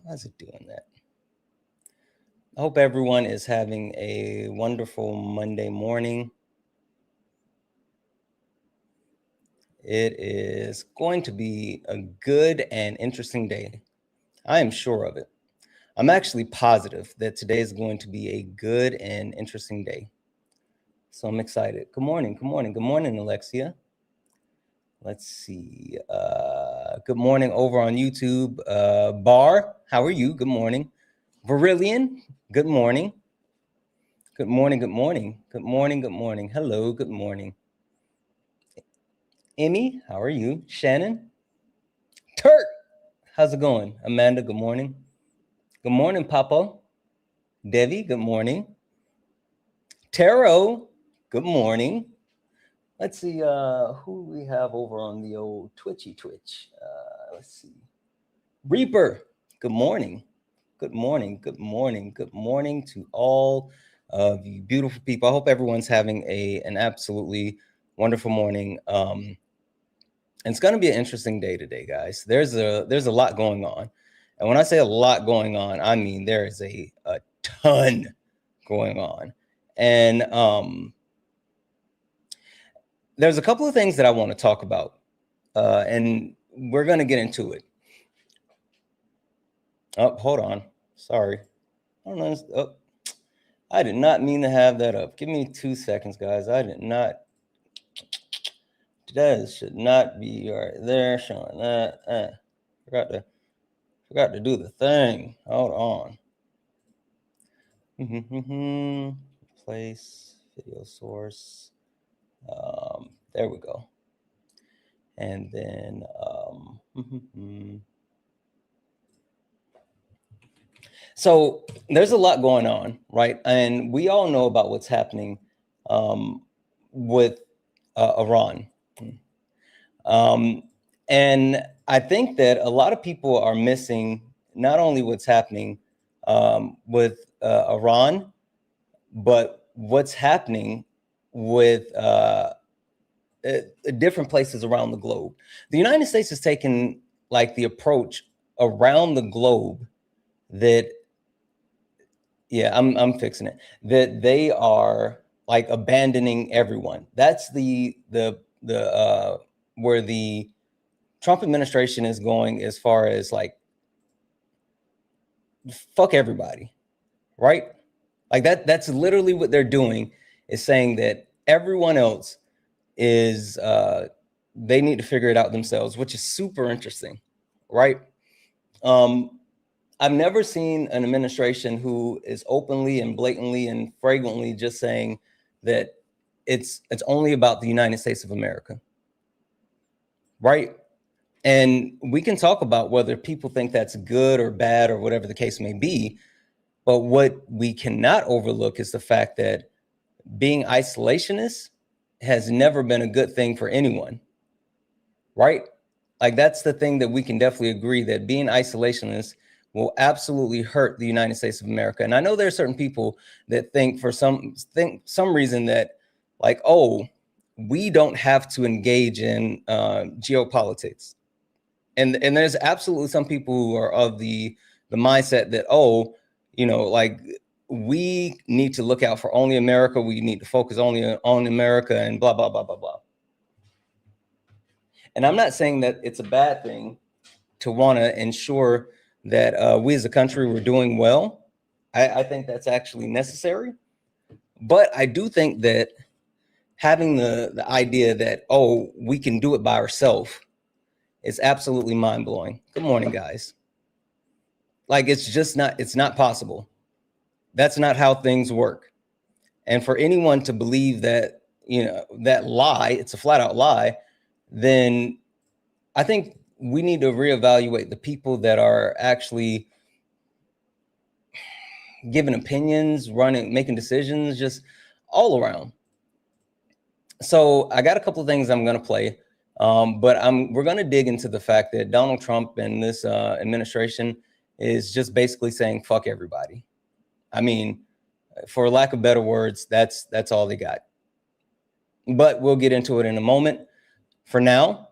Why is it doing that? I hope everyone is having a wonderful Monday morning. It is going to be a good and interesting day. I am sure of it. I'm actually positive that today is going to be a good and interesting day. So I'm excited. Good morning. Good morning. Good morning, Alexia. Let's see. Good morning over on YouTube. Bar, how are you? Good morning. Virillion, good morning. Good morning. Good morning. Good morning. Good morning. Hello. Good morning. Emmy, how are you? Shannon, Turk, how's it going? Amanda, good morning. Good morning, Papa. Devi, good morning. Taro, good morning. Let's see who we have over on the old Twitch. Let's see. Reaper, good morning. Good morning. Good morning. Good morning to all of you beautiful people. I hope everyone's having an absolutely wonderful morning. And it's going to be an interesting day today, guys. There's a lot going on. And when I say a lot going on, I mean there is a ton going on. And there's a couple of things that I want to talk about. And we're going to get into it. Oh, hold on. Sorry. I don't know. Oh, I did not mean to have that up. Give me 2 seconds, guys. I did not. That should not be right there showing that. Forgot to do the thing. Hold on. Place video source. There we go. And then so there's a lot going on, right? And we all know about what's happening with Iran. And I think that a lot of people are missing not only what's happening with Iran, but what's happening with different places around the globe. The United States has taken like the approach around the globe that, yeah, I'm fixing it, that they are like abandoning everyone. That's the where the Trump administration is going as far as like, fuck everybody, right? Like that's literally what they're doing, is saying that everyone else is, they need to figure it out themselves, which is super interesting, right? I've never seen an administration who is openly and blatantly and flagrantly just saying that it's only about the United States of America, right? And we can talk about whether people think that's good or bad or whatever the case may be. But what we cannot overlook is the fact that being isolationist has never been a good thing for anyone, right? Like that's the thing that we can definitely agree, that being isolationist will absolutely hurt the United States of America. And I know there are certain people that think for some reason that like, oh, we don't have to engage in geopolitics. And there's absolutely some people who are of the mindset that, oh, you know, like we need to look out for only America. We need to focus only on America and blah, blah, blah, blah, blah. And I'm not saying that it's a bad thing to want to ensure that we as a country were doing well. I think that's actually necessary. But I do think that having the idea that, oh, we can do it by ourselves is absolutely mind-blowing. Good morning, guys. Like it's not possible. That's not how things work. And for anyone to believe that, you know, that lie, it's a flat out lie, then I think we need to reevaluate the people that are actually giving opinions, making decisions, just all around. So I got a couple of things I'm going to play, but we're going to dig into the fact that Donald Trump and this administration is just basically saying fuck everybody. I mean, for lack of better words, that's all they got. But we'll get into it in a moment. For now,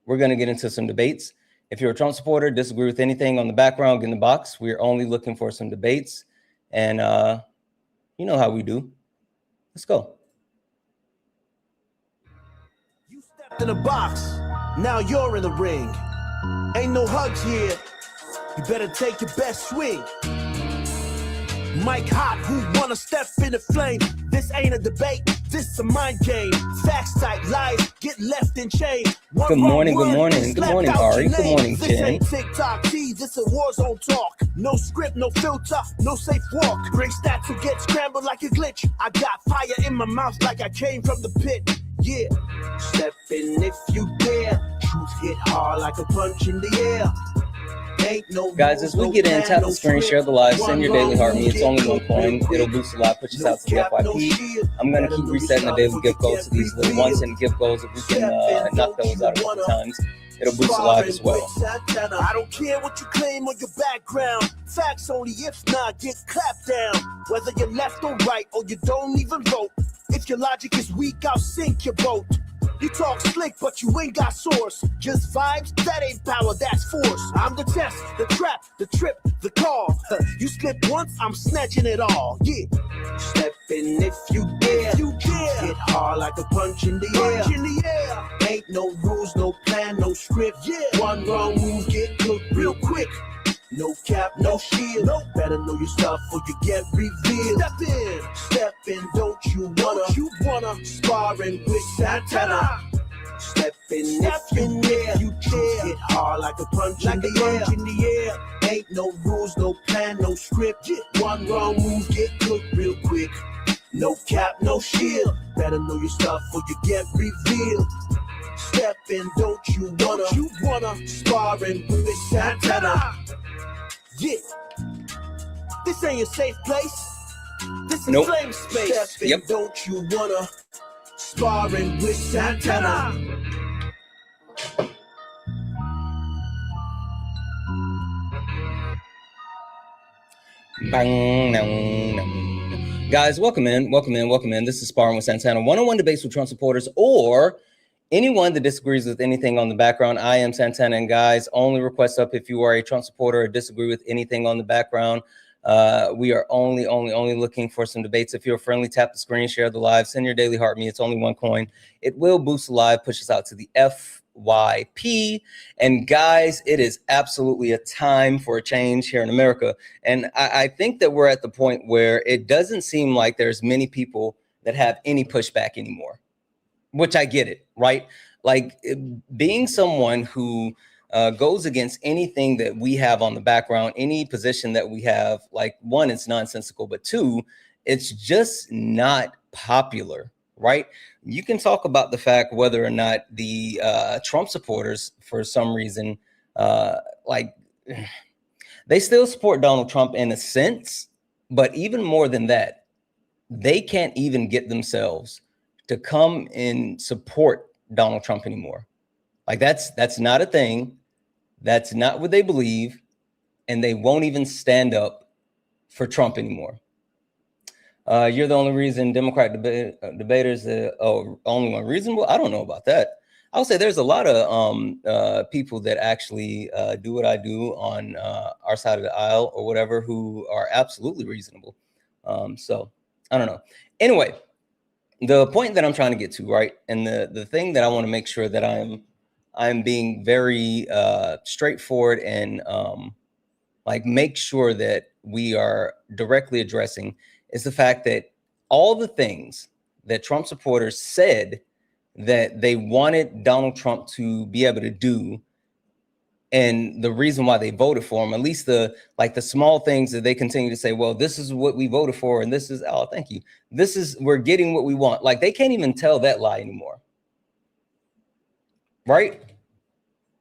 we're going to get into some debates. If you're a Trump supporter, disagree with anything on the background, get in the box. We're only looking for some debates. And you know how we do. Let's go. You stepped in the box. Now you're in the ring. Ain't no hugs here. You better take your best swing. Mike Hot, who wanna step in the flame? This ain't a debate, this a mind game. Facts type lies, get left in chain. Good morning, good morning, good morning, Ari. Good morning, This Jen. ain't TikTok T, this a war zone talk. No script, no filter, no safe walk. Bring stats to get scrambled like a glitch. I got fire in my mouth like I came from the pit. Yeah, step in if you dare. Truth hit hard like a punch in the air. Guys, as we get in, tap the screen, share the live, send your daily heart me. It's only one coin. It'll boost the live, push us out to the FYP. I'm going to keep resetting the daily gift goals to these little 1 cent gift goals. If we can knock those out a couple times, it'll boost the live as well. I don't care what you claim on your background. Facts only, if not, get clapped down. Whether you're left or right, or you don't even vote. If your logic is weak, I'll sink your boat. You talk slick, but you ain't got source. Just vibes, that ain't power, that's force. I'm the test, the trap, the trip, the call. You slip once, I'm snatching it all. Yeah. Step in if you dare. You dare. Hit hard like a punch in the air. Punch in the air. Ain't no rules, no plan, no script. Yeah. One wrong move, get cooked real quick. No cap, no shield. No. Better know your stuff or you get revealed. Step in, don't you wanna sparring with Santana. Step in if you dare. You dare. Hit hard like a punch in the air. Ain't no rules, no plan, no script. One wrong move, get cooked real quick. No cap, no shield. Better know your stuff or you get revealed. Step in, don't you wanna sparring with Santana. Yeah, this ain't a safe place. This is flame space. Step in, don't you wanna sparring with Santana? Bang, nang, nang. Guys, welcome in. This is Sparring with Santana. One-on-one debates with Trump supporters or anyone that disagrees with anything on the background. I am Santana, and guys, only request up if you are a Trump supporter or disagree with anything on the background. We are only looking for some debates. If you're friendly, tap the screen, share the live, send your daily heart me. It's only 1 coin. It will boost the live, push us out to the FYP. And guys, it is absolutely a time for a change here in America. And I think that we're at the point where it doesn't seem like there's many people that have any pushback anymore. Which I get it, right? Like being someone who goes against anything that we have on the background, any position that we have, like one, it's nonsensical, but two, it's just not popular, right? You can talk about the fact whether or not the Trump supporters, for some reason, like they still support Donald Trump in a sense, but even more than that, they can't even get themselves to come and support Donald Trump anymore. Like that's not a thing. That's not what they believe. And they won't even stand up for Trump anymore. You're the only reason Democrat debaters, only one reason. Well, I don't know about that. I would say there's a lot of people that actually do what I do on our side of the aisle or whatever who are absolutely reasonable. So I don't know. Anyway, the point that I'm trying to get to, right, and the thing that I want to make sure that I'm being very straightforward and like make sure that we are directly addressing is the fact that all the things that Trump supporters said that they wanted Donald Trump to be able to do, and the reason why they voted for him, at least the small things that they continue to say, well, this is what we voted for, and this is, oh, thank you. We're getting what we want. Like they can't even tell that lie anymore. Right?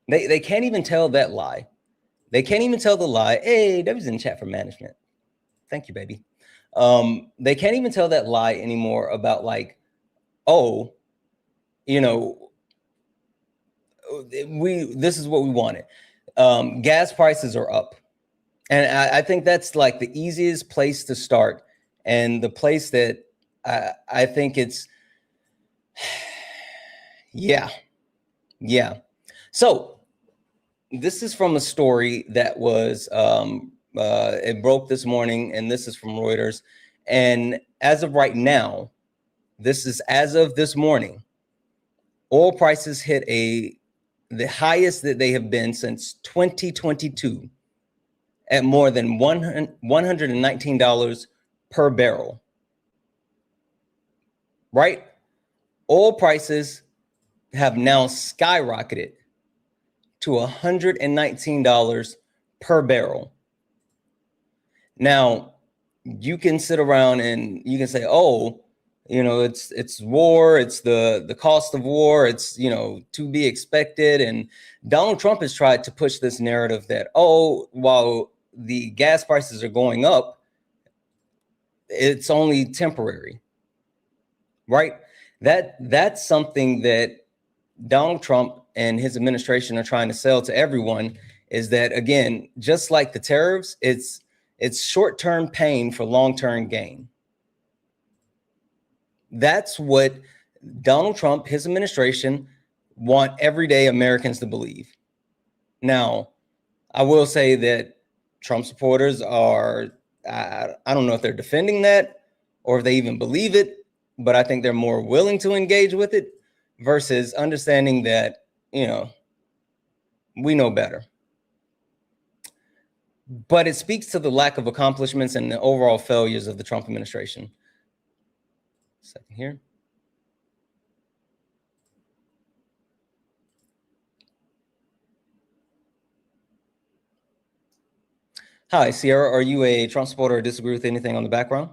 They can't even tell that lie. They can't even tell the lie. Hey, Debbie's in chat for management. Thank you, baby. They can't even tell that lie anymore about like, oh, you know, this is what we wanted. Gas prices are up. And I think that's like the easiest place to start. And the place that I think it's, yeah. So this is from a story that was, it broke this morning, and this is from Reuters. And as of right now, this is as of this morning, oil prices hit the highest that they have been since 2022 at more than $119 per barrel. Right? Oil prices have now skyrocketed to $119 per barrel. Now, you can sit around and you can say, oh, you know, it's war, it's the cost of war, it's, you know, to be expected. And Donald Trump has tried to push this narrative that, oh, while the gas prices are going up, it's only temporary, right? That's something that Donald Trump and his administration are trying to sell to everyone, is that, again, just like the tariffs, it's short-term pain for long-term gain. That's what Donald Trump, his administration, want everyday Americans to believe. Now, I will say that Trump supporters are, I don't know if they're defending that or if they even believe it, but I think they're more willing to engage with it versus understanding that, you know, we know better. But it speaks to the lack of accomplishments and the overall failures of the Trump administration. Second here. Hi, Sierra. Are you a Trump supporter or disagree with anything on the background?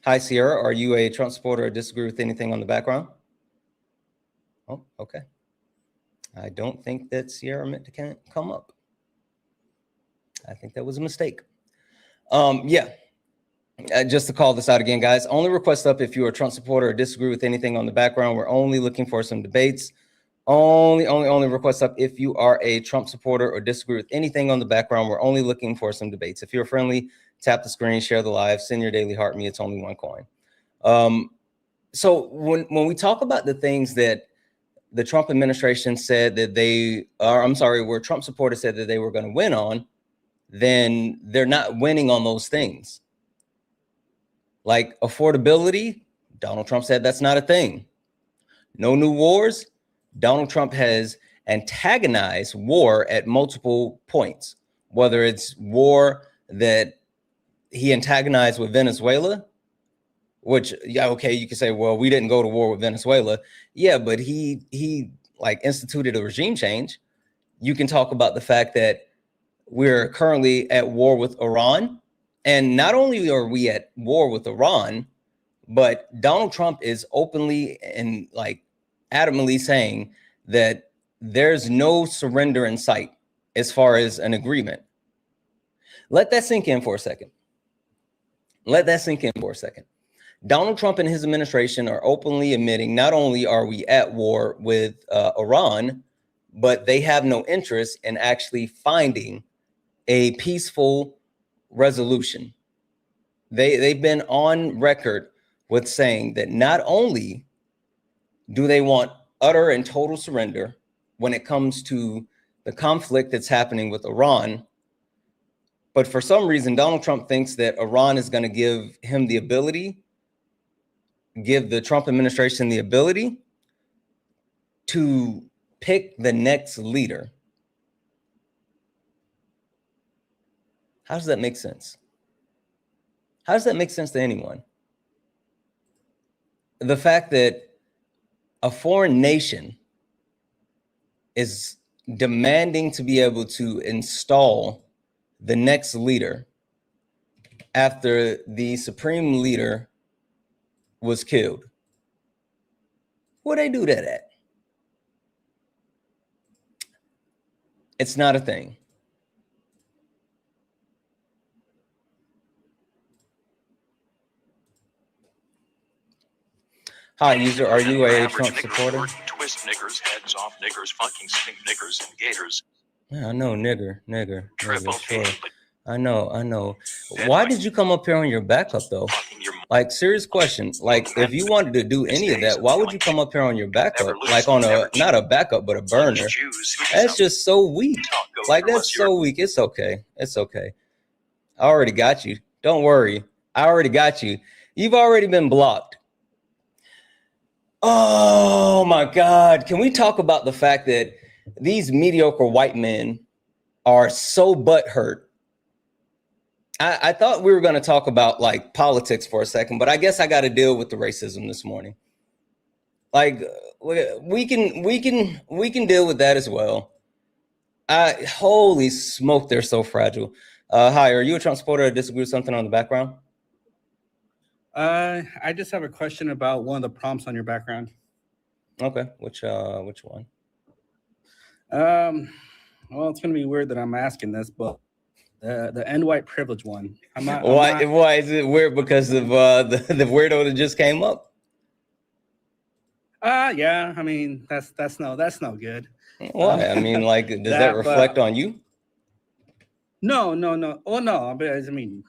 Hi, Sierra. Are you a Trump supporter or disagree with anything on the background? Oh, okay. I don't think that Sierra meant to come up. I think that was a mistake. Yeah. Just to call this out again, guys, only request up if you are a Trump supporter or disagree with anything on the background. We're only looking for some debates. Only request up if you are a Trump supporter or disagree with anything on the background. We're only looking for some debates. If you're friendly, tap the screen, share the live, send your daily heart me. It's only one coin. So when we talk about the things that the Trump administration said that they are, I'm sorry, where Trump supporters said that they were going to win on, then they're not winning on those things. Like affordability, Donald Trump said that's not a thing. No new wars. Donald Trump has antagonized war at multiple points, whether it's war that he antagonized with Venezuela, which, yeah, okay, you can say, well, we didn't go to war with Venezuela. Yeah, but he like instituted a regime change. You can talk about the fact that we're currently at war with Iran. And not only are we at war with Iran, but Donald Trump is openly and like adamantly saying that there's no surrender in sight as far as an agreement. Let that sink in for a second. Let that sink in for a second. Donald Trump and his administration are openly admitting not only are we at war with Iran, but they have no interest in actually finding a peaceful resolution. They've been on record with saying that not only do they want utter and total surrender when it comes to the conflict that's happening with Iran, but for some reason, Donald Trump thinks that Iran is going to give him the ability, give the Trump administration the ability to pick the next leader. How does that make sense? How does that make sense to anyone? The fact that a foreign nation is demanding to be able to install the next leader after the supreme leader was killed. Where they do that at? It's not a thing. Hi, user. Are you a Trump supporter? Twist niggers, heads off niggers, fucking stink niggers and gators. Yeah, I know, nigger, sure. I know. Why did you come up here on your backup though? Like, serious question. Like, if you wanted to do any of that, why would you come up here on your backup? Like on a, not a backup, but a burner. That's just so weak. Like, that's so weak. It's okay. It's okay. I already got you. Don't worry. I already got you. You've already been blocked. Oh my God. Can we talk about the fact that these mediocre white men are so butthurt? I thought we were going to talk about like politics for a second, but I guess I got to deal with the racism this morning. Like we can deal with that as well. Holy smoke, they're so fragile. Hi, are you a Trump supporter or disagree with something on the background? I just have a question about one of the prompts on your background. Okay, which one? Well, it's gonna be weird that I'm asking this, but the end white privilege one. Why is it weird? Because of the weirdo that just came up? Yeah, I mean that's no good. Why? I mean, like, does that reflect on you? No. Oh no, but I mean,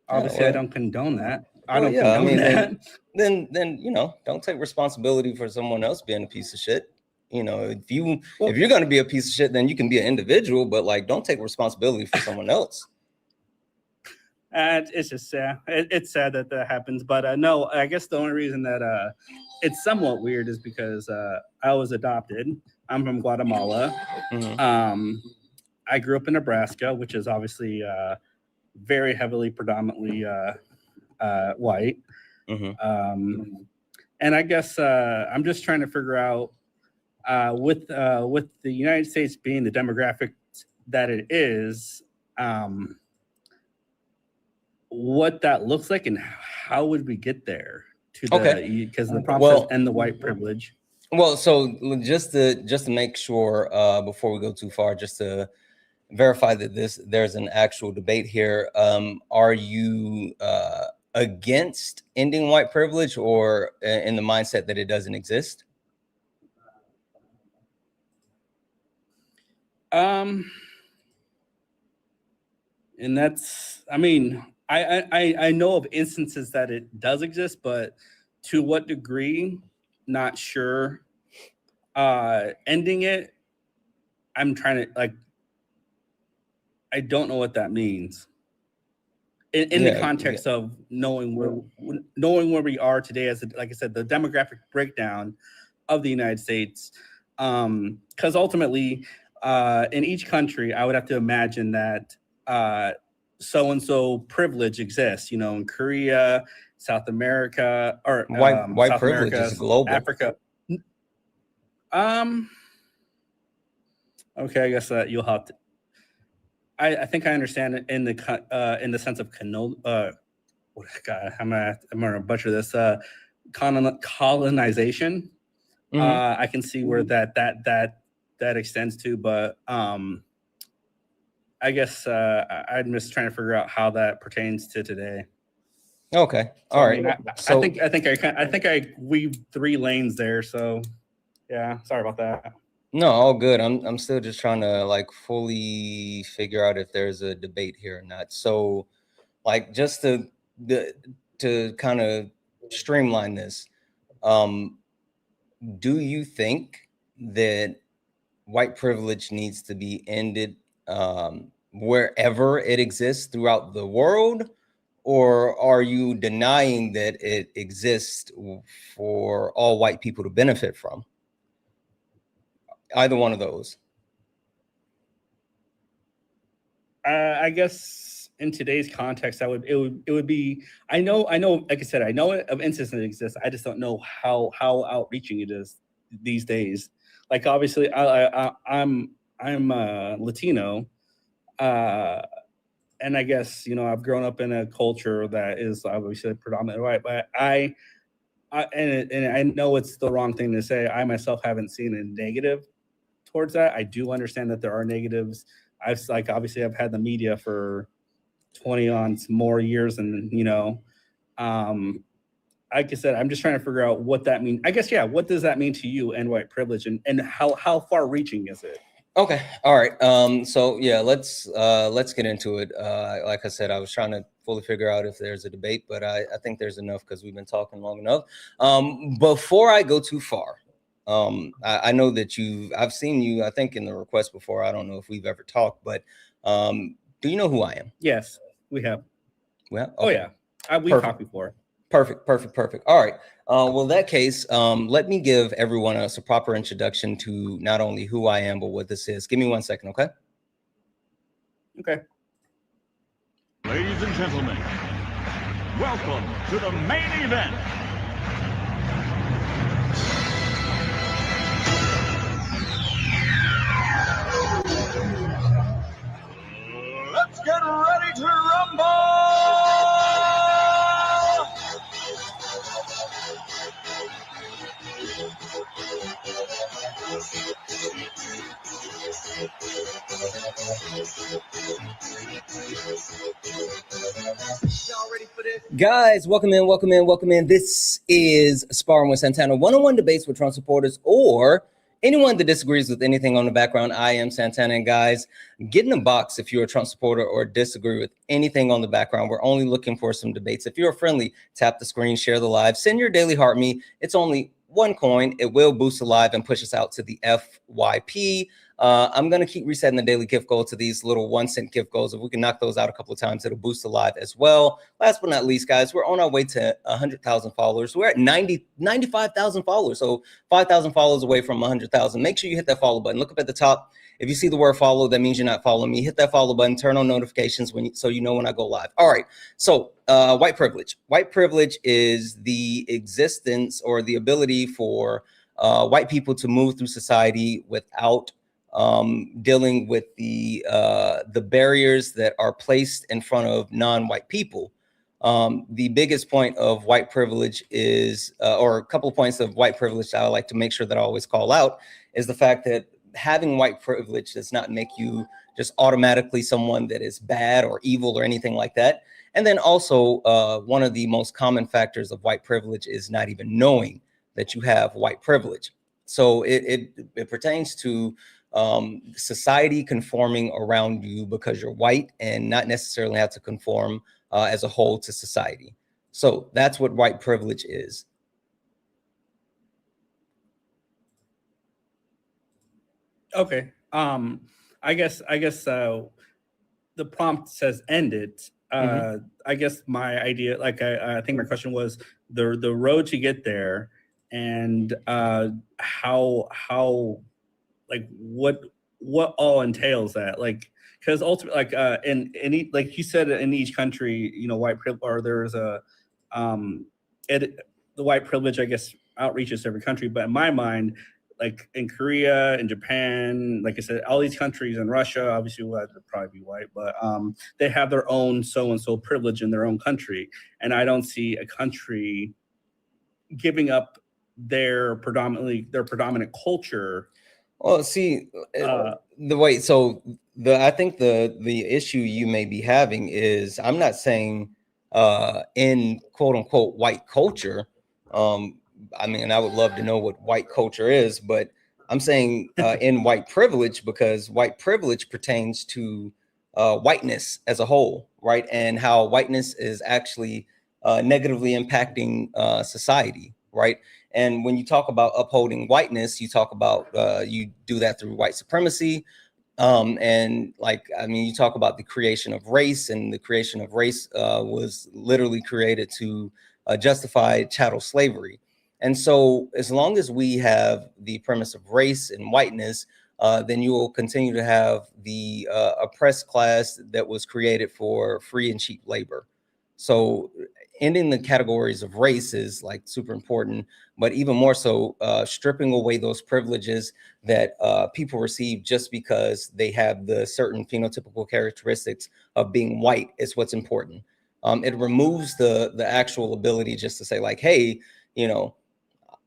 obviously I don't condone that. I don't yeah, condone that. Then you know, don't take responsibility for someone else being a piece of shit. You know, if you're gonna be a piece of shit, then you can be an individual, but like, don't take responsibility for someone else. It's just sad. It's sad that happens, but no, I guess the only reason that it's somewhat weird is because I was adopted. I'm from Guatemala. Mm-hmm. I grew up in Nebraska, which is obviously very heavily predominantly white. Mm-hmm. And I guess I'm just trying to figure out with the United States being the demographic that it is, what that looks like and how would we get there to the because the process and the white privilege. Well, so just to make sure before we go too far, just to verify that there's an actual debate here. Are you against ending white privilege or in the mindset that it doesn't exist? And that's, I mean, I know of instances that it does exist, but to what degree, not sure. Ending it, I'm trying to like, I don't know what that means. In the context of knowing where we are today, as like I said, the demographic breakdown of the United States, because ultimately, in each country, I would have to imagine that so-and-so privilege exists. You know, in Korea, South America, or white South privilege America, is global. Africa. Okay, I guess you'll have to. I think I understand it in the sense of God, I'm gonna butcher this. Colonization. Mm-hmm. I can see where that extends to, but I guess I'm just trying to figure out how that pertains to today. Okay, all right. I think I weaved 3 lanes there, so yeah, sorry about that. No, all good. I'm still just trying to like fully figure out if there's a debate here or not. So, like, just to kind of streamline this, do you think that white privilege needs to be ended wherever it exists throughout the world, or are you denying that it exists for all white people to benefit from? Either one of those. I guess in today's context, it would be. I know. Like I said, I know of instances that exist. I just don't know how outreaching it is these days. Like obviously, I'm Latino, and I guess I've grown up in a culture that is obviously predominantly white. But I know it's the wrong thing to say. I myself haven't seen a negative towards that. I do understand that there are negatives. Obviously I've had the media for 20 on more years, and like I said, I'm just trying to figure out what that means. I guess what does that mean to you and white privilege, and how far reaching is it? Okay. All right. So yeah, let's get into it. Like I said, I was trying to fully figure out if there's a debate, but I think there's enough because we've been talking long enough. Before I go too far, I know that I've seen you, I think, in the request before. I don't know if we've ever talked, but do you know who I am? Yes, we have. Well, okay. Oh yeah, we've talked before. Perfect. All right. Well, in that case, let me give everyone else a proper introduction to not only who I am, but what this is. Give me 1 second, okay? Okay. Ladies and gentlemen, welcome to the main event. Let's get ready to rumble! Guys, welcome in. This is Sparring with Santana, one-on-one debates with Trump supporters or anyone that disagrees with anything on the background. I am Santana, and guys, get in the box if you're a Trump supporter or disagree with anything on the background. We're only looking for some debates. If you're friendly, tap the screen, share the live, send your daily heart me. It's only one coin. It will boost the live and push us out to the FYP. I'm going to keep resetting the daily gift goal to these little 1 cent gift goals. If we can knock those out a couple of times, it'll boost the live as well. Last but not least, guys, we're on our way to 100,000 followers. We're at 95,000 followers. So 5,000 followers away from 100,000. Make sure you hit that follow button. Look up at the top. If you see the word follow, that means you're not following me. Hit that follow button, turn on notifications so you know when I go live. All right. So white privilege. White privilege is the existence or the ability for white people to move through society without dealing with the barriers that are placed in front of non-white people. The biggest point of white privilege is, or a couple of points of white privilege that I like to make sure that I always call out, is the fact that having white privilege does not make you just automatically someone that is bad or evil or anything like that. And then also one of the most common factors of white privilege is not even knowing that you have white privilege. So it pertains to society conforming around you because you're white and not necessarily have to conform as a whole to society. So that's what white privilege is. Okay. I guess the prompt says end it. I guess my idea, like I think my question was the road to get there, and how like what all entails that, like, because ultimately, like in any, like you said, in each country, you know, white privilege, or there's a the white privilege, I guess, outreaches to every country. But in my mind, like in Korea, in Japan, like I said, all these countries, in Russia, obviously, well, they'll probably be white, but they have their own so-and-so privilege in their own country. And I don't see a country giving up their predominant culture. Well, see, I think the issue you may be having is, I'm not saying in quote unquote white culture. I mean, I would love to know what white culture is, but I'm saying in white privilege, because white privilege pertains to whiteness as a whole, right? And how whiteness is actually negatively impacting society, right? And when you talk about upholding whiteness, you talk about you do that through white supremacy. And like, I mean, you talk about the creation of race, and the creation of race was literally created to justify chattel slavery. And so as long as we have the premise of race and whiteness, then you will continue to have the oppressed class that was created for free and cheap labor. So ending the categories of race is like super important, but even more so, stripping away those privileges that people receive just because they have the certain phenotypical characteristics of being white is what's important. It removes the actual ability just to say like, hey, you know,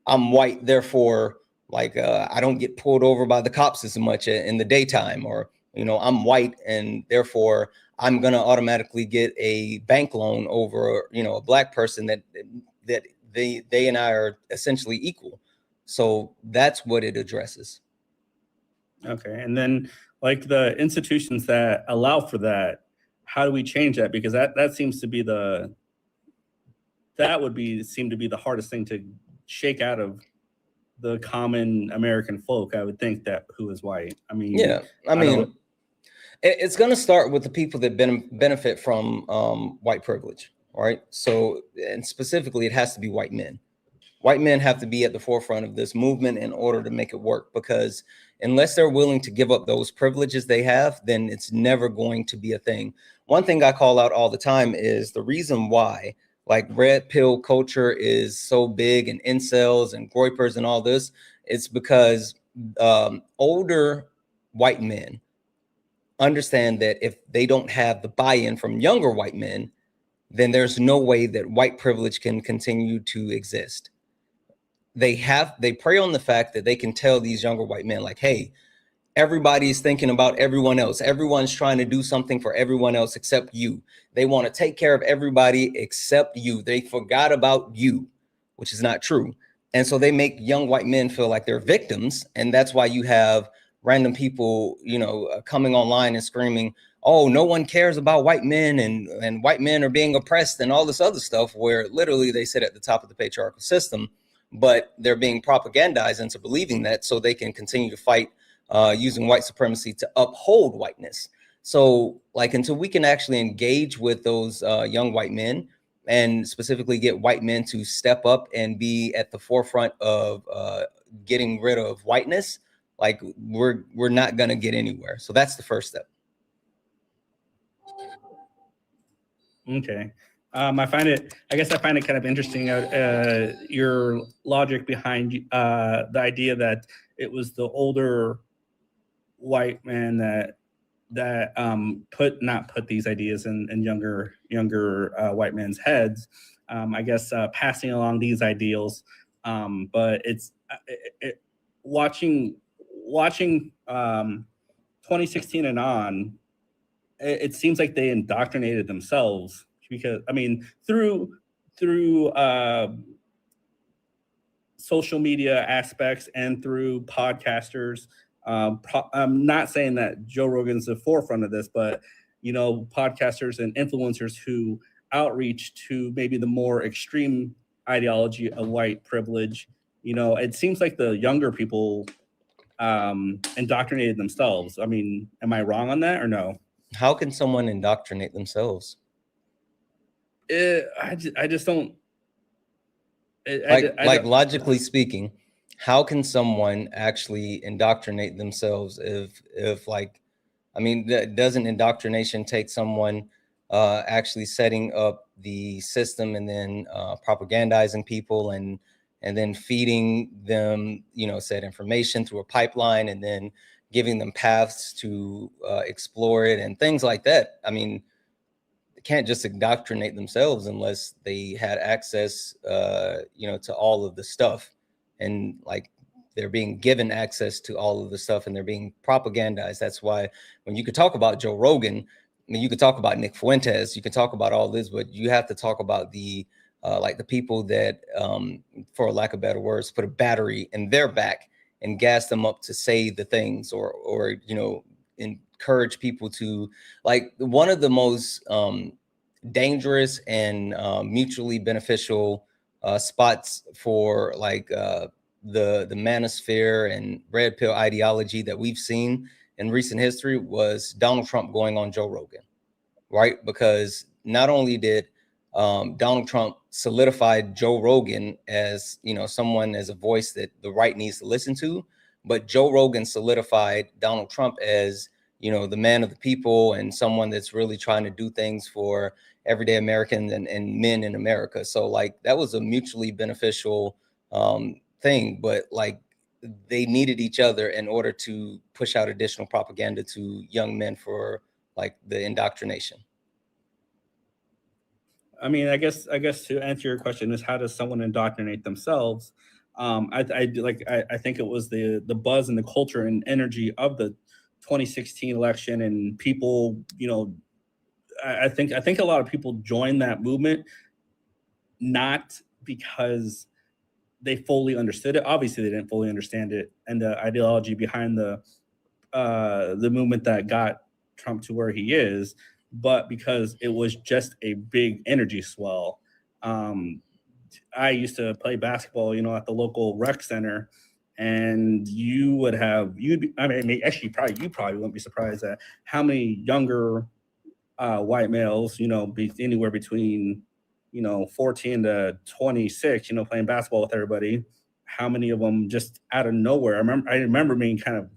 I'm white, therefore, like I don't get pulled over by the cops as much in the daytime, or, you know, I'm white and therefore I'm gonna automatically get a bank loan over, you know, a black person that they and I are essentially equal. So that's what it addresses. Okay, and then like the institutions that allow for that, how do we change that? Because that seems to be seem to be the hardest thing to shake out of the common American folk. I would think that who is white. I mean, Yeah, I mean, it's going to start with the people that benefit from white privilege, right? So, and specifically, it has to be white men. White men have to be at the forefront of this movement in order to make it work, because unless they're willing to give up those privileges they have, then it's never going to be a thing. One thing I call out all the time is the reason why like red pill culture is so big, and incels and groypers and all this. It's because older white men understand that if they don't have the buy-in from younger white men, then there's no way that white privilege can continue to exist. They prey on the fact that they can tell these younger white men, like, hey, everybody's thinking about everyone else. Everyone's trying to do something for everyone else except you. They want to take care of everybody except you. They forgot about you, which is not true. And so they make young white men feel like they're victims. And that's why you have random people, coming online and screaming, oh, no one cares about white men, and white men are being oppressed and all this other stuff, where literally they sit at the top of the patriarchal system, but they're being propagandized into believing that so they can continue to fight using white supremacy to uphold whiteness. So like, until we can actually engage with those young white men, and specifically get white men to step up and be at the forefront of getting rid of whiteness, like we're not going to get anywhere. So that's the first step. Okay. I find it kind of interesting, your logic behind the idea that it was the older white man that not put these ideas in younger white men's heads. I guess passing along these ideals, but it's watching 2016 and on. It seems like they indoctrinated themselves, because I mean through social media aspects and through podcasters. I'm not saying that Joe Rogan's the forefront of this, but podcasters and influencers who outreach to maybe the more extreme ideology of white privilege. It seems like the younger people indoctrinated themselves. I mean, am I wrong on that or no? How can someone indoctrinate themselves? I just don't. Logically speaking, how can someone actually indoctrinate themselves if like, I mean, doesn't indoctrination take someone actually setting up the system and then propagandizing people and then feeding them, said information through a pipeline, and then giving them paths to explore it and things like that? I mean, they can't just indoctrinate themselves unless they had access, to all of the stuff. And like, they're being given access to all of the stuff, and they're being propagandized. That's why when you could talk about Joe Rogan, I mean, you could talk about Nick Fuentes, you could talk about all this, but you have to talk about the like the people that, for lack of better words, put a battery in their back and gas them up to say the things, or encourage people to, like, one of the most dangerous and mutually beneficial spots for like the manosphere and red pill ideology that we've seen in recent history was Donald Trump going on Joe Rogan, right? Because not only did Donald Trump solidify Joe Rogan as, someone, as a voice that the right needs to listen to, but Joe Rogan solidified Donald Trump as, the man of the people, and someone that's really trying to do things for everyday Americans and men in America. So like, that was a mutually beneficial thing, but like, they needed each other in order to push out additional propaganda to young men for like the indoctrination. I mean, I guess to answer your question is, how does someone indoctrinate themselves? I think it was the buzz and the culture and energy of the 2016 election, and people, I think a lot of people joined that movement not because they fully understood it. Obviously, they didn't fully understand it and the ideology behind the the movement that got Trump to where he is, but because it was just a big energy swell. I used to play basketball, at the local rec center, and you probably wouldn't be surprised at how many younger white males, be anywhere between, 14 to 26, playing basketball with everybody. How many of them just out of nowhere? I remember being kind of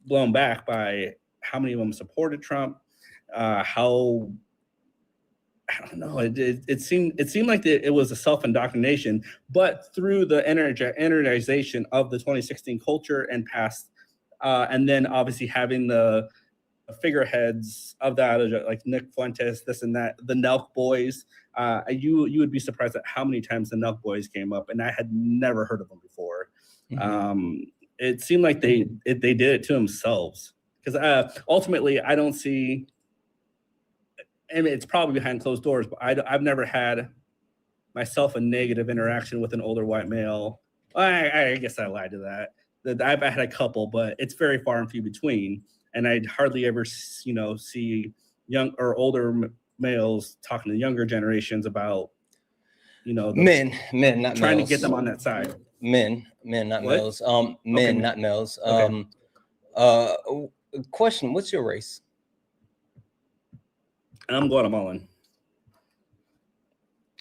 blown back by how many of them supported Trump. How I don't know. It seemed like it was a self-indoctrination, but through the energization of the 2016 culture and past, and then obviously having the figureheads of that, like Nick Fuentes, this and that, the Nelk Boys. You would be surprised at how many times the Nelk Boys came up, and I had never heard of them before. Mm-hmm. It seemed like they did it to themselves, because ultimately I don't see. I mean, it's probably behind closed doors, but I've never had myself a negative interaction with an older white male. I guess I lied to that. I've had a couple, but it's very far and few between. And I'd hardly ever, see young or older males talking to younger generations about, men, not trying males. to get them on that side. Men, not What? males. Men, Okay. not males. Okay. Question: what's your race? I'm Guatemalan.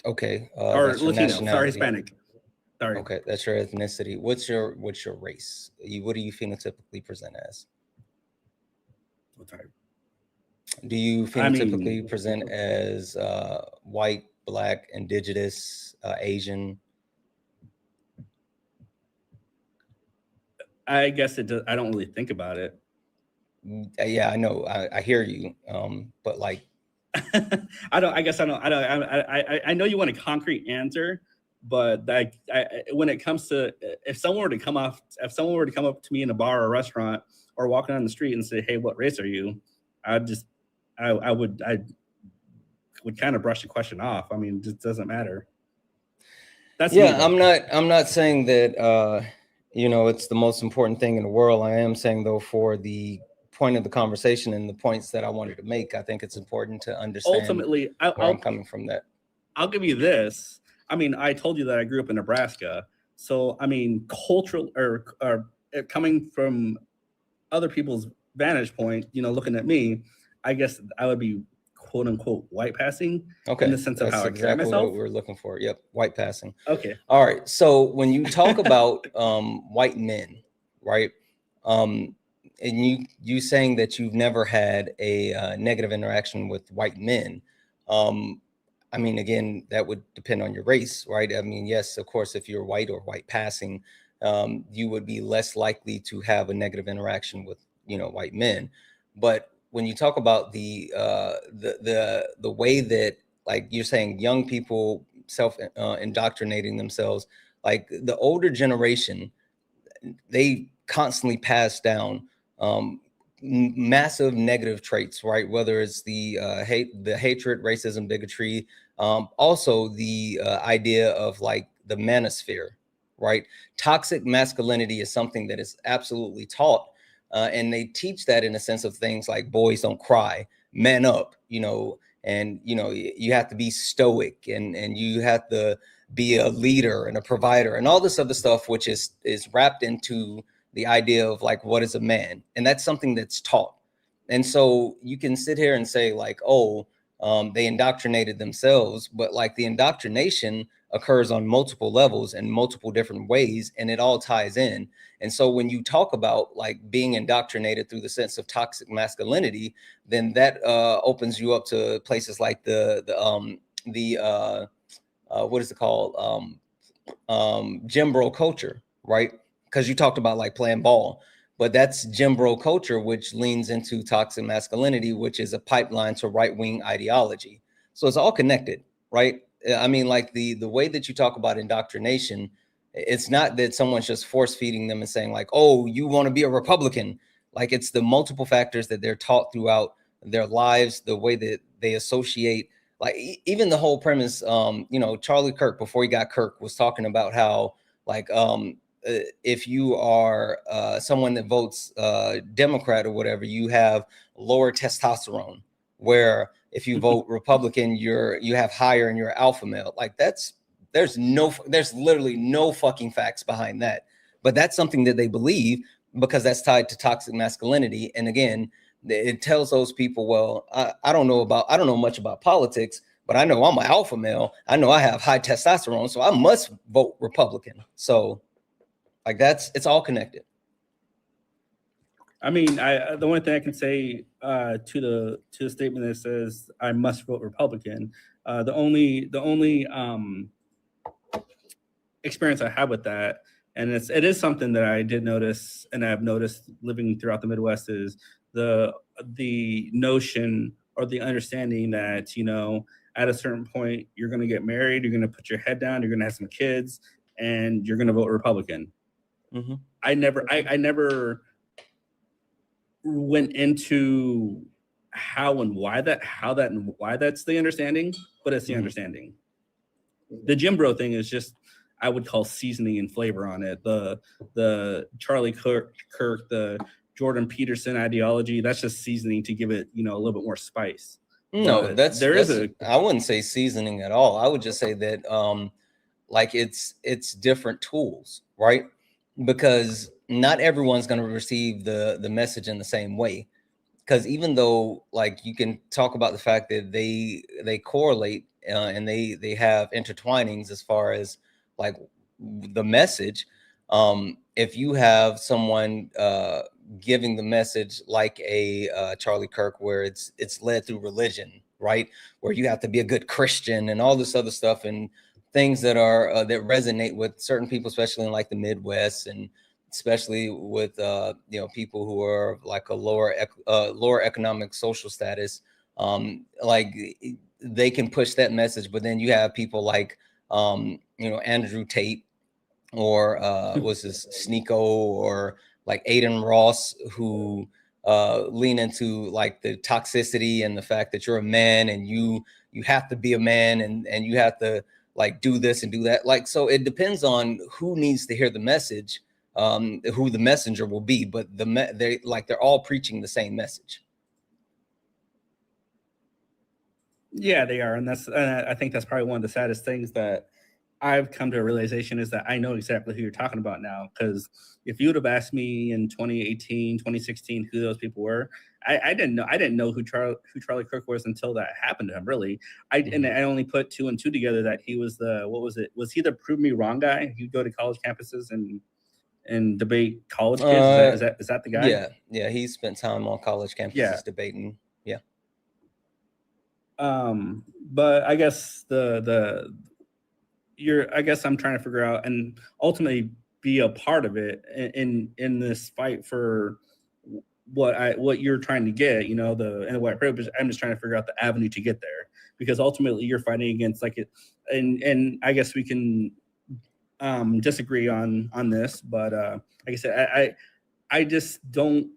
Okay. Or That's your Latino. Sorry, nationality. Hispanic. Sorry. Okay, that's your ethnicity. What's your race? What do you phenotypically present as? Sorry. Do you phenotypically present as white, black, indigenous, Asian? I guess it does. I don't really think about it. Yeah, I know. I hear you. But like, I know you want a concrete answer, but when it comes to if someone were to come up to me in a bar or a restaurant or walking down the street and say, "Hey, what race are you?" I would kind of brush the question off. I mean, it just doesn't matter. That's yeah. me, I'm not saying that it's the most important thing in the world. I am saying though, for the point of the conversation and the points that I wanted to make, I think it's important to understand ultimately where I'm coming from. That I'll give you this. I mean, I told you that I grew up in Nebraska, so I mean, cultural or coming from other people's vantage point, looking at me, I guess I would be quote unquote white passing. Okay, in the sense of how I carry myself. What we're looking for. Yep, white passing. Okay. All right. So when you talk about white men, right? And you saying that you've never had a negative interaction with white men. I mean, again, that would depend on your race, right? I mean, yes, of course, if you're white or white passing, you would be less likely to have a negative interaction with, white men. But when you talk about the way that, like you're saying, young people indoctrinating themselves, like the older generation, they constantly pass down massive negative traits, right? Whether it's the hatred, racism, bigotry, also the idea of like the manosphere, right? Toxic masculinity is something that is absolutely taught, and they teach that in a sense of things like boys don't cry, man up, and you have to be stoic, and you have to be a leader and a provider and all this other stuff, which is wrapped into the idea of like, what is a man? And that's something that's taught. And so you can sit here and say like, they indoctrinated themselves, but like the indoctrination occurs on multiple levels and multiple different ways, and it all ties in. And so when you talk about like being indoctrinated through the sense of toxic masculinity, then that opens you up to places like the what is it called? Gym bro culture, right? Because you talked about like playing ball, but that's gym bro culture, which leans into toxic masculinity, which is a pipeline to right-wing ideology. So it's all connected, right? I mean, like the way that you talk about indoctrination, it's not that someone's just force feeding them and saying like, oh, you want to be a Republican. Like it's the multiple factors that they're taught throughout their lives, the way that they associate, like even the whole premise, Charlie Kirk, before he got Kirk, was talking about how like, if you are someone that votes Democrat or whatever, you have lower testosterone, where if you vote Republican, you have higher and you're alpha male. Like there's literally no fucking facts behind that. But that's something that they believe because that's tied to toxic masculinity. And again, it tells those people, well, I don't know much about politics, but I know I'm an alpha male. I know I have high testosterone, so I must vote Republican. So like it's all connected. I mean, the only thing I can say to the statement that says I must vote Republican, the only experience I have with that, and it is something that I did notice, and I've noticed living throughout the Midwest, is the notion or the understanding that, you know, at a certain point you're going to get married, you're going to put your head down, you're going to have some kids, and you're going to vote Republican. Mm-hmm. I never went into how and why that's the understanding, but it's the understanding. The Jim Bro thing is just, I would call seasoning and flavor on it. The Charlie Kirk, the Jordan Peterson ideology, that's just seasoning to give it, you know, a little bit more spice. No, I wouldn't say seasoning at all. I would just say that like it's different tools, right? Because not everyone's going to receive the message in the same way. Because even though like you can talk about the fact that they correlate and they have intertwinings as far as like the message, if you have someone giving the message like a Charlie Kirk, where it's led through religion, right, where you have to be a good Christian and all this other stuff and things that are that resonate with certain people, especially in like the Midwest, and especially with you know, people who are like a lower economic social status, like they can push that message. But then you have people like you know, Andrew Tate, or what's this, Sneeko, or like Aiden Ross, who lean into like the toxicity and the fact that you're a man and you have to be a man and you have to like do this and do that. Like, so it depends on who needs to hear the message, who the messenger will be, but they're all preaching the same message. Yeah, they are. And I think that's probably one of the saddest things that I've come to a realization, is that I know exactly who you're talking about now. Because if you would have asked me in 2018, 2016 who those people were, I didn't know who Charlie Kirk was until that happened to him. Really, and I only put 2 and 2 together that he was was he the prove me wrong guy? He'd go to college campuses and debate college kids. Is that the guy? Yeah, he spent time on college campuses debating. Yeah. But I guess I guess I'm trying to figure out and ultimately be a part of it in this fight for what you're trying to get, you know, the white privilege. I'm just trying to figure out the avenue to get there, because ultimately you're fighting against like it, and I guess we can disagree on this, but like I said, I just don't.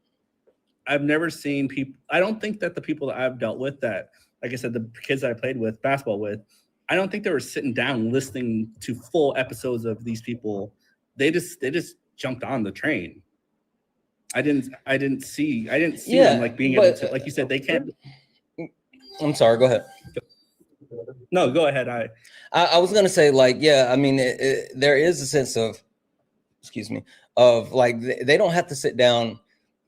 I've never seen people. I don't think that the people that I've dealt with, that, like I said, the kids that I played with basketball with, I don't think they were sitting down listening to full episodes of these people. They just jumped on the train. I didn't see them like being able to, like you said, they can't. I'm sorry, go ahead. No, go ahead. I was gonna say, like, yeah, I mean, there is a sense of, of like they don't have to sit down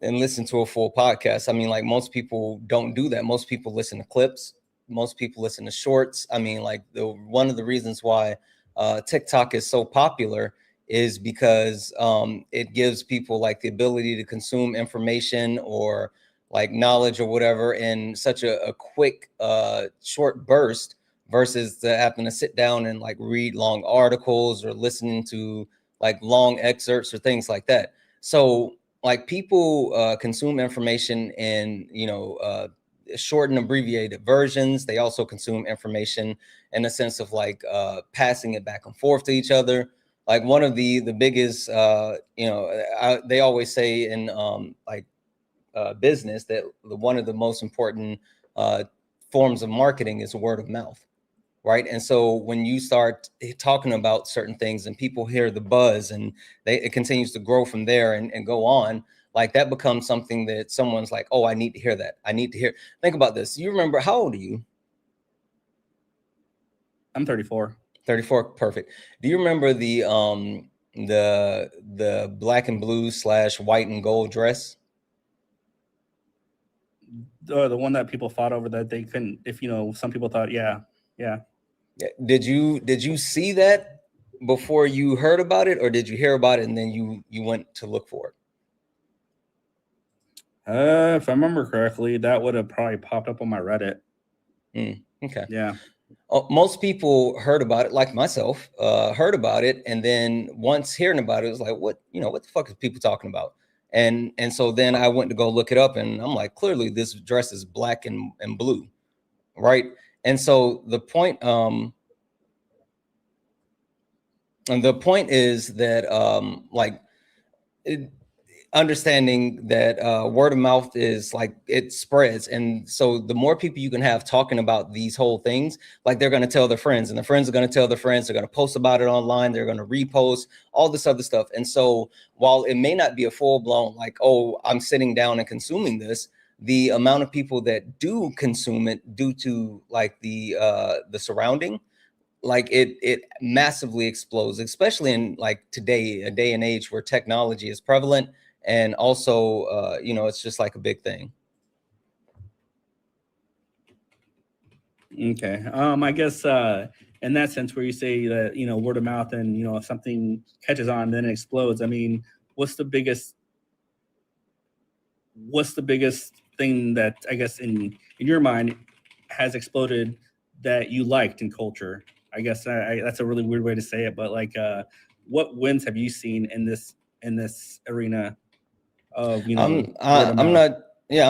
and listen to a full podcast. I mean, like, most people don't do that. Most people listen to clips. Most people listen to shorts. I mean, like, one of the reasons why TikTok is so popular is because it gives people like the ability to consume information or like knowledge or whatever in such a quick short burst, versus to having to sit down and like read long articles or listening to like long excerpts or things like that. So like people consume information in, you know, short and abbreviated versions. They also consume information in a sense of like passing it back and forth to each other. Like one of the biggest, you know, they always say in like business that one of the most important forms of marketing is word of mouth. right? And so when you start talking about certain things and people hear the buzz and it continues to grow from there and go on, like that becomes something that someone's like, oh, I need to hear that. I need to hear. Think about this. You remember, how old are you? I'm 34. 34, perfect. Do you remember the black and blue / white and gold dress? The one that people fought over that they couldn't, if you know, some people thought, yeah. Did you see that before you heard about it, or did you hear about it and then you went to look for it? If I remember correctly, that would have probably popped up on my Reddit. Okay. Yeah. Most people heard about it, like myself, heard about it, and then once hearing about it, it was like, what the fuck is people talking about? And so then I went to go look it up, and I'm like, clearly this dress is black and blue, right? And so the point is that understanding that word of mouth is like, it spreads. And so the more people you can have talking about these whole things, like they're going to tell their friends, and the friends are going to tell their friends, they're going to post about it online, they're going to repost all this other stuff. And so while it may not be a full blown, like, oh, I'm sitting down and consuming this, the amount of people that do consume it due to like the surrounding, like it massively explodes, especially in like today, a day and age where technology is prevalent. And also, it's just like a big thing. Okay. I guess in that sense, where you say that, word of mouth and, if something catches on, then it explodes. I mean, what's the biggest thing that, I guess, in your mind has exploded that you liked in culture? I guess that's a really weird way to say it, but like, what wins have you seen in this arena of, I'm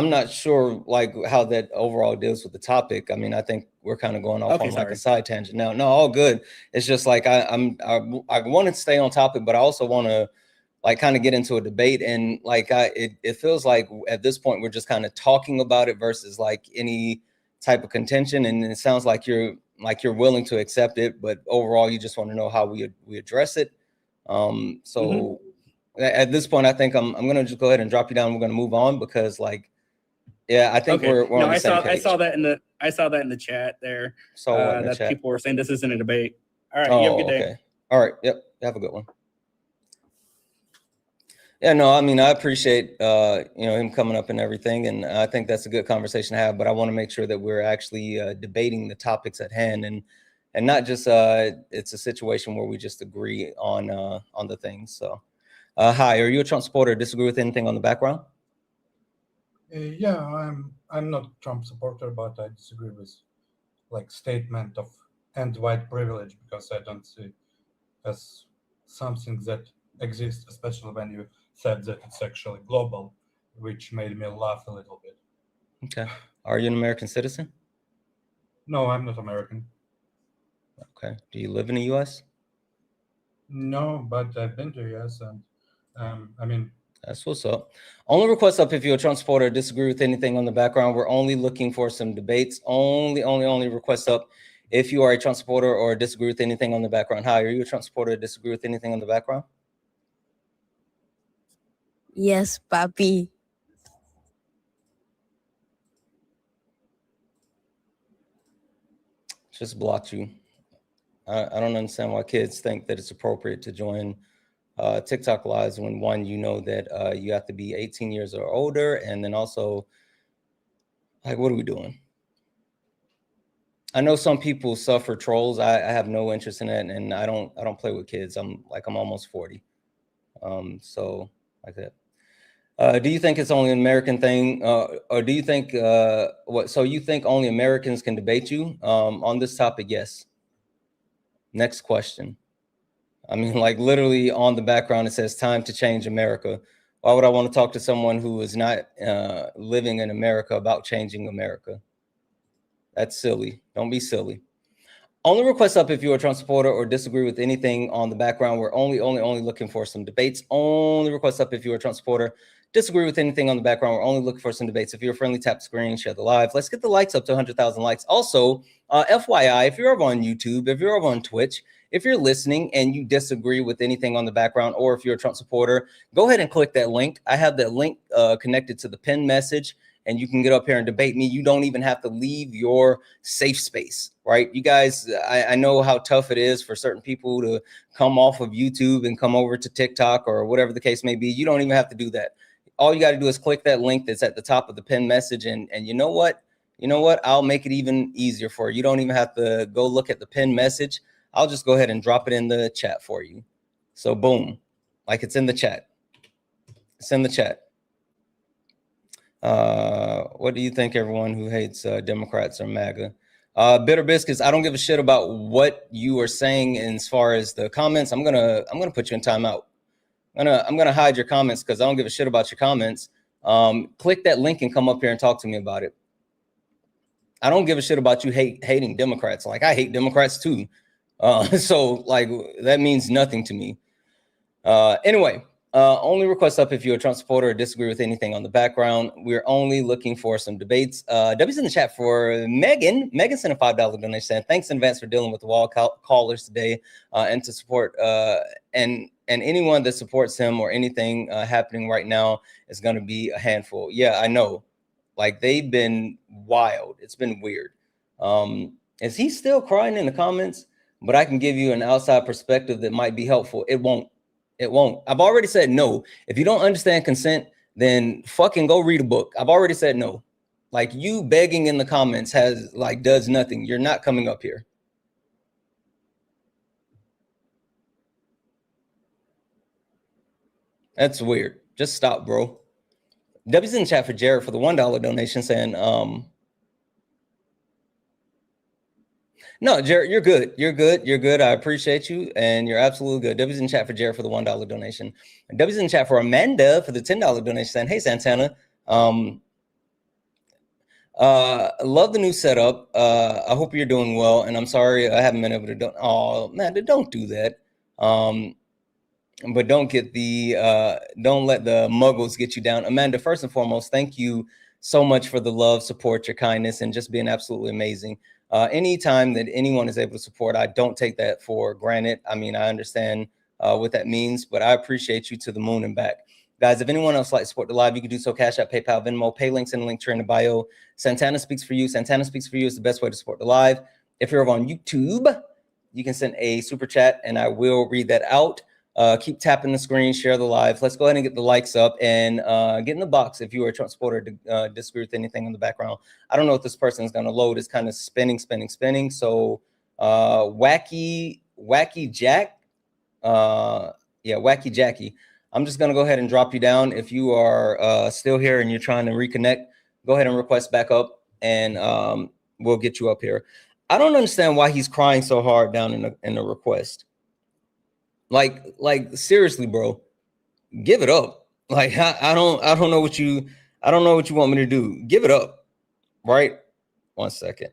not sure like how that overall deals with the topic. I mean, I think we're kind of going off on like a side tangent now. No, all good. It's just like I want to stay on topic, but I also want to like kind of get into a debate. And like it feels like at this point we're just kind of talking about it versus like any type of contention. And it sounds like you're willing to accept it, but overall you just want to know how we address it. At this point, I think I'm going to just go ahead and drop you down. We're going to move on because, like, yeah, I think we're on the same page. I saw that in the chat there. That chat? People were saying this isn't a debate. All right, you have a good day. Okay. All right. Yep. Have a good one. Yeah, no, I mean, I appreciate him coming up and everything, and I think that's a good conversation to have. But I want to make sure that we're actually debating the topics at hand, and not just it's a situation where we just agree on the things. So. Hi, are you a Trump supporter or disagree with anything on the background? Yeah, I'm not Trump supporter, but I disagree with like statement of end white privilege, because I don't see as something that exists, especially when you said that it's actually global, which made me laugh a little bit. Okay. Are you an American citizen? No, I'm not American. Okay. Do you live in the U.S.? No, but I've been to US, and I mean, that's what's up. Only request up if you're a Trump supporter or disagree with anything on the background. We're only looking for some debates. Only request up if you are a Trump supporter or disagree with anything on the background. Hi, are you a Trump supporter or disagree with anything on the background? Yes, papi. Just blocked you. I don't understand why kids think that it's appropriate to join TikTok lives when, one, you know that you have to be 18 years or older, and then also, like, what are we doing? I know some people suffer trolls. I have no interest in it, and I don't play with kids. I'm almost 40, so like that. Do you think it's only an American thing, or do you think what? So you think only Americans can debate you on this topic? Yes. Next question. I mean, like literally on the background, it says time to change America. Why would I want to talk to someone who is not living in America about changing America? That's silly. Don't be silly. Only request up if you're a Trump supporter or disagree with anything on the background. We're only looking for some debates. Only request up if you're a Trump supporter, disagree with anything on the background. We're only looking for some debates. If you're friendly, tap the screen, share the live. Let's get the likes up to 100,000 likes. Also, FYI, if you're over on YouTube, if you're over on Twitch, if you're listening and you disagree with anything on the background, or if you're a Trump supporter, go ahead and click that link. I have that link connected to the pinned message, and you can get up here and debate me. You don't even have to leave your safe space, right? You guys, I know how tough it is for certain people to come off of YouTube and come over to TikTok or whatever the case may be. You don't even have to do that. All you got to do is click that link that's at the top of the pinned message. And you know what? You know what? I'll make it even easier for you. You don't even have to go look at the pinned message. I'll just go ahead and drop it in the chat for you. So boom, like it's in the chat. It's in the chat. What do you think, everyone who hates Democrats or MAGA? Bitter Biscuits, I don't give a shit about what you are saying as far as the comments. I'm gonna put you in timeout. I'm gonna hide your comments because I don't give a shit about your comments. Click that link and come up here and talk to me about it. I don't give a shit about you hating Democrats. Like, I hate Democrats too. So like that means nothing to me. Anyway, only request up if you're a Trump supporter or disagree with anything on the background. We're only looking for some debates. W's in the chat for Megan. Megan sent a $5 donation. Thanks in advance for dealing with the wall callers today, and to support and anyone that supports him or anything happening right now is going to be a handful. Yeah, I know. Like, they've been wild. It's been weird. Is he still crying in the comments? But I can give you an outside perspective that might be helpful. It won't. It won't. I've already said no. If you don't understand consent, then fucking go read a book. I've already said no. Like, you begging in the comments does nothing. You're not coming up here. That's weird. Just stop, bro. W's in the chat for Jared for the $1 donation saying, no, Jared, you're good. You're good. You're good. I appreciate you. And you're absolutely good. W's in the chat for Jared for the $1 donation. And W's in the chat for Amanda for the $10 donation saying, hey, Santana. Love the new setup. I hope you're doing well. And I'm sorry I haven't been able to do. Oh, man, don't do that. But don't let the muggles get you down. Amanda, first and foremost, thank you so much for the love, support, your kindness, and just being absolutely amazing. Anytime that anyone is able to support, I don't take that for granted. I mean, I understand what that means, but I appreciate you to the moon and back. Guys, if anyone else would like to support the live, you can do so. Cash App, PayPal, Venmo, pay links in the link tree in the bio. Santana Speaks for You. Santana Speaks for You is the best way to support the live. If you're over on YouTube, you can send a super chat and I will read that out. Keep tapping the screen, share the live. Let's go ahead and get the likes up and get in the box if you are a Trump supporter to disagree with anything in the background. I don't know if this person is going to load. It's kind of spinning. So Wacky Jack. Yeah, Wacky Jackie. I'm just going to go ahead and drop you down. If you are still here and you're trying to reconnect, go ahead and request back up and we'll get you up here. I don't understand why he's crying so hard down in the request. Like seriously, bro, give it up. Like, I don't know what you want me to do. Give it up. Right? 1 second.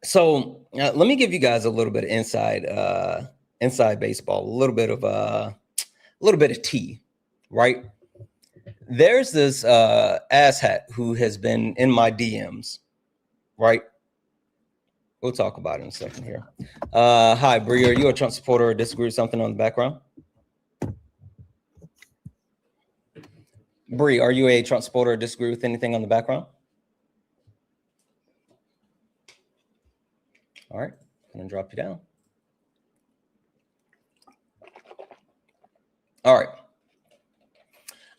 So let me give you guys a little bit of inside baseball, a little bit of tea. Right? There's this asshat who has been in my DMs, right? We'll talk about it in a second here. Hi, Bree, are you a Trump supporter or disagree with something on the background? Bree, are you a Trump supporter or disagree with anything on the background? All right, I'm gonna drop you down. All right.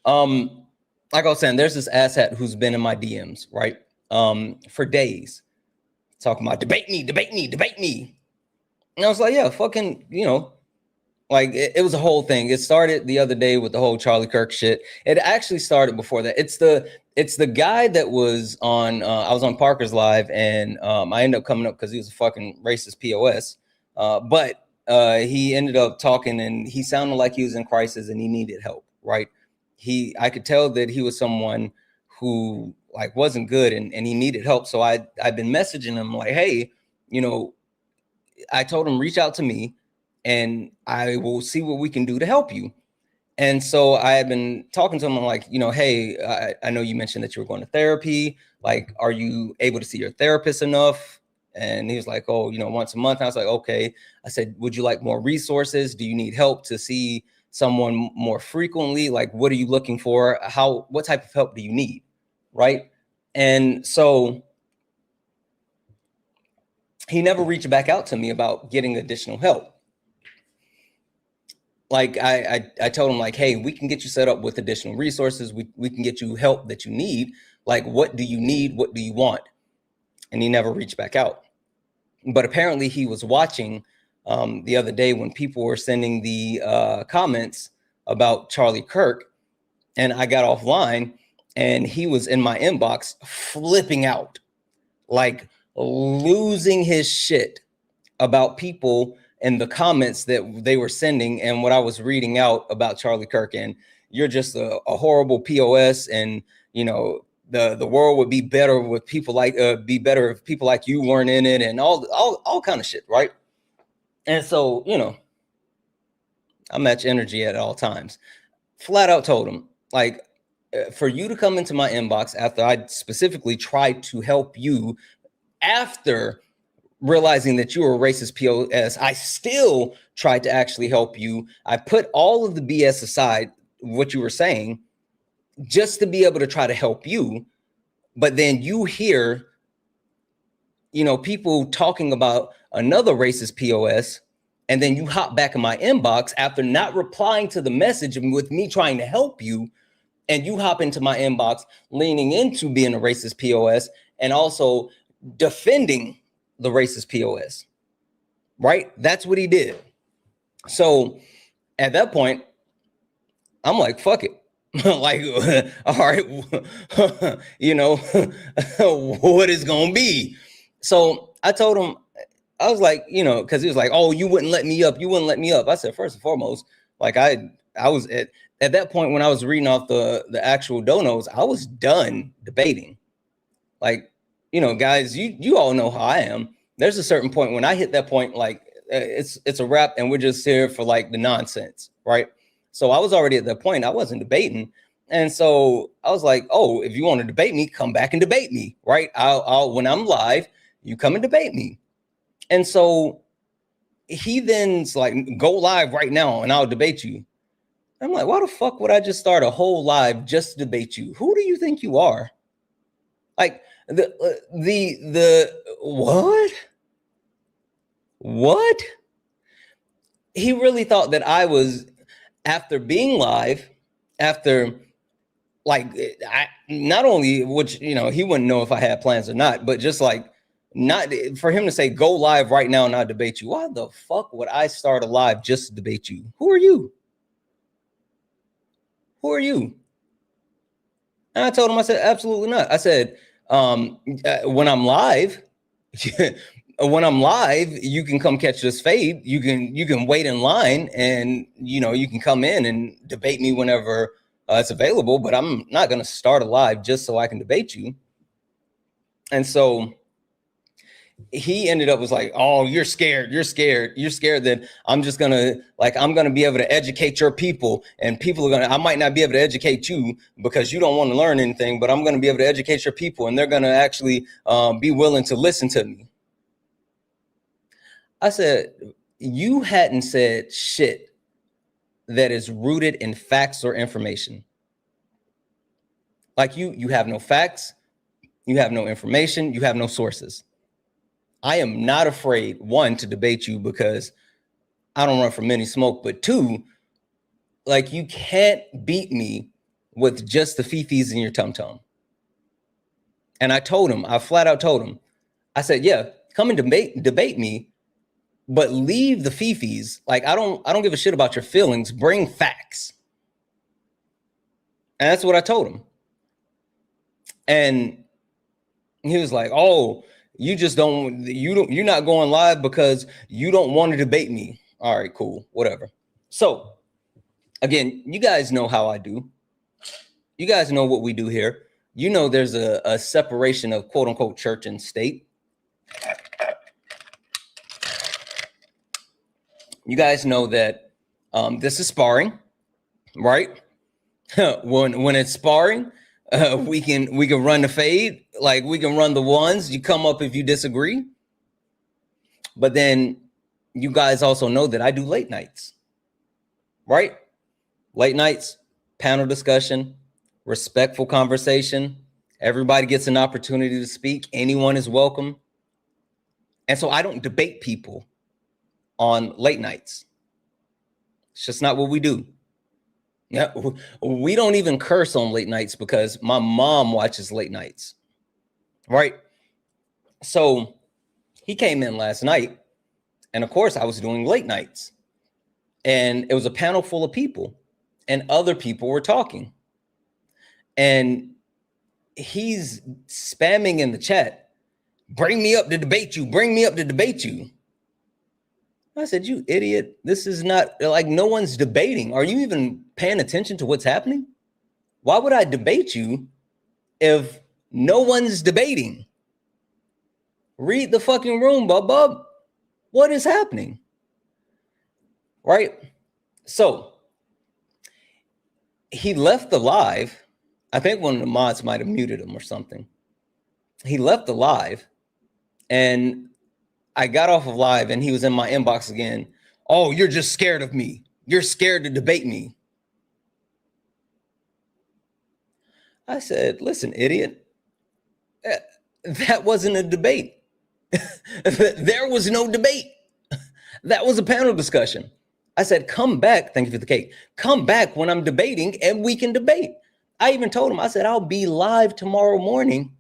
Like I was saying, there's this asshat who's been in my DMs, right? For days, talking about debate me. And I was like, yeah, fucking, like it was a whole thing. It started the other day with the whole Charlie Kirk shit. It actually started before that. It's the guy that was on, I was on Parker's Live and I ended up coming up because he was a fucking racist POS. But he ended up talking and he sounded like he was in crisis and he needed help, right? I could tell that he was someone who like wasn't good, and he needed help. So I've been messaging him like, hey, you know, I told him reach out to me and I will see what we can do to help you. And so I had been talking to him. I'm like, you know, hey, I know you mentioned that you were going to therapy. Like, are you able to see your therapist enough? And he was like, oh, you know, once a month. And I was like, okay. I said, would you like more resources? Do you need help to see someone more frequently? Like, what are you looking for? What type of help do you need? Right. And so he never reached back out to me about getting additional help. Like I told him like, hey, we can get you set up with additional resources. We can get you help that you need. Like, what do you need? What do you want? And he never reached back out. But apparently he was watching the other day when people were sending the comments about Charlie Kirk, and I got offline and he was in my inbox flipping out, like losing his shit about people and the comments that they were sending and what I was reading out about Charlie Kirk. And you're just a horrible POS, and you know, the world would be better with people like be better if people like you weren't in it, and all kind of shit, right? And so, you know, I match energy at all times. Flat out told him, like, for you to come into my inbox after I specifically tried to help you, after realizing that you were a racist POS, I still tried to actually help you. I put all of the BS aside, what you were saying, just to be able to try to help you. But then you hear, you know, people talking about another racist POS, and then you hop back in my inbox after not replying to the message with me trying to help you, and you hop into my inbox leaning into being a racist POS and also defending the racist POS, right? That's what he did. So at that point, I'm like, fuck it. Like, all right, you know, what is going to be? So I told him, I was like, you know, because he was like, oh, you wouldn't let me up. You wouldn't let me up. I said, first and foremost, like I was at that point when I was reading off the actual donos, I was done debating. Like, you know, guys, you all know how I am. There's a certain point when I hit that point, like it's a wrap and we're just here for like the nonsense, right? So I was already at that point. I wasn't debating. And so I was like, oh, if you want to debate me, come back and debate me, right? I'll when I'm live, you come and debate me. And so he then's like, go live right now and I'll debate you. I'm like, why the fuck would I just start a whole live just to debate you? Who do you think you are? Like the what? He really thought that I was, after being live, after like, I not only, which, you know, he wouldn't know if I had plans or not, but just like, not for him to say, go live right now and I'll debate you. Why the fuck would I start a live just to debate you? Who are you? Who are you? And I told him, I said, absolutely not. I said, when I'm live, you can come catch this fade. You can wait in line, and you know, you can come in and debate me whenever it's available, but I'm not going to start a live just so I can debate you. And so he ended up was like, oh, you're scared that I'm just gonna, like, I'm gonna be able to educate your people, and people are gonna, I might not be able to educate you because you don't want to learn anything, but I'm gonna be able to educate your people and they're gonna actually be willing to listen to me. I said, you hadn't said shit that is rooted in facts or information. Like you have no facts, you have no information, you have no sources. I am not afraid, one, to debate you because I don't run from any smoke, but two, like, you can't beat me with just the fifis in your tum-tum. And I told him, I flat out told him, I said, yeah, come and debate me, but leave the fifis. Like, I don't give a shit about your feelings. Bring facts. And that's what I told him. And he was like, oh, you're not going live because you don't want to debate me. All right, cool, whatever. So again, you guys know how I do. You guys know what we do here. you know there's a separation of quote unquote church and state. You guys know that this is sparring, right? when it's sparring, we can run the fade, like we can run the ones. You come up if you disagree. But then you guys also know that I do late nights, right? Late nights, panel discussion, respectful conversation. Everybody gets an opportunity to speak. Anyone is welcome. And so I don't debate people on late nights. It's just not what we do. Yeah, we don't even curse on late nights because my mom watches late nights, right? So he came in last night, and of course I was doing late nights, and it was a panel full of people, and other people were talking, and he's spamming in the chat, bring me up to debate you, bring me up to debate you. I said, you idiot. This is not, like, no one's debating. Are you even paying attention to what's happening? Why would I debate you if no one's debating? Read the fucking room, bub. What is happening? Right? So he left the live. I think one of the mods might have muted him or something. He left the live, and I got off of live, and he was in my inbox again. Oh, you're just scared of me. You're scared to debate me. I said, listen, idiot. That wasn't a debate. There was no debate. That was a panel discussion. I said, come back. Thank you for the cake. Come back when I'm debating and we can debate. I even told him, I said, I'll be live tomorrow morning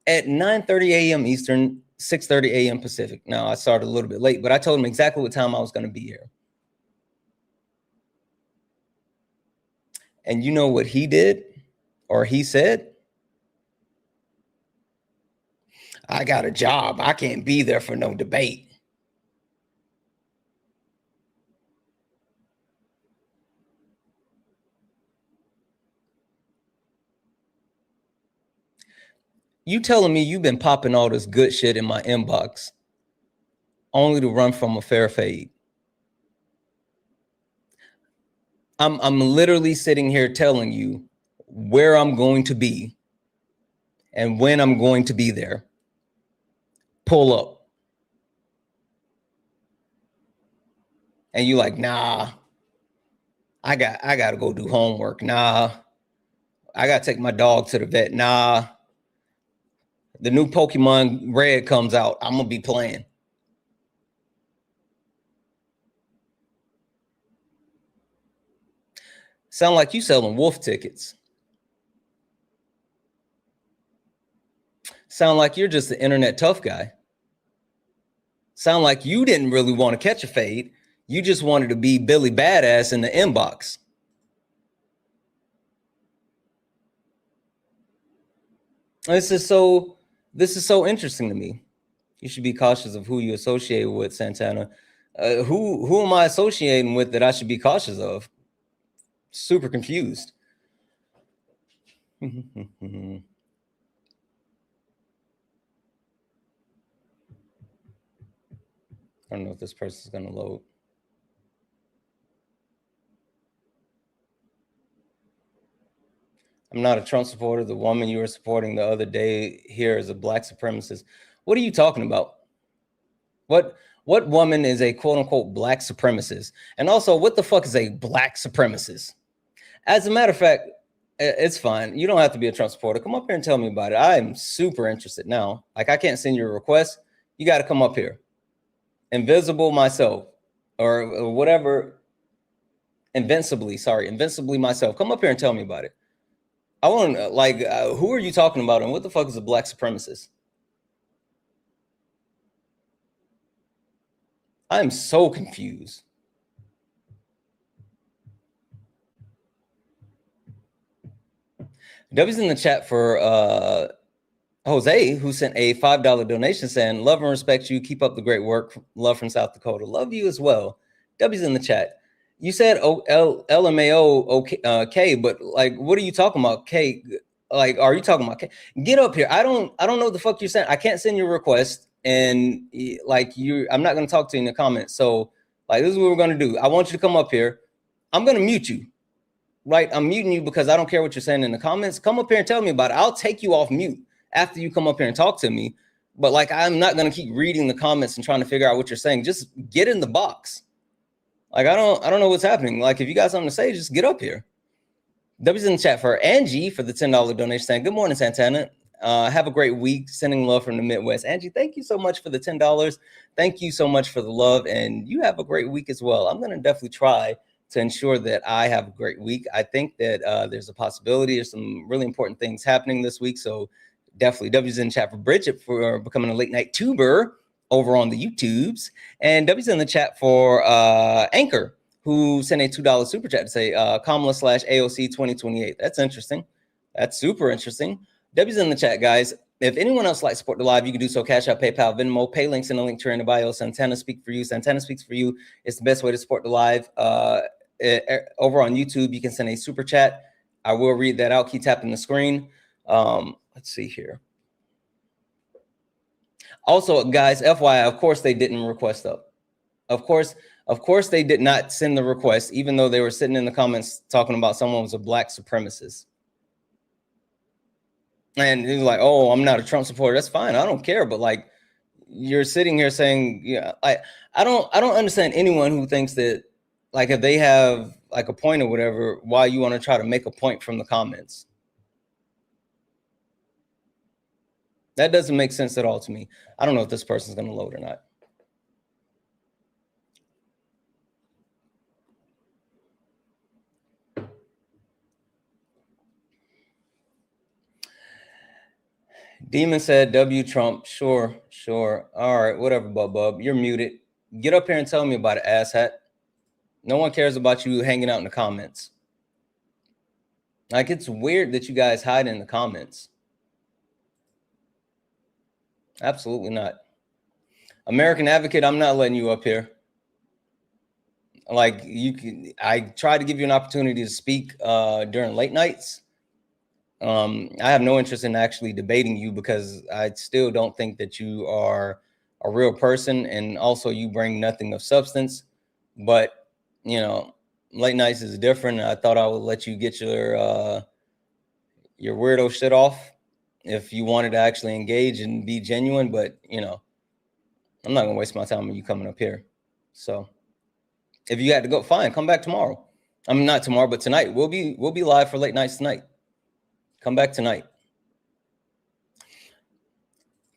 at 9:30 a.m. Eastern, 6:30 a.m. Pacific. Now, I started a little bit late, but I told him exactly what time I was going to be here. And you know what he did, or he said? I got a job. I can't be there for no debate. You telling me you've been popping all this good shit in my inbox only to run from a fair fade? I'm literally sitting here telling you where I'm going to be and when I'm going to be there. Pull up. And you like, nah, I got to go do homework. Nah, I got to take my dog to the vet. Nah, the new Pokemon Red comes out. I'm going to be playing. Sound like you selling wolf tickets. Sound like you're just the internet tough guy. Sound like you didn't really want to catch a fade. You just wanted to be Billy Badass in the inbox. This is so interesting to me. You should be cautious of who you associate with, Santana. Who am I associating with that I should be cautious of? Super confused. I don't know if this person's going to load. I'm not a Trump supporter. The woman you were supporting the other day here is a black supremacist. What are you talking about? What woman is a quote unquote black supremacist? And also, what the fuck is a black supremacist? As a matter of fact, it's fine. You don't have to be a Trump supporter. Come up here and tell me about it. I'm super interested now. Like, I can't send you a request. You got to come up here. Invisible myself or whatever. Invincibly myself. Come up here and tell me about it. I want to, like, who are you talking about and what the fuck is a black supremacist? I'm so confused. W's in the chat for Jose, who sent a $5 donation saying, love and respect you. Keep up the great work. Love from South Dakota. Love you as well. W's in the chat. You said LMAO okay, but like, what are you talking about? K, Like, are you talking about? Get up here. I don't know what the fuck you're saying. I can't send you a request, and like I'm not gonna talk to you in the comments. So like, this is what we're gonna do. I want you to come up here. I'm gonna mute you. Right? I'm muting you because I don't care what you're saying in the comments. Come up here and tell me about it. I'll take you off mute after you come up here and talk to me. But like, I'm not gonna keep reading the comments and trying to figure out what you're saying. Just get in the box. Like, I don't know what's happening. Like, if you got something to say, just get up here. W's in the chat for Angie for the $10 donation, saying, good morning, Santana. Have a great week. Sending love from the Midwest. Angie, thank you so much for the $10. Thank you so much for the love. And you have a great week as well. I'm going to definitely try to ensure that I have a great week. I think that there's a possibility of some really important things happening this week. So definitely W's in the chat for Bridget for becoming a late night tuber over on the YouTubes. And W's in the chat for Anchor, who sent a $2 super chat to say Kamala/AOC 2028. That's interesting. That's super interesting. W's in the chat, guys. If anyone else likes to support the live, you can do so. Cash App, PayPal, Venmo, pay links in the link tree in the bio. Santana Speak for You. Santana Speaks for You. It's the best way to support the live. Over on YouTube, you can send a super chat. I will read that out. Keep tapping the screen. Let's see here. Also, guys, FYI, of course they didn't request up. Of course they did not send the request, even though they were sitting in the comments talking about someone was a black supremacist. And he was like, oh, I'm not a Trump supporter. That's fine. I don't care. But like, you're sitting here saying, yeah, I don't understand anyone who thinks that, like, if they have like a point or whatever, why you want to try to make a point from the comments. That doesn't make sense at all to me. I don't know if this person's going to load or not. Demon said, W Trump. Sure. All right, whatever, Bub. You're muted. Get up here and tell me about it, asshat. No one cares about you hanging out in the comments. Like, it's weird that you guys hide in the comments. Absolutely not. American Advocate, I'm not letting you up here. Like, I tried to give you an opportunity to speak during late nights. I have no interest in actually debating you because I still don't think that you are a real person, and also you bring nothing of substance. But you know, late nights is different. I thought I would let you get your weirdo shit off if you wanted to actually engage and be genuine. But you know, I'm not gonna waste my time on you coming up here. So if you had to go, fine, come back tomorrow. I mean, not tomorrow, but tonight. We'll be live for late nights tonight. Come back tonight.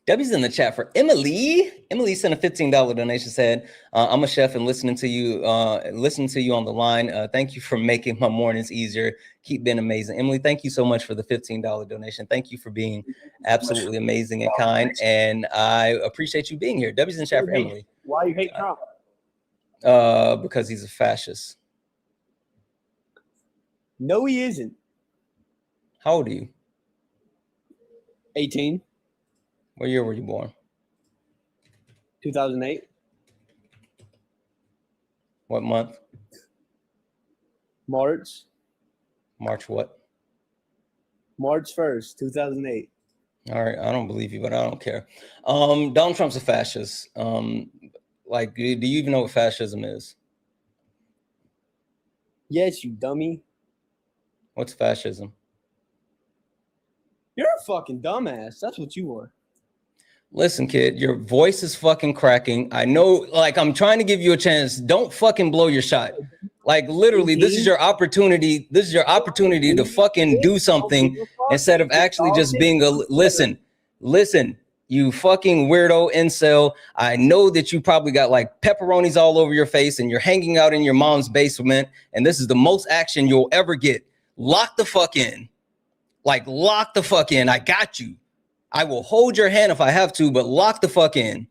Debbie's in the chat for Emily. Emily sent a $15 donation. Said, "I'm a chef and listening to you on the line. Thank you for making my mornings easier. Keep being amazing, Emily. Thank you so much for the $15 donation. Thank you for being absolutely amazing and kind, and I appreciate you being here." Debbie's in the chat for Emily. Why you hate Trump? Because he's a fascist. No, he isn't. How old are you? 18. What year were you born? 2008. What month? March. March what? March 1st, 2008. All right, I don't believe you, but I don't care. Donald Trump's a fascist. Like, do you even know what fascism is? Yes, you dummy. What's fascism? You're a fucking dumbass. That's what you are. Listen, kid, your voice is fucking cracking. I know, like, I'm trying to give you a chance. Don't fucking blow your shot. Like, literally, this is your opportunity. This is your opportunity to fucking do something instead of actually just being a listen, you fucking weirdo incel. I know that you probably got like pepperonis all over your face and you're hanging out in your mom's basement. And this is the most action you'll ever get. Lock the fuck in. Like, lock the fuck in. I got you. I will hold your hand if I have to, but lock the fuck in.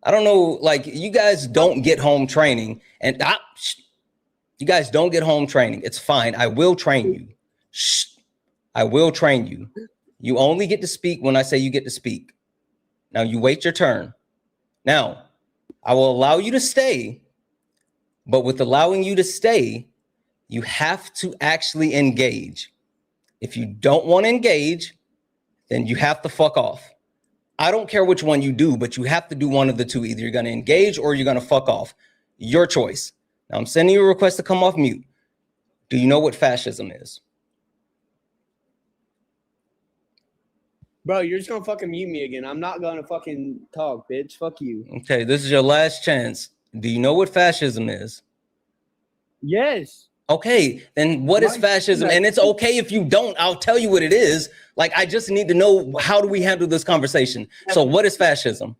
I don't know, like, you guys don't get home training, and you guys don't get home training. It's fine. I will train you. Shh. I will train you. You only get to speak when I say you get to speak. Now you wait your turn. Now, I will allow you to stay, but with allowing you to stay, You have to actually engage. If you don't want to engage, then you have to fuck off. I don't care which one you do, but you have to do one of the two. Either you're going to engage or you're going to fuck off. Your choice. Now I'm sending you a request to come off mute. Do you know what fascism is? Bro, you're just gonna fucking mute me again. I'm not gonna fucking talk, bitch. Fuck you. Okay, this is your last chance. Do you know what fascism is? Yes. Okay, then what is fascism? And it's okay if you don't. I'll tell you what it is. Like, I just need to know, how do we handle this conversation? So what is fascism?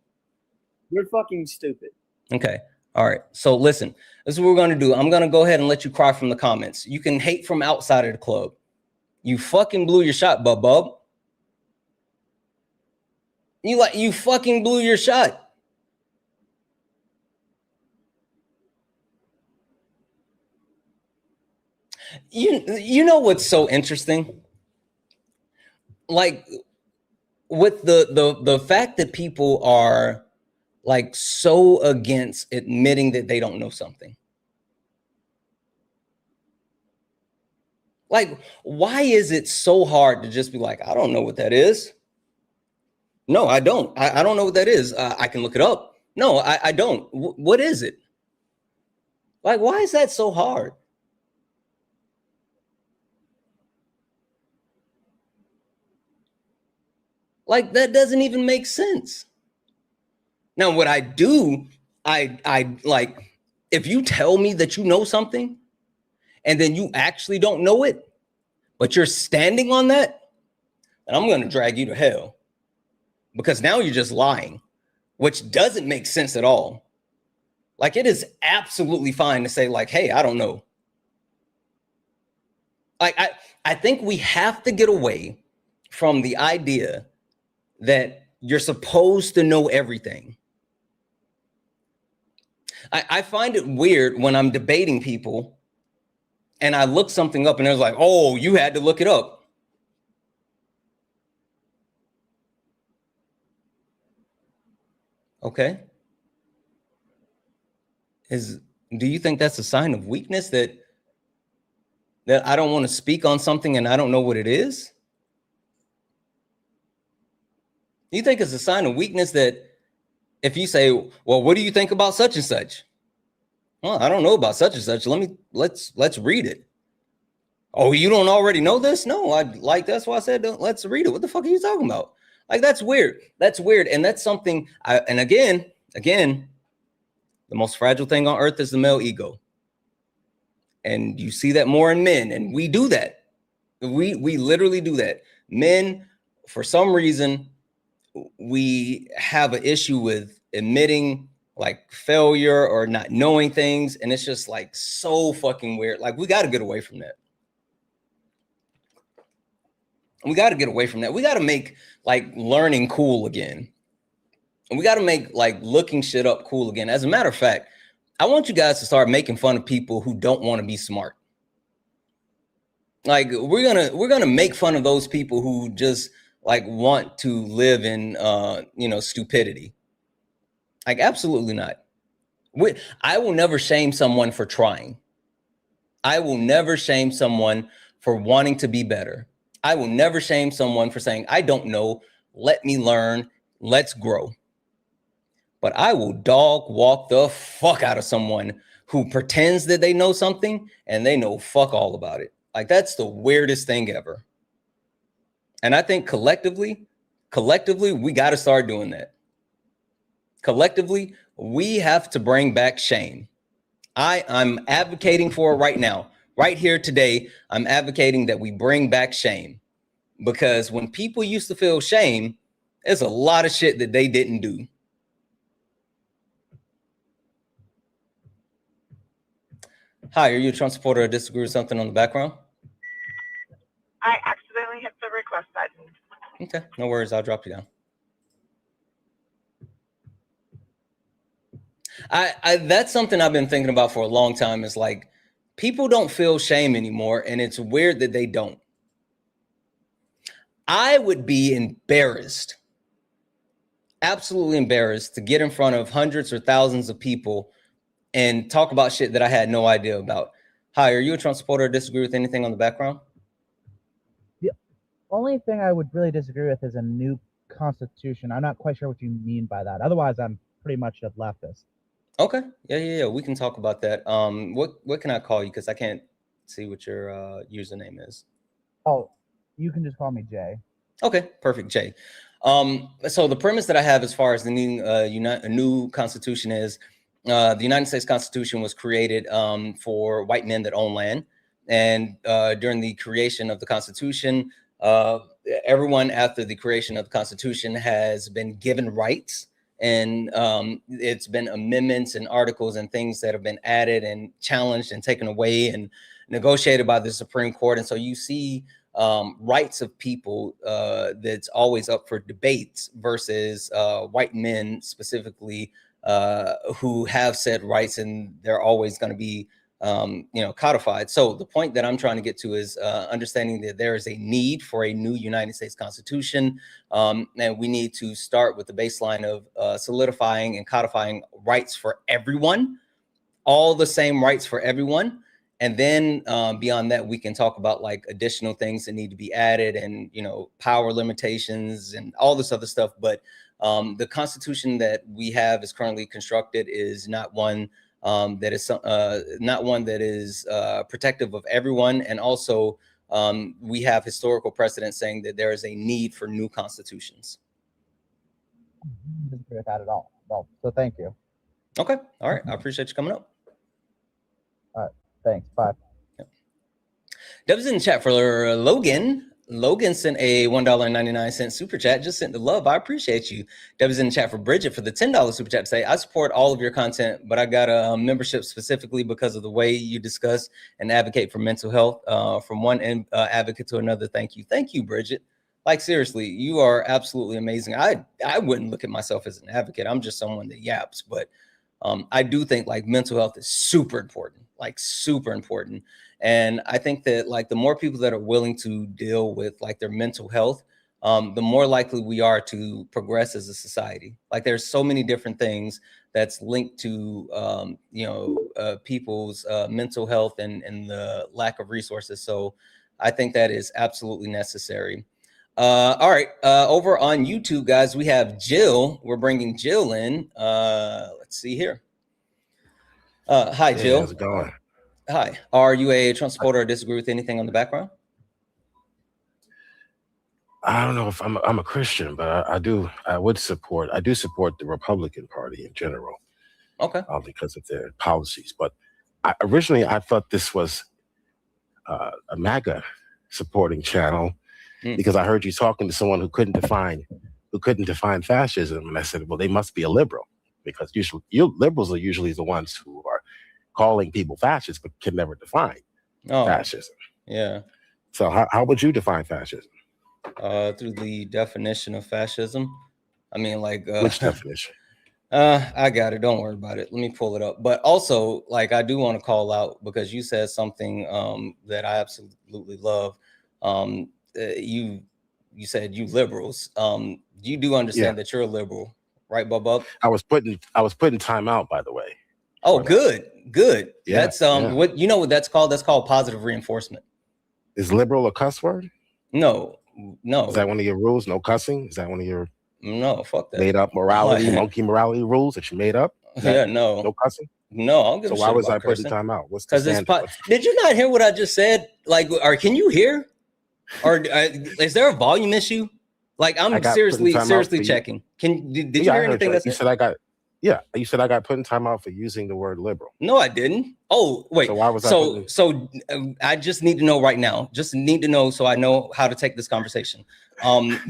You're fucking stupid. Okay. All right. So listen, this is what we're going to do. I'm going to go ahead and let you cry from the comments. You can hate from outside of the club. You fucking blew your shot, bub. You fucking blew your shot. You know what's so interesting? Like, with the fact that people are like so against admitting that they don't know something. Like, why is it so hard to just be like, I don't know what that is? No, I don't. I don't know what that is. I can look it up. No, I don't. What is it? Like, why is that so hard? Like, that doesn't even make sense. Now, what I do, I like, if you tell me that you know something and then you actually don't know it, but you're standing on that, then I'm going to drag you to hell. Because now you're just lying, which doesn't make sense at all. Like, it is absolutely fine to say, like, hey, I don't know. Like, I think we have to get away from the idea that you're supposed to know everything. I find it weird when I'm debating people and I look something up and they're like, oh, you had to look it up. Okay. Do you think that's a sign of weakness, that I don't want to speak on something and I don't know what it is? Do you think it's a sign of weakness that if you say, well, what do you think about such and such? Well, I don't know about such and such. Let's read it. Oh, you don't already know this? No, that's why I said, let's read it. What the fuck are you talking about? Like, that's weird. That's weird. And that's something, and again, the most fragile thing on earth is the male ego. And you see that more in men, and we do that. We literally do that. Men, for some reason, we have an issue with admitting like failure or not knowing things. And it's just like so fucking weird. Like, we got to get away from that. We got to get away from that. We got to make like learning cool again. And we got to make like looking shit up cool again. As a matter of fact, I want you guys to start making fun of people who don't want to be smart. Like, we're gonna make fun of those people who just like want to live in stupidity. Like, absolutely not. I will never shame someone for trying. I will never shame someone for wanting to be better. I will never shame someone for saying, I don't know, let me learn, let's grow. But I will dog walk the fuck out of someone who pretends that they know something and they know fuck all about it. Like, that's the weirdest thing ever. And I think collectively, we got to start doing that. Collectively, we have to bring back shame. I'm advocating for it right now. Right here today, I'm advocating that we bring back shame, because when people used to feel shame, there's a lot of shit that they didn't do. Hi, are you a Trump supporter or disagree with something on the background? I accidentally hit the request button. Okay, no worries. I'll drop you down. That's something I've been thinking about for a long time. Is like, people don't feel shame anymore, and it's weird that they don't. I would be embarrassed, absolutely embarrassed, to get in front of hundreds or thousands of people and talk about shit that I had no idea about. Hi, are you a Trump supporter or disagree with anything on the background? The only thing I would really disagree with is a new constitution. I'm not quite sure what you mean by that. Otherwise, I'm pretty much a leftist. Okay. Yeah. We can talk about that. What can I call you? Because I can't see what your username is. Oh, you can just call me Jay. Okay, perfect, Jay. So the premise that I have as far as the new constitution is the United States Constitution was created for white men that own land. And during the creation of the Constitution, everyone after the creation of the Constitution has been given rights. And it's been amendments and articles and things that have been added and challenged and taken away and negotiated by the Supreme Court. And so you see rights of people that's always up for debates versus white men specifically who have said rights, and they're always going to be codified. So the point that I'm trying to get to is understanding that there is a need for a new United States Constitution, and we need to start with the baseline of solidifying and codifying rights for everyone, all the same rights for everyone. And then beyond that, we can talk about like additional things that need to be added and, power limitations and all this other stuff. But the Constitution that we have is currently constructed is not one that is protective of everyone. And also we have historical precedent saying that there is a need for new constitutions. I don't disagree with that at all. No. So thank you. Okay. All right. I appreciate you coming up. All right. Thanks. Bye. Deb's in the chat for Logan. Logan sent a $1.99 super chat. Just sent the love. I appreciate you. Deb's in the chat for Bridget for the $10 super chat to say, I support all of your content, but I got a membership specifically because of the way you discuss and advocate for mental health from one advocate to another. Thank you. Thank you, Bridget. Like, seriously, you are absolutely amazing. I wouldn't look at myself as an advocate. I'm just someone that yaps, but I do think like mental health is super important, like super important. And I think that like the more people that are willing to deal with like their mental health, the more likely we are to progress as a society. Like there's so many different things that's linked to, people's mental health and the lack of resources. So I think that is absolutely necessary. All right. Over on YouTube, guys, we have Jill. We're bringing Jill in. Let's see here. Hi, Jill. How's it going? Hi. Are you a Trump supporter or disagree with anything on the background? I don't know if I'm a Christian, but I do support the Republican Party in general. Okay. Because of their policies. But originally I thought this was a MAGA supporting channel because I heard you talking to someone who couldn't define fascism, and I said, well, they must be a liberal, because usually liberals are usually the ones who are calling people fascists but can never define fascism. Yeah. So how would you define fascism? Through the definition of fascism. I mean, like which definition? I got it. Don't worry about it. Let me pull it up. But also, like, I do want to call out because you said something that I absolutely love. You said you liberals. You do understand that you're a liberal, right, Bubba? I was putting time out, by the way. Oh, good. Yeah, that's what you know what that's called? That's called positive reinforcement. Is liberal a cuss word? No. Is that one of your rules? No cussing? Is that one of your fuck that. Made up morality, monkey morality rules that you made up? No cussing? No, I don't give a shit. So why was I putting time out? What's the standard? Did you not hear what I just said? Like, or can you hear? Or is there a volume issue? Like, I'm seriously checking. Did you hear anything that you said? I got. Yeah, you said I got put in time out for using the word liberal. No, I didn't. Oh, wait. So why was I just need to know right now. Just need to know so I know how to take this conversation.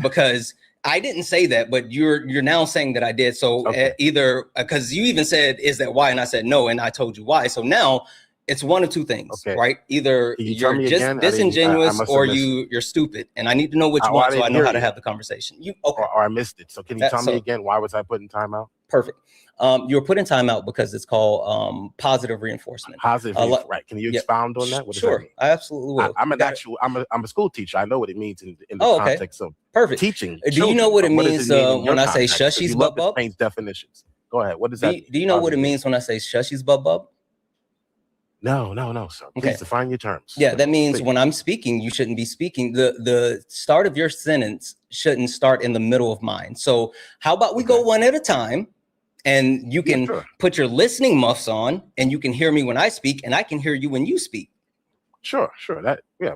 Because I didn't say that, but you're now saying that I did. So either because you even said, "Is that why?" and I said no, and I told you why. So now it's one of two things, right? Either you're just disingenuous or you're stupid, and I need to know which one so I know how to have the conversation. Or I missed it. So can you tell me again, why was I put in time out? Perfect. You were put in time out because it's called positive reinforcement. Right? Can you expound on that? What does that mean? I absolutely will. I'm a school teacher. I know what it means in the context of teaching. Do you know what it means when I say shushies bub bub? Definitions. Go ahead. What does that mean? Do you know what it means when I say shushies bub bub? No, sir. Please Okay. define your terms. Yeah, that means Please. when I'm speaking, you shouldn't be speaking. The start of your sentence shouldn't start in the middle of mine. So how about we go one at a time, and you can put your listening muffs on, and you can hear me when I speak, and I can hear you when you speak. Sure.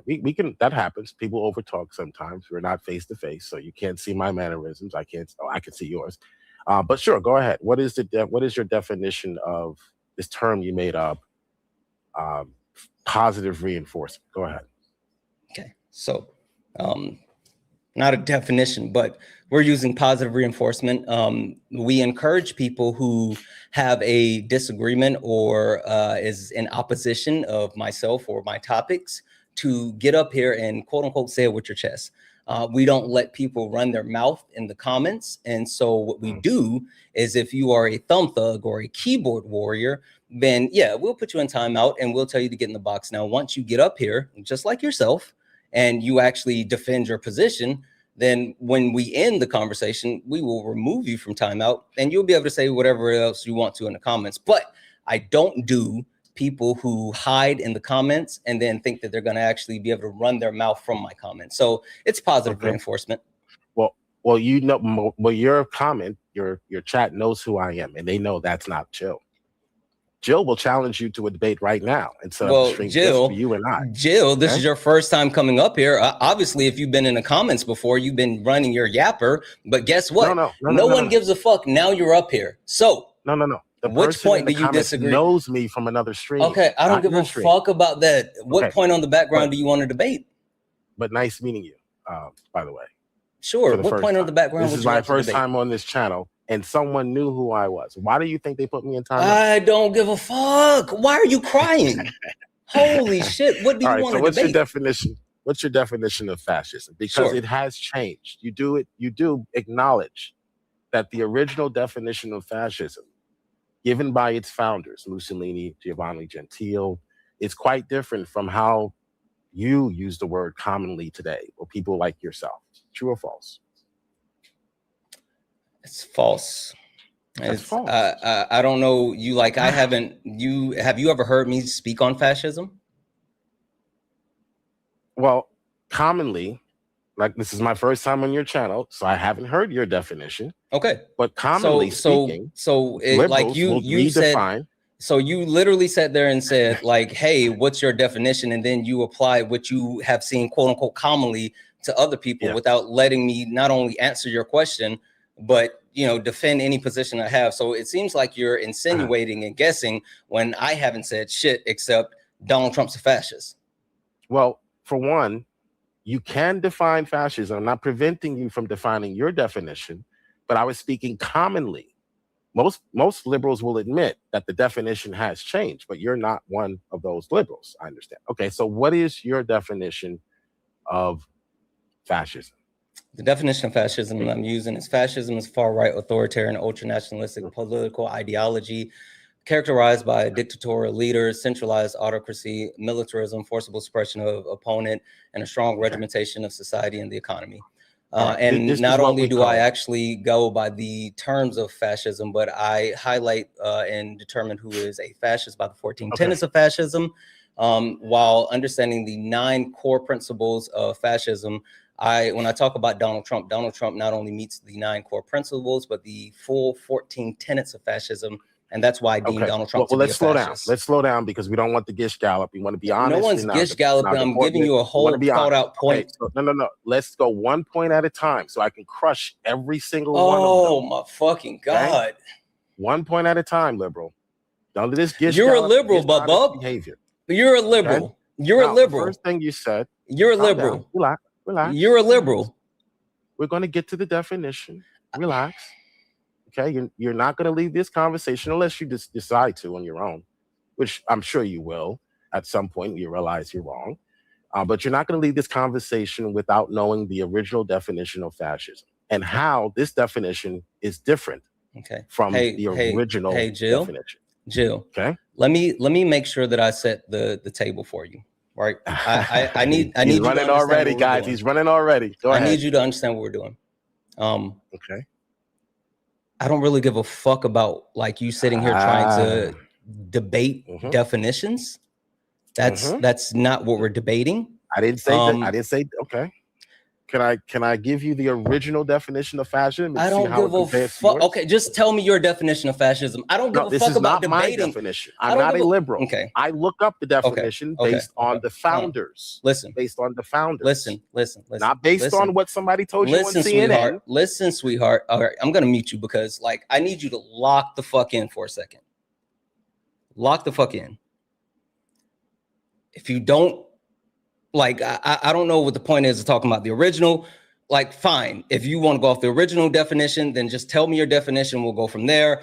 We can. That happens. People overtalk sometimes. We're not face to face, so you can't see my mannerisms. I can see yours. But sure, go ahead. What is your definition of this term you made up? Positive reinforcement. Go ahead. Okay, so not a definition, but we're using positive reinforcement. We encourage people who have a disagreement or is in opposition of myself or my topics to get up here and quote unquote say it with your chest. We don't let people run their mouth in the comments. And so what we do is, if you are a thumb thug or a keyboard warrior, then yeah, we'll put you in timeout and we'll tell you to get in the box. Now, once you get up here, just like yourself, and you actually defend your position, then when we end the conversation, we will remove you from timeout and you'll be able to say whatever else you want to in the comments. But I don't do people who hide in the comments and then think that they're going to actually be able to run their mouth from my comments. So it's positive reinforcement. Well, you know, well, your comment, your chat knows who I am, and they know that's not Jill. Jill will challenge you to a debate right now. And so Jill, for you and I. Jill, this is your first time coming up here. Obviously, if you've been in the comments before, you've been running your yapper. But guess what? No one gives a fuck. Now you're up here. So no. Which point do you disagree? Knows me from another stream. Okay, I don't give a fuck about that. What point on the background do you want to debate? But nice meeting you, by the way. Sure. What point on the background? This is my first time on this channel, and someone knew who I was. Why do you think they put me in time? I don't give a fuck. Why are you crying? Holy shit! What do you want to debate? What's your definition? What's your definition of fascism? Because it has changed. You do acknowledge that the original definition of fascism, given by its founders, Mussolini, Giovanni Gentile, is quite different from how you use the word commonly today, or people like yourself. True or false? It's false. It's false. I don't know. Have you ever heard me speak on fascism? Well, commonly, like, this is my first time on your channel, so I haven't heard your definition. Okay. But commonly speaking, like you said, so you literally sat there and said, like, hey, what's your definition? And then you apply what you have seen, quote unquote, commonly to other people without letting me not only answer your question, but, you know, defend any position I have. So it seems like you're insinuating and guessing when I haven't said shit except Donald Trump's a fascist. Well, for one, you can define fascism. I'm not preventing you from defining your definition, but I was speaking commonly. Most liberals will admit that the definition has changed, but you're not one of those liberals, I understand. Okay, so what is your definition of fascism? The definition of fascism I'm using is fascism is far-right, authoritarian, ultra-nationalistic political ideology characterized by dictatorial leaders, centralized autocracy, militarism, forcible suppression of opponent, and a strong regimentation of society and the economy. And not only do I actually go by the terms of fascism, but I highlight and determine who is a fascist by the 14 tenets of fascism, while understanding the 9 core principles of fascism. When I talk about Donald Trump not only meets the 9 core principles, but the full 14 tenets of fascism. And that's why I deem Donald Trump to be a fascist. Let's slow down because we don't want the gish gallop. We want to be honest. No one's gish galloping. I'm giving you a whole thought out point. Okay, so no. Let's go one point at a time so I can crush every single one of them. Oh my fucking God. Okay? One point at a time, liberal. Don't let this gish You're gallop, a liberal, Bub. Behavior. You're a liberal. Okay? You're a liberal. First thing you said. You're a liberal. Relax. You're a liberal. We're going to get to the definition. Relax. Okay, you're not going to leave this conversation unless you just decide to on your own, which I'm sure you will at some point. You realize you're wrong, but you're not going to leave this conversation without knowing the original definition of fascism and how this definition is different from the original definition. Jill, okay, let me make sure that I set the table for you. Right, I need. He's running already, guys. He's running already. Go ahead. I need you to understand what we're doing. Okay. I don't really give a fuck about like you sitting here trying to debate definitions. That's not what we're debating. I didn't say that. I didn't say okay. Can I give you the original definition of fascism? I don't give a fuck. Okay, just tell me your definition of fascism. I don't give a fuck about debating. My definition. I'm not a liberal. Okay. I look up the definition based on the founders. Listen. Based on the founders. Listen. Not based on what somebody told you on CNN. Sweetheart. Listen, sweetheart. All right, I'm gonna mute you because like I need you to lock the fuck in for a second. Lock the fuck in. If you don't like, I don't know what the point is of talking about the original. Like, fine. If you want to go off the original definition, then just tell me your definition. We'll go from there.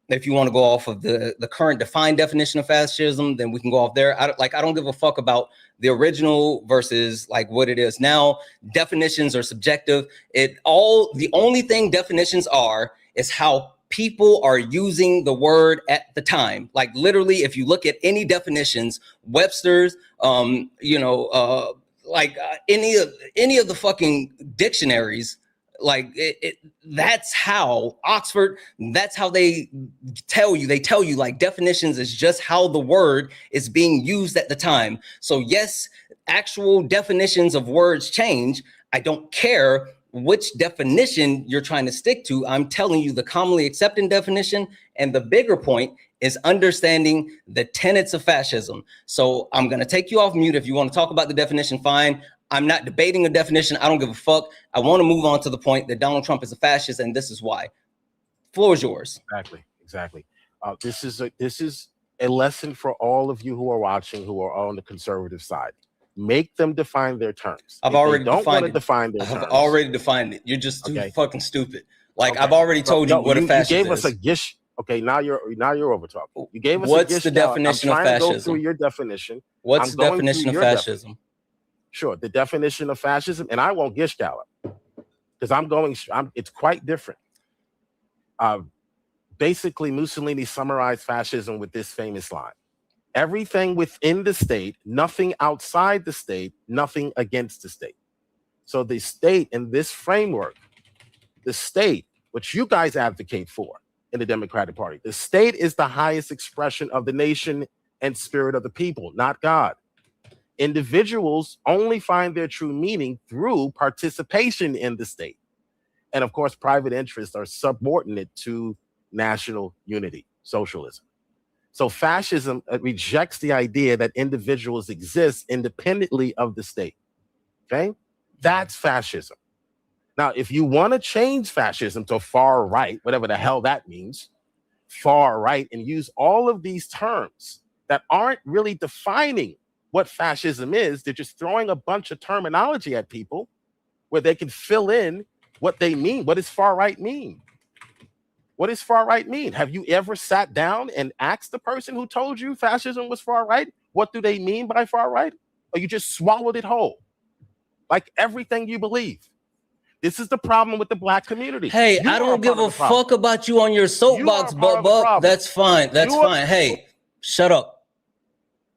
If you want to go off of the current defined definition of fascism, then we can go off there. I don't give a fuck about the original versus like what it is now. Definitions are subjective. The only thing definitions are is how people are using the word at the time. Like literally, if you look at any definitions, Webster's, any of the fucking dictionaries, like that's how Oxford, that's how they tell you like definitions is just how the word is being used at the time. So yes, actual definitions of words change. I don't care which definition you're trying to stick to. I'm telling you the commonly accepted definition, and the bigger point is understanding the tenets of fascism. So I'm going to take you off mute. If you want to talk about the definition, fine. I'm not debating a definition. I don't give a fuck. I want to move on to the point that Donald Trump is a fascist, and this is why. Floor is yours. Exactly. This is a lesson for all of you who are watching, who are on the conservative side. Make them define their terms. I've already defined it. I've already defined it. You're just too fucking stupid. Like I've already told you what a fascist is. You gave us a gish. Okay, now you're over talking. You gave us what's the definition of fascism? I'm trying to go through your definition. What's the definition of fascism? Sure, the definition of fascism, and I won't gish gallop because it's quite different. Basically, Mussolini summarized fascism with this famous line: everything within the state, nothing outside the state, nothing against the state. So the state in this framework, the state, which you guys advocate for in the Democratic Party, the state is the highest expression of the nation and spirit of the people, not God. Individuals only find their true meaning through participation in the state. And of course, private interests are subordinate to national unity, socialism. So fascism rejects the idea that individuals exist independently of the state. Okay? That's fascism. Now, if you want to change fascism to far right, whatever the hell that means, far right, and use all of these terms that aren't really defining what fascism is, they're just throwing a bunch of terminology at people where they can fill in what they mean. What does far right mean? What does far right mean? Have you ever sat down and asked the person who told you fascism was far right, what do they mean by far right? Or you just swallowed it whole, like everything you believe? This is the problem with the black community. Hey, I don't give a fuck about you on your soapbox, Bubba. That's fine. That's fine. Hey, shut up.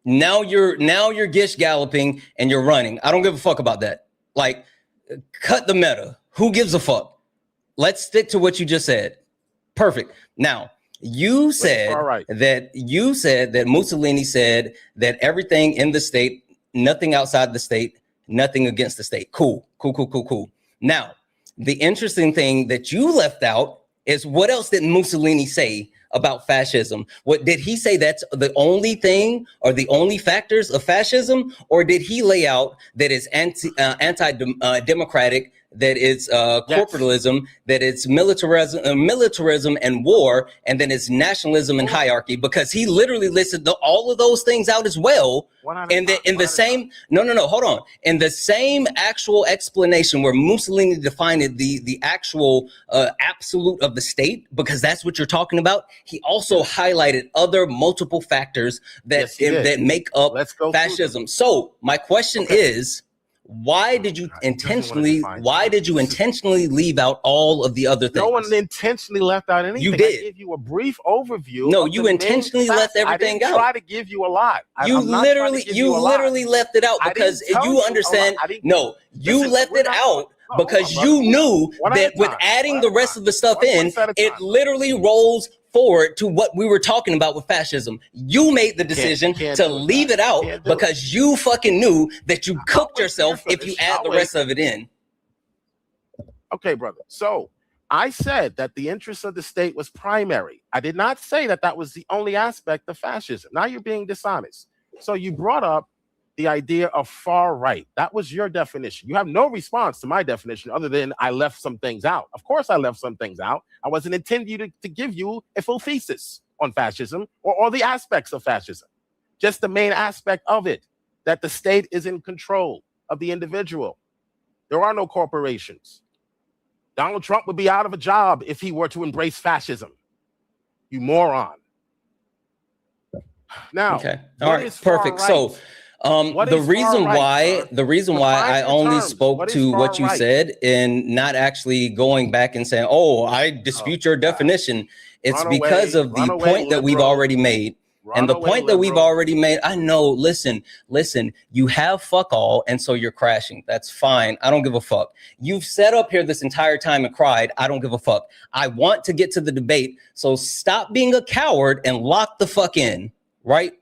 Now you're gish galloping and you're running. I don't give a fuck about that. Like, cut the meta. Who gives a fuck? Let's stick to what you just said. Perfect. Now, you said that Mussolini said that everything in the state, nothing outside the state, nothing against the state. Cool. Now, the interesting thing that you left out is what else did Mussolini say about fascism? What did he say? That's the only thing or the only factors of fascism? Or did he lay out that it's anti-democratic, that it's corporatism, that it's militarism and war, and then it's nationalism and hierarchy? Because he literally listed all of those things out as well. In the same actual explanation where Mussolini defined the actual absolute of the state, because that's what you're talking about. He also highlighted other multiple factors that make up fascism. So my question is, why did you intentionally leave out all of the other things? No one intentionally left out anything. You did. I gave you a brief overview. No, you intentionally left everything out. I didn't try to give you a lot. You literally left it out because you understand. No, you left it out because you knew that with adding the rest of the stuff in, it literally rolls forward to what we were talking about with fascism. You made the decision to leave it out because you fucking knew that you cooked yourself if you add the rest of it in. Okay, brother. So I said that the interest of the state was primary. I did not say that that was the only aspect of fascism. Now you're being dishonest. So you brought up the idea of far right. That was your definition. You have no response to my definition other than I left some things out. Of course I left some things out. I wasn't intending to give you a full thesis on fascism or all the aspects of fascism. Just the main aspect of it, that the state is in control of the individual. There are no corporations. Donald Trump would be out of a job if he were to embrace fascism. You moron. Now, okay, all right, perfect. Right? So, the reason why I only spoke to what you said and not actually going back and saying, "Oh, I dispute your definition," it's because of the point that we've already made. And the point that we've already made, I know, listen, you have fuck all, and so you're crashing. That's fine. I don't give a fuck. You've sat up here this entire time and cried. I don't give a fuck. I want to get to the debate, so stop being a coward and lock the fuck in, right?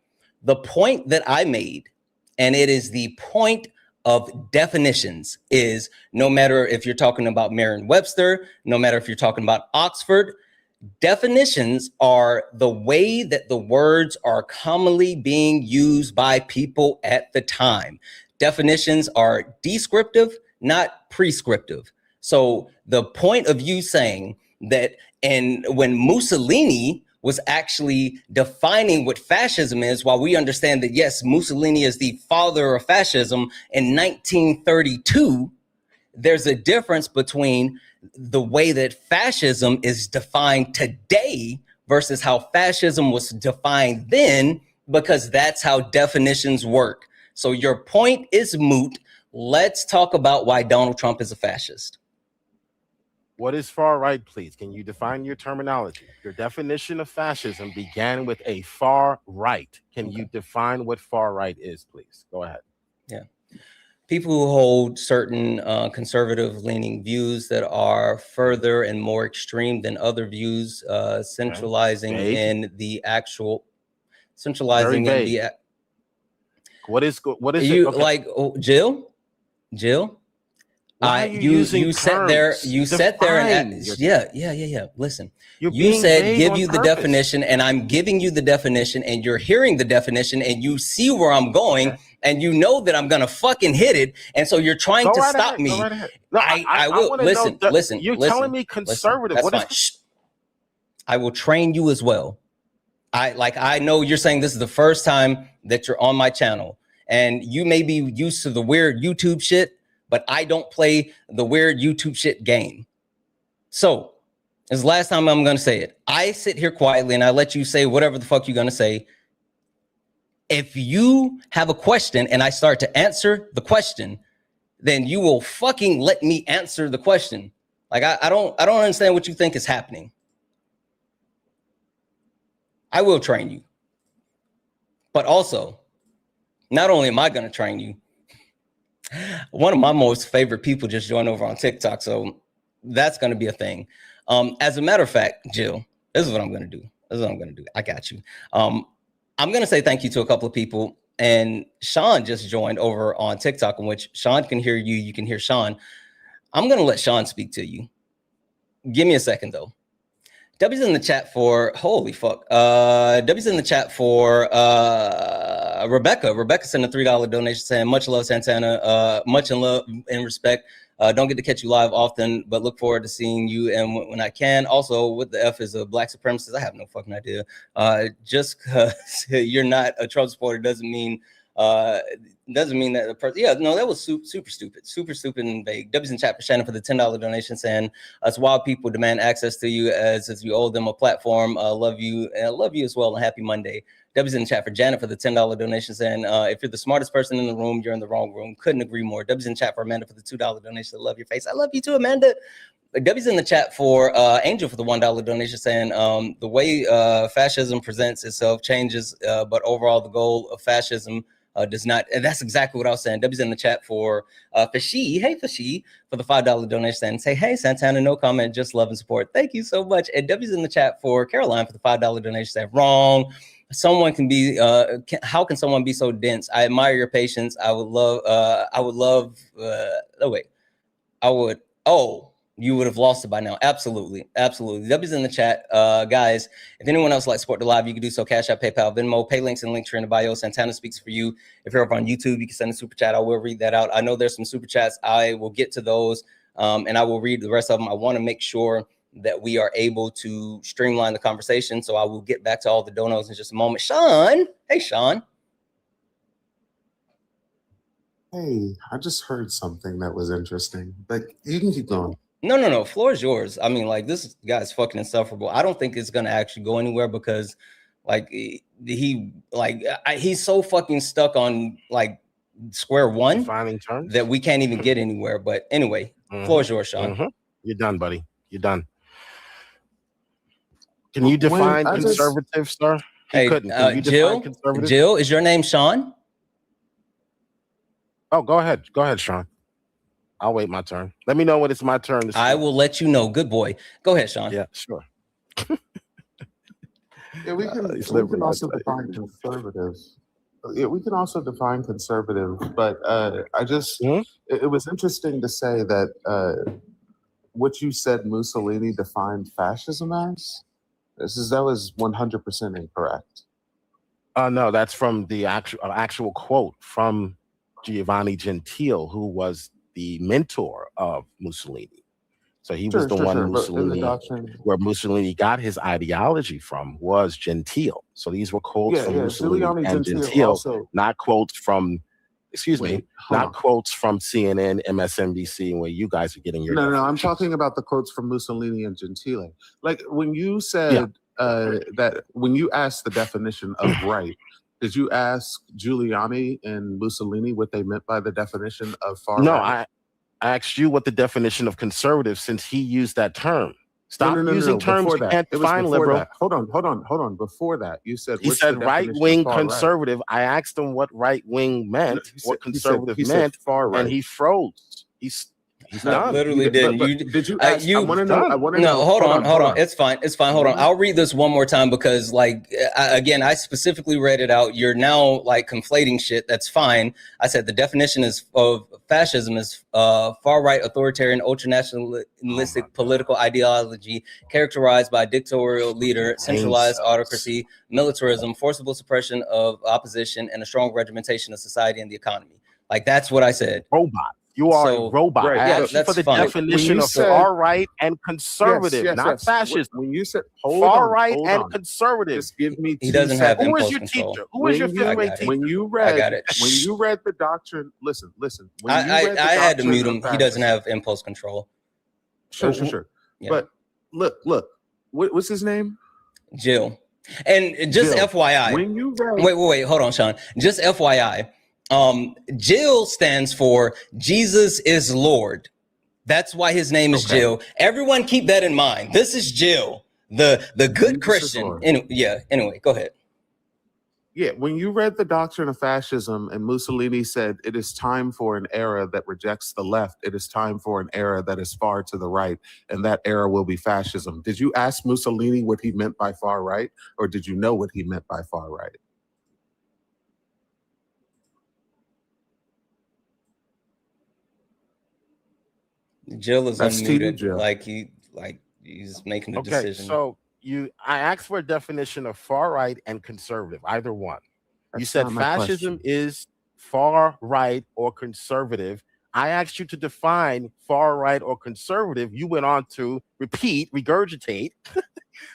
The point that I made, and it is the point of definitions, is no matter if you're talking about Merriam-Webster, no matter if you're talking about Oxford, definitions are the way that the words are commonly being used by people at the time. Definitions are descriptive, not prescriptive. So the point of you saying that, and when Mussolini was actually defining what fascism is, while we understand that, yes, Mussolini is the father of fascism in 1932, there's a difference between the way that fascism is defined today versus how fascism was defined then, because that's how definitions work. So your point is moot. Let's talk about why Donald Trump is a fascist. What is far right, please? Can you define your terminology? Your definition of fascism began with a far right. Can you define what far right is, please? Go ahead. Yeah. People who hold certain conservative-leaning views that are further and more extreme than other views, centralizing in the actual, centralizing in the. What is you like, Jill? You sat there and yeah. Listen, you said give you the definition, and I'm giving you the definition, and you're hearing the definition, and you see where I'm going, and you know that I'm gonna fucking hit it, and so you're trying to stop me. No, I will listen. You're telling me conservative. I will train you as well. I know you're saying this is the first time that you're on my channel, and you may be used to the weird YouTube shit, but I don't play the weird YouTube shit game. So, it's the last time I'm going to say it. I sit here quietly and I let you say whatever the fuck you're going to say. If you have a question and I start to answer the question, then you will fucking let me answer the question. Like, I don't understand what you think is happening. I will train you. But also, not only am I going to train you, one of my most favorite people just joined over on TikTok, so that's going to be a thing. As a matter of fact, Jill, this is what I'm going to do. I got you. I'm going to say thank you to a couple of people, and Sean just joined over on TikTok, in which Sean can hear you. You can hear Sean. I'm going to let Sean speak to you. Give me a second, though. W's in the chat for, holy fuck. W's in the chat for Rebecca. Rebecca sent a $3 donation saying, much love, Santana. Much in love and respect. Don't get to catch you live often, but look forward to seeing you and when I can. Also, what the F is a black supremacist? I have no fucking idea. Just because you're not a Trump supporter doesn't mean that the person, yeah, no, that was super stupid and vague. W's in chat for Shannon for the $10 donation saying, us wild people demand access to you as if you owe them a platform. Love you, and I love you as well, and happy Monday. W's in the chat for Janet for the $10 donation saying, if you're the smartest person in the room, you're in the wrong room. Couldn't agree more. W's in the chat for Amanda for the $2 donation. I love your face. I love you too, Amanda. W's in the chat for Angel for the $1 donation saying, the way fascism presents itself changes, but overall the goal of fascism does not. And that's exactly what I was saying. W's in the chat for Fashi. Hey, Fashi, for the $5 donation saying, say, hey, Santana, no comment, just love and support. Thank you so much. And W's in the chat for Caroline for the $5 donation saying, wrong. Someone can be, how can someone be so dense? I admire your patience. You would have lost it by now. Absolutely. W's in the chat. Guys, if anyone else likes to support the live, you can do so. Cash App, PayPal, Venmo, pay links and links are in the bio. Santana speaks for you. If you're over on YouTube, you can send a super chat. I will read that out. I know there's some super chats. I will get to those and I will read the rest of them. I want to make sure that we are able to streamline the conversation. So I will get back to all the donos in just a moment. Sean. Hey, Sean. Hey, I just heard something that was interesting, but you can keep going. No. Floor is yours. I mean, like, this guy's fucking insufferable. I don't think it's gonna actually go anywhere because, like, he's so fucking stuck on like square one that we can't even get anywhere. But anyway, floor is yours, Sean. You're done, buddy. You're done. Can you define conservative, sir? Hey, Jill, is your name Sean? Oh, go ahead, Sean. I'll wait my turn. Let me know when it's my turn. I will let you know. Good boy. Go ahead, Sean. Yeah, sure. Yeah, we can also define conservative. Yeah, we can also define conservative, but I just it was interesting to say that what you said Mussolini defined fascism as. That was 100% incorrect. No, that's from the actual quote from Giovanni Gentile, who was the mentor of Mussolini. So he was the one where Mussolini got his ideology from was Gentile. So these were quotes from Mussolini and Gentile, not quotes from, not quotes from CNN, MSNBC, where you guys are getting your. No, I'm talking about the quotes from Mussolini and Gentile. Like when you said that, when you asked the definition of right, did you ask Giuliani and Mussolini what they meant by the definition of far right? No, I asked you what the definition of conservative, since he used that term. Stop using terms you can't define, liberal. Hold on. Before that, you said he said right-wing conservative. Right? I asked him what right-wing meant, what conservative meant, far right, and he froze. He's done. Literally did. Did you ask? I want to know. No, hold on. It's fine. Hold on. I'll read this one more time because, like, I specifically read it out. You're now like conflating shit. That's fine. I said the definition of fascism is far-right, authoritarian, ultra-nationalistic political ideology characterized by a dictatorial leader, centralized autocracy, militarism, forcible suppression of opposition, and a strong regimentation of society and the economy. Like, that's what I said. Robot. You are a robot. Right. I asked you for the definition of far right and conservative, not fascist. When you said far right and conservative, just give me. He doesn't have Who impulse is your control. teacher? Who is your fifth grade teacher? When you read, I got it. When you read the doctrine, listen. I had to mute him. He doesn't have impulse control. Sure. Yeah. But look. What's his name? Jill. And just FYI. When you read, wait. Hold on, Sean. Just FYI. Jill stands for Jesus is Lord. That's why his name is Jill. Everyone keep that in mind. This is Jill, the good Christian. Anyway, go ahead. Yeah, when you read the doctrine of fascism and Mussolini said it is time for an era that rejects the left, it is time for an era that is far to the right, and that era will be fascism. Did you ask Mussolini what he meant by far right, or did you know what he meant by far right? Jill is unmuted. Jill. He's making the decision. So I asked for a definition of far right and conservative, either one. You said fascism is far right or conservative. I asked you to define far right or conservative. You went on to regurgitate,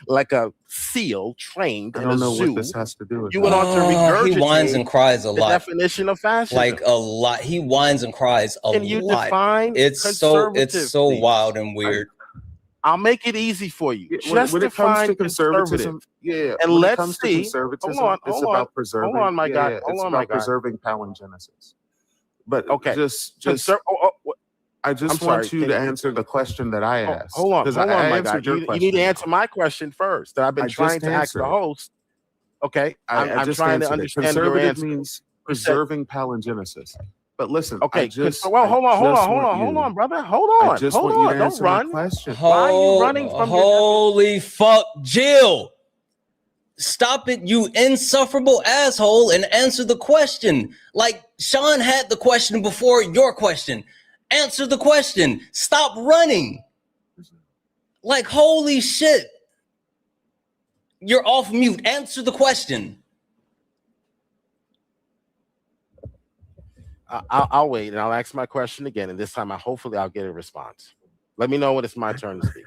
like a seal trained in a zoo. I don't know what this has to do with. You went on to regurgitate. He whines and cries a lot. The definition of fascism, like a lot. He whines and cries a lot. Can you define? It's so wild and weird. I'll make it easy for you. When Just it comes define to conservative. conservatism, yeah. And When it let's comes to see. conservatism, it's about preserving. Hold on, my God. It's about preserving palingenesis. But okay, I just want you to answer the question that I asked. Hold on, my answered God. your You need to answer my question first. That I've been trying to ask the host. Okay, I'm just trying to answered it. understand your Conservative answer. means preserving palingenesis. But listen, okay, hold on, brother. Hold on. I just want you to answer my question. Why are you running from Holy fuck, Jill. Stop it, you insufferable asshole, and answer the question. Like Sean had the question before your question. Answer the question. Stop running. Like, holy shit. You're off mute. Answer the question. I'll wait and I'll ask my question again, and this time hopefully I'll get a response. Let me know when it's my turn to speak.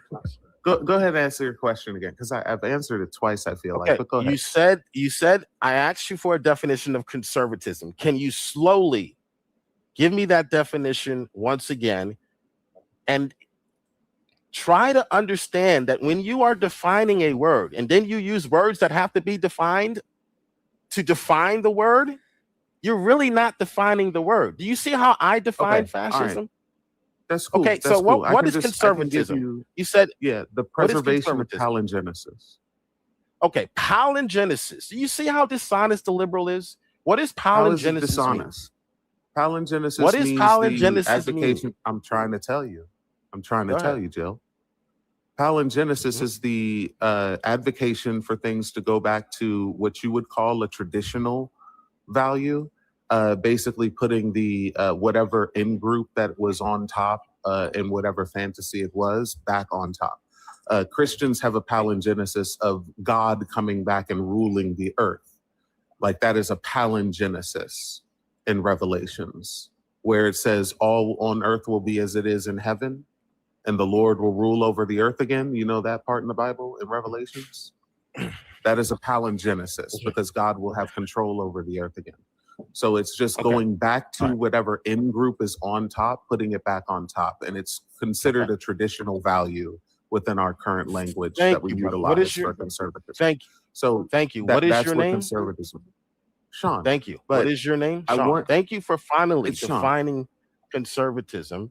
Go ahead and answer your question again, because I've answered it twice, I feel like. But go ahead. You said I asked you for a definition of conservatism. Can you slowly give me that definition once again and try to understand that when you are defining a word and then you use words that have to be defined to define the word, you're really not defining the word. Do you see how I define fascism? Right. That's cool. Okay, That's so cool. what is conservatism? You said the preservation of palingenesis. Okay, palingenesis. Do you see how dishonest the liberal is? What is palingenesis? Dishonest. Palingenesis. What is palingenesis mean? I'm trying to tell you. Jill. Palingenesis is the advocation for things to go back to what you would call a traditional value. Basically putting the whatever in group that was on top in whatever fantasy it was back on top. Christians have a palingenesis of God coming back and ruling the earth. Like that is a palingenesis in Revelations, where it says all on earth will be as it is in heaven, and the Lord will rule over the earth again. You know that part in the Bible in Revelations? That is a palingenesis, because God will have control over the earth again. So it's just going back to whatever in group is on top, putting it back on top. And it's considered a traditional value within our current language that we utilize for conservatism. Thank you. So thank you. What is your name? Conservatism. Sean. Thank you. What is your name? Sean. Thank you for finally defining conservatism,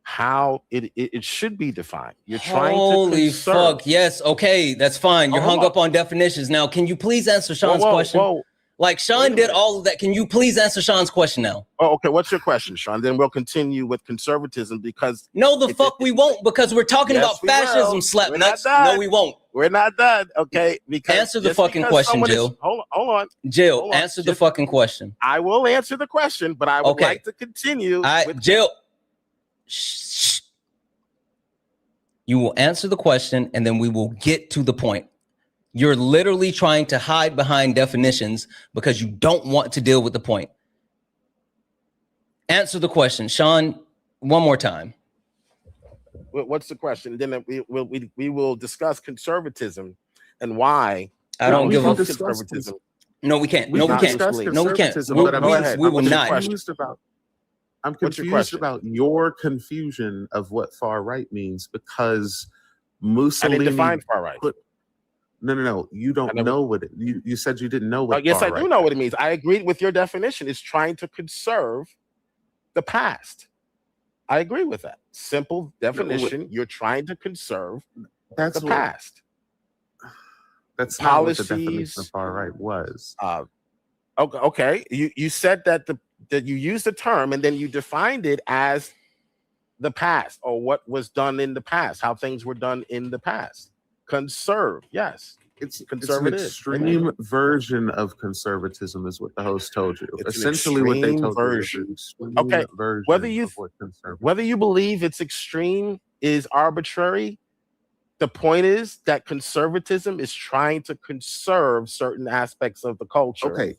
how it should be defined. You're trying to Holy fuck. Yes. Okay. That's fine. You're hung up on definitions. Now, can you please answer Sean's question? Like Sean did all of that. Can you please answer Sean's question now? Oh, okay. What's your question, Sean? Then we'll continue with conservatism because no, the fuck we won't, because we're talking about fascism. Slap nuts. No, we won't. We're not done. Okay. Because answer the fucking question, Jill. Hold on. Jill, answer the fucking question. I will answer the question, but I would like to continue. Jill. Shh. You will answer the question, and then we will get to the point. You're literally trying to hide behind definitions because you don't want to deal with the point. Answer the question, Sean, one more time. What's the question? Then we will discuss conservatism and why. I don't give a conservatism. No, we can't. No, we can't. No, we can't. We will not. I'm confused about your confusion of what far right means, because Mussolini I didn't define far right. No. You don't know what it. You said you didn't know what. Yes, I do know what it means. I agreed with your definition. It's trying to conserve the past. I agree with that. Simple definition. You're trying to conserve the past. That's not what the definition of far right was. Okay. You said that that you used the term and then you defined it as the past, or what was done in the past, how things were done in the past. Conserve, yes. It's an extreme version of conservatism, is what the host told you. Essentially, what they told you. Okay, whether you believe it's extreme is arbitrary. The point is that conservatism is trying to conserve certain aspects of the culture. Okay,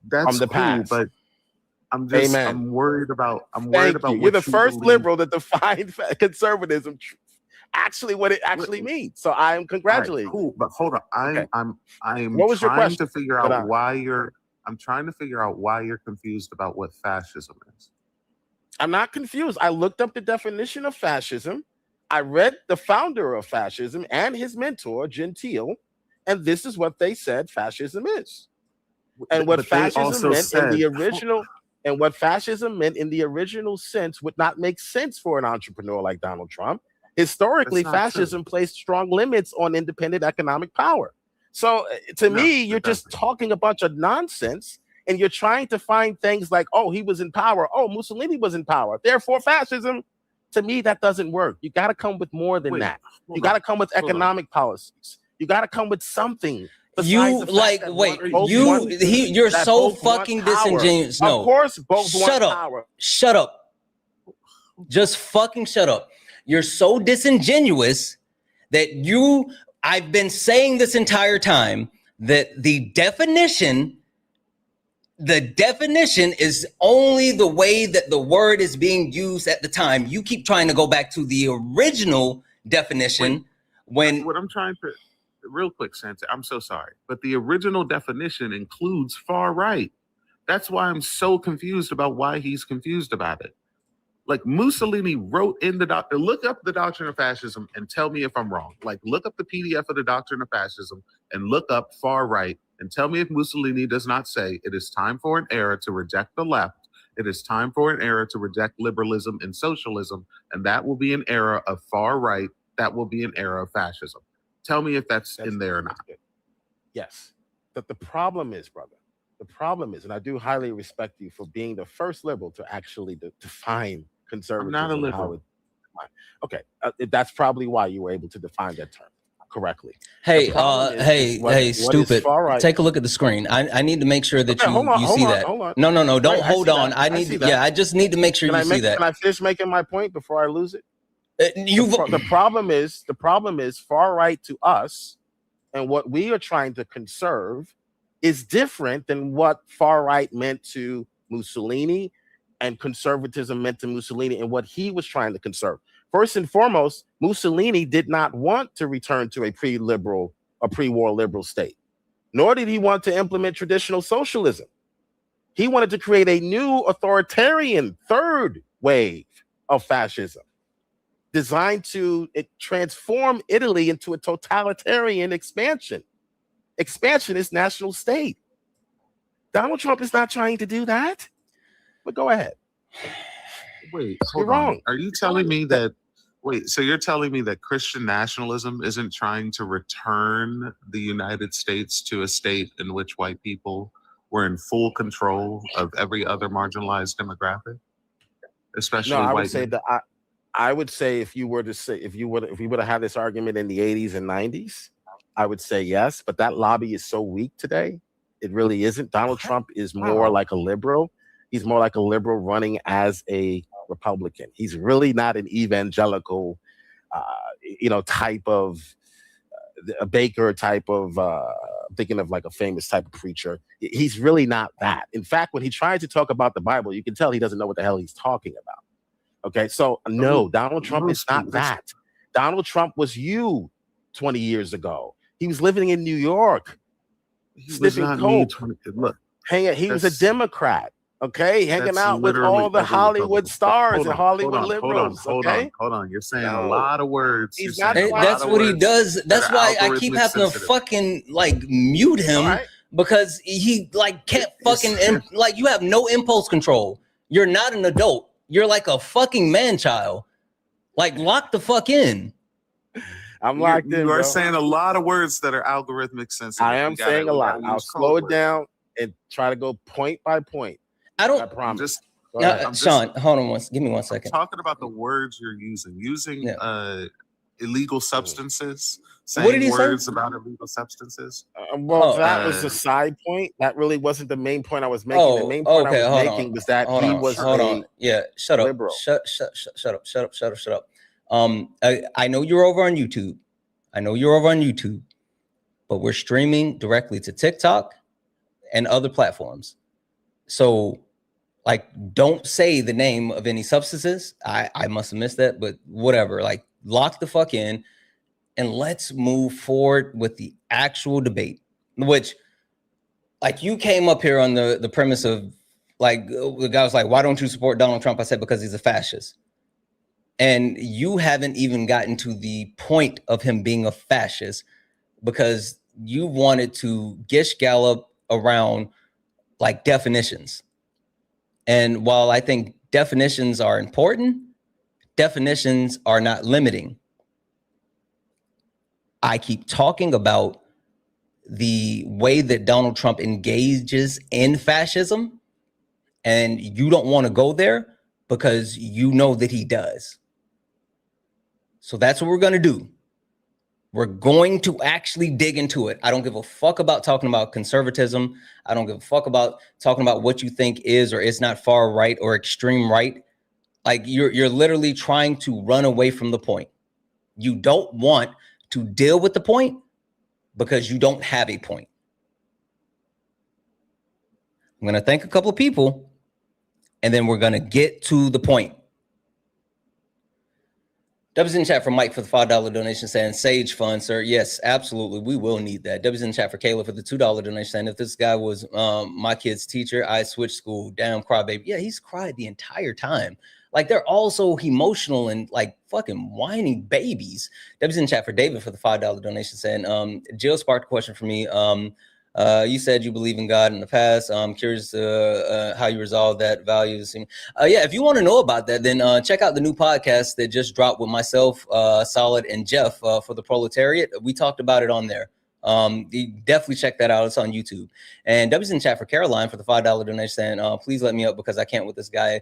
that's the cool, past. But I'm just I'm worried about. You're the first liberal that defined conservatism. Actually, what it actually means. So I am congratulating. Right, cool, but hold on. I'm what was your trying question? to figure out why you're. I'm trying to figure out why you're confused about what fascism is. I'm not confused. I looked up the definition of fascism, I read the founder of fascism and his mentor, Gentile, and this is what they said fascism is. And what fascism meant in the original, and what fascism meant in the original sense would not make sense for an entrepreneur like Donald Trump. Historically, fascism placed strong limits on independent economic power. So to me, you're just talking a bunch of nonsense, and you're trying to find things like, oh, he was in power. Oh, Mussolini was in power. Therefore, fascism. To me, that doesn't work. You got to come with more than that. You got to come with economic policies. You got to come with something. You like wait, you're so fucking disingenuous. No, of course, both shut up. Power. Shut up. Just fucking shut up. You're so disingenuous that I've been saying this entire time that the definition is only the way that the word is being used at the time. You keep trying to go back to the original definition when what I'm trying to real quick, Santa, I'm so sorry, but the original definition includes far right. That's why I'm so confused about why he's confused about it. Like Mussolini wrote in the doctrine, look up the doctrine of fascism and tell me if I'm wrong. Like look up the PDF of the doctrine of fascism and look up far right and tell me if Mussolini does not say it is time for an era to reject the left. It is time for an era to reject liberalism and socialism. And that will be an era of far right. That will be an era of fascism. Tell me if that's in there or not. Yes. But the problem is, brother, and I do highly respect you for being the first liberal to actually define conservatism. I'm not a liberal. Okay. That's probably why you were able to define that term correctly. Hey, stupid. Right. Take a look at the screen. I need to make sure that you see that. No, don't hold on. I just need to make sure you see that. Can I finish making my point before I lose it? The problem is far right to us, and what we are trying to conserve is different than what far right meant to Mussolini and conservatism meant to Mussolini and what he was trying to conserve. First and foremost, Mussolini did not want to return to a pre-war liberal state, nor did he want to implement traditional socialism. He wanted to create a new authoritarian third wave of fascism, designed to transform Italy into a totalitarian expansion. Expansionist national state. Donald Trump is not trying to do that. But go ahead. Wait, hold on. Are you telling me that? Wait, so you're telling me that Christian nationalism isn't trying to return the United States to a state in which white people were in full control of every other marginalized demographic, especially no, I white would say that I would say if we would have had this argument in the 80s and 90s, I would say yes. But that lobby is so weak today. It really isn't. Donald Trump is more like a liberal. He's more like a liberal running as a Republican. He's really not an evangelical, type of a Baker type of, thinking of like a famous type of preacher. He's really not that. In fact, when he tries to talk about the Bible, you can tell he doesn't know what the hell he's talking about. Okay, so no, Donald Trump is not that. Donald Trump was you 20 years ago. He was living in New York, sniffing coke. He was a Democrat. Okay, hanging out with all the Hollywood stars and Hollywood liberals. Hold on. You're saying a lot of words. That's what he does. That's why I keep having to fucking mute him because he can't fucking you have no impulse control. You're not an adult. You're like a fucking man child. Lock the fuck in. I'm locked in. You are saying a lot of words that are algorithmic sensitive. I am saying a lot. I'll slow it down and try to go point by point. I promise. Sean, hold on give me 1 second. I'm talking about the words you're using illegal substances. What did he words say about illegal substances. That was a side point. That really wasn't the main point I was making. The main point I was making was that he was shut up. Liberal. Shut up. I know you're over on YouTube. But we're streaming directly to TikTok and other platforms. So don't say the name of any substances. I must have missed that, but whatever. Lock the fuck in and let's move forward with the actual debate, which you came up here on the premise of the guy was like, why don't you support Donald Trump? I said, because he's a fascist. And you haven't even gotten to the point of him being a fascist because you wanted to gish gallop around like definitions. And while I think definitions are important, definitions are not limiting. I keep talking about the way that Donald Trump engages in fascism, and you don't want to go there because you know that he does. So that's what we're going to do. We're going to actually dig into it. I don't give a fuck about talking about conservatism. I don't give a fuck about talking about what you think is or is not far right or extreme right. Like you're literally trying to run away from the point. You don't want to deal with the point because you don't have a point. I'm going to thank a couple of people and then we're going to get to the point. W's in chat for Mike for the $5 donation saying Sage Fund, sir. Yes, absolutely. We will need that. W's in chat for Kayla for the $2 donation saying if this guy was my kid's teacher, I switched school. Damn crybaby. Yeah, he's cried the entire time. Like they're all so emotional and like fucking whiny babies. W's in chat for David for the $5 donation saying Jill sparked a question for me. You said you believe in God in the past. I'm curious how you resolve that values. Yeah, if you want to know about that, then check out the new podcast that just dropped with myself, Solid, and Jeff for the Proletariat. We talked about it on there. You definitely check that out. It's on YouTube. And W's in chat for Caroline for the $5 donation saying, please let me up because I can't with this guy.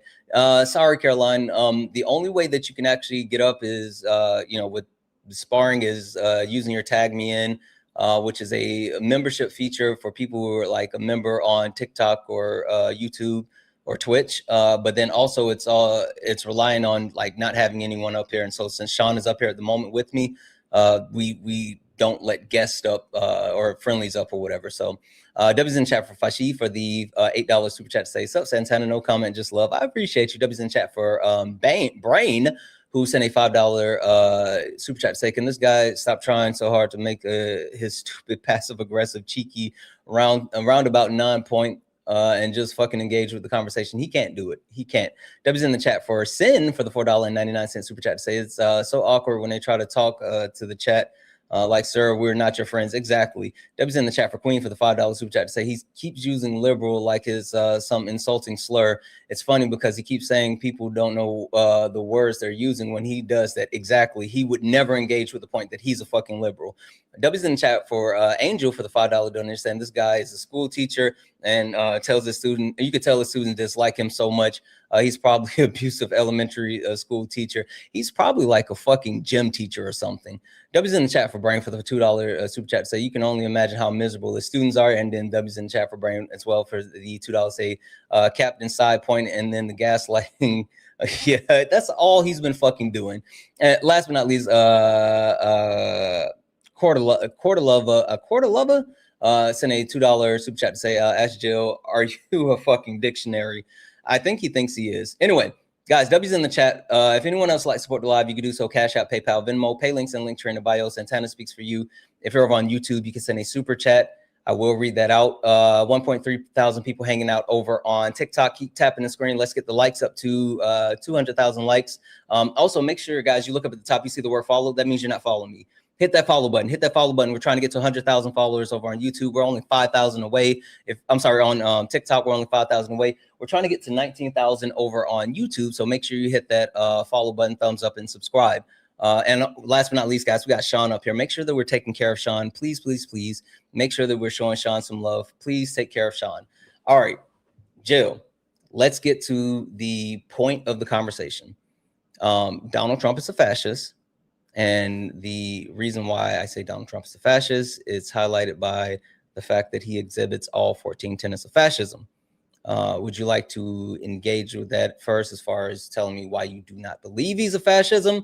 Sorry, Caroline. The only way that you can actually get up is, with Sparring is using your tag me in. Which is a membership feature for people who are like a member on TikTok or YouTube or Twitch. But then also it's relying on like not having anyone up here. And so since Sean is up here at the moment with me, we don't let guests up or friendlies up or whatever. So W's in chat for Fashi for the $8 super chat to say, sup, Santana, no comment, just love. I appreciate you. W's in chat for Brain, who sent a $5 super chat to say, can this guy stop trying so hard to make his stupid passive-aggressive, cheeky, roundabout 9 point and just fucking engage with the conversation? He can't do it. He can't. W's in the chat for Sin for the $4.99 super chat to say, it's so awkward when they try to talk to the chat. Like, sir, we're not your friends. Exactly. W's in the chat for Queen for the $5 super chat to say he keeps using liberal like his some insulting slur. It's funny because he keeps saying people don't know the words they're using when he does that. Exactly. He would never engage with the point that he's a fucking liberal. W's in the chat for Angel for the $5 donation saying this guy is a school teacher and tells the student, you could tell the students dislike him so much. He's probably an abusive elementary school teacher. He's probably like a fucking gym teacher or something. W's in the chat for Brain for the $2 super chat to say you can only imagine how miserable the students are. And then W's in the chat for Brain as well for the $2 say Captain Side Point and then the gaslighting. Yeah, that's all he's been fucking doing. And last but not least, Quartalova sent a $2 super chat to say, ask Jill, are you a fucking dictionary? I think he thinks he is. Anyway, guys, W's in the chat. If anyone else would like to support the live, you can do so. Cash App, PayPal, Venmo, pay links and link tree in the bio. Santana speaks for you. If you're over on YouTube, you can send a super chat. I will read that out. 1.3 thousand people hanging out over on TikTok. Keep tapping the screen. Let's get the likes up to 200,000 likes. Also, make sure, guys, you look up at the top. You see the word follow. That means you're not following me. Hit that follow button. Hit that follow button. We're trying to get to 100,000 followers over on YouTube. We're only 5,000 away. On TikTok, we're only 5,000 away. We're trying to get to 19,000 over on YouTube. So make sure you hit that follow button, thumbs up, and subscribe. And last but not least, guys, we got Sean up here. Make sure that we're taking care of Sean. Please, please, please make sure that we're showing Sean some love. Please take care of Sean. All right, Jill, let's get to the point of the conversation. Donald Trump is a fascist. And the reason why I say Donald Trump is a fascist is highlighted by the fact that he exhibits all 14 tenets of fascism. Would you like to engage with that first as far as telling me why you do not believe he's a fascism?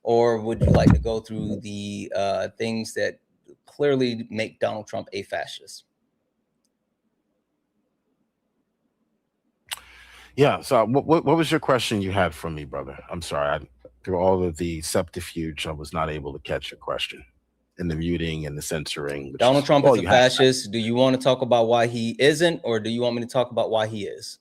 Or would you like to go through the things that clearly make Donald Trump a fascist? Yeah. So what was your question you had for me, brother? I'm sorry. Through all of the subterfuge, I was not able to catch your question. And the muting and the censoring. Donald Trump is a fascist. Do you want to talk about why he isn't, or do you want me to talk about why he is?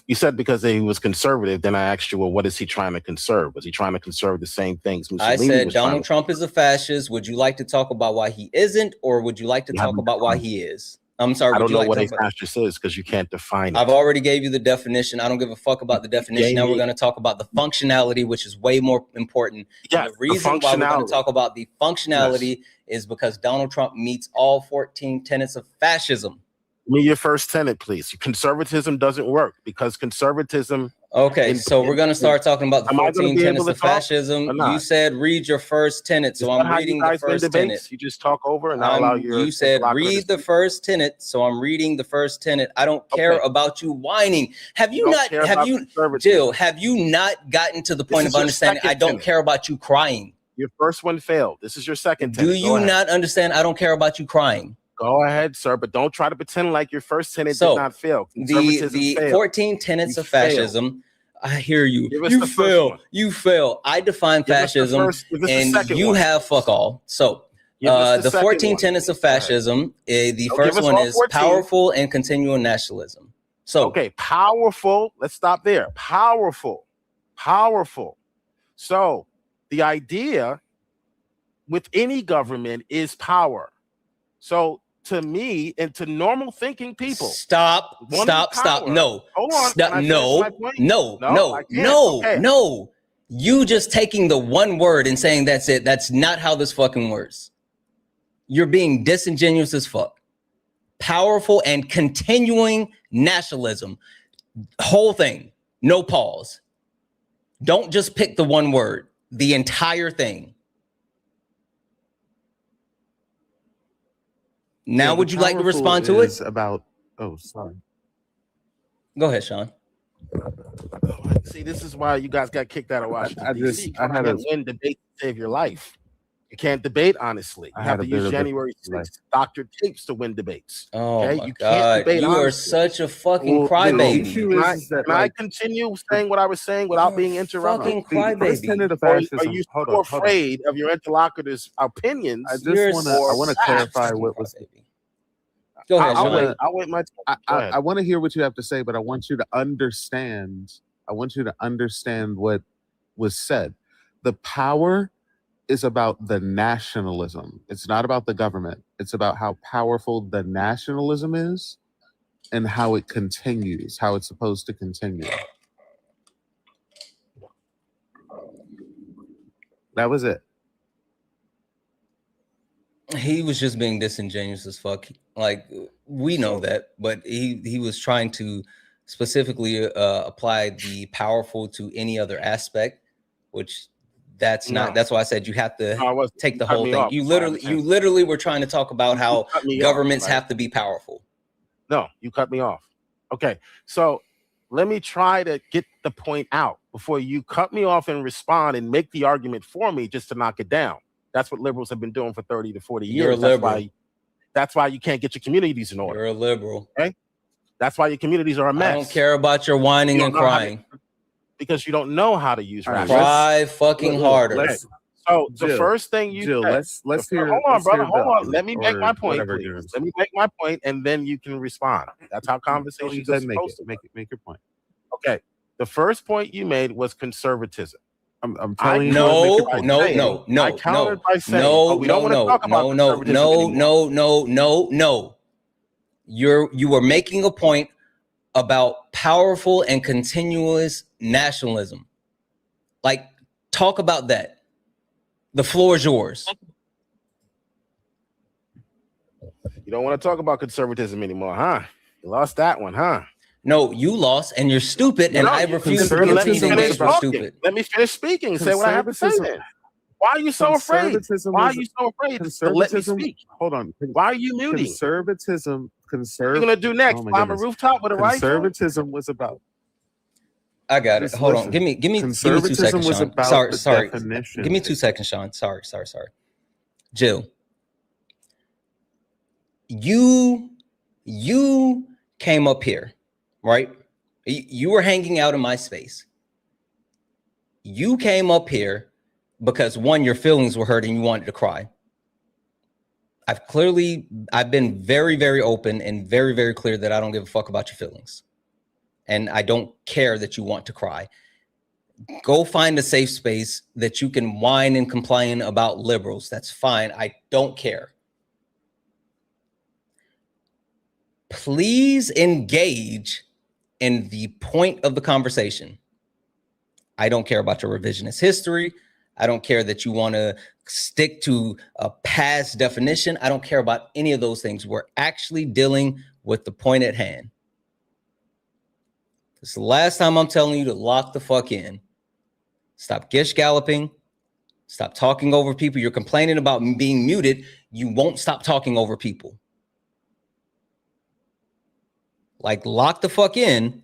You said because he was conservative. Then I asked you, well, what is he trying to conserve? Was he trying to conserve the same things Mussolini I said was trying Donald to- Trump is a fascist. Would you like to talk about why he isn't, or would you like to You talk haven't about why defined he is? I'm sorry. I would don't you know like what to a talk about- fascist is because you can't define it. I've already gave you the definition. I don't give a fuck about the definition. Now we're going to talk about the functionality, which is way more important. Yes, And the reason why we're going to functionality. talk about the functionality is because Donald Trump meets all 14 tenets of fascism. Give me your first tenet, please. Conservatism doesn't work because conservatism. Okay, so we're going to start talking about the Am I gonna 14 be tenets able to of talk fascism. or You not? said read your first tenet, so Is that I'm how you reading the guys win first debates? tenet. You just talk over and not allow your. You said interlocutor to read the speak? first tenet, so I'm reading the first tenet. I don't care Okay. about you whining. Have you don't not? care Have about you, conservatism. Jill? Have you not gotten to the This point is of your understanding? I second don't tenet. care about you crying. Your first one failed. This is your second Do tenet. Go you ahead. not understand? I don't care about you crying. Go ahead, sir, but don't try to pretend like your first tenet So, did not fail. Conservatism The failed. 14 tenets You of fascism. I hear you. Give us You the first fail. one. You fail. I define Give us the fascism, first- give us the and second you one. have fuck all. So, Give us the second 14 one. tenets of Go ahead. fascism. The No, first give us one all is 14. powerful and continual nationalism. So, Okay, powerful. Let's stop there. Powerful. So the idea with any government is power. So to me and to normal thinking people, stop. power. No. Hold on. Stop. Can I No. finish my point? No. No, No. I can't. No. Okay. No. You just taking the one word and saying that's it. That's not how this fucking works. You're being disingenuous as fuck. Powerful and continuing nationalism. Whole thing. No pause. Don't just pick the one word. The entire thing. Now, would you like to respond to it? About sorry. Go ahead, Sean. See, this is why you guys got kicked out of Washington. I DC. You had can't win debate to save your life. You can't debate honestly. You I have had to a bit use of a January life. 6th doctor tapes to win debates. Oh Okay? my You can't God. debate You are honestly. such a fucking Well, crybaby. the issue Can is that, I like, continue saying what I was saying without being interrupted? Fucking the first crybaby. tenet of Or fascism. are you hold so on, hold on. afraid of your interlocutor's opinions? I just You're want to. I want to such a clarify fucking what was. crybaby. Go ahead, I'll Sean. wait. I'll wait my time. Go ahead. I want to hear what you have to say, but I want you to understand. I want you to understand what was said. The power is about the nationalism. It's not about the government. It's about how powerful the nationalism is and how it continues, how it's supposed to continue. That was it. He was just being disingenuous as fuck. Like, we know that, but he was trying to specifically apply the powerful to any other aspect, which that's not. No. That's why I said you have to No, I wasn't. take the You cut whole me thing. off. You That's why I literally, understand. were trying to talk about how cut me off, governments right? have to be powerful. No, you cut me off. Okay, so let me try to get the point out before you cut me off and respond and make the argument for me just to knock it down. That's what liberals have been doing for 30 to 40 years. You're a liberal. That's why you can't get your communities in order. You're a liberal. That's why your communities are a mess. I don't care about your whining You and don't know how to- crying. because you don't know how to use All right, rationale. Cry fucking harder. Let's, So the Jill, first thing you Jill, said, let's hear. hold on, let's brother. hear Hold on. the- Let me make or my point, whatever you're please. gonna Let me make my point, and then you can respond. That's how say. Go conversations ahead, are make supposed it. to. Make your point. Okay. The first point you made was conservatism. I'm telling you. No, to make your No, point. no, saying- no, no, I countered no, by saying, no, oh, we don't no, want to no, talk about no, no, conservatism no, anymore. no. You were making a point about powerful and continuous nationalism. Like, talk about that. The floor is yours. You don't want to talk about conservatism anymore, huh? You lost that one, huh? No, you lost and you're stupid, and No, I you refuse to let me continue to finish think you're talking. stupid. Let me finish speaking and say what I have to say then. Why are you so afraid? Conservatism Why are was- you so afraid to let me Conservatism. speak? Hold on. Why are you muting? Conservatism. What are you gonna do next? Oh my Climb a goodness. rooftop with a rifle? Conservatism was about. I got it. Just Hold on. listen. Give me 2 Conservatism seconds, was Sean. about the Sorry. definition. Give me 2 seconds, Sean. Sorry. Jill, you came up here, right? You were hanging out in my space. You came up here because, one, your feelings were hurt and you wanted to cry. I've been very, very open and very, very clear that I don't give a fuck about your feelings. and I don't care that you want to cry. Go find a safe space that you can whine and complain about liberals. That's fine. I don't care. Please engage in the point of the conversation. I don't care about your revisionist history. I don't care that you want to stick to a past definition. I don't care about any of those things. We're actually dealing with the point at hand. This is the last time I'm telling you to lock the fuck in. Stop gish galloping. Stop talking over people. You're complaining about being muted. You won't stop talking over people. Like, lock the fuck in.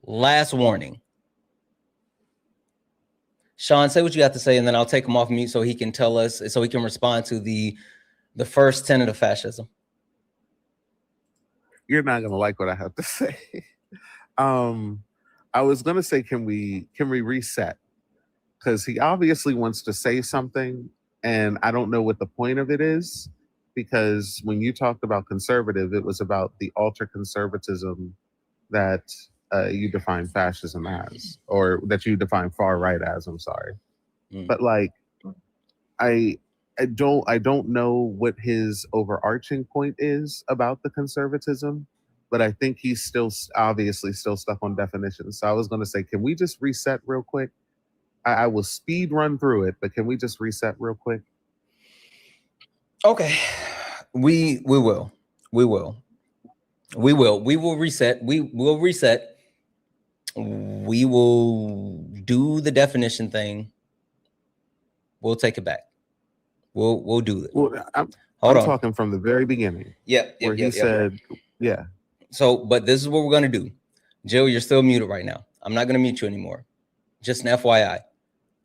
Last warning. Sean, say what you got to say, and then I'll take him off mute so he can tell us, so he can respond to the first tenet of fascism. You're not gonna like what I have to say. I was gonna say, can we reset? Because he obviously wants to say something, and I don't know what the point of it is. Because when you talked about conservative, it was about the ultra conservatism that you define fascism as, or that you define far right as. I'm sorry, but like, I don't know what his overarching point is about the conservatism, but I think he's still obviously still stuck on definitions. So I was going to say, can we just reset real quick? I will speed run through it, but can we just reset real quick? Okay, we will reset. We will reset. We will do the definition thing. We'll take it back. We'll do it. Well, I'm talking from the very beginning. Where he said, yeah. So, but this is what we're gonna do. Jill, you're still muted right now. I'm not gonna mute you anymore. Just an FYI.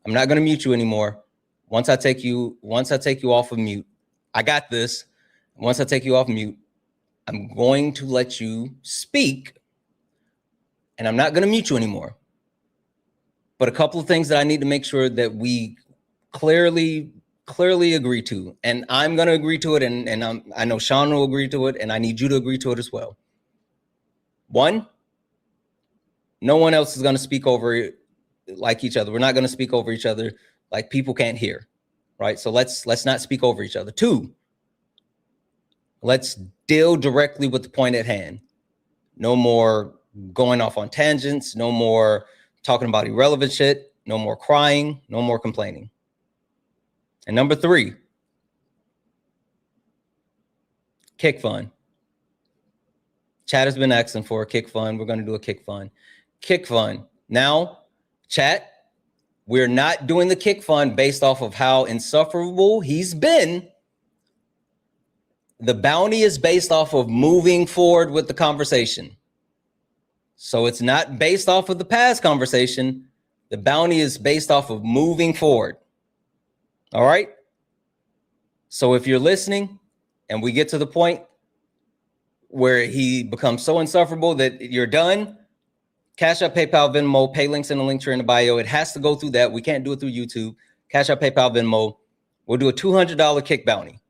I'm not gonna mute you anymore. Once I take you off of mute, I got this. Once I take you off mute, I'm going to let you speak, and I'm not going to mute you anymore. But a couple of things that I need to make sure that we clearly agree to, and I'm going to agree to it, and I know Sean will agree to it, and I need you to agree to it as well. One, no one else is going to speak over like each other. We're not going to speak over each other like people can't hear. Right, so let's not speak over each other. Two, let's deal directly with the point at hand. No more going off on tangents. No more talking about irrelevant shit. No more crying. No more complaining. And number three, kick fun. Chat has been asking for a kick fun. We're going to do a kick fun. Kick fun. Now, chat. We're not doing the kick fun based off of how insufferable he's been. The bounty is based off of moving forward with the conversation. So it's not based off of the past conversation. The bounty is based off of moving forward. All right? So if you're listening and we get to the point where he becomes so insufferable that you're done, Cash App, PayPal, Venmo, pay links in the link tree in the bio. It has to go through that. We can't do it through YouTube. Cash App, PayPal, Venmo. We'll do a $200 kick bounty.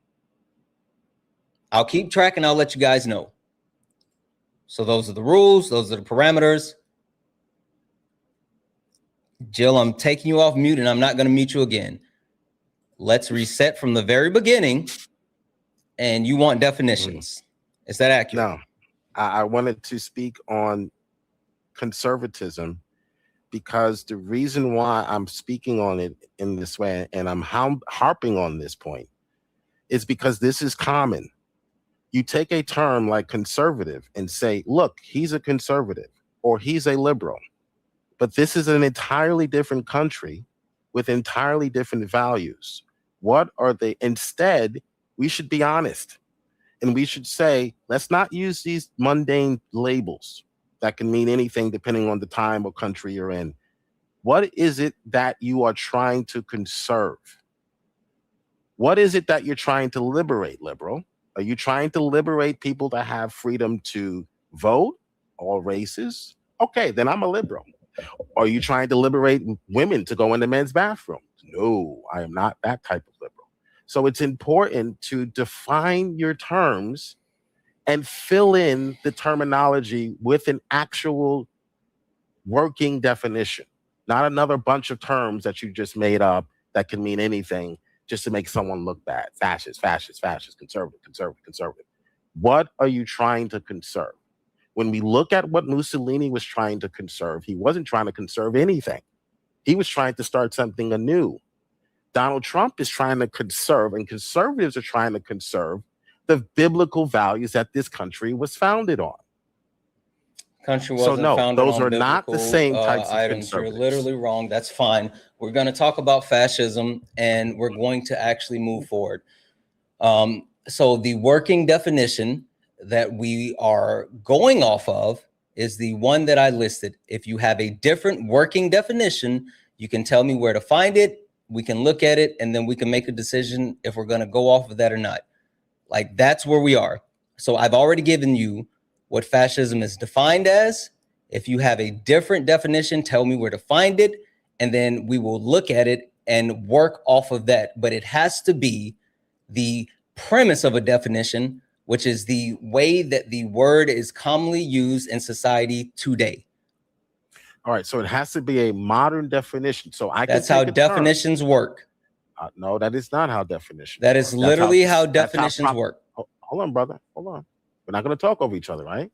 I'll keep track and I'll let you guys know. So those are the rules. Those are the parameters. Jill, I'm taking you off mute and I'm not going to mute you again. Let's reset from the very beginning. And you want definitions. Is that accurate? No, I wanted to speak on conservatism because the reason why I'm speaking on it in this way and I'm harping on this point is because this is common. You take a term like conservative and say, look, he's a conservative or he's a liberal, but this is an entirely different country with entirely different values. What are they? Instead, we should be honest and we should say, let's not use these mundane labels that can mean anything depending on the time or country you're in. What is it that you are trying to conserve? What is it that you're trying to liberate, liberal? Are you trying to liberate people to have freedom to vote, all races? Okay, then I'm a liberal. Are you trying to liberate women to go in the men's bathroom? No, I am not that type of liberal. So it's important to define your terms and fill in the terminology with an actual working definition, not another bunch of terms that you just made up that can mean anything just to make someone look bad. Fascist, fascist, fascist, conservative, conservative, conservative. What are you trying to conserve? When we look at what Mussolini was trying to conserve, he wasn't trying to conserve anything. He was trying to start something anew. Donald Trump is trying to conserve, and conservatives are trying to conserve the biblical values that this country was founded on. Country wasn't founded those on are not the biblical, same types of items. You're conservatives. literally wrong. That's fine. We're going to talk about fascism, and we're going to actually move forward. So the working definition that we are going off of is the one that I listed. If you have a different working definition, you can tell me where to find it. We can look at it, and then we can make a decision if we're going to go off of that or not. Like, that's where we are. So I've already given you what fascism is defined as. If you have a different definition, tell me where to find it, and then we will look at it and work off of that. But it has to be the premise of a definition, which is the way that the word is commonly used in society today. All right, so it has to be a modern definition. So That's how definitions work. No, that is not how definitions That is literally how definitions work. Hold on, brother. Hold on. We're not going to talk over each other, right?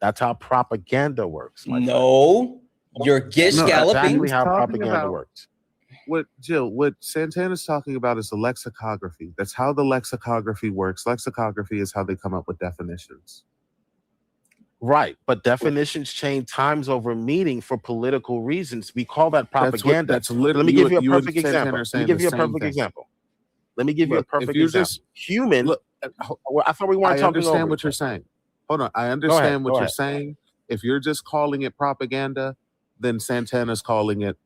That's how propaganda works. No, you're gish galloping. Exactly how propaganda works. What Santana's talking about is the lexicography. That's how the lexicography works. Lexicography is how they come up with definitions. Right, but definitions change times over meaning for political reasons. We call that propaganda. That's literally. Let me give you a perfect example. Let me give you a perfect example. Let me give you a perfect example. Human. Look, I thought we weren't talking. I understand what you're saying. Hold on. I understand what you're saying. If you're just calling it propaganda, then Santana's calling it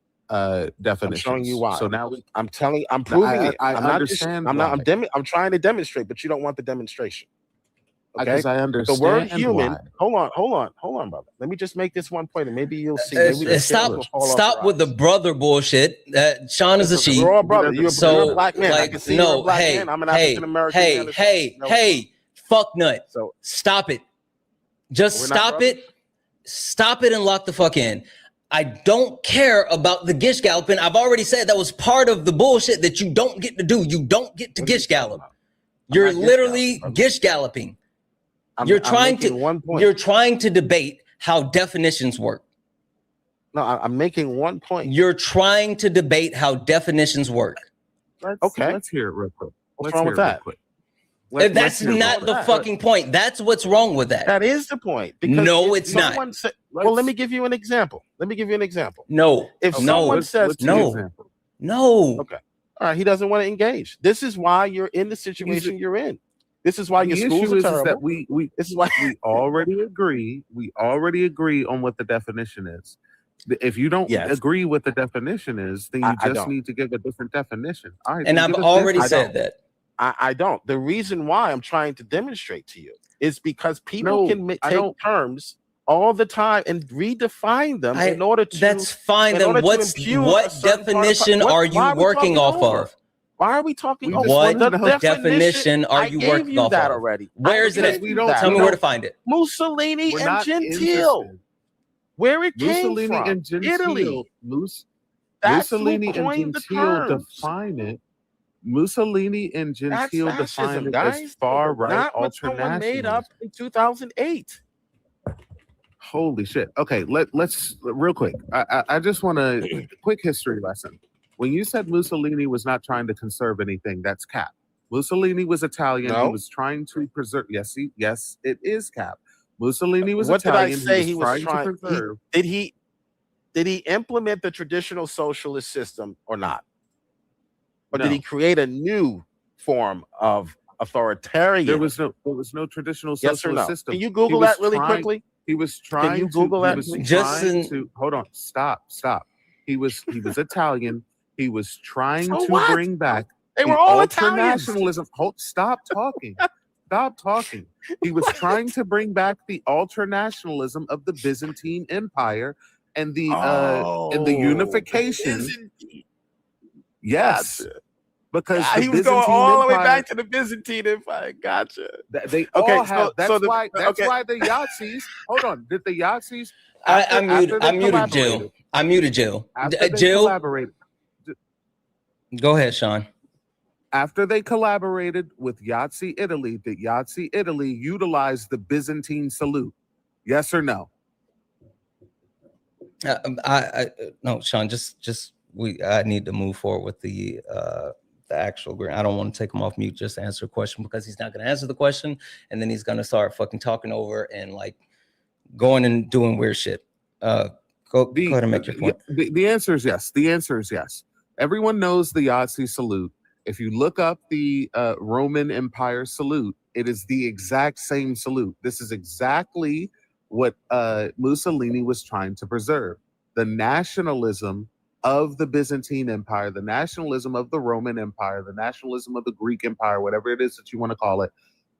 definitions. I'm showing you why. So now I'm proving it. I understand. I'm trying to demonstrate, but you don't want the demonstration. Okay, because I understand the word human. why. Hold on, brother. Let me just make this one point, and maybe you'll see. Stop with the brother bullshit. Sean is a sheep. You're a brother. You're a black man. Like, no, hey, I'm an African American. Hey, fuck nut. So stop it. Just stop it. Stop it and lock the fuck in. I don't care about the gish galloping. I've already said that was part of the bullshit that you don't get to do. You don't get to gish gallop. You're literally gish galloping. You're trying to debate how definitions work. No, I'm making one point. You're trying to debate how definitions work. Let's hear it real quick. What's wrong with that? That's not the fucking point. That's what's wrong with that. That is the point. No, it's not. Well, let me give you an example. No. If someone says no. Okay. All right. He doesn't want to engage. This is why you're in the situation you're in. This is why your schools are terrible. That this is why we already agree. We already agree on what the definition is. If you don't agree what the definition is, then you just need to give a different definition. All right, and I've already said that. I don't. The reason why I'm trying to demonstrate to you is because people can take terms all the time and redefine them in order to. That's fine. Then what definition are you working off of? Why are we talking over? What definition are you working off of? Already. Where is it? Tell me where to find it. Mussolini and Gentile. Where it came from? And Gentile, Italy. Mussolini and Gentile define it. Mussolini and Gentile define it as far right alternationalism. Made up in 2008. Holy shit. Okay, let's real quick. I just want a quick history lesson. When you said Mussolini was not trying to conserve anything, that's cap. Mussolini was Italian. He was trying to preserve. Yes, it is cap. Mussolini was Italian. What did I say he was trying to preserve? Did he implement the traditional socialist system or not? Or did he create a new form of authoritarian? There was no traditional socialist system. Can you Google that really quickly? He was trying. Can you Google that? Hold on. Stop. He was Italian. He was trying to bring back. They were all Italians. Nationalism. Stop talking. Stop talking. He was trying to bring back the ultranationalism of the Byzantine Empire and the unification. Yes. because he was going all the way back to the Byzantine Empire. Gotcha. They Okay, all have. That's so why. That's okay. why the Yahtzees. Hold on. Did the Yahtzees? I muted Jill. I muted Jill. After they Jill, collaborated. go ahead, Sean. After they collaborated with Yahtzee Italy, did Yahtzee Italy utilize the Byzantine salute? Yes or no? No, Sean. I need to move forward with the actual grant. I don't want to take him off mute just to answer a question, because he's not going to answer the question, and then he's going to start fucking talking over and like going and doing weird shit. Go ahead and make your point. The answer is yes. The answer is yes. Everyone knows the Yahtzee salute. If you look up the Roman Empire salute, it is the exact same salute. This is exactly what Mussolini was trying to preserve. The nationalism of the Byzantine Empire, the nationalism of the Roman Empire, the nationalism of the Greek Empire, whatever it is that you want to call it,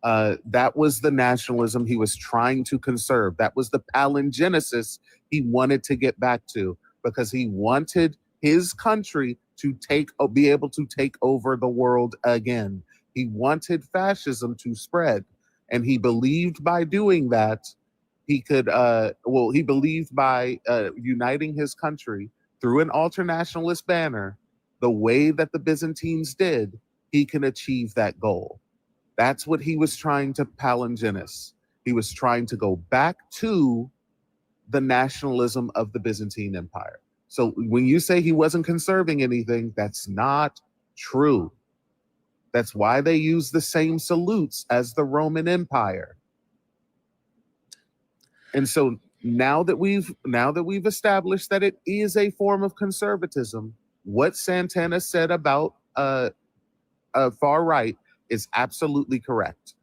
that was the nationalism he was trying to conserve. That was the palingenesis he wanted to get back to, because he wanted his country to be able to take over the world again. He wanted fascism to spread, and he believed by doing that, he could, he believed by uniting his country through an ultranationalist banner, the way that the Byzantines did, he can achieve that goal. That's what he was trying to palingenesis. He was trying to go back to the nationalism of the Byzantine Empire. So when you say he wasn't conserving anything, that's not true. That's why they use the same salutes as the Roman Empire. And so now that we've established that it is a form of conservatism, what Santana said about far right is absolutely correct.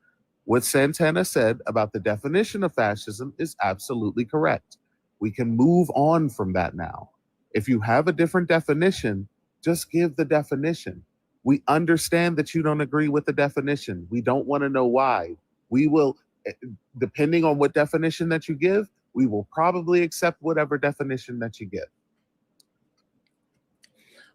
What Santana said about the definition of fascism is absolutely correct. We can move on from that now. If you have a different definition, just give the definition. We understand that you don't agree with the definition. We don't want to know why. We will, depending on what definition that you give, we will probably accept whatever definition that you give.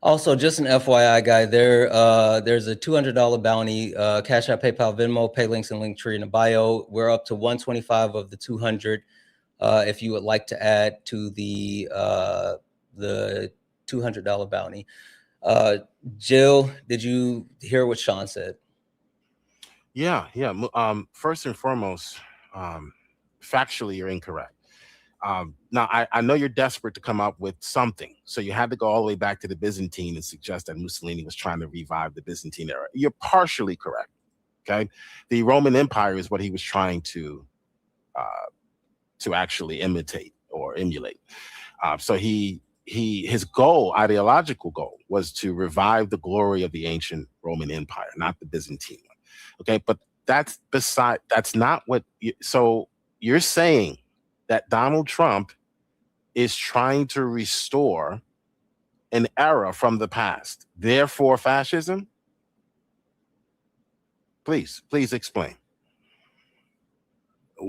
Also, just an FYI, guy, there's a $200 bounty, Cash App, PayPal, Venmo, pay links and link tree in the bio. We're up to 125 of the 200. If you would like to add to the $200 bounty. Jill, did you hear what Sean said? Yeah. First and foremost, factually, you're incorrect. Now, I know you're desperate to come up with something, so you had to go all the way back to the Byzantine and suggest that Mussolini was trying to revive the Byzantine era. You're partially correct. Okay, the Roman Empire is what he was trying to actually imitate or emulate. So his goal, ideological goal, was to revive the glory of the ancient Roman Empire, not the Byzantine one. Okay, but that's not what. So you're saying that Donald Trump is trying to restore an era from the past, therefore fascism? Please explain.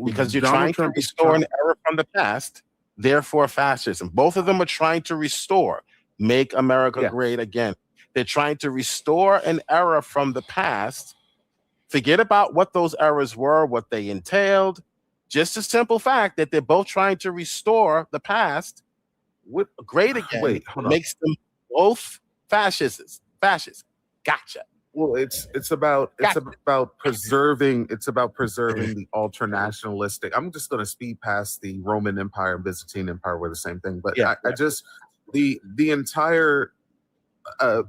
Because you're trying to restore an era from the past, therefore fascism. Both of them are trying to restore, make America great again. They're trying to restore an era from the past. Forget about what those eras were, what they entailed. Just a simple fact that they're both trying to restore the past with great again. Makes them both fascists. Gotcha. Well, it's about preserving the ultranationalistic. I'm just going to speed past the Roman Empire and Byzantine Empire were the same thing, but I just the entire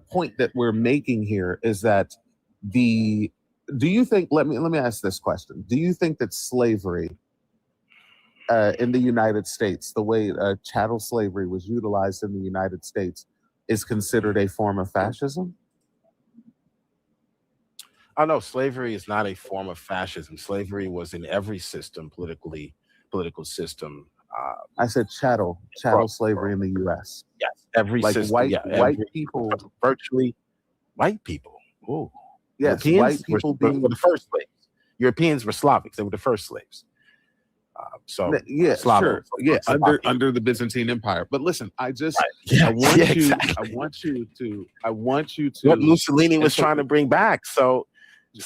point that we're making here is that do you think? Let me ask this question: do you think that slavery in the United States, the way chattel slavery was utilized in the United States, is considered a form of fascism? Oh no, slavery is not a form of fascism. Slavery was in every system, political system. I said chattel slavery in the U.S. Yes, every system. White people, virtually white people. Oh, yes, Europeans white people were the first slaves. Europeans were Slavics. They were the first slaves. So yeah, Slavo, sure, yeah, Slovakia. under the Byzantine Empire. But listen, I just Yeah, I want yeah, you exactly. I want you to What Mussolini was and so trying to bring back. So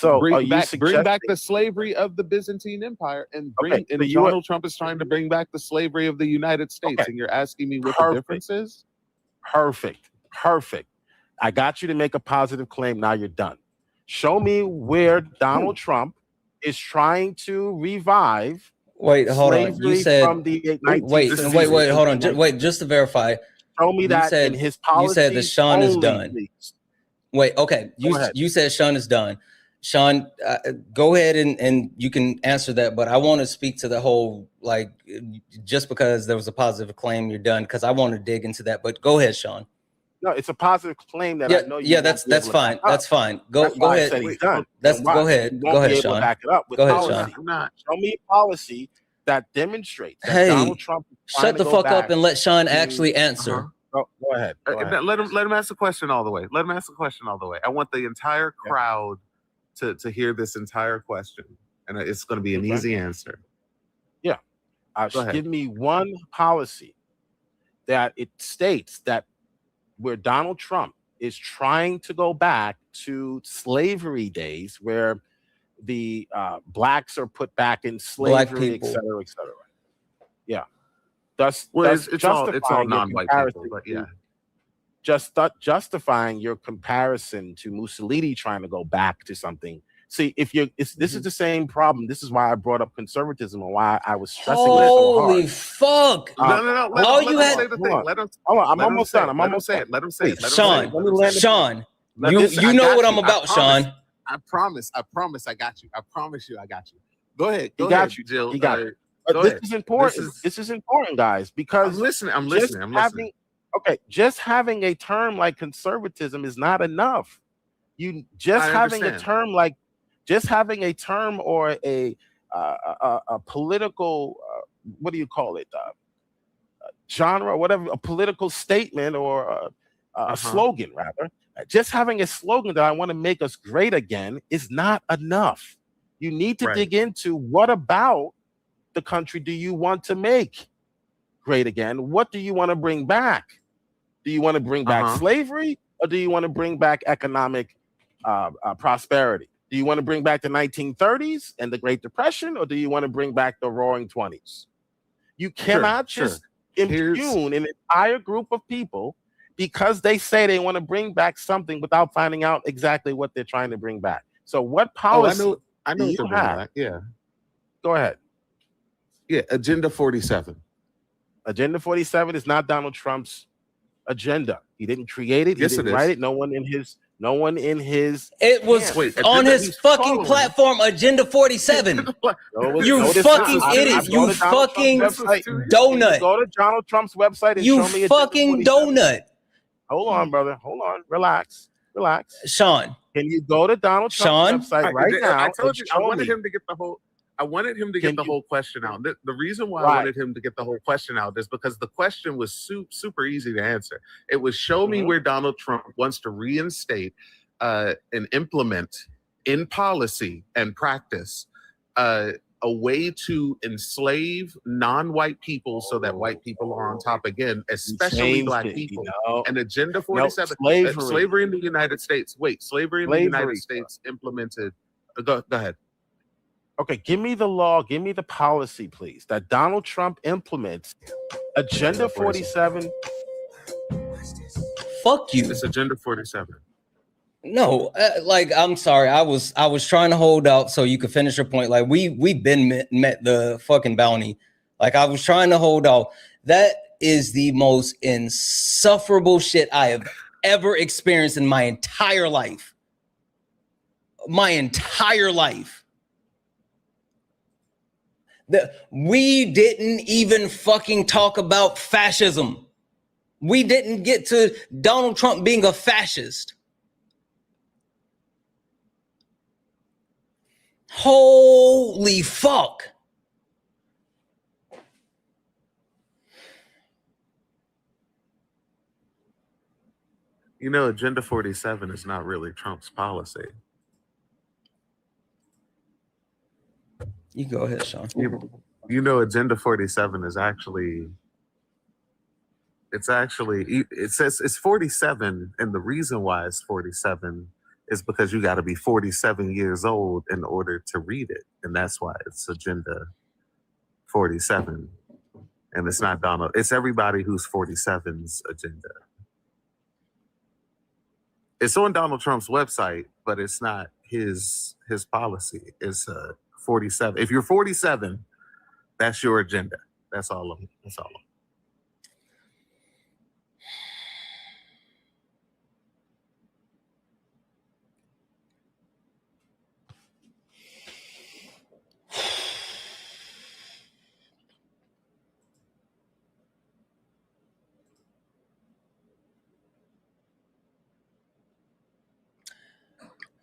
are you bring back suggesting? the slavery of the Byzantine Empire and Okay, so you Donald Trump is trying to bring back the slavery of the United States, Okay. and you're asking me what the difference is? Perfect. I got you to make a positive claim. Now you're done. Show me where Donald Trump is trying to revive. Wait, hold on. You slavery said from the wait, 1960s. hold on. Wait, just to verify. Show me You that said in his you said that policies Sean is only, done. please. Wait, okay. Go ahead. You said Sean is done. Sean, go ahead and you can answer that, but I want to speak to the whole, like, just because there was a positive claim, you're done, because I want to dig into that. But go ahead, Sean. No, it's a positive claim that Yeah, I know you. yeah, that's fine. That's fine. Go why I ahead. said he's done. Go ahead. You Go won't ahead, be able to Sean. back it up with Go ahead, policy. Sean. Show me a policy that demonstrates that Hey, Donald Trump is trying shut to the go fuck back up and let Sean to- actually answer. Go ahead. Go ahead. Let him ask the question all the way. Let him ask the question all the way. I want the entire crowd to hear this entire question, and it's going to be an easy answer. Yeah. Go ahead. Give me one policy that it states that where Donald Trump is trying to go back to slavery days where the blacks are put back in slavery, et cetera, et cetera. Yeah. It's all non-white people, but yeah. Justifying your comparison to Mussolini trying to go back to something. See, this is the same problem. This is why I brought up conservatism and why I was stressing it so hard. Holy fuck! No. Let him say the thing. Let him. I'm almost done. Let him say it. Let him say it. Sean, you know what I'm about, Sean. I promise. I got you. I promise you, I got you. Go ahead. He got you, Jill. He got it. This is important. This is important, guys, because I'm listening. Just having a term like conservatism is not enough. Having a term like or a political what do you call it? Genre, whatever, a political statement or a slogan, rather. Just having a slogan that I want to make us great again is not enough. You need to dig into what about the country do you want to make great again? What do you want to bring back? Do you want to bring back slavery, or do you want to bring back economic prosperity? Do you want to bring back the 1930s and the Great Depression, or do you want to bring back the Roaring 20s? You cannot just impugn an entire group of people because they say they want to bring back something without finding out exactly what they're trying to bring back. So what policy I know do what they're you bringing have? back. Yeah. Go ahead. Yeah, Agenda 47. Agenda 47 is not Donald Trump's agenda. He didn't create it. He didn't write it. No one in his. It was on his fucking platform, Agenda 47. You fucking idiot. You fucking donut. Go to Donald Trump's website and you show me. Fucking donut. Hold on, brother. Hold on. Relax. Sean. Can you go to Donald Trump's website right now? I told you I wanted him to get the whole. I wanted him to get the whole question out. The reason why I wanted him to get the whole question out is because the question was super easy to answer. It was show me where Donald Trump wants to reinstate and implement in policy and practice a way to enslave non-white people so that white people are on top again, especially black people. And Agenda 47, slavery in the United States. Slavery in the United States implemented. Go ahead. Okay, give me the law, give me the policy, please, that Donald Trump implements. Agenda 47. Fuck you. It's Agenda 47. No, I'm sorry. I was trying to hold out so you could finish your point. Like we've been met the fucking bounty. Like I was trying to hold out. That is the most insufferable shit I have ever experienced in my entire life. We didn't even fucking talk about fascism. We didn't get to Donald Trump being a fascist. Holy fuck. You know, Agenda 47 is not really Trump's policy. You go ahead, Sean. You know, Agenda 47 is actually, it says it's 47, and the reason why it's 47 is because you got to be 47 years old in order to read it, and that's why it's Agenda 47, and it's not Donald. It's everybody who's 47's agenda. It's on Donald Trump's website, but it's not his policy. It's 47. If you're 47, that's your agenda. That's all of it. That's all of it.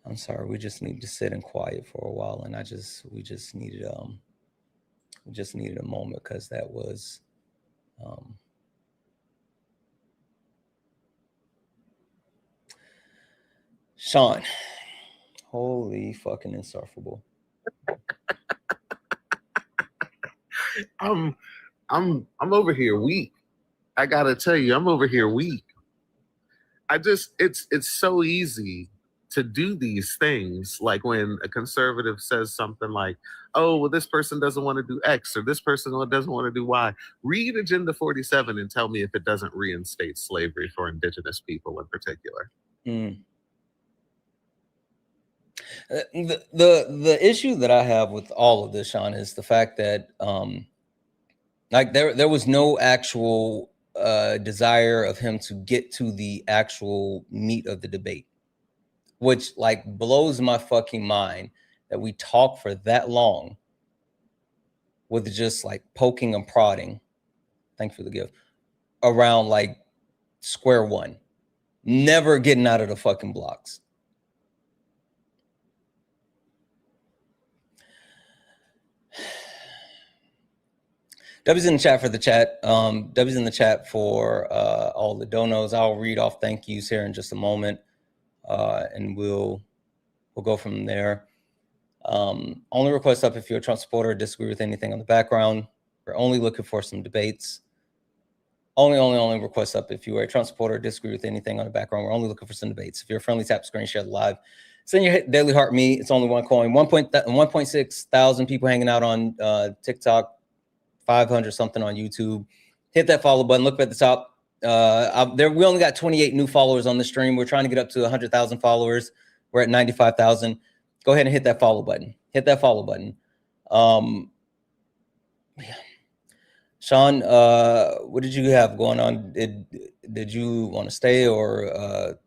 I'm sorry, we just need to sit in quiet for a while, and we just needed a moment because that was Sean. Holy fucking insufferable. I'm over here weak. I gotta tell you, I'm over here weak. It's so easy to do these things, like when a conservative says something like, oh, well, this person doesn't want to do X or this person doesn't want to do Y. Read Agenda 47 and tell me if it doesn't reinstate slavery for indigenous people in particular. The issue that I have with all of this, Sean, is the fact that like there was no actual desire of him to get to the actual meat of the debate, which like blows my fucking mind that we talk for that long with just like poking and prodding. Thanks for the gift. Around like square one, never getting out of the fucking blocks. W's in the chat for the chat. W's in the chat for all the donos. I'll read off thank yous here in just a moment. And we'll go from there. Only request up if you're a Trump supporter or disagree with anything on the background. We're only looking for some debates. Only request up if you are a Trump supporter or disagree with anything on the background. We're only looking for some debates. If you're a friendly, tap screen, share the live. Send your daily heart me. It's only one coin. 1.6 thousand people hanging out on TikTok. 500 something on YouTube. Hit that follow button. Look at the top. We only got 28 new followers on the stream. We're trying to get up to 100,000 followers. We're at 95,000. Go ahead and hit that follow button. Hit that follow button. Sean, what did you have going on? Did you want to stay or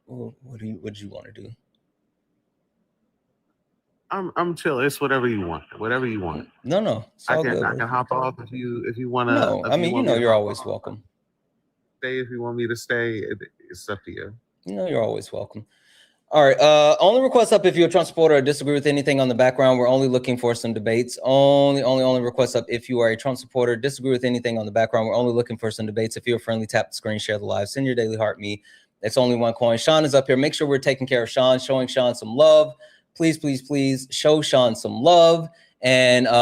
what did you want to do? I'm chill. It's whatever you want. Whatever you want. No. I can hop off if you want to. No, I mean, you're always welcome. Stay if you want me to stay. It's up to you. You're always welcome. All right. Only request up if you're a Trump supporter or disagree with anything on the background. We're only looking for some debates. Only request up if you are a Trump supporter, disagree with anything on the background. We're only looking for some debates. If you're friendly, tap the screen, share the live, send your daily heart me. It's only one coin. Sean is up here. Make sure we're taking care of Sean, showing Sean some love. Please show Sean some love. And, hit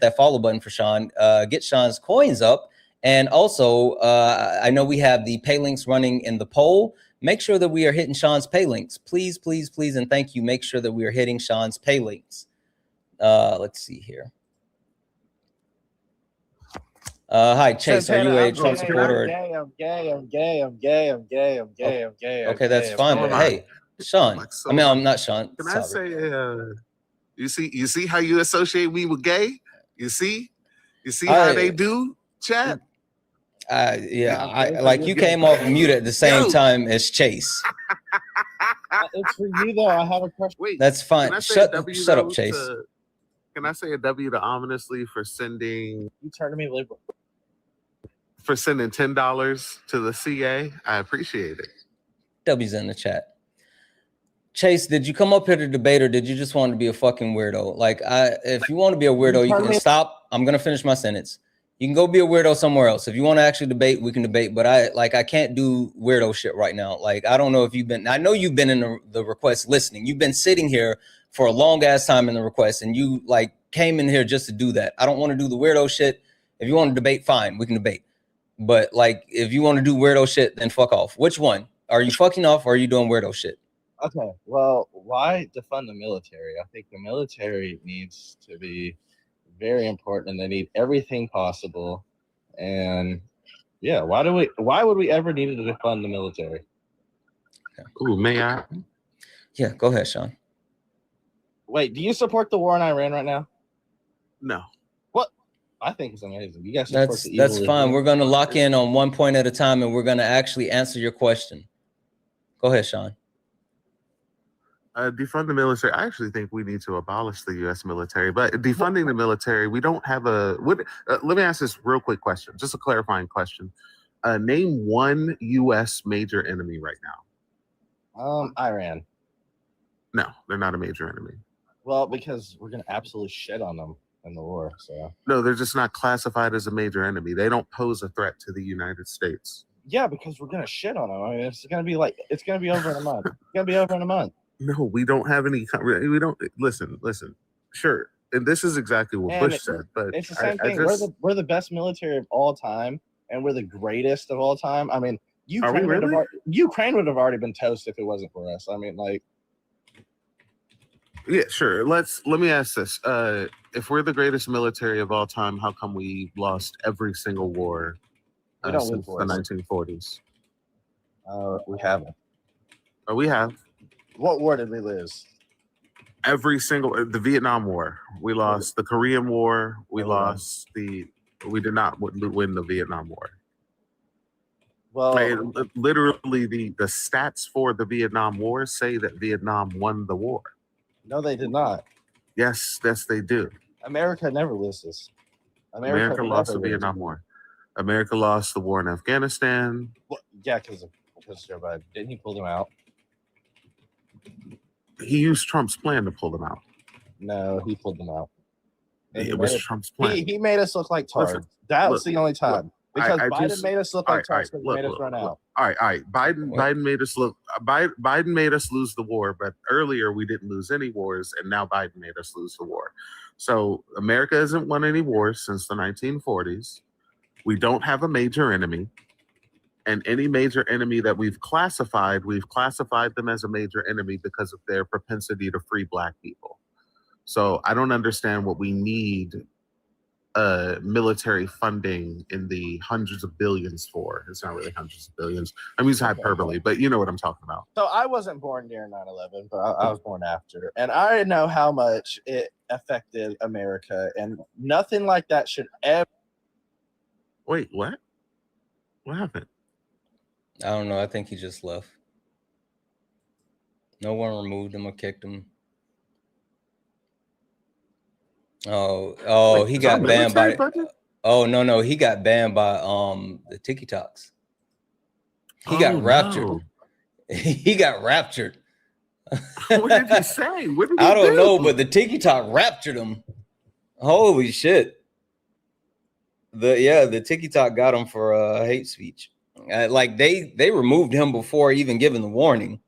that follow button for Sean. Get Sean's coins up. And also, I know we have the pay links running in the poll. Make sure that we are hitting Sean's pay links. Please, and thank you. Make sure that we are hitting Sean's pay links. Let's see here. Hi, Chase. Are you a Trump supporter? I'm gay. Okay, that's fine. But hey, Sean. I mean, I'm not Sean. Can I say, you see how you associate me with gay? You see how they do, chat? You came off mute at the same time as Chase. It's for you though. I have a question. Wait, that's fine. Shut up, Chase. Can I say a W to Ominously for sending? You turn me liberal. For sending $10 to the CA? I appreciate it. W's in the chat. Chase, did you come up here to debate or did you just want to be a fucking weirdo? Like, if you want to be a weirdo, you can stop. I'm gonna finish my sentence. You can go be a weirdo somewhere else. If you want to actually debate, we can debate. But I can't do weirdo shit right now. Like, I don't know if you've been. I know you've been in the request listening. You've been sitting here for a long ass time in the request, and you like came in here just to do that. I don't want to do the weirdo shit. If you want to debate, fine, we can debate. But like, if you want to do weirdo shit, then fuck off. Which one? Are you fucking off or are you doing weirdo shit? Okay, well, why defund the military? I think the military needs to be very important, and they need everything possible. And yeah, why would we ever need to defund the military? Ooh, may I? Yeah, go ahead, Sean. Wait, do you support the war in Iran right now? No. What? I think it's amazing. You guys support the That's evil fine. Israel? We're going to lock in on one point at a time, and we're going to actually answer your question. Go ahead, Sean. Defund the military. I actually think we need to abolish the U.S. military. But defunding the military, we don't have a. Let me ask this real quick question, just a clarifying question. Name one U.S. major enemy right now. Iran. No, they're not a major enemy. Well, because we're gonna absolutely shit on them in the war. So no, they're just not classified as a major enemy. They don't pose a threat to the United States. Yeah, because we're gonna shit on them. I mean, it's gonna be over in a month. It's gonna be over in a month. No, we don't have any. We don't listen. Sure, and this is exactly what Bush said. But it's the same thing. We're the best military of all time, and we're the greatest of all time. I mean, Ukraine would have already been toast if it wasn't for us. I mean, like. Yeah, sure. Let me ask this. If we're the greatest military of all time, how come we lost every single war since the 1940s? We haven't. Oh, we have. What war did we lose? Every single the Vietnam War. We lost the Korean War. We lost the. We did not win the Vietnam War. Well, literally, the stats for the Vietnam War say that Vietnam won the war. No, they did not. Yes, they do. America never loses. America lost the Vietnam War. America lost the war in Afghanistan. Well, yeah, because Joe Biden. Didn't he pull them out? He used Trump's plan to pull them out. No, he pulled them out. It was Trump's plan. He made us look like tards. That was the only time. Because Biden made us look like tards because he made us run out. All right. Biden made us look. Biden made us lose the war, but earlier we didn't lose any wars, and now Biden made us lose the war. So America hasn't won any wars since the 1940s. We don't have a major enemy, and any major enemy that we've classified them as a major enemy because of their propensity to free Black people. So I don't understand what we need military funding in the hundreds of billions for. It's not really hundreds of billions. I'm using hyperbole, but you know what I'm talking about. So I wasn't born near 9/11, but I was born after. And I know how much it affected America, and nothing like that should ever. Wait, what? What happened? I don't know. I think he just left. No one removed him or kicked him. Oh, he got banned by. Oh no, he got banned by the TikToks. He got raptured. No. He got raptured. What did he say? What did he I don't do? know, but the TikTok raptured him. Holy shit. The TikTok got him for hate speech. Like they removed him before even giving the warning.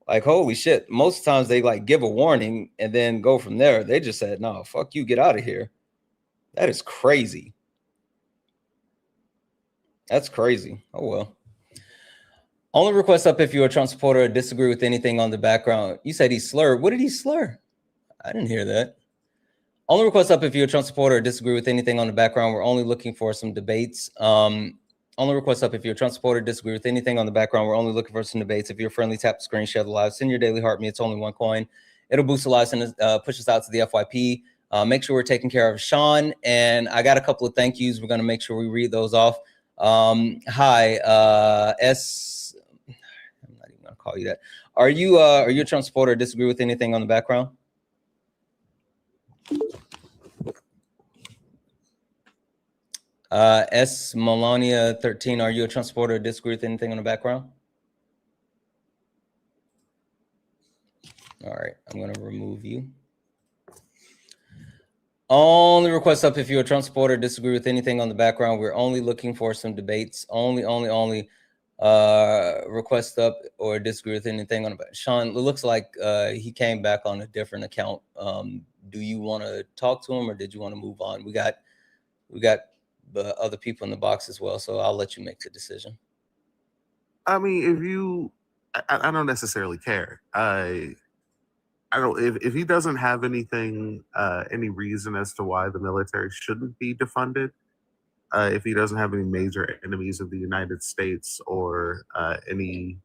Like, holy shit. Most times they like give a warning and then go from there. They just said, no, fuck you, get out of here. That is crazy. That's crazy. Oh, well. Only request up if you're a Trump supporter or disagree with anything on the background. You said he slurred. What did he slur? I didn't hear that. Only request up if you're a Trump supporter or disagree with anything on the background. We're only looking for some debates. Only request up if you're a Trump supporter, disagree with anything on the background. We're only looking for some debates. If you're friendly, tap the screen, share the live, send your daily heart me. It's only one coin. It'll boost the lives and push us out to the FYP. Make sure we're taking care of Sean. And I got a couple of thank yous. We're going to make sure we read those off. Hi, S. I'm not even going to call you that. Are you a Trump supporter or disagree with anything on the background? S. Melania 13, are you a Trump supporter or disagree with anything on the background? All right, I'm going to remove you. Only request up if you're a Trump supporter or disagree with anything on the background. We're only looking for some debates. Only. request up or disagree with anything on about Sean? It looks like he came back on a different account. Do you want to talk to him, or did you want to move on? We got the other people in the box as well, so I'll let you make the decision. I mean, if you, I don't necessarily care. I don't, if he doesn't have anything, any reason as to why the military shouldn't be defunded, if he doesn't have any major enemies of the United States or any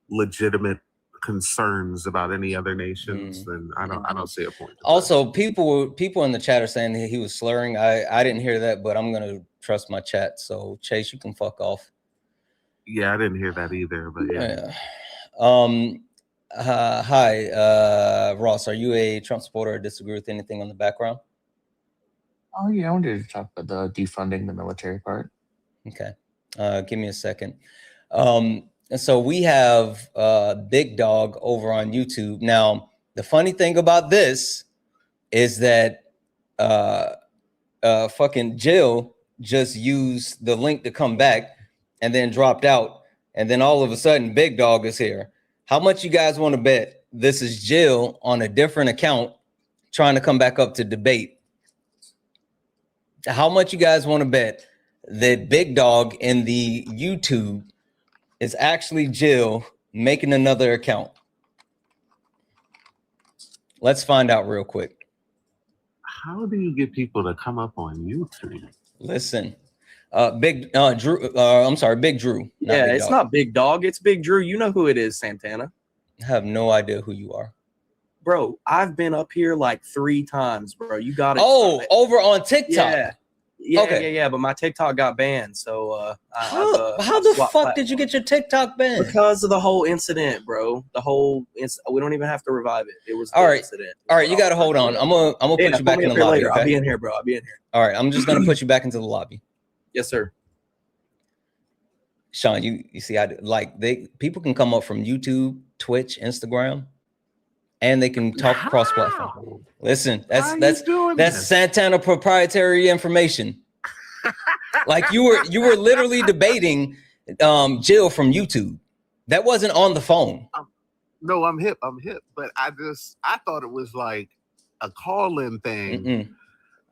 legitimate concerns about any other nations, then I don't see a point. Also, people in the chat are saying that he was slurring. I didn't hear that, but I'm gonna trust my chat. So Chase, you can fuck off. Yeah, I didn't hear that either, but yeah. Hi, Ross. Are you a Trump supporter or disagree with anything on the background? Oh yeah, I wanted to talk about the defunding the military part. Okay, give me a second. So we have Big Dog over on YouTube. Now, the funny thing about this is that fucking Jill just used the link to come back and then dropped out. And then all of a sudden, Big Dog is here. How much you guys want to bet this is Jill on a different account trying to come back up to debate? How much you guys want to bet that Big Dog in the YouTube is actually Jill making another account? Let's find out real quick. How do you get people to come up on YouTube? Listen, Big Drew. I'm sorry, Big Drew. Yeah, it's not Big Dog. It's Big Drew. You know who it is, Santana. I have no idea who you are. Bro, I've been up here like 3 times, bro. You got it. Oh, over on TikTok. Yeah. Yeah, but my TikTok got banned. So how the fuck did you get your TikTok banned? Because of the whole incident, bro. The whole we don't even have to revive it. It was all right. Incident. All right, you got to hold on. I'm gonna put you back in the lobby. Okay? I'll be in here, bro. I'll be in here. All right, I'm just gonna put you back into the lobby. Yes, sir. Sean, you see, people can come up from YouTube, Twitch, Instagram, and they can talk cross platform. Listen, that's Santana proprietary information. Like you were literally debating Jill from YouTube. That wasn't on the phone. No, I'm hip, but I thought it was like a call-in thing. Mm-mm.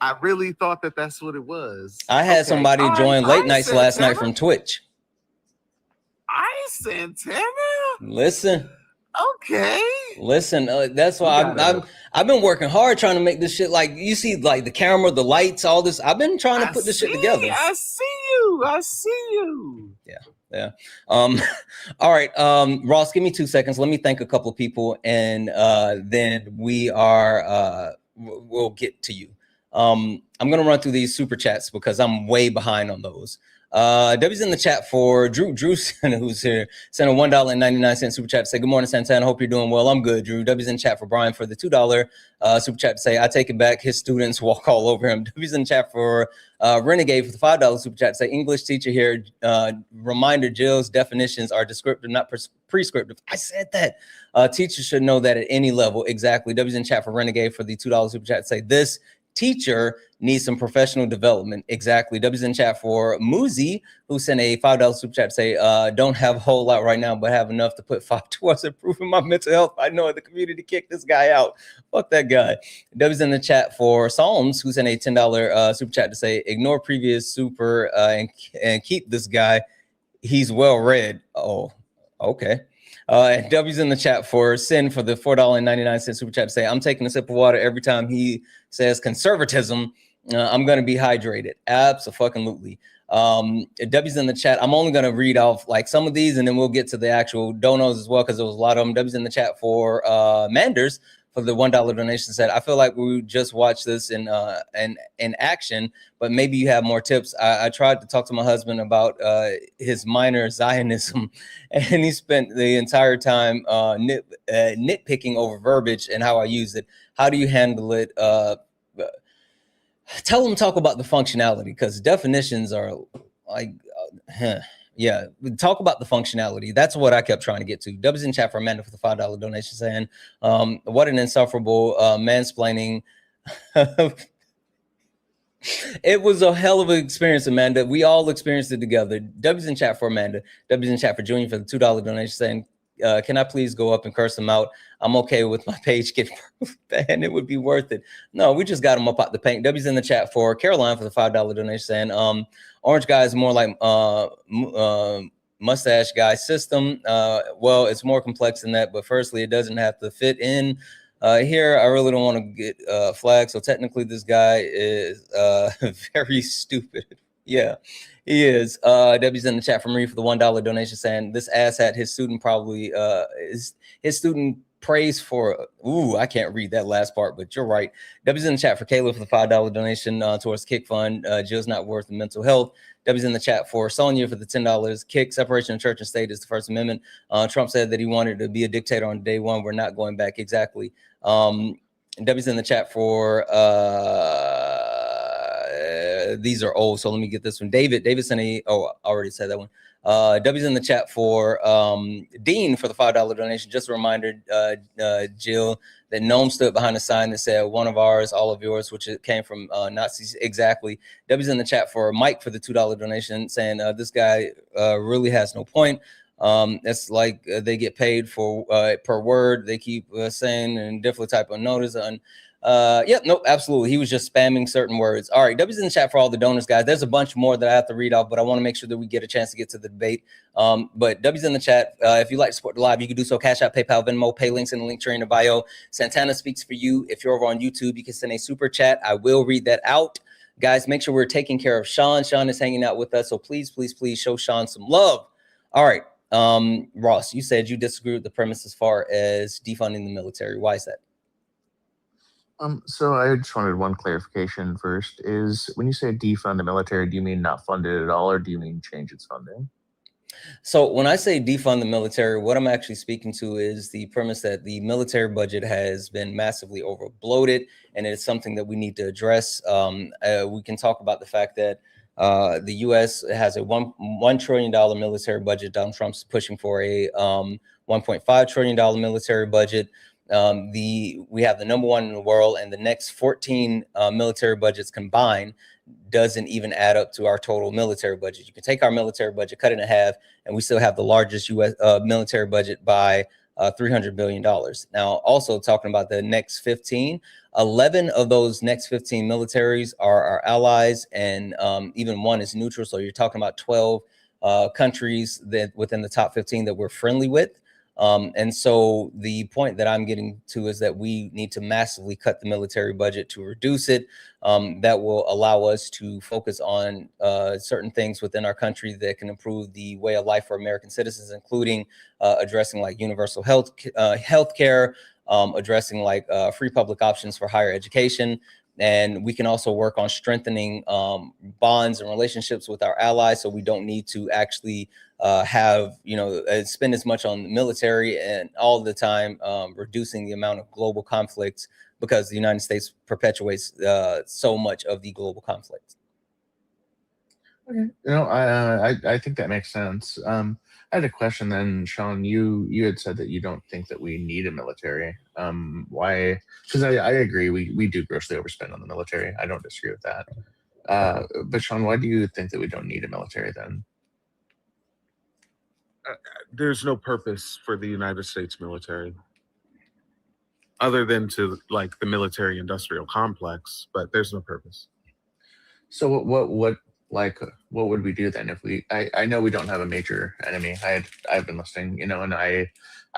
I really thought that's what it was. I had somebody join late nights last night from Twitch. Santana. Listen. Okay. Listen, that's why I've been working hard trying to make this shit, like you see, like the camera, the lights, all this. I've been trying to put this shit together. I see you. Yeah. All right. Ross, give me 2 seconds. Let me thank a couple of people, and then we'll get to you. I'm gonna run through these super chats because I'm way behind on those. W's in the chat for Drew who's here, sent a $1.99 super chat to say good morning, Santana. Hope you're doing well. I'm good, Drew. W's in chat for Brian for the $2 super chat to say I take it back. His students walk all over him. W's in chat for Renegade for the $5 super chat to say English teacher here. Reminder: Jill's definitions are descriptive, not prescriptive. I said that. Teachers should know that at any level. Exactly. W's in chat for Renegade for the $2 super chat to say this teacher needs some professional development. Exactly. W's in chat for Muzi, who sent a $5 super chat to say, don't have a whole lot right now, but have enough to put 5 towards improving my mental health. I know the community kicked this guy out. Fuck that guy. W's in the chat for Psalms, who sent a $10 super chat to say, ignore previous super and keep this guy. He's well read. Oh, okay. And W's in the chat for Sin for the $4.99 super chat to say, I'm taking a sip of water every time he says conservatism. I'm going to be hydrated. Absolutely. W's in the chat. I'm only going to read off like some of these and then we'll get to the actual donos as well because there was a lot of them. W's in the chat for Manders for the $1 donation said, I feel like we just watched this in action, but maybe you have more tips. I tried to talk to my husband about his minor Zionism, and he spent the entire time nitpicking over verbiage and how I use it. How do you handle it? Tell him to talk about the functionality because definitions are like, yeah, talk about the functionality. That's what I kept trying to get to. W's in chat for Amanda for the $5 donation saying, what an insufferable mansplaining. It was a hell of an experience, Amanda. We all experienced it together. W's in chat for Amanda. W's in chat for Junior for the $2 donation saying, can I please go up and curse him out? I'm okay with my page getting banned. It would be worth it. No, we just got him up out the paint. W's in the chat for Caroline for the $5 donation saying, orange guy is more like mustache guy system. Well, it's more complex than that, but firstly, it doesn't have to fit in. Here, I really don't want to get flagged. So technically, this guy is very stupid. Yeah, he is. Debbie's in the chat for Marie for the $1 donation saying this asshat his student probably his student prays for. Ooh, I can't read that last part, but you're right. Debbie's in the chat for Kayla for the $5 donation towards Kick Fund. Jill's not worth the mental health. Debbie's in the chat for Sonia for the $10. Kick separation of church and state is the First Amendment. Trump said that he wanted to be a dictator on day one. We're not going back. Exactly. Debbie's in the chat for these are old, so let me get this one. David sent I already said that one. W's in the chat for Dean for the $5 donation. Just a reminder, Jill, that Gnome stood behind a sign that said one of ours, all of yours, which it came from Nazis. Exactly. W's in the chat for Mike for the $2 donation saying this guy really has no point. It's like they get paid for per word. They keep saying and definitely type of notice on. Yep, nope, absolutely. He was just spamming certain words. All right, W's in the chat for all the donors, guys. There's a bunch more that I have to read off, but I want to make sure that we get a chance to get to the debate. But W's in the chat. If you'd like to support the live, you can do so. Cash App, PayPal, Venmo, pay links in the link tree in the bio. Santana speaks for you. If you're over on YouTube, you can send a super chat. I will read that out. Guys, make sure we're taking care of Sean. Sean is hanging out with us, so please, please, please show Sean some love. All right, Ross, you said you disagree with the premise as far as defunding the military. Why is that? So I just wanted one clarification first. Is when you say defund the military, do you mean not fund it at all, or do you mean change its funding? So when I say defund the military, what I'm actually speaking to is the premise that the military budget has been massively over bloated, and it's something that we need to address. We can talk about the fact that the U.S. has a $1 trillion military budget. Donald Trump's pushing for a $1.5 trillion military budget. We have the number one in the world, and the next 14 military budgets combined doesn't even add up to our total military budget. You can take our military budget, cut it in half, and we still have the largest U.S. Military budget by $300 billion. Now, also talking about the next 15, 11 of those next 15 militaries are our allies, and even one is neutral. So you're talking about 12 countries that within the top 15 that we're friendly with. And so the point that I'm getting to is that we need to massively cut the military budget to reduce it. That will allow us to focus on certain things within our country that can improve the way of life for American citizens, including addressing like universal health care, addressing like free public options for higher education. And we can also work on strengthening bonds and relationships with our allies, so we don't need to actually spend as much on the military and all the time reducing the amount of global conflicts, because the United States perpetuates so much of the global conflict. Okay. I think that makes sense. I had a question then, Sean. You had said that you don't think that we need a military. Why? Because I agree, we do grossly overspend on the military. I don't disagree with that. But Sean, why do you think that we don't need a military then? There's no purpose for the United States military other than to like the military industrial complex, but there's no purpose. So what would we do then if I know we don't have a major enemy. I've been listening, and I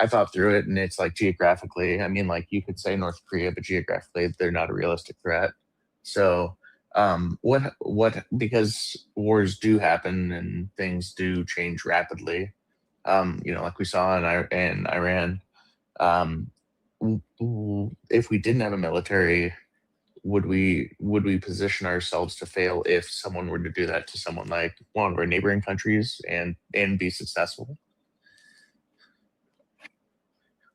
thought through it, and it's like geographically, I mean, like you could say North Korea, but geographically they're not a realistic threat. So because wars do happen and things do change rapidly, like we saw in Iran, if we didn't have a military, would we position ourselves to fail if someone were to do that to someone like one of our neighboring countries and be successful?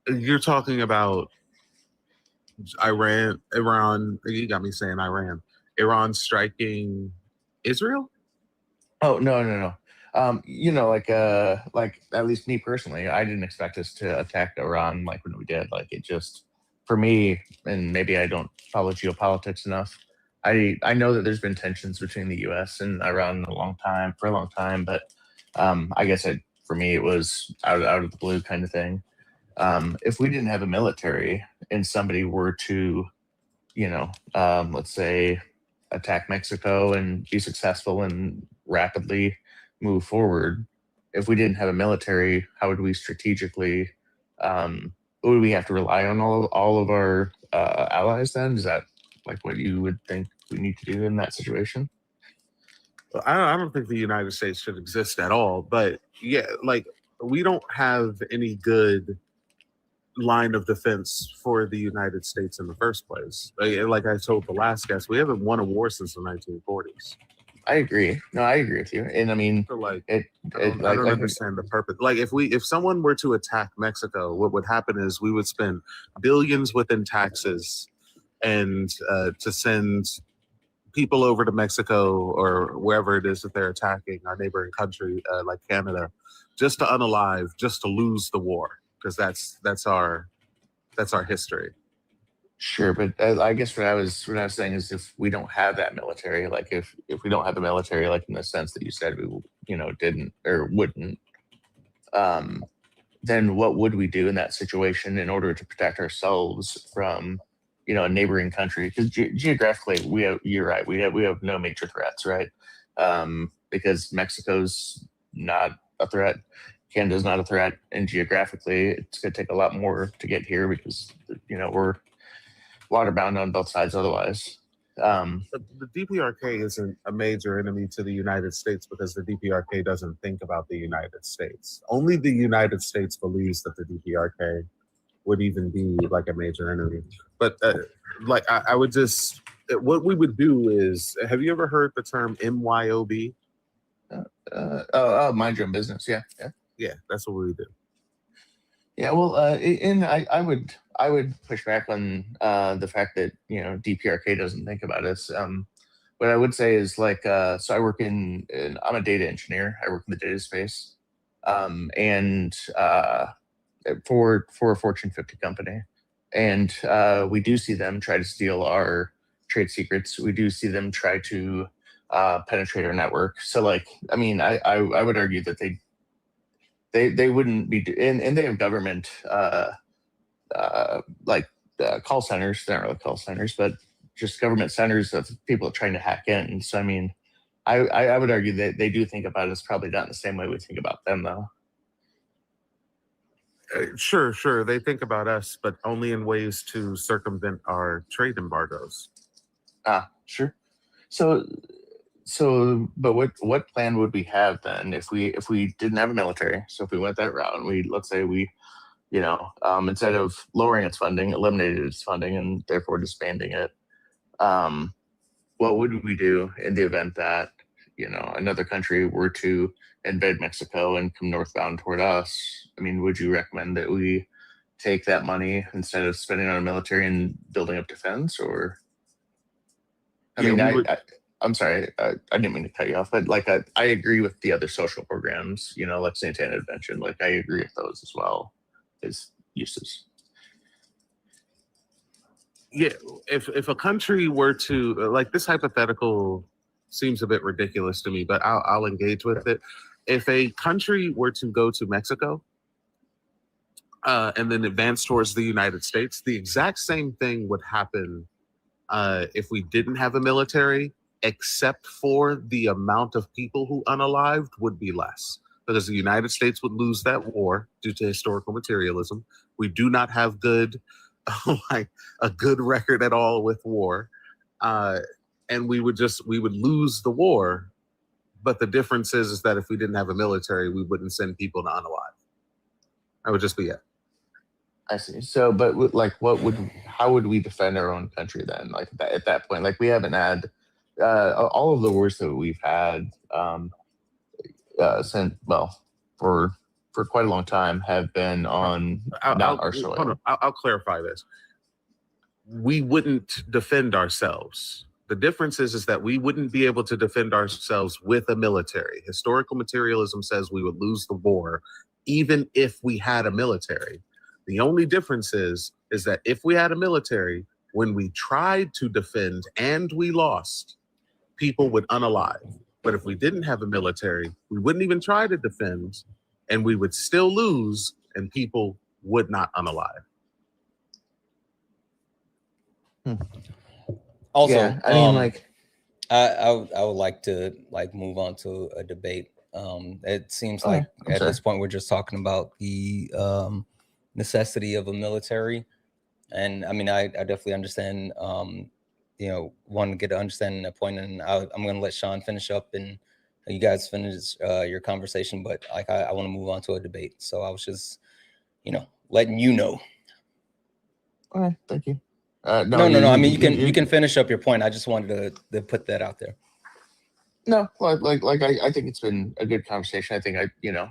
You're talking about Iran, you got me saying Iran striking Israel? Oh, no. Like at least me personally, I didn't expect us to attack Iran like when we did. Like it just, for me, and maybe I don't follow geopolitics enough, I know that there's been tensions between the U.S. and Iran for a long time, but I guess for me it was out of the blue kind of thing. If we didn't have a military and somebody were to, let's say, attack Mexico and be successful and rapidly move forward, if we didn't have a military, how would we strategically? Would we have to rely on all of our allies then? Is that like what you would think we need to do in that situation? Well, I don't think the United States should exist at all. But yeah, like we don't have any good line of defense for the United States in the first place. Like I told the last guest, we haven't won a war since the 1940s. I agree. No, I agree with you. And I mean, So like, I I don't understand the purpose. Like if someone were to attack Mexico, what would happen is we would spend billions within taxes and to send people over to Mexico or wherever it is that they're attacking, our neighboring country like Canada, just to unalive, just to lose the war, because that's our history. Sure, but I guess what I was saying is if we don't have that military, like if we don't have the military, like in the sense that you said we didn't or wouldn't, then what would we do in that situation in order to protect ourselves from a neighboring country? Because geographically, you're right, we have no major threats, right? Because Mexico's not a threat, Canada's not a threat, and geographically, it's going to take a lot more to get here because we're waterbound on both sides otherwise. But the DPRK isn't a major enemy to the United States because the DPRK doesn't think about the United States. Only the United States believes that the DPRK would even be like a major enemy. But I would just, what we would do is, have you ever heard the term MYOB? Mind your own business. Yeah, that's what we would do. Yeah, well, and I would push back on the fact that DPRK doesn't think about us. What I would say is like, so I work I'm a data engineer. I work in the data space, and for a Fortune 50 company, and we do see them try to steal our trade secrets. We do see them try to penetrate our network. So like, I mean, I would argue that they wouldn't be, and they have government call centers. They're not really call centers, but just government centers of people trying to hack in. So I mean, I would argue that they do think about us, probably not in the same way we think about them, though. Sure. They think about us, but only in ways to circumvent our trade embargoes. Sure. So, but what plan would we have then if we didn't have a military? So if we went that route and let's say we, instead of lowering its funding, eliminated its funding and therefore disbanding it, what would we do in the event that, another country were to invade Mexico and come northbound toward us? I mean, would you recommend that we take that money instead of spending on a military and building up defense, or? I'm sorry, I didn't mean to cut you off, but like I agree with the other social programs, like Santana had mentioned. Like I agree with those as well as uses. Yeah, if a country were to, like, this hypothetical seems a bit ridiculous to me, but I'll engage with it. If a country were to go to Mexico and then advance towards the United States, the exact same thing would happen if we didn't have a military, except for the amount of people who unalived would be less, because the United States would lose that war due to historical materialism. We do not have a good record at all with war, and we would lose the war. But the difference is that if we didn't have a military, we wouldn't send people to unalive. That would just be it. I see. So, but like, how would we defend our own country then? Like at that point, like we haven't had all of the wars that we've had for quite a long time have been on not our soil. Hold on. I'll clarify this. We wouldn't defend ourselves. The difference is that we wouldn't be able to defend ourselves with a military. Historical materialism says we would lose the war even if we had a military. The only difference is that if we had a military, when we tried to defend and we lost, people would unalive. But if we didn't have a military, we wouldn't even try to defend, and we would still lose, and people would not unalive. Also, Yeah, I mean, like, I would like to move on to a debate. It seems like at this point we're just talking about the necessity of a military, and I mean I definitely understand. Want to get an understanding that point, and I'm going to let Sean finish up and you guys finish your conversation. But like I want to move on to a debate, so I was just letting you know. All right, thank you. No. I mean, you can finish up your point. I just wanted to put that out there. No, I think it's been a good conversation. I think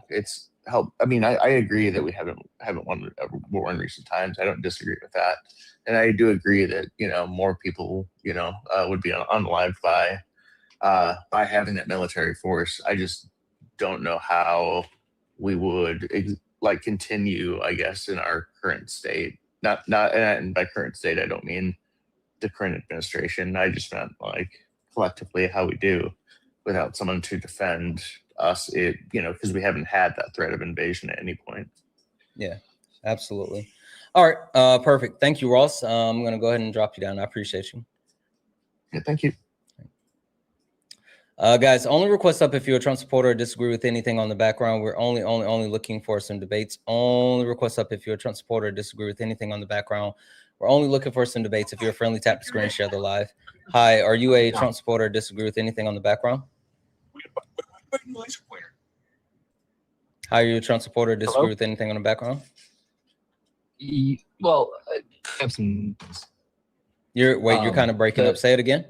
it's helped. I mean, I agree that we haven't won a war in recent times. I don't disagree with that, and I do agree that more people would be unalived by having that military force. I just don't know how we would continue, I guess, in our current state. Not and by current state, I don't mean the current administration. I just meant collectively how we do without someone to defend us. Because we haven't had that threat of invasion at any point. Yeah, absolutely. All right, perfect. Thank you, Ross. I'm going to go ahead and drop you down. I appreciate you. Yeah, thank you. Guys, only request up if you're a Trump supporter or disagree with anything on the background. We're only looking for some debates. Only request up if you're a Trump supporter or disagree with anything on the background. We're only looking for some debates. If you're friendly, tap the screen, share the live. Hi, are you a Trump supporter or disagree with anything on the background? Hi, are you a Trump supporter or disagree with anything on the background? Well, I have some. You're kind of breaking up. Say it again.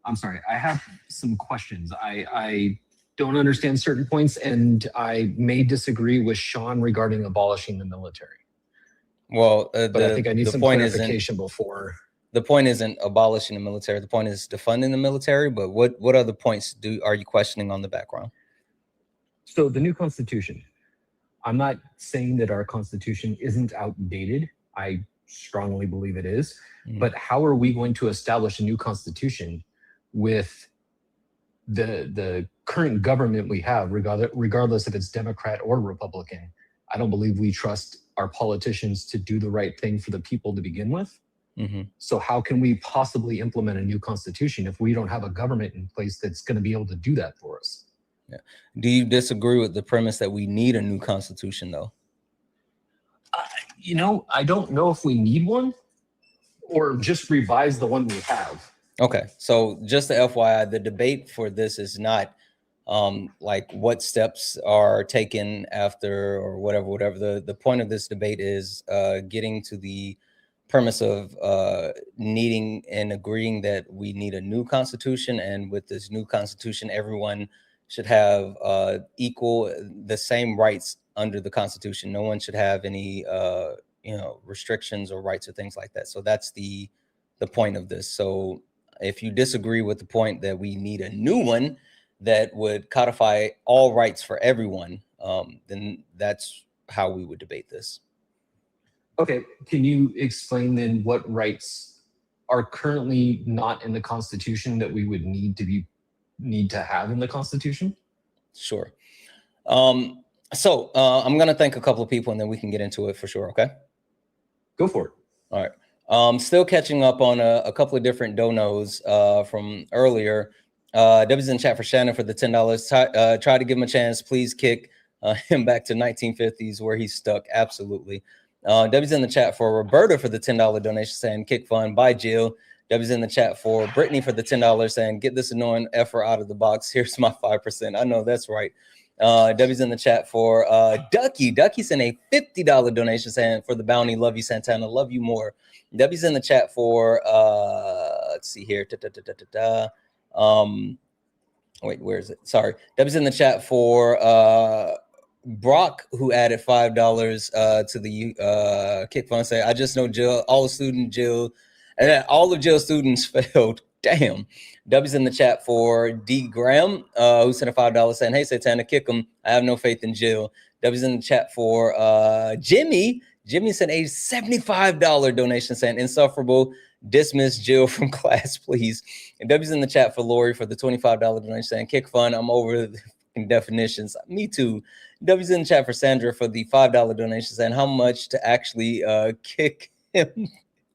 I'm sorry. I have some questions. I don't understand certain points, and I may disagree with Sean regarding abolishing the military. Well, but I think I need some clarification before. The point isn't abolishing the military. The point is defunding the military. But what other points are you questioning on the background? So the new Constitution. I'm not saying that our Constitution isn't outdated. I strongly believe it is. But how are we going to establish a new Constitution with the current government we have, regardless if it's Democrat or Republican? I don't believe we trust our politicians to do the right thing for the people to begin with. So how can we possibly implement a new Constitution if we don't have a government in place that's going to be able to do that for us? Yeah. Do you disagree with the premise that we need a new Constitution, though? I don't know if we need one or just revise the one we have. Okay, so just the FYI, the debate for this is not what steps are taken after or whatever. The point of this debate is getting to the premise of needing and agreeing that we need a new Constitution, and with this new Constitution, everyone should have the same rights under the Constitution. No one should have any restrictions or rights or things like that. So that's the point of this. So if you disagree with the point that we need a new one that would codify all rights for everyone, then that's how we would debate this. Okay, can you explain then what rights are currently not in the Constitution that we would need to have in the Constitution? Sure. So I'm going to thank a couple of people and then we can get into it for sure. Okay. Go for it. All right. Still catching up on a couple of different donos from earlier. W's in chat for Shannon for the $10. Try to give him a chance. Please kick him back to 1950s where he's stuck. Absolutely. W's in the chat for Roberta for the $10 donation saying kick fun. Bye, Jill. W's in the chat for Brittany for the $10 saying get this annoying effer out of the box. Here's my 5%. I know that's right. W's in the chat for Ducky. Ducky sent a $50 donation saying for the bounty. Love you, Santana. Love you more. W's in the chat for let's see here. Wait, where is it? Sorry. W's in the chat for Brock, who added $5 to the kick fund. Say, I just know Jill, all the student Jill, and all of Jill's students failed. Damn. W's in the chat for D Graham, who sent a $5 saying, hey, Santana, kick him. I have no faith in Jill. W's in the chat for Jimmy. Jimmy sent a $75 donation saying insufferable. Dismiss Jill from class, please. And W's in the chat for Lori for the $25 donation saying kick fun. I'm over the definitions. Me too. W's in the chat for Sandra for the $5 donation saying how much to actually kick him.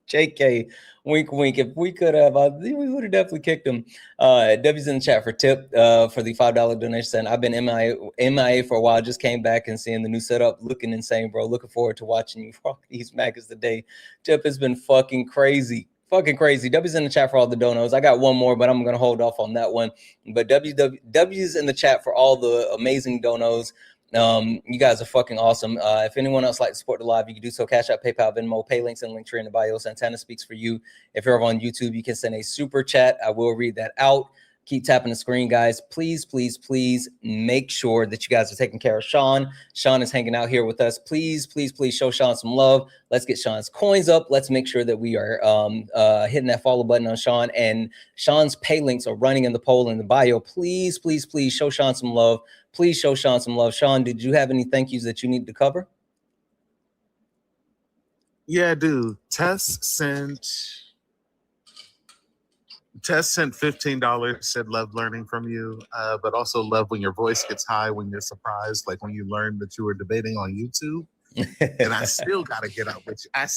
JK, wink, wink. If we could have, we would have definitely kicked him. W's in the chat for Tip for the $5 donation saying I've been MIA for a while. Just came back and seeing the new setup, looking insane, bro. Looking forward to watching you rock these MAGAs today. Tip has been fucking crazy. Fucking crazy. W's in the chat for all the donos. I got one more, but I'm gonna hold off on that one. But W's in the chat for all the amazing donos. You guys are fucking awesome. If anyone else like to support the live, you can do so. Cash App, PayPal, Venmo, pay links, and link tree in the bio. Santana speaks for you. If you're over on YouTube, you can send a super chat. I will read that out. Keep tapping the screen, guys. Please, please, please make sure that you guys are taking care of Sean. Sean is hanging out here with us. Please, please, please show Sean some love. Let's get Sean's coins up. Let's make sure that we are hitting that follow button on Sean. And Sean's pay links are running in the poll in the bio. Please, please, please show Sean some love. Please show Sean some love. Sean, did you have any thank yous that you need to cover? Yeah, dude. Tess sent $15, said love learning from you, but also love when your voice gets high when you're surprised, like when you learned that you were debating on YouTube. And I still gotta get up with you. I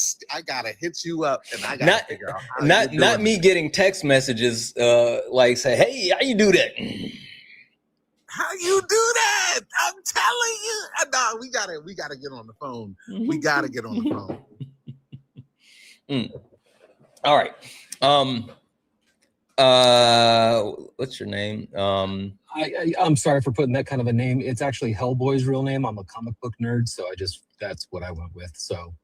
gotta hit you up, and I gotta figure out how not me getting text messages like say, hey, how you do that? How you do that? I'm telling you. No, we gotta get on the phone. We gotta get on the phone. All right. What's your name? I'm sorry for putting that kind of a name. It's actually Hellboy's real name. I'm a comic book nerd, so that's what I went with. So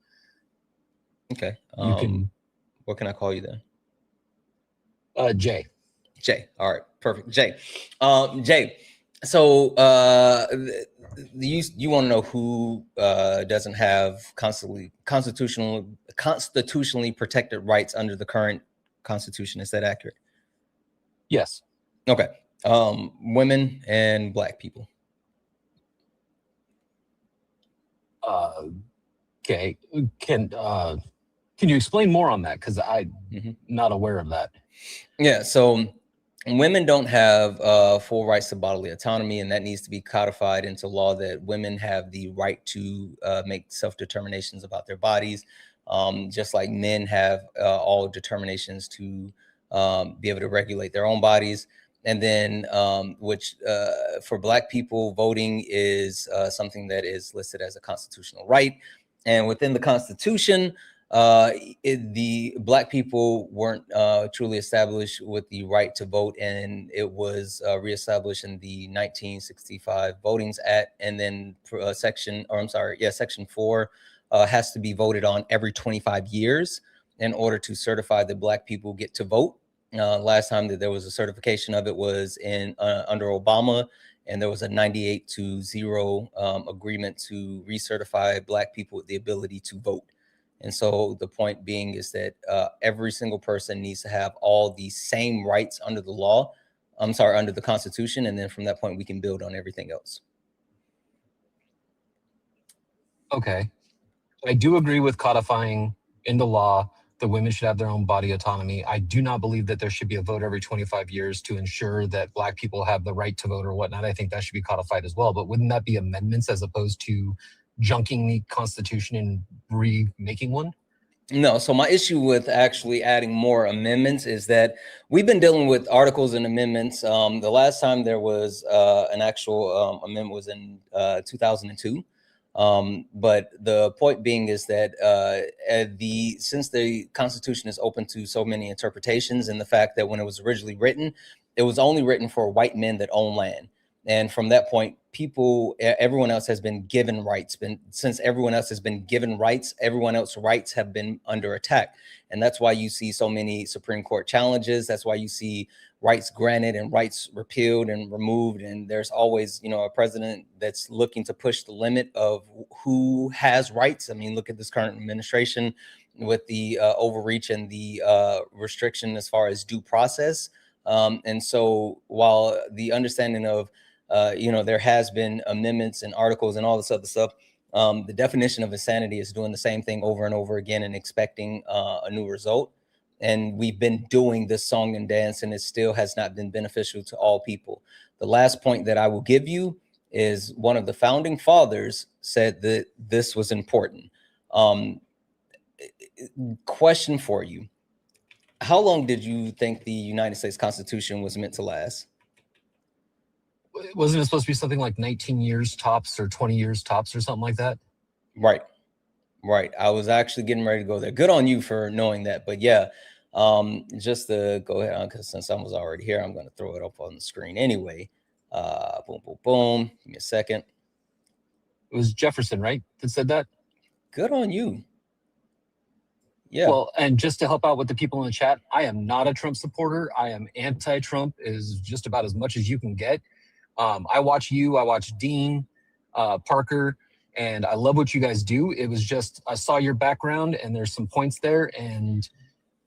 okay. You what can I call you then? Jay. Jay. All right, perfect. Jay. Jay. So you want to know who doesn't have constitutionally protected rights under the current Constitution? Is that accurate? Yes. Okay. Women and Black people. Okay. Can you explain more on that? Because I'm not aware of that. Yeah. So women don't have full rights to bodily autonomy, and that needs to be codified into law that women have the right to make self-determinations about their bodies, just like men have all determinations to be able to regulate their own bodies. And then which for Black people, voting is something that is listed as a constitutional right. And within the Constitution, the Black people weren't truly established with the right to vote, and it was reestablished in the 1965 Votings Act. And then Section 4 has to be voted on every 25 years in order to certify that Black people get to vote. Last time that there was a certification of it was in under Obama, and there was a 98-0 agreement to recertify Black people with the ability to vote. And so the point being is that every single person needs to have all the same rights under the law. Under the Constitution. And then from that point, we can build on everything else. Okay. I do agree with codifying into law that women should have their own body autonomy. I do not believe that there should be a vote every 25 years to ensure that Black people have the right to vote or whatnot. I think that should be codified as well. But wouldn't that be amendments as opposed to junking the Constitution and remaking one? No. So my issue with actually adding more amendments is that we've been dealing with articles and amendments. The last time there was an actual amendment was in 2002. But the point being is that since the Constitution is open to so many interpretations, and the fact that when it was originally written, it was only written for white men that own land. And from that point, everyone else has been given rights. Since everyone else has been given rights, everyone else's rights have been under attack. And that's why you see so many Supreme Court challenges. That's why you see rights granted and rights repealed and removed. And there's always, a president that's looking to push the limit of who has rights. I mean, look at this current administration with the overreach and the restriction as far as due process. And so while the understanding of, there has been amendments and articles and all this other stuff, The definition of insanity is doing the same thing over and over again and expecting a new result. And we've been doing this song and dance, and it still has not been beneficial to all people. The last point that I will give you is one of the founding fathers said that this was important. Question for you. How long did you think the United States Constitution was meant to last? Wasn't it supposed to be something like 19 years tops or 20 years tops or something like that? Right. Right. I was actually getting ready to go there. Good on you for knowing that. But yeah, just to go ahead on, because since I was already here, I'm going to throw it up on the screen anyway. Boom, boom, boom. Give me a second. It was Jefferson, right, that said that? Good on you. Yeah. Well, and just to help out with the people in the chat, I am not a Trump supporter. I am anti-Trump, is just about as much as you can get. I watch you, I watch Dean, Parker, and I love what you guys do. It was just, I saw your background and there's some points there, and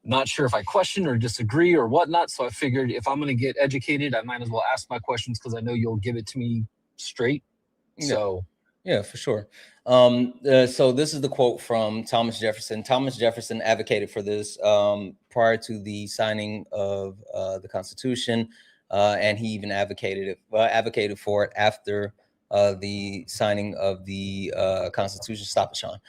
not sure if I question or disagree or whatnot. So I figured if I'm going to get educated, I might as well ask my questions because I know you'll give it to me straight. Yeah. So yeah, for sure. So this is the quote from Thomas Jefferson. Thomas Jefferson advocated for this prior to the signing of the Constitution, and he even advocated for it after the signing of the Constitution. Stop it, Sean.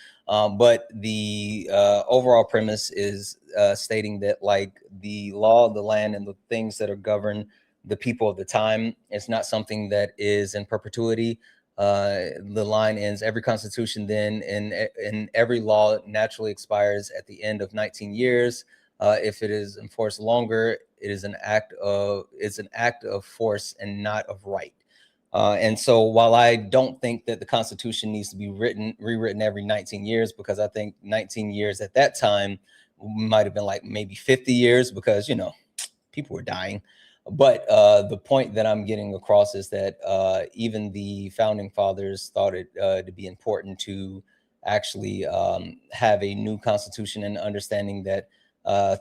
But the overall premise is stating that, like, the law of the land and the things that are govern the people of the time, it's not something that is in perpetuity. The line ends, every constitution then in every law naturally expires at the end of 19 years. If it is enforced longer, it is an act of force and not of right. And so while I don't think that the Constitution needs to be rewritten every 19 years, because I think 19 years at that time might have been like maybe 50 years because, you know, people were dying. But the point that I'm getting across is that even the founding fathers thought it to be important to actually have a new constitution, and understanding that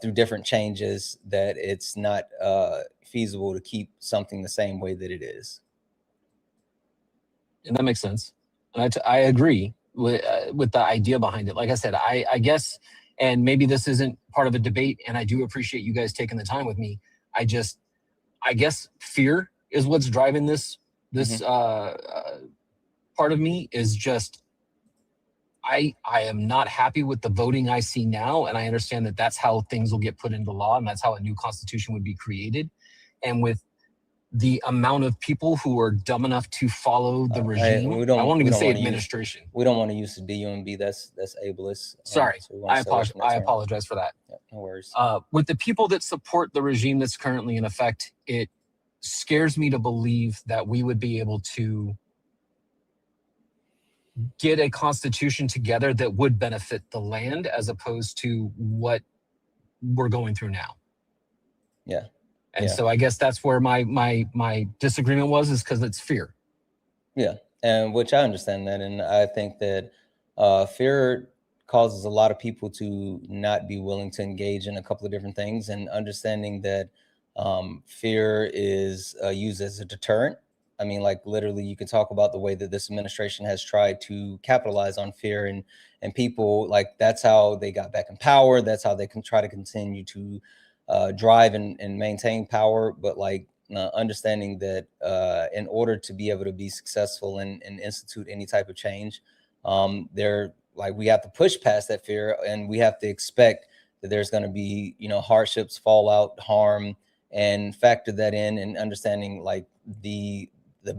through different changes that it's not feasible to keep something the same way that it is. and that makes sense. And I agree with the idea behind it. Like I said, I guess, and maybe this isn't part of a debate, and I do appreciate you guys taking the time with me. I guess fear is what's driving this part of me. Is just I am not happy with the voting I see now, and I understand that that's how things will get put into law, and that's how a new constitution would be created. And with the amount of people who are dumb enough to follow the regime, I won't even say administration. We don't want to use the DUMB. That's ableist. Sorry, So I apologize for that. Yeah, no worries. With the people that support the regime that's currently in effect, it scares me to believe that we would be able to get a constitution together that would benefit the land as opposed to what we're going through now. Yeah. And so I guess that's where my disagreement is because it's fear. Yeah, and which I understand that, and I think that fear causes a lot of people to not be willing to engage in a couple of different things, and understanding that fear is used as a deterrent. I mean, like, literally, you can talk about the way that this administration has tried to capitalize on fear, and people, like, that's how they got back in power. That's how they can try to continue to drive and maintain power. But, like, understanding that in order to be able to be successful and institute any type of change, we have to push past that fear, and we have to expect that there's going to be, you know, hardships, fallout, harm, and factor that in, and understanding, like, the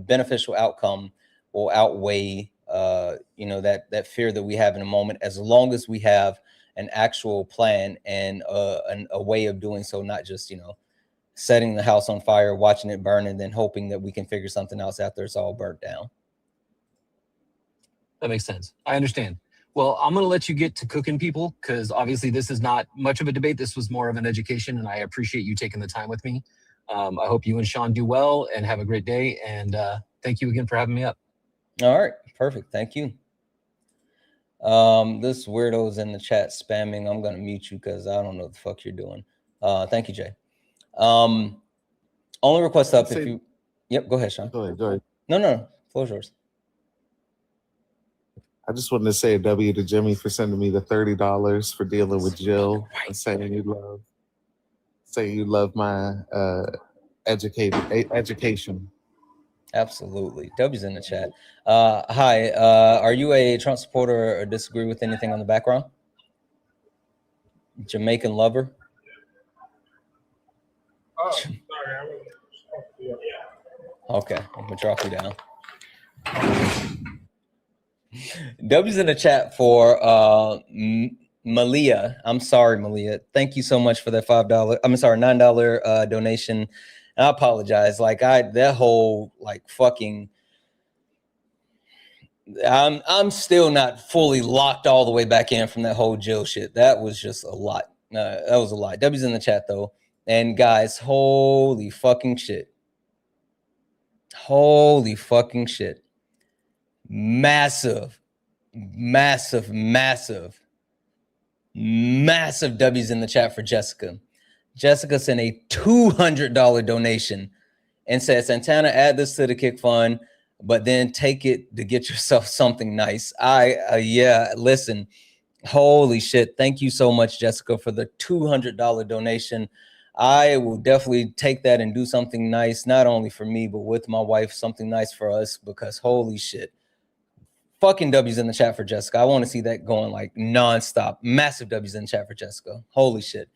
beneficial outcome will outweigh that fear that we have in a moment, as long as we have an actual plan and a way of doing so, not just, you know, setting the house on fire, watching it burn, and then hoping that we can figure something else after it's all burnt down. That makes sense. I understand. Well, I'm going to let you get to cooking, people, because obviously this is not much of a debate. This was more of an education, and I appreciate you taking the time with me. I hope you and Sean do well and have a great day. And thank you again for having me up. All right. Perfect. Thank you. This weirdo's in the chat spamming. I'm going to mute you because I don't know what the fuck you're doing. Thank you, Jay. Only request up if you... Yep, go ahead, Sean. Go ahead. No, floor's yours. I just wanted to say a W to Jimmy for sending me the $30 for dealing with Jill and saying you love my education. Absolutely. W's in the chat. Hi, are you a Trump supporter or disagree with anything on the background? Jamaican lover? Okay, I'm gonna drop you down. W's in the chat for Malia. I'm sorry, Malia. Thank you so much for that $9 donation. And I apologize. Like that whole like fucking. I'm still not fully locked all the way back in from that whole Jill shit. That was just a lot. That was a lot. W's in the chat though. And guys, holy fucking shit. Holy fucking shit. Massive W's in the chat for Jessica. Jessica sent a $200 donation and said, Santana, add this to the kick fund, but then take it to get yourself something nice. Yeah, listen, holy shit. Thank you so much, Jessica, for the $200 donation. I will definitely take that and do something nice, not only for me, but with my wife, something nice for us, because holy shit. Fucking W's in the chat for Jessica. I want to see that going like nonstop. Massive W's in the chat for Jessica. Holy shit.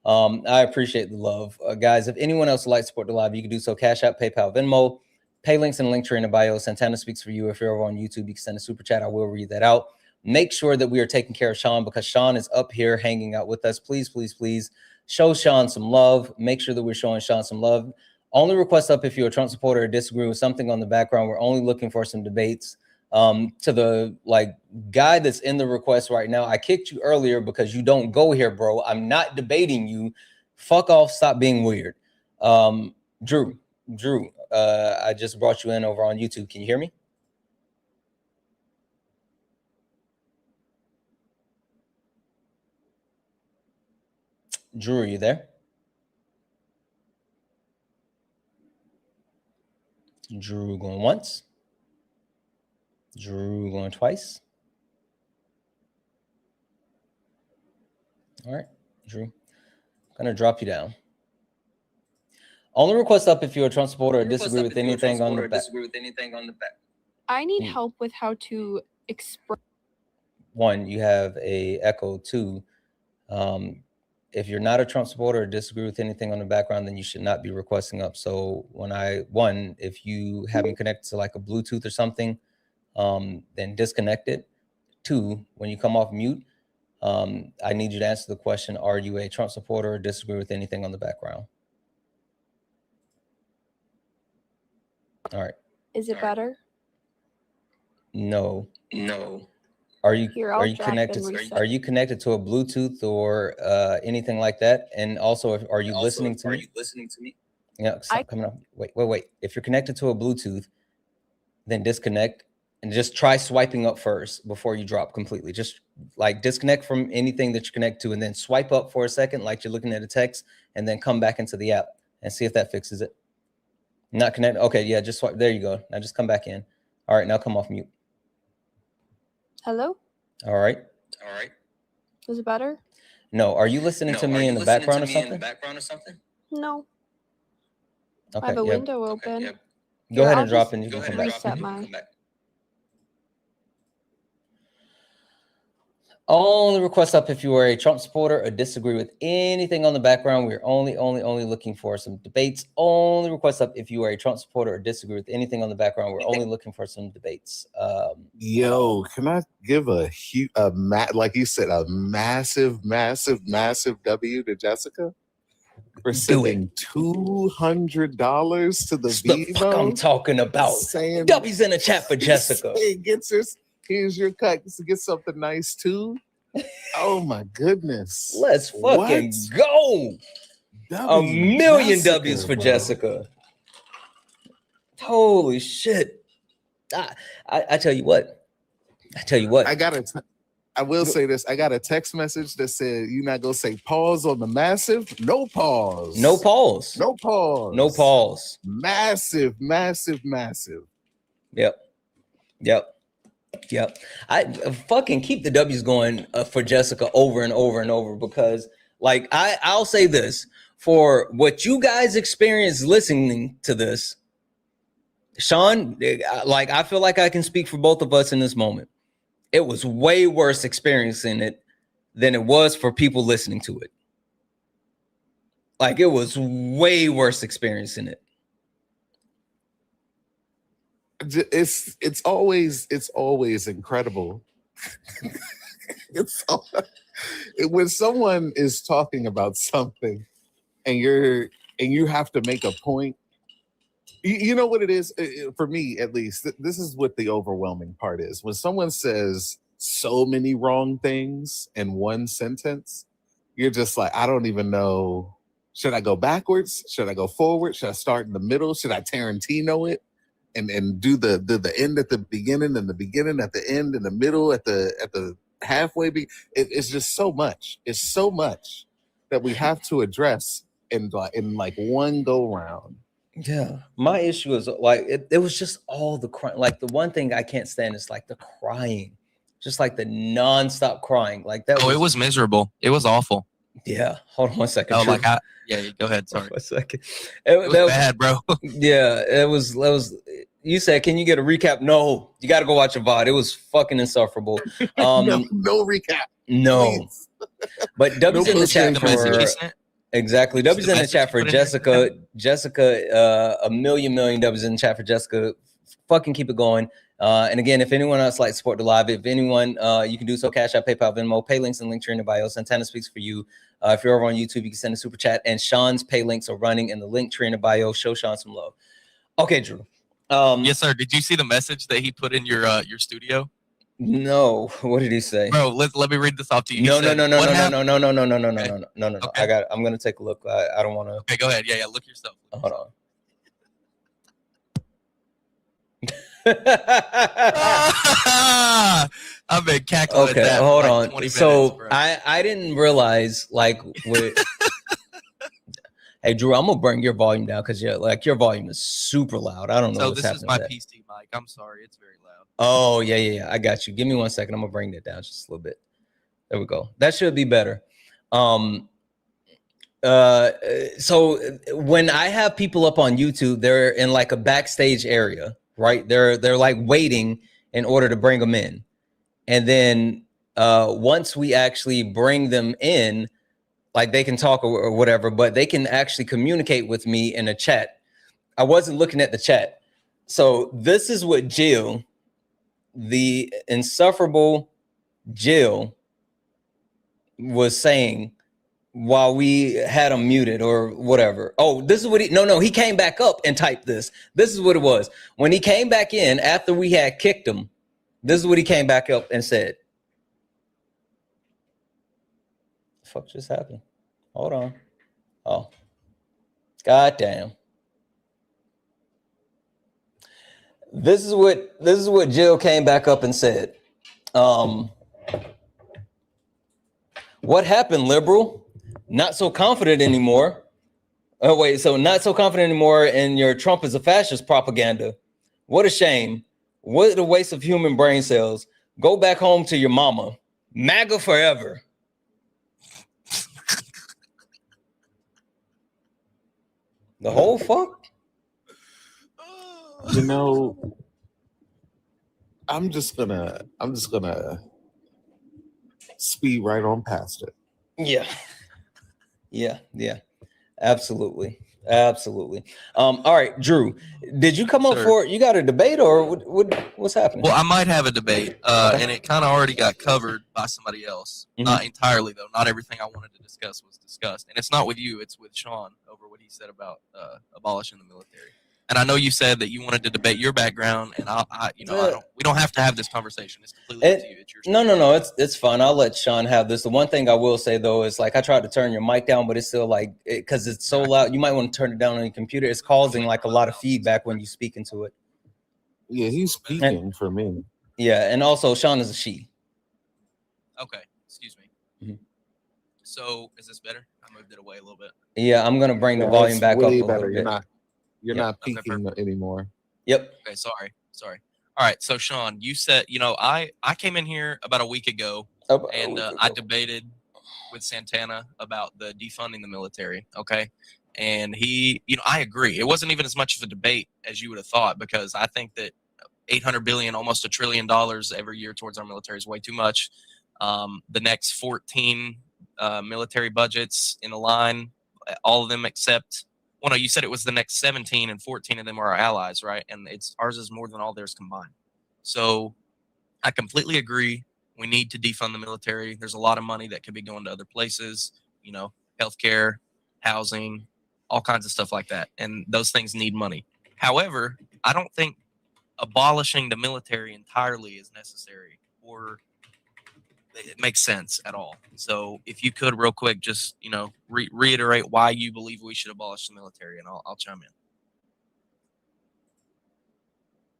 I appreciate the love. Guys, if anyone else would like to support the live, you can do so. Cash App, PayPal, Venmo. Pay links and link tree in the bio. Santana speaks for you. If you're over on YouTube, you can send a super chat. I will read that out. Make sure that we are taking care of Sean because Sean is up here hanging out with us. Please, please, please show Sean some love. Make sure that we're showing Sean some love. Only request up if you're a Trump supporter or disagree with something on the background. We're only looking for some debates. To the like guy that's in the request right now, I kicked you earlier because you don't go here, bro. I'm not debating you. Fuck off. Stop being weird. Drew, I just brought you in over on YouTube. Can you hear me? Drew, are you there? Drew going once. Drew going twice. All right, Drew. I'm gonna drop you down. Only request up if you're a Trump supporter or disagree with anything on the back. I need help with how to express. One, you have a echo. Two, if you're not a Trump supporter or disagree with anything on the background, then you should not be requesting up. So if you haven't connected to like a Bluetooth or something, then disconnect it. Two, when you come off mute, I need you to answer the question, are you a Trump supporter or disagree with anything on the background? All right. Is it better? No. Are you connected to a Bluetooth or anything like that? And also, are you listening to me? Yeah, stop coming up. Wait. If you're connected to a Bluetooth, then disconnect and just try swiping up first before you drop completely. Just like disconnect from anything that you connect to and then swipe up for a second like you're looking at a text and then come back into the app and see if that fixes it. Not connected. Okay, yeah, just swipe. There you go. Now just come back in. All right, now come off mute. Hello? All right. Is it better? No, are you listening to me in the background or something? No. Okay, I have a window open. Go ahead and drop in. You can come back. Reset mine. Only request up if you are a Trump supporter or disagree with anything on the background. We're only looking for some debates. Only request up if you are a Trump supporter or disagree with anything on the background. We're only looking for some debates. Yo, can I give like you said, a massive W to Jessica for sending $200 to the Vivo? I'm talking about saying W's in the chat for Jessica. Here's your cut to get something nice too. Oh my goodness. Let's fucking go. A million W's for Jessica. Holy shit. I tell you what. I will say this. I got a text message that said you're not gonna say pause on the massive. No pause. No pause. No pause. No pause. Massive. Yep. Yep. I fucking keep the W's going for Jessica over and over and over, because like I'll say this, for what you guys experience listening to this, Sean, like I feel like I can speak for both of us in this moment. It was way worse experiencing it than it was for people listening to it. Like it was way worse experiencing it. It's always incredible. When someone is talking about something and you have to make a point. You know what it is? For me, at least, this is what the overwhelming part is. When someone says so many wrong things in one sentence, you're just like, I don't even know. Should I go backwards? Should I go forward? Should I start in the middle? Should I Tarantino it and do the end at the beginning and the beginning at the end and the middle at the halfway? It's just so much. It's so much that we have to address in like one go round. Yeah, my issue is like it was just all the crying. Like the one thing I can't stand is like the crying, just like the nonstop crying. Like that. It was miserable. It was awful. Yeah, hold on 1 second. Oh, like go ahead. Sorry. 1 second. It was bad, bro. Yeah, it was. You said, can you get a recap? No, you got to go watch a VOD. It was fucking insufferable. No recap. No, please. But W's in the chat for. Exactly. W's in the chat for Jessica. Jessica, a million W's in the chat for Jessica. Fucking keep it going. And again, if anyone else like to support the live, if anyone, you can do so. Cash App, PayPal, Venmo, pay links and link tree in the bio. Santana speaks for you. If you're over on YouTube, you can send a super chat. And Sean's pay links are running in the link tree in the bio. Show Sean some love. Okay, Drew. Yes, sir. Did you see the message that he put in your studio? No. What did he say? Bro, let me read this off to you. No. Okay. I'm gonna take a look. I don't want to. Okay, go ahead. Yeah, look yourself. Hold on. I've been cackling. Okay, at that hold for on. like 20 So minutes, bro. I didn't realize like with. Hey Drew, I'm gonna bring your volume down because your volume is super loud. I don't know. So what's this is happening my with that. PC mic. I'm sorry, it's very loud. Oh yeah. I got you. Give me 1 second. I'm gonna bring that down just a little bit. There we go. That should be better. So when I have people up on YouTube, they're in like a backstage area, right? They're like waiting in order to bring them in. And then once we actually bring them in, like they can talk or whatever, but they can actually communicate with me in a chat. I wasn't looking at the chat. So this is what Jill, the insufferable Jill, was saying while we had him muted or whatever. Oh, this is what he came back up and typed this. This is what it was. When he came back in after we had kicked him, this is what he came back up and said. The fuck just happened? Hold on. Oh, goddamn. This is what Jill came back up and said. What happened, liberal? Not so confident anymore. Oh, wait, so not so confident anymore in your Trump is a fascist propaganda. What a shame. What a waste of human brain cells. Go back home to your mama. MAGA forever. The whole fuck? You know, I'm just gonna speed right on past it. Yeah. Absolutely. All right, Drew, did you come up for you got a debate or what's happening? Well, I might have a debate, and it kind of already got covered by somebody else. Not entirely, though. Not everything I wanted to discuss was discussed, and it's not with you. It's with Sean over what he said about abolishing the military. And I know you said that you wanted to debate your background, and we don't have to have this conversation. It's completely up to you. It's your No, it's fine. I'll let Sean have this. The one thing I will say though is like I tried to turn your mic down, but it's still like because it's so loud. You might want to turn it down on your computer. It's causing like a lot of feedback when you speak into it. Yeah, he's speaking for me. Yeah, and also Sean is a she. Okay, excuse me. So is this better? I moved it away a little bit. Yeah, I'm gonna bring the volume back up a little better. bit. You're not peaking anymore. Yep. Okay, sorry. All right, so Sean, you said, I came in here about a week ago and I debated with Santana about the defunding the military, okay? And he, I agree. It wasn't even as much of a debate as you would have thought, because I think that 800 billion, almost $1 trillion every year towards our military is way too much. The next 14 military budgets in a line, all of them except, well, no, you said it was the next 17 and 14 of them are our allies, right? And ours is more than all theirs combined. So I completely agree. We need to defund the military. There's a lot of money that could be going to other places, healthcare, housing, all kinds of stuff like that. And those things need money. However, I don't think abolishing the military entirely is necessary or it makes sense at all. So if you could real quick, just, reiterate why you believe we should abolish the military, and I'll chime in.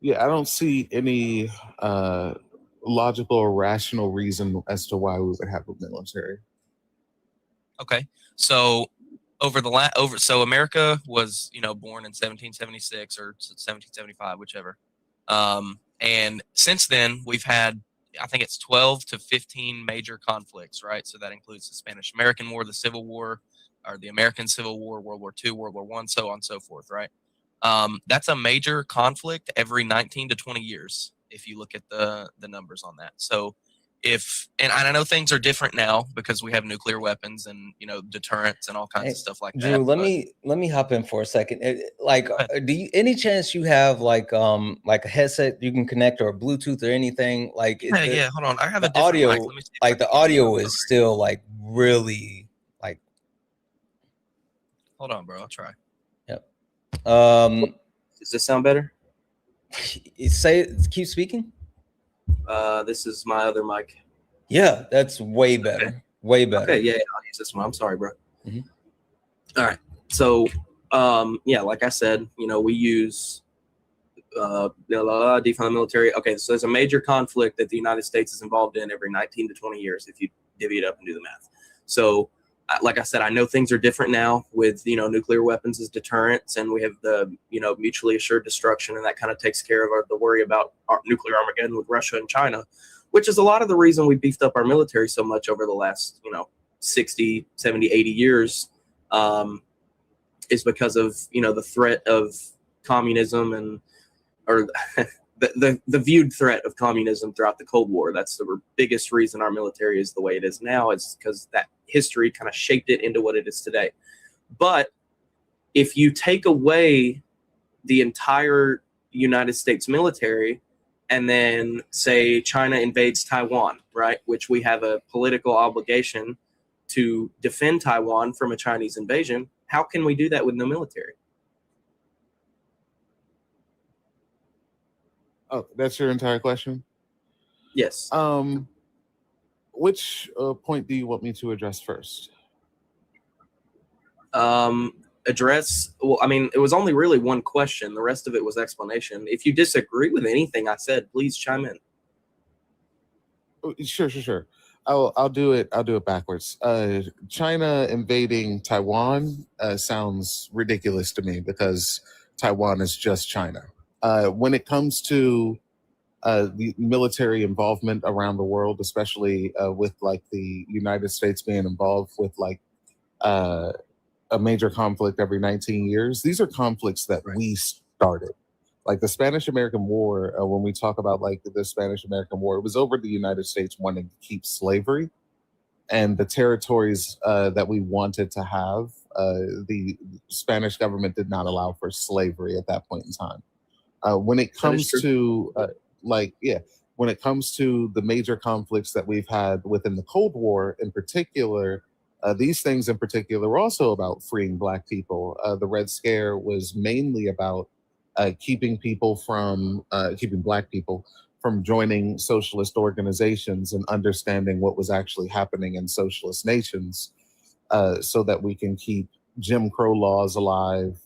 Yeah, I don't see any logical or rational reason as to why we would have a military. Okay, so so America was born in 1776 or 1775, whichever, and since then we've had, I think it's 12 to 15 major conflicts, right? So that includes the Spanish-American War, the Civil War, or the American Civil War, World War II, World War I, so on and so forth, right? That's a major conflict every 19 to 20 years, if you look at the numbers on that. So and I know things are different now because we have nuclear weapons and, deterrents and all kinds of stuff like that. Drew, let me hop in for a second. Any chance you have like a headset you can connect or Bluetooth or anything? Yeah, hold on. I have a different audio, mic. Let me see if I the can- audio is still really Hold on, bro. I'll try. Yep. Does this sound better? Keep speaking. This is my other mic. Yeah, that's way better. Okay. Way better. Okay, yeah, I'll use this one. I'm sorry, bro. Mhm. All right. So, like I said, we use defund the military. Okay, so there's a major conflict that the United States is involved in every 19 to 20 years, if you divvy it up and do the math. So, like I said, I know things are different now with, nuclear weapons as deterrents, and we have the, mutually assured destruction, and that kind of takes care of the worry about our nuclear Armageddon with Russia and China, which is a lot of the reason we beefed up our military so much over the last, 60, 70, 80 years, is because of, the threat of communism or the viewed threat of communism throughout the Cold War. That's the biggest reason our military is the way it is now, is because that history kind of shaped it into what it is today. But if you take away the entire United States military and then say China invades Taiwan, right, which we have a political obligation to defend Taiwan from a Chinese invasion, how can we do that with no military? Oh, that's your entire question? Yes. Which point do you want me to address first? Well, I mean, it was only really one question. The rest of it was explanation. If you disagree with anything I said, please chime in. Oh, sure. I'll do it backwards. China invading Taiwan sounds ridiculous to me because Taiwan is just China. When it comes to the military involvement around the world, especially with the United States being involved with a major conflict every 19 years, these are conflicts that we started. Like the Spanish-American War, when we talk about the Spanish-American War, it was over the United States wanting to keep slavery, and the territories that we wanted to have, the Spanish government did not allow for slavery at that point in time. When it comes to when it comes to the major conflicts that we've had within the Cold War in particular, these things in particular were also about freeing Black people. The Red Scare was mainly about keeping Black people from joining socialist organizations and understanding what was actually happening in socialist nations, so that we can keep Jim Crow laws alive,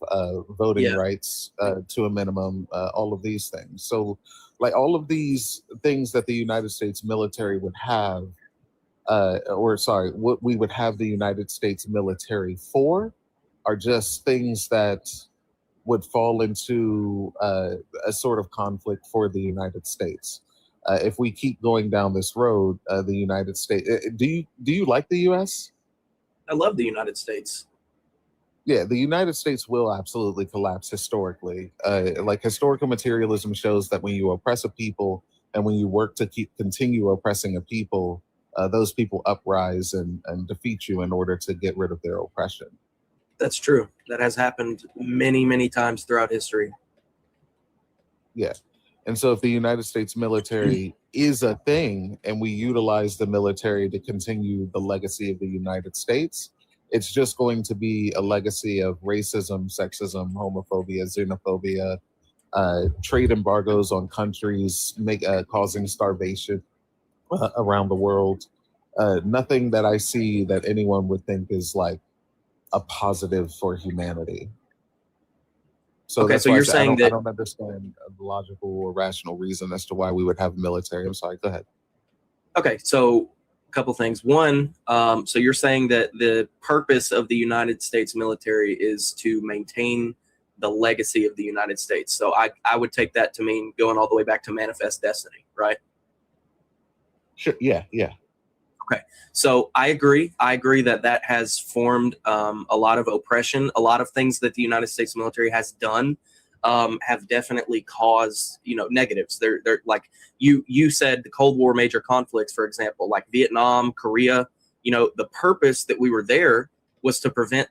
voting rights to a minimum, all of these things. So all of these things that the United States military would have, what we would have the United States military for, are just things that would fall into a sort of conflict for the United States. If we keep going down this road, the United States. Do you like the U.S.? I love the United States. Yeah, the United States will absolutely collapse historically. Like historical materialism shows that when you oppress a people and when you work to continue oppressing a people, those people uprise and defeat you in order to get rid of their oppression. That's true. That has happened many, many times throughout history. Yeah. And so if the United States military is a thing and we utilize the military to continue the legacy of the United States, it's just going to be a legacy of racism, sexism, homophobia, xenophobia, trade embargoes on countries, causing starvation around the world. Nothing that I see that anyone would think is like a positive for humanity. So Okay, that's so why you're saying I that don't understand a logical or rational reason as to why we would have military. I'm sorry, go ahead. Okay, so a couple things. One, so you're saying that the purpose of the United States military is to maintain the legacy of the United States. So I would take that to mean going all the way back to Manifest Destiny, right? Sure. Yeah. Yeah. Okay, so I agree. I agree that that has formed a lot of oppression. A lot of things that the United States military has done have definitely caused, negatives. They're like you said, the Cold War major conflicts, for example, like Vietnam, Korea. The purpose that we were there was to prevent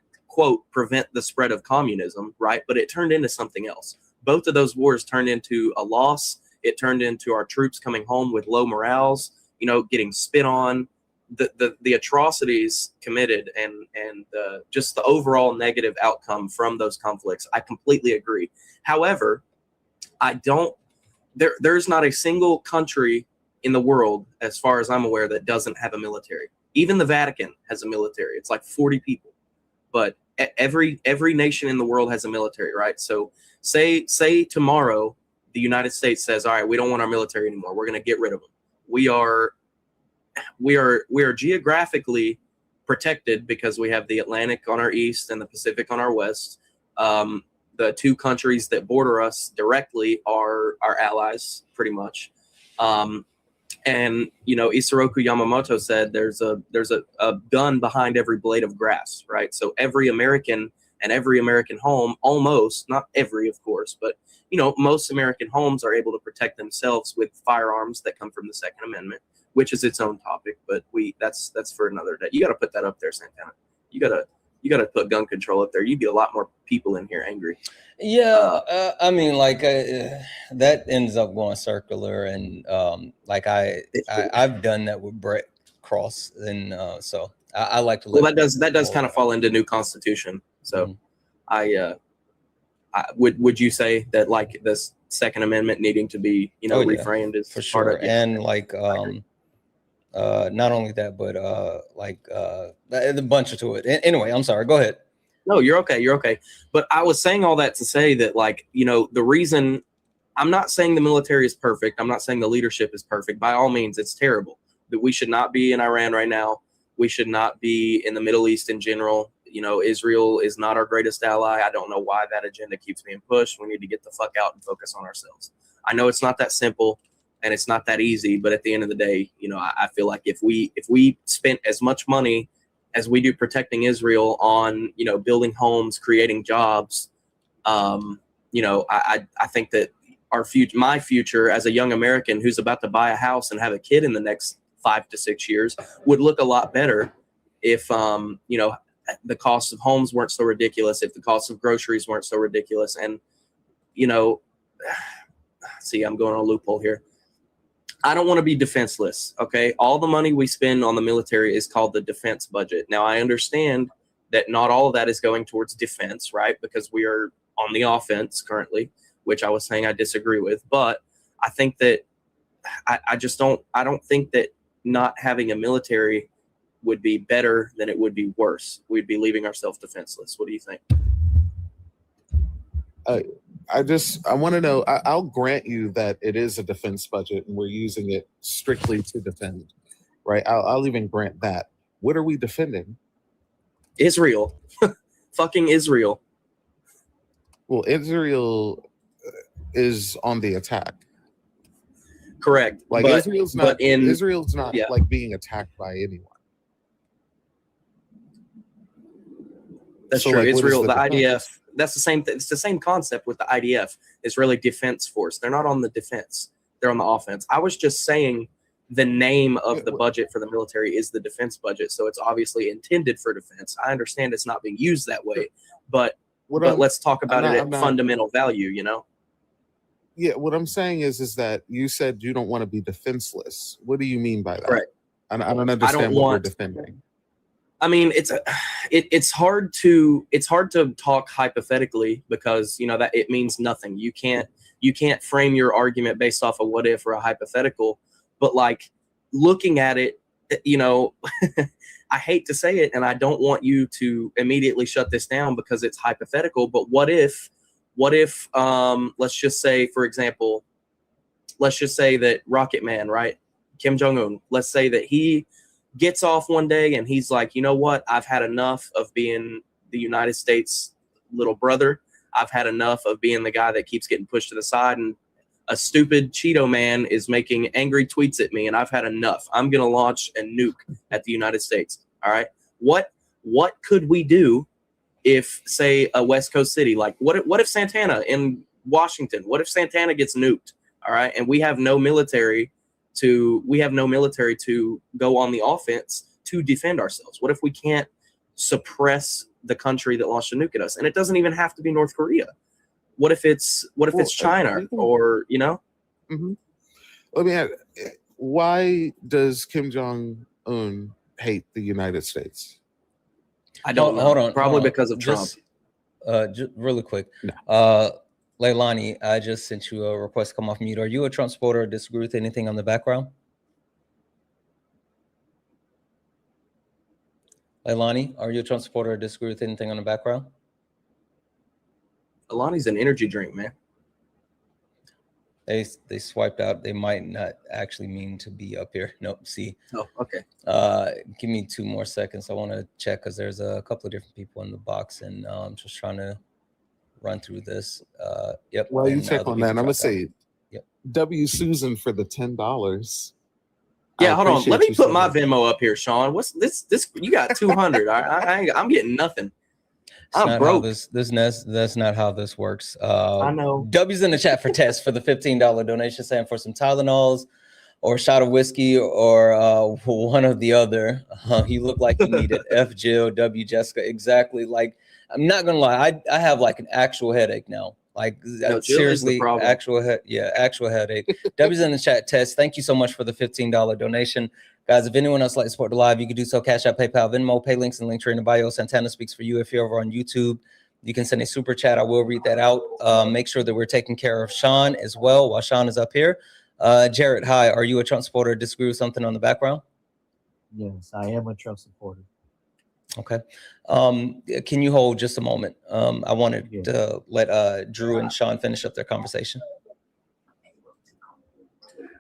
the spread of communism, right? But it turned into something else. Both of those wars turned into a loss. It turned into our troops coming home with low morales, getting spit on. The atrocities committed and just the overall negative outcome from those conflicts, I completely agree. However, there's not a single country in the world, as far as I'm aware, that doesn't have a military. Even the Vatican has a military. It's like 40 people, but every nation in the world has a military, right? So say tomorrow the United States says, all right, we don't want our military anymore. We're going to get rid of them. We are geographically protected because we have the Atlantic on our east and the Pacific on our west. The two countries that border us directly are our allies, pretty much. And Isoroku Yamamoto said there's a gun behind every blade of grass, right? So every American and every American home, almost, not every, of course, but most American homes are able to protect themselves with firearms that come from the Second Amendment, which is its own topic, but that's for another day. You got to put that up there, Santana. You got to put gun control up there. You'd be a lot more people in here angry. Yeah, I mean, that ends up going circular, and I've done that with Brett Cross, and so I like to. Well, that does kind of fall into new constitution. So, would you say that like this Second Amendment needing to be reframed is for sure, and not only that, but the bunch to it. Anyway, I'm sorry. Go ahead. No, you're okay. You're okay. But I was saying all that to say that, the reason I'm not saying the military is perfect. I'm not saying the leadership is perfect. By all means, it's terrible. That we should not be in Iran right now. We should not be in the Middle East in general. Israel is not our greatest ally. I don't know why that agenda keeps being pushed. We need to get the fuck out and focus on ourselves. I know it's not that simple. And it's not that easy, but at the end of the day, I feel like if we spent as much money as we do protecting Israel on, building homes, creating jobs, I think that my future as a young American who's about to buy a house and have a kid in the next 5 to 6 years would look a lot better if, the cost of homes weren't so ridiculous, if the cost of groceries weren't so ridiculous. And, see, I'm going on a loophole here. I don't want to be defenseless, okay? All the money we spend on the military is called the defense budget. Now, I understand that not all of that is going towards defense, right? Because we are on the offense currently, which I was saying I disagree with. But I think that I don't think that not having a military would be better than it would be worse. We'd be leaving ourselves defenseless. What do you think? I want to know, I'll grant you that it is a defense budget and we're using it strictly to defend, right? I'll even grant that. What are we defending? Israel. Fucking Israel. Well, Israel is on the attack. Correct. Like but, Israel's but not yeah. like being attacked by anyone. That's So, true. like, what is Israel, the the defense? IDF. That's the same. It's the same concept with the IDF. It's really defense force. They're not on the defense. They're on the offense. I was just saying the name of the budget for the military is the defense budget, so it's obviously intended for defense. I understand it's not being used that way, but let's talk about it at fundamental value. You know. Yeah, what I'm saying is that you said you don't want to be defenseless. What do you mean by that? Right. I don't understand what we're defending. I mean, it's hard to talk hypothetically because that it means nothing. You can't frame your argument based off a what if or a hypothetical. But like looking at it, I hate to say it, and I don't want you to immediately shut this down because it's hypothetical. But what if let's just say, for example, let's just say that Rocket Man, right, Kim Jong-un, let's say that he gets off one day and he's like, you know what? I've had enough of being the United States little brother. I've had enough of being the guy that keeps getting pushed to the side, and a stupid Cheeto man is making angry tweets at me, and I've had enough. I'm going to launch a nuke at the United States. All right. What could we do if, say, a West Coast city, like what if Santana in Washington, what if Santana gets nuked? All right. And we have no military to go on the offense to defend ourselves. What if we can't suppress the country that launched a nuke at us? And it doesn't even have to be North Korea. What if it's China or Mm-hmm. Let me add, why does Kim Jong-un hate the United States? I don't know. Hold on. Probably because of Trump. Just really quick. Leilani, I just sent you a request to come off mute. Are you a Trump supporter or disagree with anything on the background? Leilani, are you a Trump supporter or disagree with anything on the background? Leilani's an energy drink, man. They swiped out. They might not actually mean to be up here. Nope. See. Oh, okay. Give me 2 more seconds. I want to check because there's a couple of different people in the box, and I'm just trying to run through this. Yep. Well, you check on that. I'm gonna say, yep. W. Susan for the $10. Yeah, hold on. Let me put my Venmo up here, Sean. What's this? You got 200. I'm getting nothing. I'm broke. That's not how this works. I know. W's in the chat for Tess for the $15 donation, saying for some Tylenols or a shot of whiskey or one or the other. He looked like he needed F. Jill, W. Jessica. Exactly. Like, I'm not gonna lie. I have like an actual headache now. Like, No, seriously, actual headache. W's in the chat. Tess, thank you so much for the $15 donation. Guys, if anyone else like to support the live, you can do so. Cash App, PayPal, Venmo, pay links and link tree in the bio. Santana speaks for you. If you're over on YouTube, you can send a super chat. I will read that out. Make sure that we're taking care of Sean as well while Sean is up here. Jared, hi. Are you a Trump supporter or disagree with something on the background? Yes, I am a Trump supporter. Okay. Can you hold just a moment? I wanted to let Drew and Sean finish up their conversation.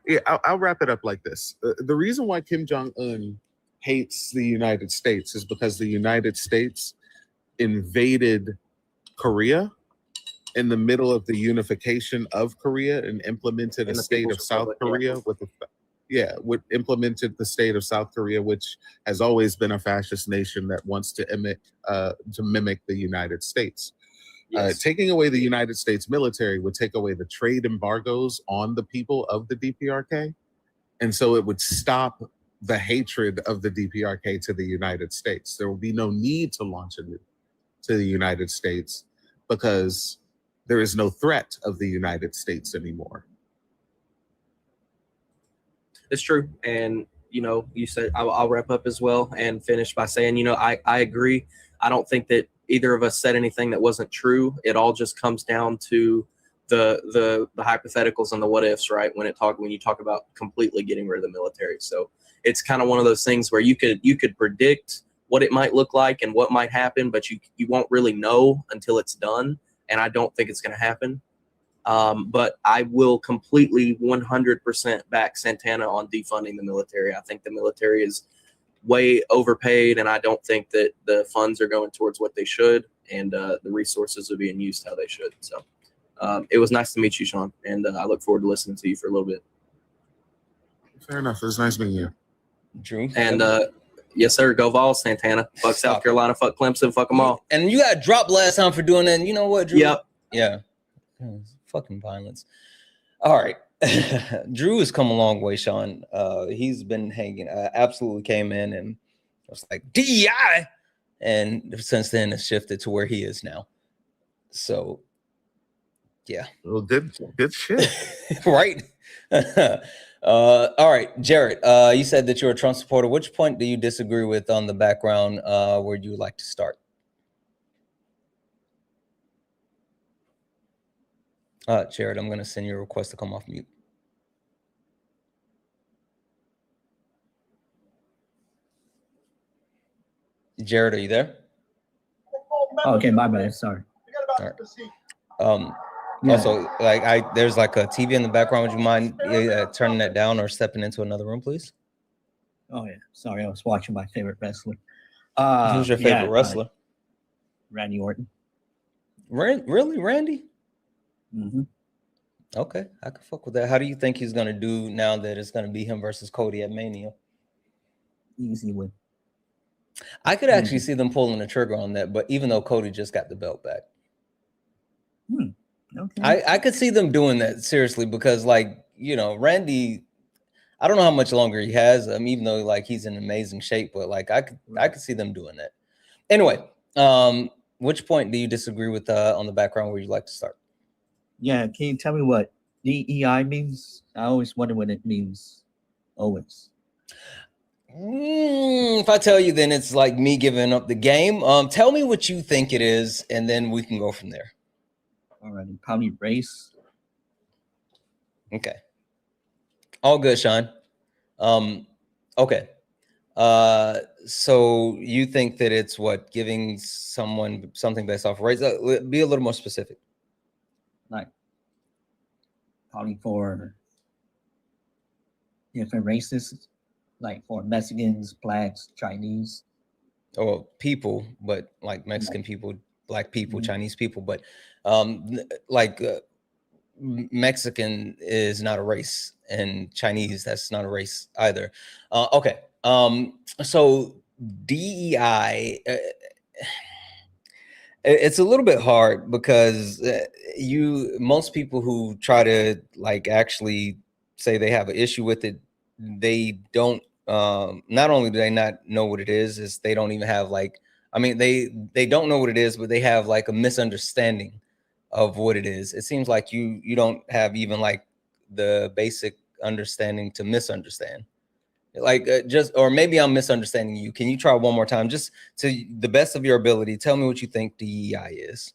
Yeah, I'll wrap it up like this. The reason why Kim Jong-un hates the United States is because the United States invaded Korea in the middle of the unification of Korea and implemented a state of South Korea implemented the state of South Korea, which has always been a fascist nation that wants to mimic the United States. Yes. Taking away the United States military would take away the trade embargoes on the people of the DPRK. And so it would stop the hatred of the DPRK to the United States. There will be no need to launch a nuke to the United States because there is no threat of the United States anymore. It's true. And, you said, I'll wrap up as well and finish by saying, I agree. I don't think that either of us said anything that wasn't true. It all just comes down to the hypotheticals and the what ifs, right? When you talk about completely getting rid of the military. So it's kind of one of those things where you could predict what it might look like and what might happen, but you won't really know until it's done. And I don't think it's going to happen. But I will completely 100% back Santana on defunding the military. I think the military is way overpaid, and I don't think that the funds are going towards what they should. and the resources are being used how they should. So it was nice to meet you, Sean, and I look forward to listening to you for a little bit. Fair enough. It was nice meeting you. Drew. And yes, sir. Go Vols, Santana. Fuck South Carolina. Fuck Clemson. Fuck them all. And you got dropped last time for doing that. And you know what, Drew? Yep. Yeah. Fucking violence. All right. Drew has come a long way, Sean. He's been hanging. Absolutely came in and was like DEI, and since then it's shifted to where he is now. So, yeah. Well, good shit. Right. All right, Jared. You said that you're a Trump supporter. Which point do you disagree with on the background? Where you would like to start? Jared, I'm going to send you a request to come off mute. Jared, are you there? Oh, okay, my bad. Sorry. All right. Also, there's like a TV in the background. Would you mind turning that down or stepping into another room, please? Oh yeah, sorry, I was watching my favorite wrestler. Who's your favorite wrestler? Randy Orton. Really, Randy? Mm-hmm. Okay, I can fuck with that. How do you think he's gonna do now that it's gonna be him versus Cody at Mania? Easy win. I could actually see them pulling the trigger on that, but even though Cody just got the belt back. Okay. I could see them doing that seriously because, like, you know, Randy, I don't know how much longer he has. Even though like he's in amazing shape, but like I could see them doing that. Anyway, which point do you disagree with on the background where you'd like to start? Yeah, can you tell me what DEI means? I always wonder what it means. Always. If I tell you, then it's like me giving up the game. Tell me what you think it is, and then we can go from there. All right, probably race. Okay. All good, Sean. Okay. So you think that it's what, giving someone something based off race? Be a little more specific. Like probably for different races, like for Mexicans, blacks, Chinese. Oh, people, but like Mexican people, black people, Chinese people, but Mexican is not a race, and Chinese, that's not a race either. Okay. So DEI, it's a little bit hard because most people who try to like actually say they have an issue with it, they don't, not only do they not know what it is they don't even have like, they don't know what it is, but they have like a misunderstanding of what it is. It seems like you don't have even like the basic understanding to misunderstand. Like or maybe I'm misunderstanding you. Can you try one more time, just to the best of your ability? Tell me what you think DEI is.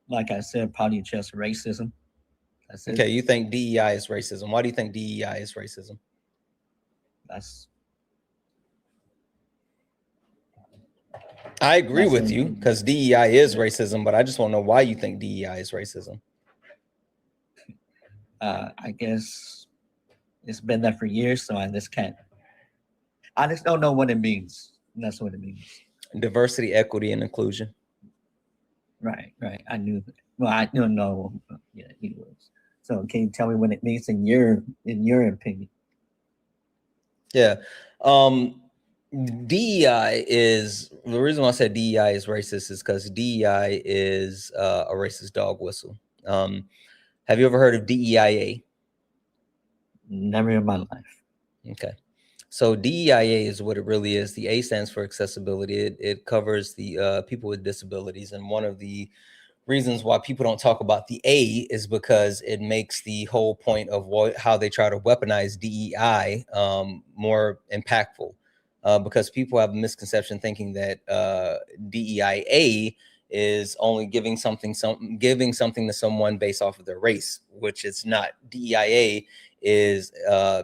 Like I said, probably just racism. That's it. Okay, you think DEI is racism. Why do you think DEI is racism? I agree with you because DEI is racism, but I just want to know why you think DEI is racism. I guess it's been there for years, so I just don't know what it means. That's what it means. Diversity, equity, and inclusion. Right. I knew that. Well, I don't know. Yeah, anyways. So can you tell me what it means in your opinion? Yeah. DEI is, the reason why I said DEI is racist is because DEI is a racist dog whistle. Have you ever heard of DEIA? Never in my life. Okay. So DEIA is what it really is. The A stands for accessibility. It covers the people with disabilities. And one of the reasons why people don't talk about the A is because it makes the whole point of how they try to weaponize DEI more impactful. Because people have a misconception thinking that DEIA is only giving something to someone based off of their race, which it's not. DEIA is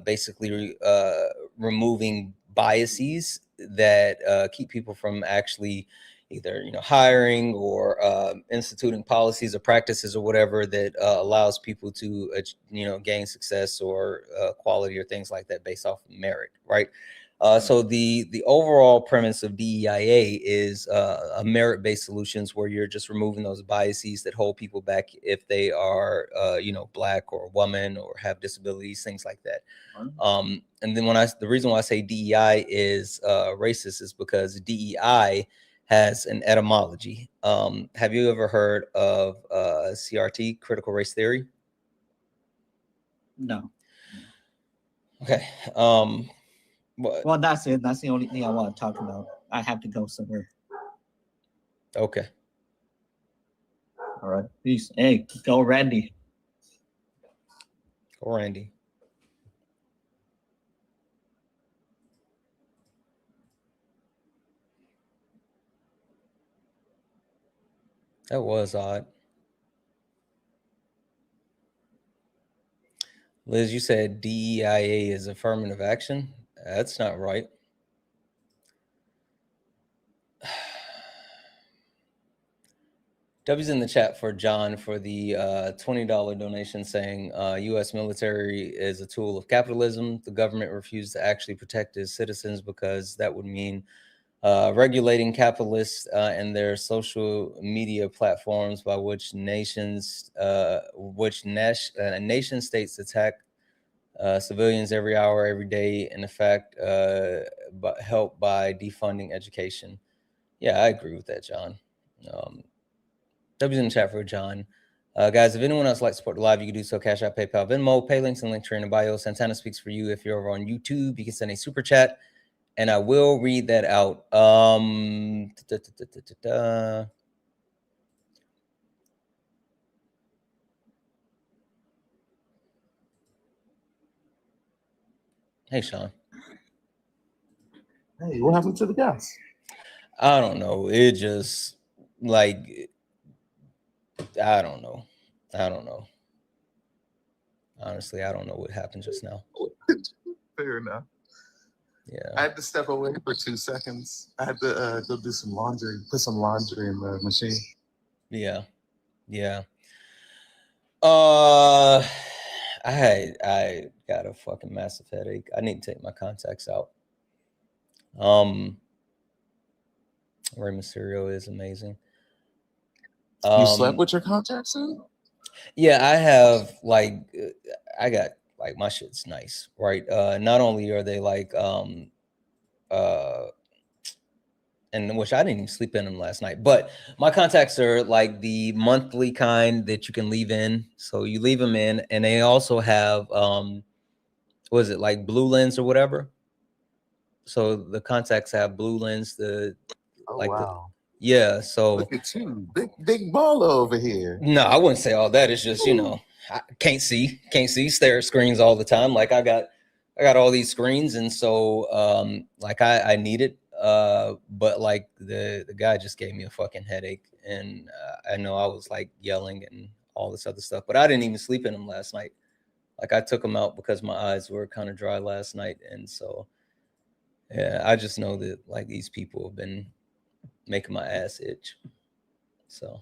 basically removing biases that keep people from actually either hiring or instituting policies or practices or whatever that allows people to gain success or quality or things like that based off of merit, right? So the overall premise of DEIA is a merit-based solutions where you're just removing those biases that hold people back if they are, Black or a woman or have disabilities, things like that. And then the reason why I say DEI is racist is because DEI has an etymology. Have you ever heard of CRT, critical race theory? No. Okay. Well, that's it. That's the only thing I want to talk about. I have to go somewhere. Okay. All right. Peace. Hey, go Randy. Go Randy. That was odd. Liz, you said DEIA is affirmative action. That's not right. W's in the chat for John for the $20 donation saying U.S. military is a tool of capitalism. The government refused to actually protect its citizens because that would mean regulating capitalists and their social media platforms by which nation states attack civilians every hour, every day, in effect, but help by defunding education. Yeah, I agree with that, John. W's in the chat for John. Guys, if anyone else likes to support the live, you can do so. Cash App, PayPal, Venmo, pay links and link tree in the bio. Santana speaks for you. If you're over on YouTube, you can send a super chat and I will read that out. Hey, Sean. Hey, what happened to the gas? I don't know. It just like, I don't know. Honestly, I don't know what happened just now. Fair enough. Yeah. I had to step away for 2 seconds. I had to go do some laundry, put some laundry in the machine. Yeah. I got a fucking massive headache. I need to take my contacts out. Rey Mysterio is amazing. You slept with your contacts in? Yeah, I have I got my shit's nice, right? Not only are they and which I didn't even sleep in them last night, but my contacts are like the monthly kind that you can leave in. So you leave them in, and they also have what is it, like blue lens or whatever? So the contacts have blue lens, Wow. Yeah, so Look at you, big baller over here. no, I wouldn't say all that. It's just, I can't see, stare at screens all the time. Like I got all these screens, and so I need it. But like the guy just gave me a fucking headache, and I know I was like yelling and all this other stuff, but I didn't even sleep in them last night. Like I took them out because my eyes were kind of dry last night, and so yeah, I just know that like these people have been making my ass itch. So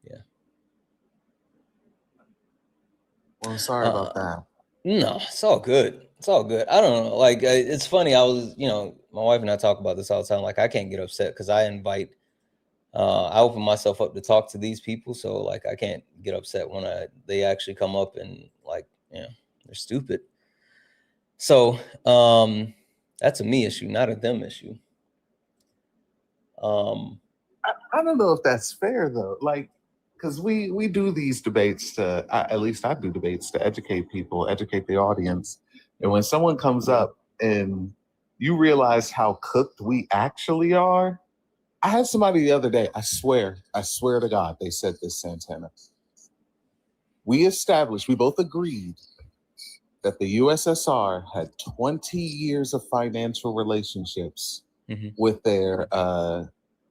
yeah. Well, I'm sorry about that. No, it's all good. It's all good. I don't know. Like, it's funny. I was, my wife and I talk about this all the time. Like, I can't get upset because I open myself up to talk to these people. So, like, I can't get upset when they actually come up and, like, they're stupid. So, that's a me issue, not a them issue. I don't know if that's fair, though. Like, because we do these debates at least I do debates to educate people, educate the audience. And when someone comes up and you realize how cooked we actually are, I had somebody the other day, I swear to God, they said this, Santana. We both agreed that the USSR had 20 years of financial relationships with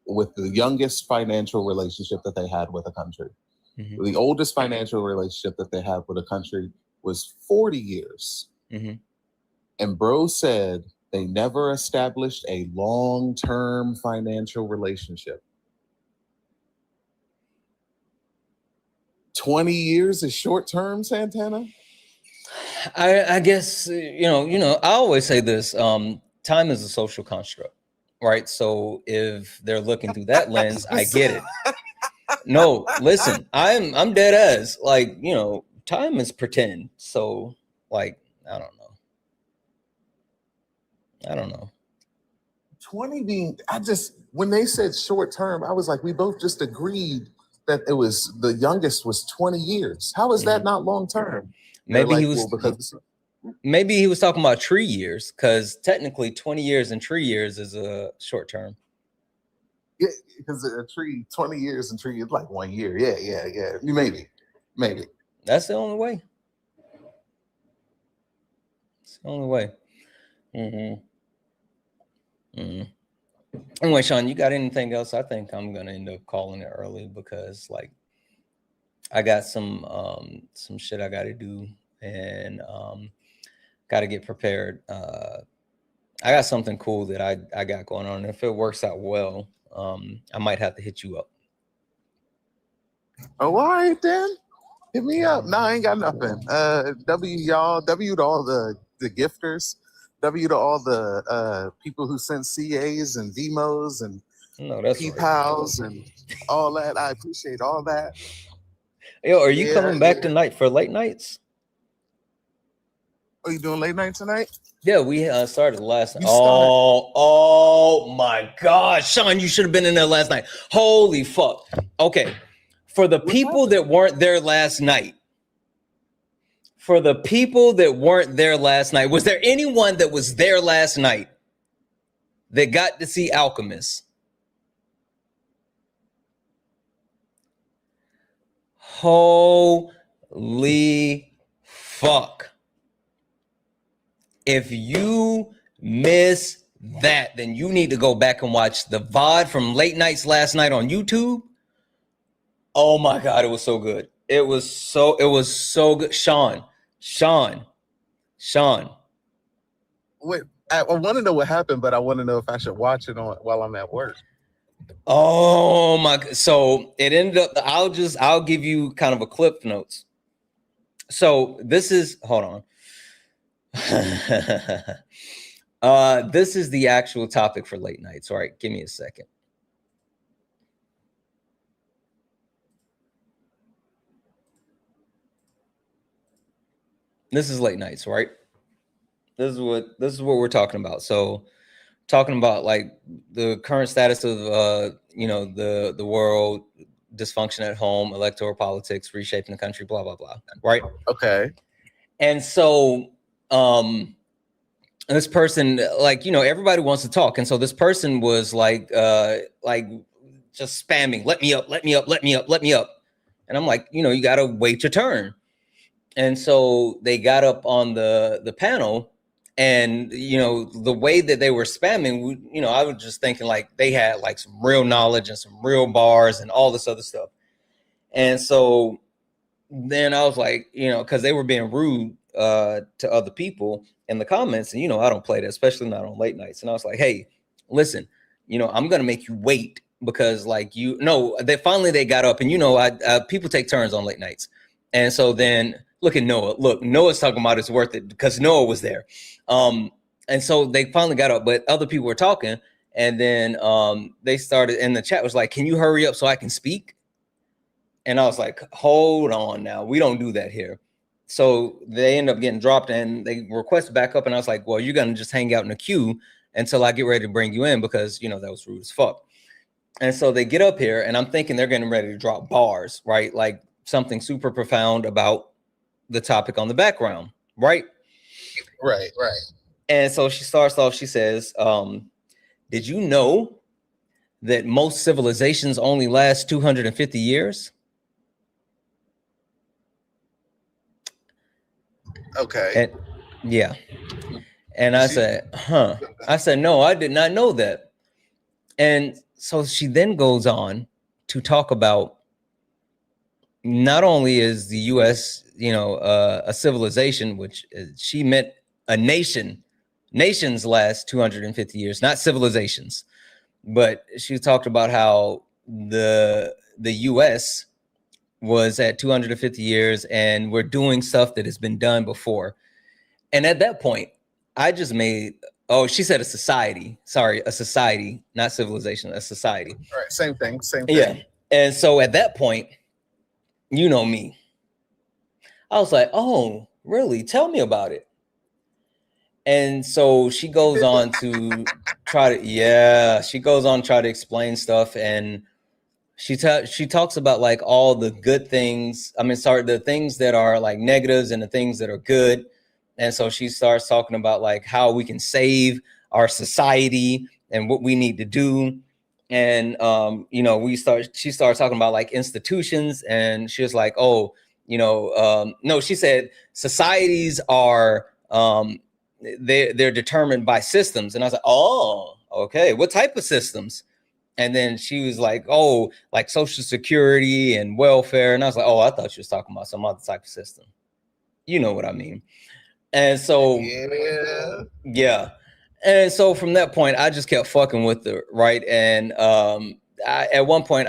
with the youngest financial relationship that they had with a country. The oldest financial relationship that they had with a country was 40 years. And bro said they never established a long-term financial relationship. 20 years is short-term, Santana? I guess I always say this. Time is a social construct, right? So if they're looking through that lens, I get it. No, listen, I'm dead ass. Like, time is pretend. So, like, I don't know. 20 being, when they said short term, I was like, we both just agreed that it was the youngest was 20 years. How is that not long term? Maybe like, he was maybe he was talking about tree years, because technically 20 years and tree years is a short term. Yeah, because a tree, 20 years and tree is like 1 year. Yeah. Maybe. That's the only way. It's the only way. Anyway, Sean, you got anything else? I think I'm gonna end up calling it early because, like, I got some shit I gotta do, and gotta get prepared. I got something cool that I got going on. If it works out well, I might have to hit you up. Oh, all right then. Hit me up. No, I ain't got nothing. W y'all, W to all the gifters, W to all the people who sent CAs and demos and P-pals and all that. I appreciate all that. Yo, are you coming back tonight for late nights? Are you doing late night tonight? Yeah, we started last night. Oh my God, Sean, you should have been in there last night. Holy fuck. Okay, for the people that weren't there last night, was there anyone that was there last night that got to see Alchemist? Holy fuck. If you miss that, then you need to go back and watch the VOD from late nights last night on YouTube. Oh my God, it was so good. It was so good. Sean. Wait, I want to know what happened, but I want to know if I should watch it while I'm at work. Oh my, so it ended up, I'll give you kind of a clip notes. So this is, hold on. This is the actual topic for late nights. All right, give me a second. This is late nights, right? This is what we're talking about. So talking about like the current status of the world, dysfunction at home, electoral politics, reshaping the country, blah blah blah, right? Okay. And so this person, like, everybody wants to talk, and so this person was like just spamming, let me up, and I'm like, you gotta wait your turn. And so they got up on the panel, and the way that they were spamming, I was just thinking like they had like some real knowledge and some real bars and all this other stuff. And so then I was like, because they were being rude to other people in the comments, and I don't play that, especially not on late nights. And I was like, hey, listen, I'm gonna make you wait, because like they finally got up, and people take turns on late nights. And so then look at Noah. Look, Noah's talking about it's worth it because Noah was there. And so they finally got up, but other people were talking, and then they started, and the chat was like, can you hurry up so I can speak? And I was like, hold on now, we don't do that here. So they end up getting dropped, and they requested back up, and I was like, well, you're gonna just hang out in the queue until I get ready to bring you in, because that was rude as fuck. And so they get up here, and I'm thinking they're getting ready to drop bars, right? Like something super profound about the topic on the background, right? Right. And so she starts off, she says, did you know that most civilizations only last 250 years? Okay. And, yeah. And I said, I said, no, I did not know that. And so she then goes on to talk about, not only is the US, a civilization, which she meant a nation. Nations last 250 years, not civilizations. But she talked about how the US was at 250 years, and we're doing stuff that has been done before. And at that point, I just made, oh, she said a society. Sorry, a society, not civilization, a society. All right, same thing, same thing. Yeah. And so at that point, you know me. I was like, oh, really? Tell me about it. And so she goes on to try to explain stuff. And she talks about like all the good things. I mean, sorry, the things that are like negatives and the things that are good. And so she starts talking about like how we can save our society and what we need to do. And, you know, she started talking about like institutions, and she was like, oh, you know, no, she said societies are, they're determined by systems. And I was like, oh, okay. What type of systems? And then she was like, oh, like Social Security and welfare. And I was like, oh, I thought she was talking about some other type of system. You know what I mean? And so, yeah. And so from that point, I just kept fucking with her, right? And at one point,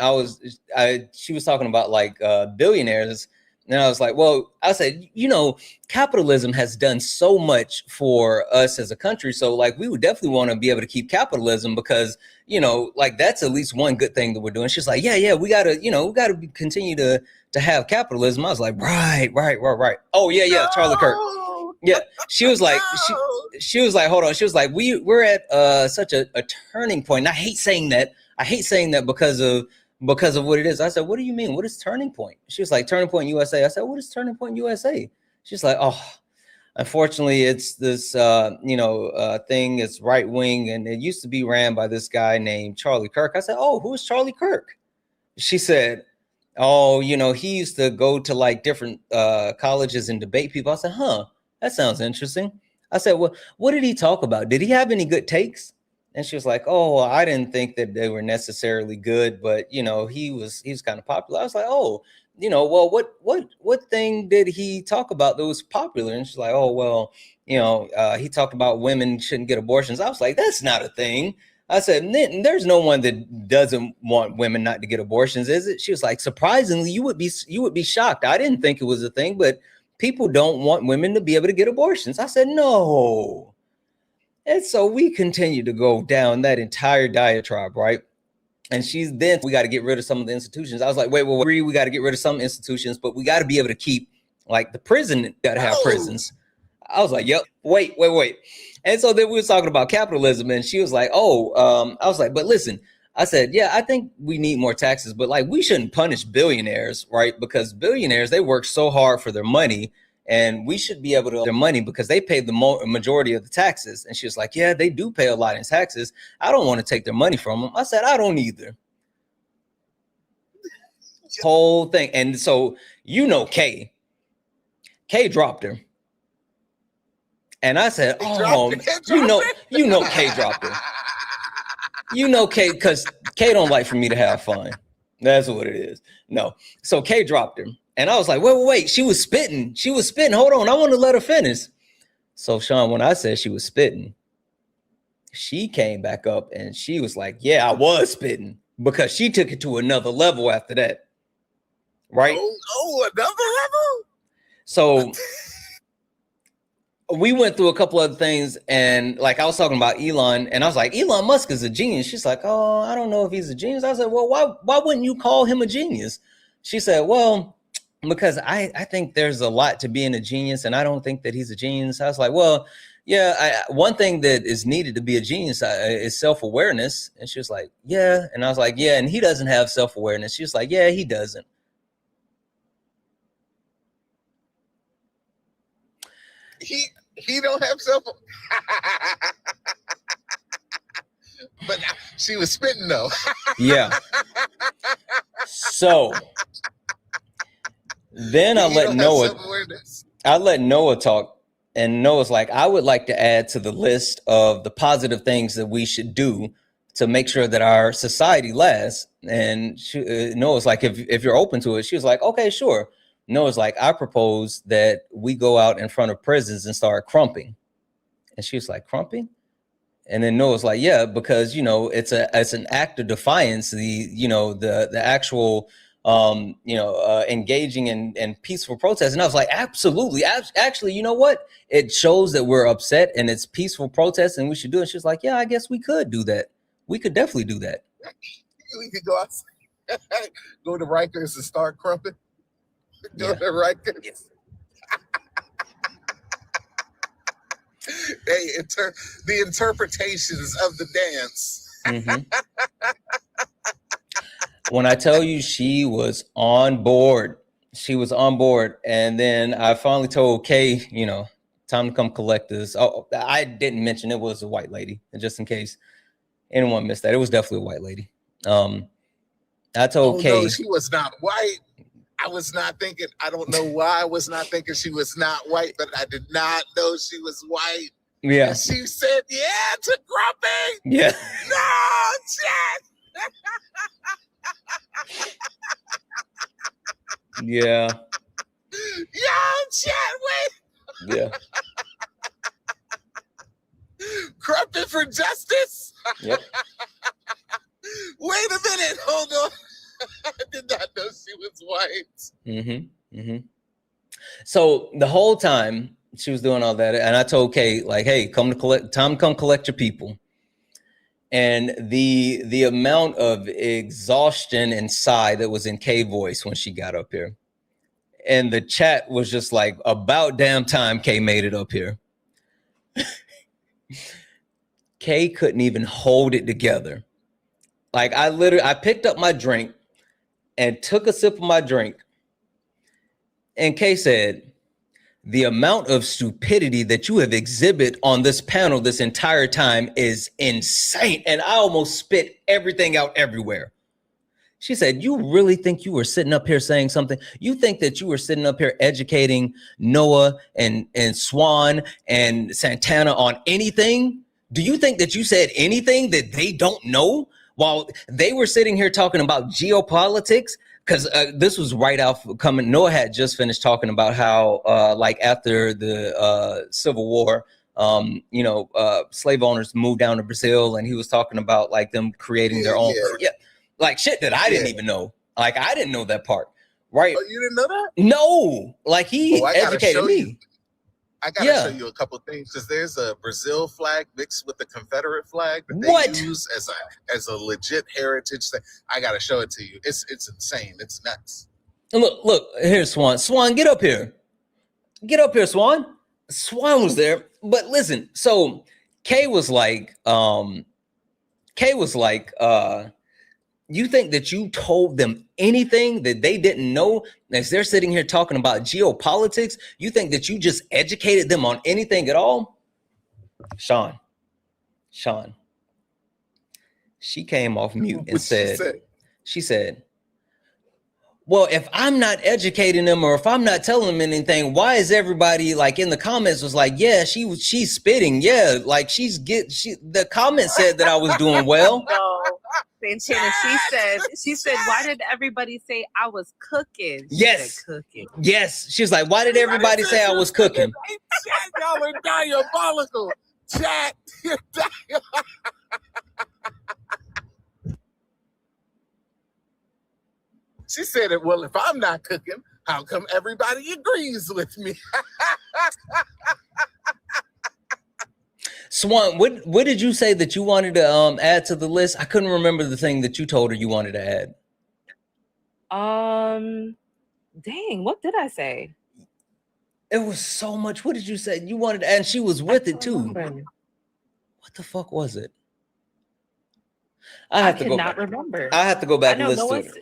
she was talking about like billionaires. And I was like, well, I said, you know, capitalism has done so much for us as a country. So like, we would definitely want to be able to keep capitalism because, you know, like that's at least one good thing that we're doing. She's like, yeah, we got to continue to have capitalism. I was like, right. Oh, yeah, Charlie Kirk. Yeah, she was like, she was like, hold on. She was like, we're at such a turning point. And I hate saying that. because of what it is. I said, what do you mean? What is turning point? She was like, Turning Point USA. I said, what is Turning Point USA? She's like, oh, unfortunately, it's this thing. It's right wing, and it used to be ran by this guy named Charlie Kirk. I said, oh, who is Charlie Kirk? She said, oh, you know, he used to go to like different colleges and debate people. I said, huh. That sounds interesting. I said, well, what did he talk about? Did he have any good takes? And she was like, oh, I didn't think that they were necessarily good, but you know, he was kind of popular. I was like, oh, you know, well, what thing did he talk about that was popular? And she's like, oh, well, you know, he talked about women shouldn't get abortions. I was like, that's not a thing. I said, there's no one that doesn't want women not to get abortions, is it? She was like, surprisingly, you would be shocked. I didn't think it was a thing, but people don't want women to be able to get abortions. I said, no. And so we continue to go down that entire diatribe, right? And we got to get rid of some of the institutions. I was like, wait, we got to get rid of some institutions, but we got to be able to keep, like, the prison, got to have prisons. I was like, yep, wait. And so then we were talking about capitalism, and she was like, I was like, but listen, I said, yeah, I think we need more taxes, but like we shouldn't punish billionaires, right? Because billionaires, they work so hard for their money, and we should be able to their money because they pay the majority of the taxes. And she was like, yeah, they do pay a lot in taxes. I don't want to take their money from them. I said, I don't either. Whole thing. And so, you know, Kay dropped her. And I said, oh, you know, Kay dropped her. You know, Kay, because Kay don't like for me to have fun. That's what it is. No. So Kay dropped her. And I was like, wait. She was spitting. Hold on. I want to let her finish. So Sean, when I said she was spitting, she came back up and she was like, yeah, I was spitting, because she took it to another level after that. Right? Oh, another level? So we went through a couple other things, and like I was talking about Elon, and I was like, Elon Musk is a genius. She's like, oh, I don't know if he's a genius. I said, well, why wouldn't you call him a genius? She said, well, because I think there's a lot to being a genius, and I don't think that he's a genius. I was like, well, yeah, one thing that is needed to be a genius is self-awareness. And she was like, yeah. And I was like, yeah, and he doesn't have self-awareness. She was like, yeah, he doesn't. He don't have self. But she was spitting though. Yeah. So then I let Noah talk, and Noah's like, I would like to add to the list of the positive things that we should do to make sure that our society lasts. And Noah's like, if you're open to it. She was like, okay, sure. Noah's like, I propose that we go out in front of prisons and start crumping. And she was like, crumping? And then Noah's like, yeah, because, you know, it's an act of defiance. The actual engaging in peaceful protest. And I was like, absolutely. Actually, you know what? It shows that we're upset and it's peaceful protest and we should do it. She was like, yeah, I guess we could do that. We could definitely do that. We could go outside, go to Rikers and start crumping. Go to Rikers. Yes. The interpretations of the dance. When I tell you she was on board, and then I finally told Kay, time to come collect this. Oh, I didn't mention it was a white lady, just in case anyone missed that. It was definitely a white lady. I told Kay. No, she was not white. I was not thinking, I don't know why I was not thinking she was not white, but I did not know she was white. Yeah. And she said, yeah, to Grumpy. Yeah. No, Chad. Yeah. Yo, Chad, wait. Yeah. Grumpy for justice? Yep. Wait a minute, hold on. I did not know she was white. So the whole time she was doing all that, and I told Kay, like, hey, come collect your people. And the amount of exhaustion and sigh that was in Kay voice when she got up here. And the chat was just like, about damn time Kay made it up here. Kay couldn't even hold it together. Like I picked up my drink and took a sip of my drink. And Kay said, the amount of stupidity that you have exhibited on this panel this entire time is insane. And I almost spit everything out everywhere. She said, you really think you were sitting up here saying something? You think that you were sitting up here educating Noah and Swan and Santana on anything? Do you think that you said anything that they don't know while they were sitting here talking about geopolitics? Because this was right out coming. Noah had just finished talking about how, like after the Civil War, slave owners moved down to Brazil, and he was talking about like them creating their own, like shit that I didn't even know. Like I didn't know that part, right? Oh, you didn't know that? No, like he educated me. I gotta show you a couple things because there's a Brazil flag mixed with the Confederate flag that they use as a legit heritage thing. I gotta show it to you. It's insane. It's nuts. And look, here's Swan. Swan, get up here. Get up here, Swan. Swan was there. But listen, so Kay was like, you think that you told them anything that they didn't know as they're sitting here talking about geopolitics? You think that you just educated them on anything at all? Sean, she came off mute and she said, well, if I'm not educating them or if I'm not telling them anything, why is everybody like in the comments was like, yeah, she's spitting. Yeah, like the comment said that I was doing well. Santana, she said, why did everybody say I was cooking? Yes. Yes. She was like, why did everybody say I was cooking? Chat, y'all are diabolical. Chat, you're diabolical. She said it, well, if I'm not cooking, how come everybody agrees with me? Swan, what did you say that you wanted to add to the list? I couldn't remember the thing that you told her you wanted to add. Dang, what did I say? It was so much. What did you say? You wanted to, and she was with it too. What the fuck was it? I cannot remember. I have to go back and listen to it.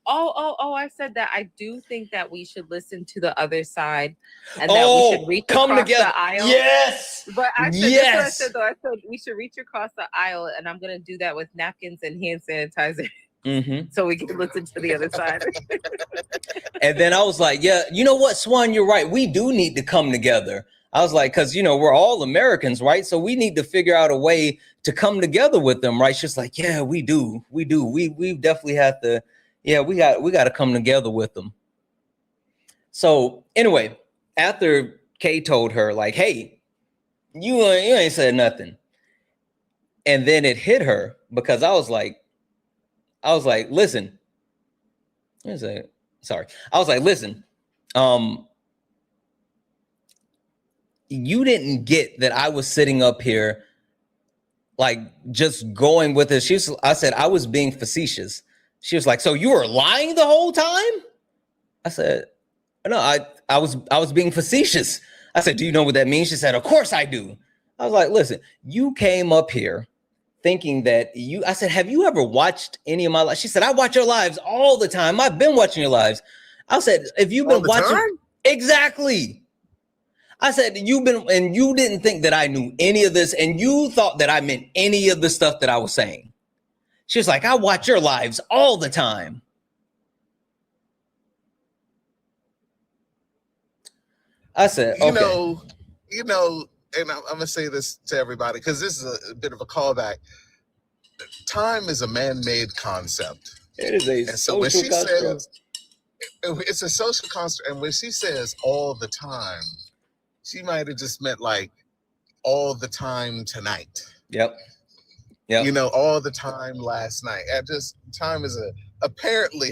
Oh, I said that I do think that we should listen to the other side and that we should reach across the aisle. Yes. But I said I said we should reach across the aisle, and I'm going to do that with napkins and hand sanitizer. So we can listen to the other side. And then I was like, yeah, you know what, Swan, you're right. We do need to come together. I was like, because, we're all Americans, right? So we need to figure out a way to come together with them, right? She's like, yeah, we do. We definitely have to. Yeah, we got to come together with them. So anyway, after Kay told her like, hey, you ain't said nothing. And then it hit her because I was like, listen, Sorry. I was like, listen, you didn't get that I was sitting up here like just going with it. I said I was being facetious. She was like, so you were lying the whole time? I said, no, I was being facetious. I said, do you know what that means? She said, of course I do. I was like, listen, you came up here thinking that I said, have you ever watched any of my lives? She said, I watch your lives all the time. I've been watching your lives. I said, if you've been watching, exactly. I said, you've been, and you didn't think that I knew any of this, and you thought that I meant any of the stuff that I was saying. She was like, I watch your lives all the time. I said, okay. You know, and I'm gonna say this to everybody because this is a bit of a callback. Time is a man-made concept. It is a social construct. It's a social construct, and when she says all the time, she might have just meant like all the time tonight. Yep. Yeah. You know, all the time last night. Time is apparently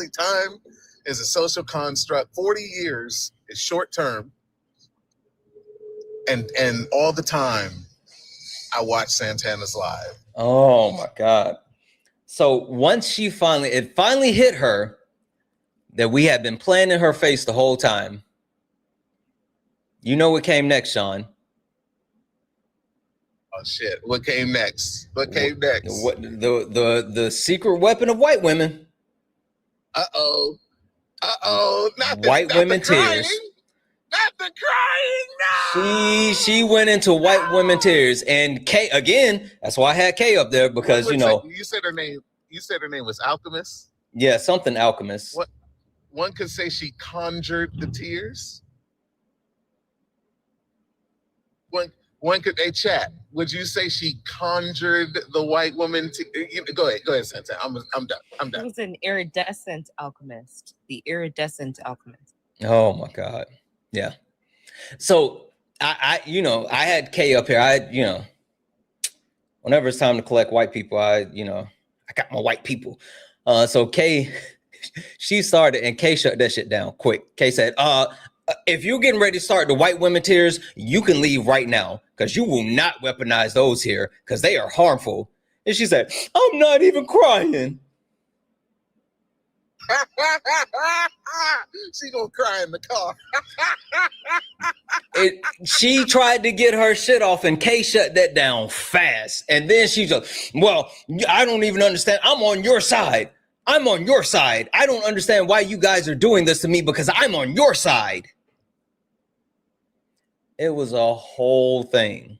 time is a social construct. 40 years is short term. And all the time I watch Santana's live. Oh my God. So once it finally hit her that we had been playing in her face the whole time. You know what came next, Sean? Oh shit! What came next? What came next? What the secret weapon of white women? Uh-oh. White women tears. Not the crying. No. She went into white women tears, and Kay again. That's why I had Kay up there because you said her name. You said her name was Alchemist. Yeah, something Alchemist. What? One could say she conjured the tears. One could chat. Would you say she conjured the white woman? Go ahead, Santana. I'm done. It was an iridescent alchemist. The iridescent alchemist. Oh my God. Yeah. So I had Kay up here. Whenever it's time to collect white people, I got my white people. So Kay, she started and Kay shut that shit down quick. Kay said, if you're getting ready to start the white women tears, you can leave right now because you will not weaponize those here because they are harmful. And she said, I'm not even crying. She gonna cry in the car. She tried to get her shit off and Kay shut that down fast. And then she's like, well, I don't even understand. I'm on your side. I'm on your side. I don't understand why you guys are doing this to me because I'm on your side. It was a whole thing.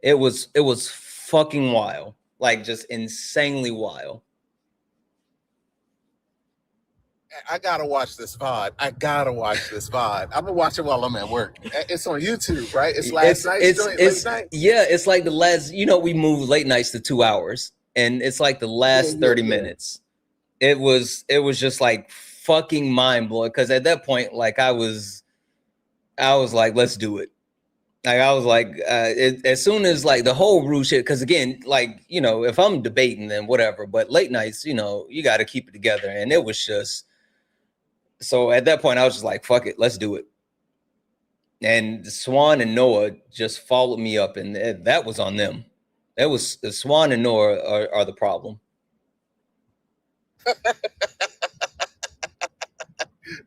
It was fucking wild. Like just insanely wild. I gotta watch this VOD. I'm gonna watch it while I'm at work. It's on YouTube, right? It's late night. Yeah, it's like the last, we move late nights to 2 hours. And it's like the last 30 minutes. It was just like fucking mind blowing. Cause at that point, like I was like, let's do it. Like I was like, as soon as like the whole rule shit, because again, like, if I'm debating, then whatever. But late nights, you got to keep it together. And it was just, so at that point, I was just like, fuck it, let's do it. And Swan and Noah just followed me up, and that was on them. That was Swan and Noah are the problem.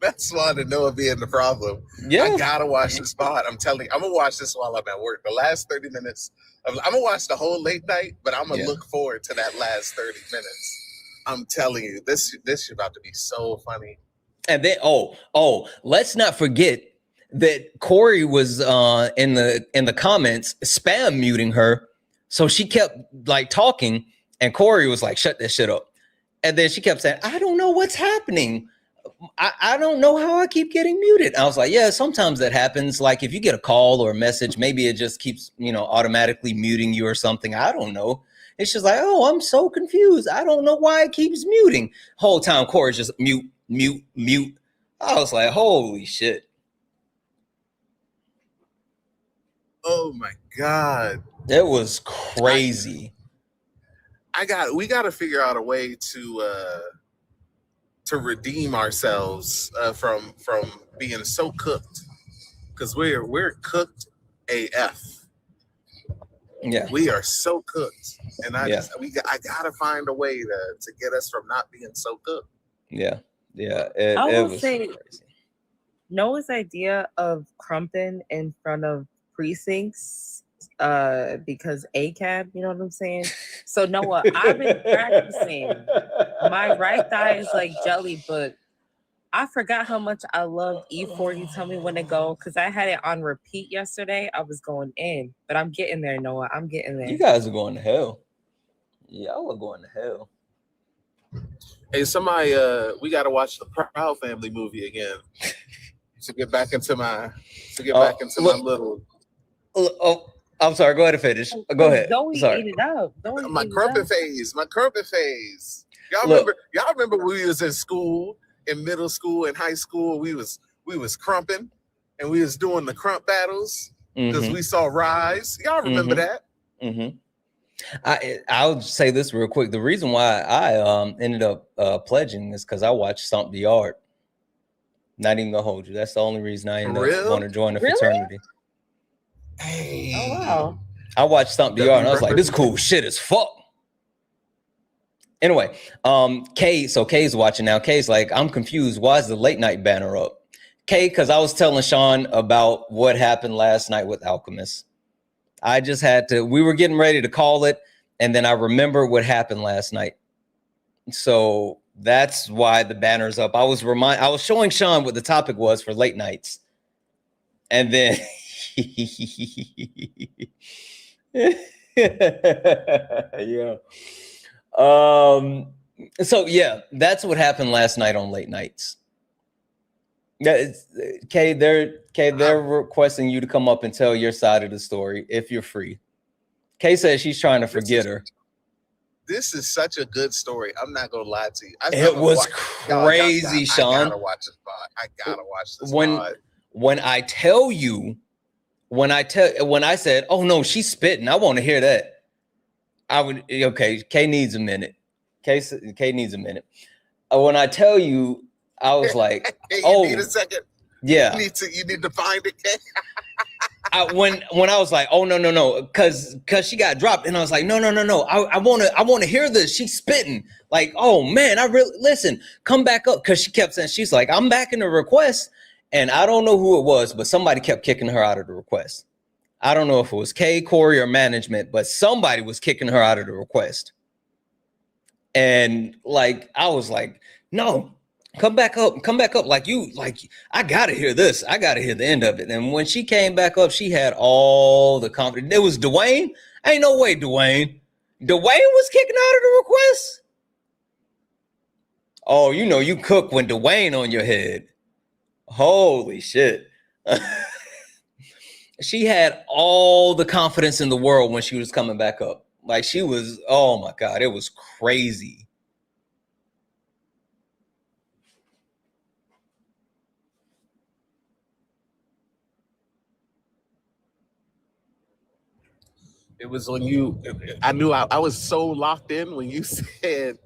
That's Swan and Noah being the problem. Yeah. I gotta watch this VOD. I'm telling you, I'm gonna watch this while I'm at work. The last 30 minutes, I'm gonna watch the whole late night, but I'm gonna look forward to that last 30 minutes. I'm telling you, this is about to be so funny. And then, let's not forget that Corey was in the comments spam muting her, so she kept like talking, and Corey was like, "Shut that shit up," and then she kept saying, "I don't know what's happening. I don't know how I keep getting muted." I was like, yeah, sometimes that happens. Like if you get a call or a message, maybe it just keeps, automatically muting you or something. I don't know. It's just like, oh, I'm so confused. I don't know why it keeps muting. Whole time Corey's just mute. I was like, holy shit. Oh my God. It was crazy. We got to figure out a way to to redeem ourselves from being so cooked, because we're cooked AF. Yeah, we are so cooked, and I Yeah. gotta find a way to get us from not being so cooked. Yeah. I It will was say, crazy. Noah's idea of crumping in front of precincts, because ACAB, you know what I'm saying? So Noah, I've been practicing. My right thigh is like jelly, but I forgot how much I loved E40. Tell me when to go, because I had it on repeat yesterday. I was going in, but I'm getting there, Noah. I'm getting there. You guys are going to hell. Y'all are going to hell. Hey, somebody, we got to watch the Proud Family movie again to get back into my little. Oh, I'm sorry. Go ahead and finish. Go ahead. Don't Sorry. eat it up. Don't My eat it crumpet up. phase. My crumpet phase. Y'all Look. remember when we was in school, in middle school and high school, we was crumping and we was doing the crump battles because we saw Rise. Y'all remember that? Mm-hmm. I'll say this real quick. The reason why I ended up pledging is because I watched Stomp the Yard. Not even gonna hold you. That's the only reason I ended up want to join the fraternity. Hey. Oh wow. I watched Stomp the Yard and I was like, this cool shit as fuck. Anyway, Kay's watching now. Kay's like, I'm confused. Why is the late night banner up? Kay, because I was telling Sean about what happened last night with Alchemist. I just had to, we were getting ready to call it, and then I remember what happened last night. So that's why the banner's up. I was showing Sean what the topic was for late nights. And then yeah. So yeah, that's what happened last night on late nights. Yeah, Kay, they're requesting you to come up and tell your side of the story if you're free. Kay says she's trying to forget her. This is such a good story. I'm not gonna lie to you. It was crazy, Sean. I gotta watch this pod. I gotta watch this pod. When I tell you, when I said, "Oh no, she's spitting," I want to hear that. I would. Okay, Kay needs a minute. Kay needs a minute. When I tell you, I was like, Hey, "Oh, need a second." Yeah, you need to find it, Kay. when I was like, "Oh no," because she got dropped, and I was like, "No, I want to hear this." She's spitting. Like, oh man, I really listen. Come back up, because she kept saying, she's like, "I'm back in the request," and I don't know who it was, but somebody kept kicking her out of the request. I don't know if it was Kay, Corey, or management, but somebody was kicking her out of the request. And like, I was like, "No. Come back up. Like I gotta hear this. I gotta hear the end of it." And when she came back up, she had all the confidence. It was Dwayne. Ain't no way, Dwayne was kicking out of the request. Oh, you know you cook when Dwayne on your head. Holy shit. She had all the confidence in the world when she was coming back up. Like she was, oh my God, it was crazy. It was when I knew I was so locked in when you said,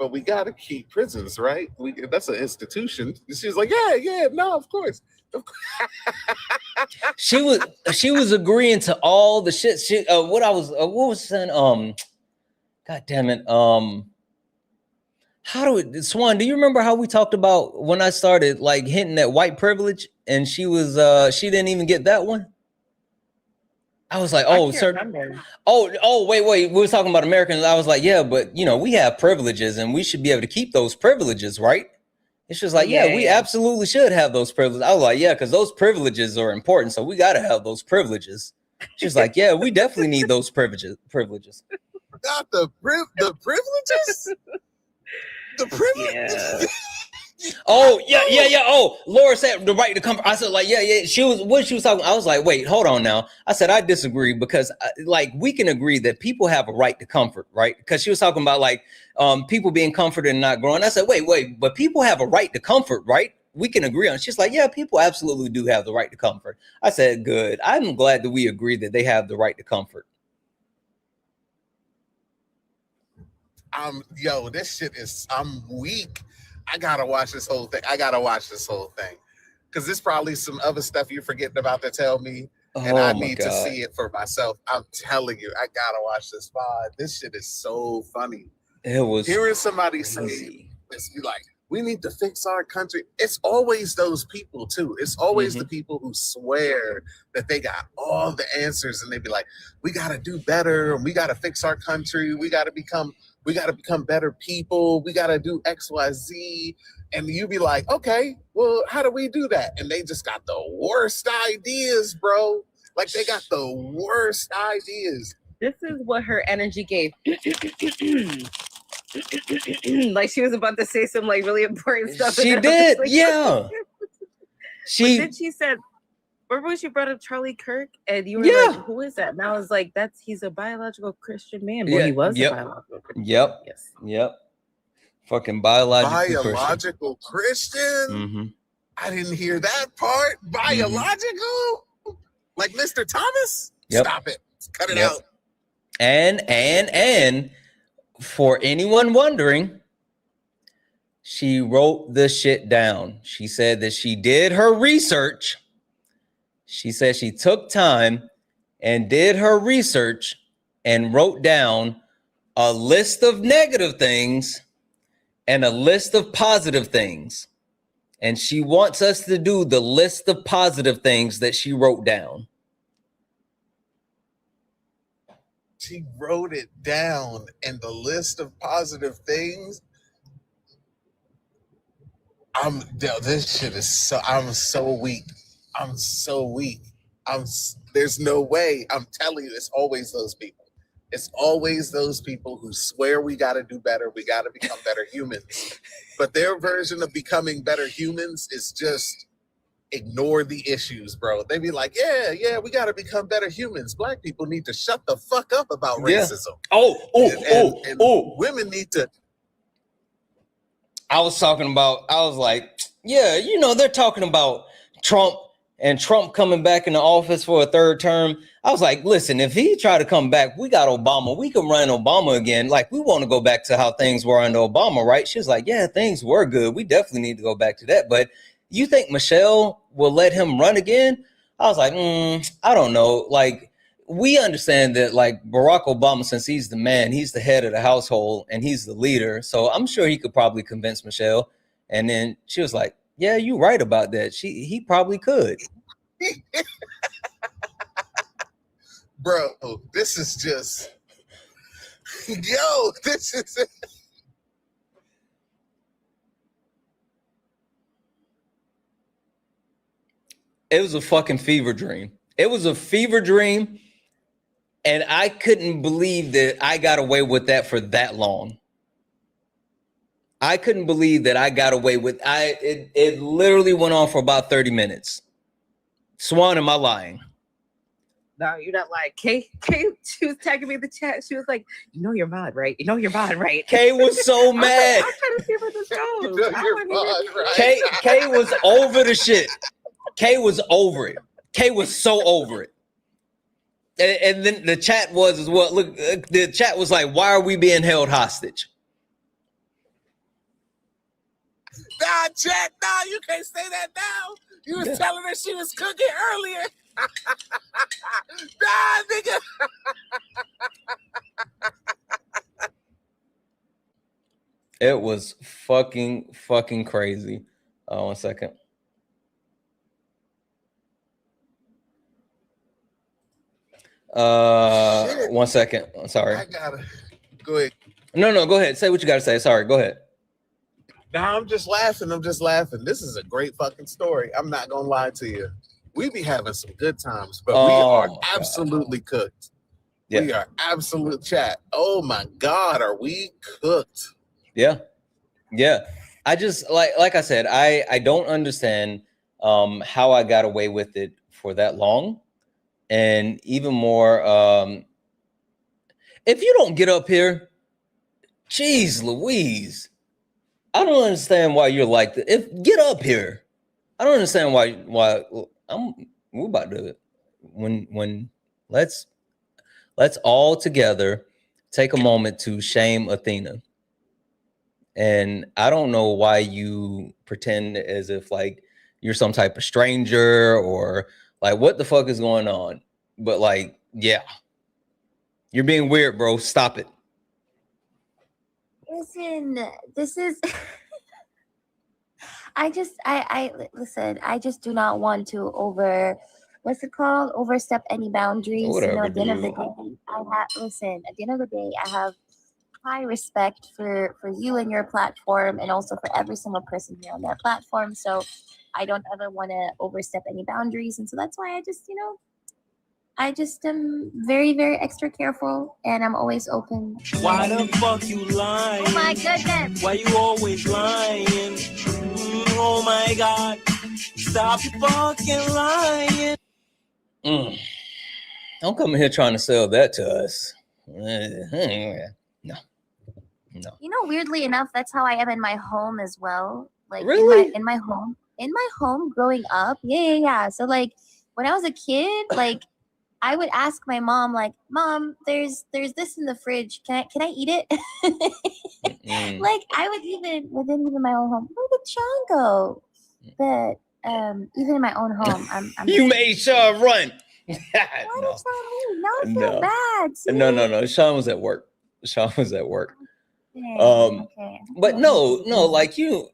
"But we got to keep prisons, right? That's an institution." She was like, yeah, no, of course. She was agreeing to all the shit. What was saying? God damn it. Swan, do you remember how we talked about when I started like hinting at white privilege, and she didn't even get that one? I was like, oh, sir. Wait. We were talking about Americans. I was like, yeah, but we have privileges and we should be able to keep those privileges, right? It's just like, yeah, we absolutely should have those privileges. I was like, yeah, because those privileges are important. So we got to have those privileges. She's like, yeah, we definitely need those privileges. Not the privileges? The privileges? Oh, yeah. Oh, Laura said the right to comfort. I said, like, yeah. She was talking. I was like, wait, hold on now. I said, I disagree, because like we can agree that people have a right to comfort, right? Because she was talking about like people being comforted and not growing. I said, wait, but people have a right to comfort, right? We can agree on it. She's like, yeah, people absolutely do have the right to comfort. I said, good. I'm glad that we agree that they have the right to comfort. This shit is, I'm weak. I gotta watch this whole thing. Because there's probably some other stuff you're forgetting about to tell me. And I need to see it for myself. I'm telling you, I gotta watch this pod. This shit is so funny. It was hearing somebody say this, be like, we need to fix our country. It's always those people too. It's always the people who swear that they got all the answers, and they be like, we gotta do better, and we gotta fix our country. We gotta become better people. We gotta do X, Y, Z. And you be like, okay, well, how do we do that? And they just got the worst ideas, bro. Like they got the worst ideas. This is what her energy gave. Like she was about to say some like really important stuff. She and I was did, yeah. Then she said, remember when she brought up Charlie Kirk and you were like, who is that? And I was like, he's a biological Christian man. Well, he was a biological Christian. Yep. Fucking biological Christian. I didn't hear that part. Biological? Like Mr. Thomas? Stop it. Cut it out. And for anyone wondering, she wrote the shit down. She said that she did her research. She said she took time and did her research and wrote down a list of negative things and a list of positive things. And she wants us to do the list of positive things that she wrote down. She wrote it down in the list of positive things. This shit is so, I'm so weak. There's no way. I'm telling you, it's always those people. It's always those people who swear we got to do better. We got to become better humans. But their version of becoming better humans is just ignore the issues, bro. They be like, yeah, we got to become better humans. Black people need to shut the fuck up about racism. Oh. Women need to. I was like, yeah, they're talking about Trump and Trump coming back into office for a third term. I was like, listen, if he try to come back, we got Obama. We can run Obama again. Like, we want to go back to how things were under Obama, right? She was like, yeah, things were good. We definitely need to go back to that. But you think Michelle will let him run again? I was like, I don't know. Like, we understand that, like, Barack Obama, since he's the man, he's the head of the household and he's the leader. So I'm sure he could probably convince Michelle. And then she was like, yeah, you're right about that. He probably could. Bro, this is just, this is it. It was a fucking fever dream. It was a fever dream. And I couldn't believe that I got away with that for that long. I couldn't believe that I got away with it literally went on for about 30 minutes. Swan, am I lying? No, you're not lying. Kay, she was tagging me in the chat. She was like, you're mod, right? You're mod, right? Kay was so mad. I'm trying to see where this goes. Kay was over the shit. Kay was over it. Kay was so over it. And then the chat was as well. Look, the chat was like, why are we being held hostage? Nah, chat, you can't say that now. You was telling her she was cooking earlier. Nah, nigga. It was fucking crazy. 1 second. Shit. 1 second. I'm sorry. I gotta go ahead. No, go ahead. Say what you gotta say. Sorry, go ahead. Nah, I'm just laughing. This is a great fucking story. I'm not gonna lie to you. We be having some good times, but we are absolutely cooked. Yeah. We are absolute chat. Oh my God, are we cooked? Yeah. I just like I said, I don't understand how I got away with it for that long. And even more, if you don't get up here, geez Louise, I don't understand why you're like that. Get up here. I don't understand why we're about to when let's all together take a moment to shame Athena. And I don't know why you pretend as if like you're some type of stranger or like what the fuck is going on. But like, yeah, you're being weird, bro. Stop it. Listen, this is I listen, I just do not want to overstep any boundaries. Whatever, At the end of the dude. day, at the end of the day, I have high respect for you and your platform, and also for every single person here on that platform. So I don't ever want to overstep any boundaries, and so that's why I just am very, very extra careful, and I'm always open. Why the fuck you lying? Oh my goodness! Why you always lying? Oh my god! Stop your fucking lying! Don't come here trying to sell that to us. No. Weirdly enough, that's how I am in my home as well. Like Really? in my home growing up. Yeah. So like when I was a kid, like I would ask my mom, like, Mom, there's this in the fridge. Can I eat it? Like I would even within my own home. Where did Sean go? But even in my own home, I'm You made Sean run. Now I feel bad. No. Sean was at work. Okay. But no, like you,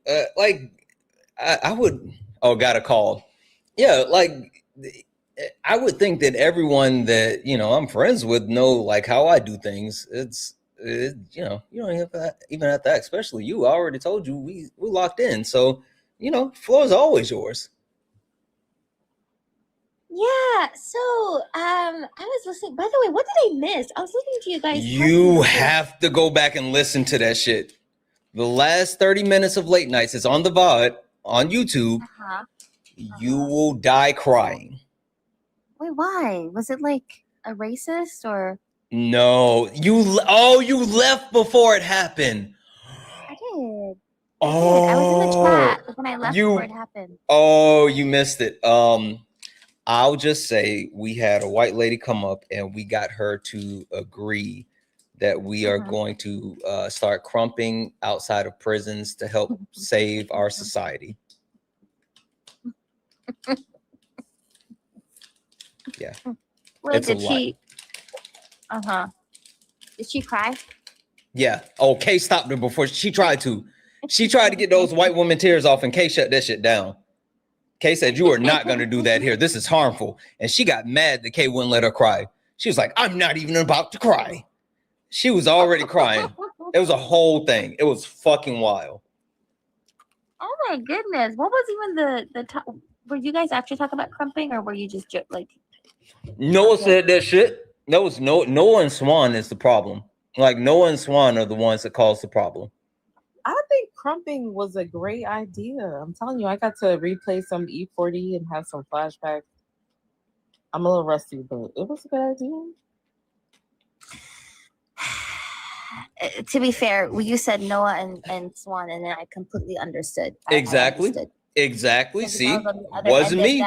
I would. Oh, got a call. Yeah, like I would think that everyone that I'm friends with know like how I do things. You don't even have to, especially you. I already told you we locked in, so floor is always yours. Yeah, so I was listening. By the way, what did I miss? I was listening to you guys. You have to go back and listen to that shit. The last 30 minutes of late nights is on the VOD on YouTube. You will die crying. Wait, why? Was it like a racist or? No, you left before it happened. I did. Oh, I was in the chat, but then I left before it happened. Oh, you missed it. I'll just say we had a white lady come up and we got her to agree that we are going to start crumping outside of prisons to help save our society. Yeah. Wait, It's a did lot. she? Did she cry? Yeah. Oh, Kay stopped her before she tried to. She tried to get those white woman tears off, and Kay shut that shit down. Kay said, "You are not going to do that here. This is harmful." And she got mad that Kay wouldn't let her cry. She was like, "I'm not even about to cry." She was already crying. It was a whole thing. It was fucking wild. Oh my goodness! What was even the top? Were you guys actually talking about crumping, or were you just like? Noah said that shit. That was Noah and Swan is the problem. Like Noah and Swan are the ones that caused the problem. I think crumping was a great idea. I'm telling you, I got to replay some E40 and have some flashbacks. I'm a little rusty, but it was a good idea. To be fair, you said Noah and Swan, and then I completely understood. Exactly. Exactly. See, wasn't me.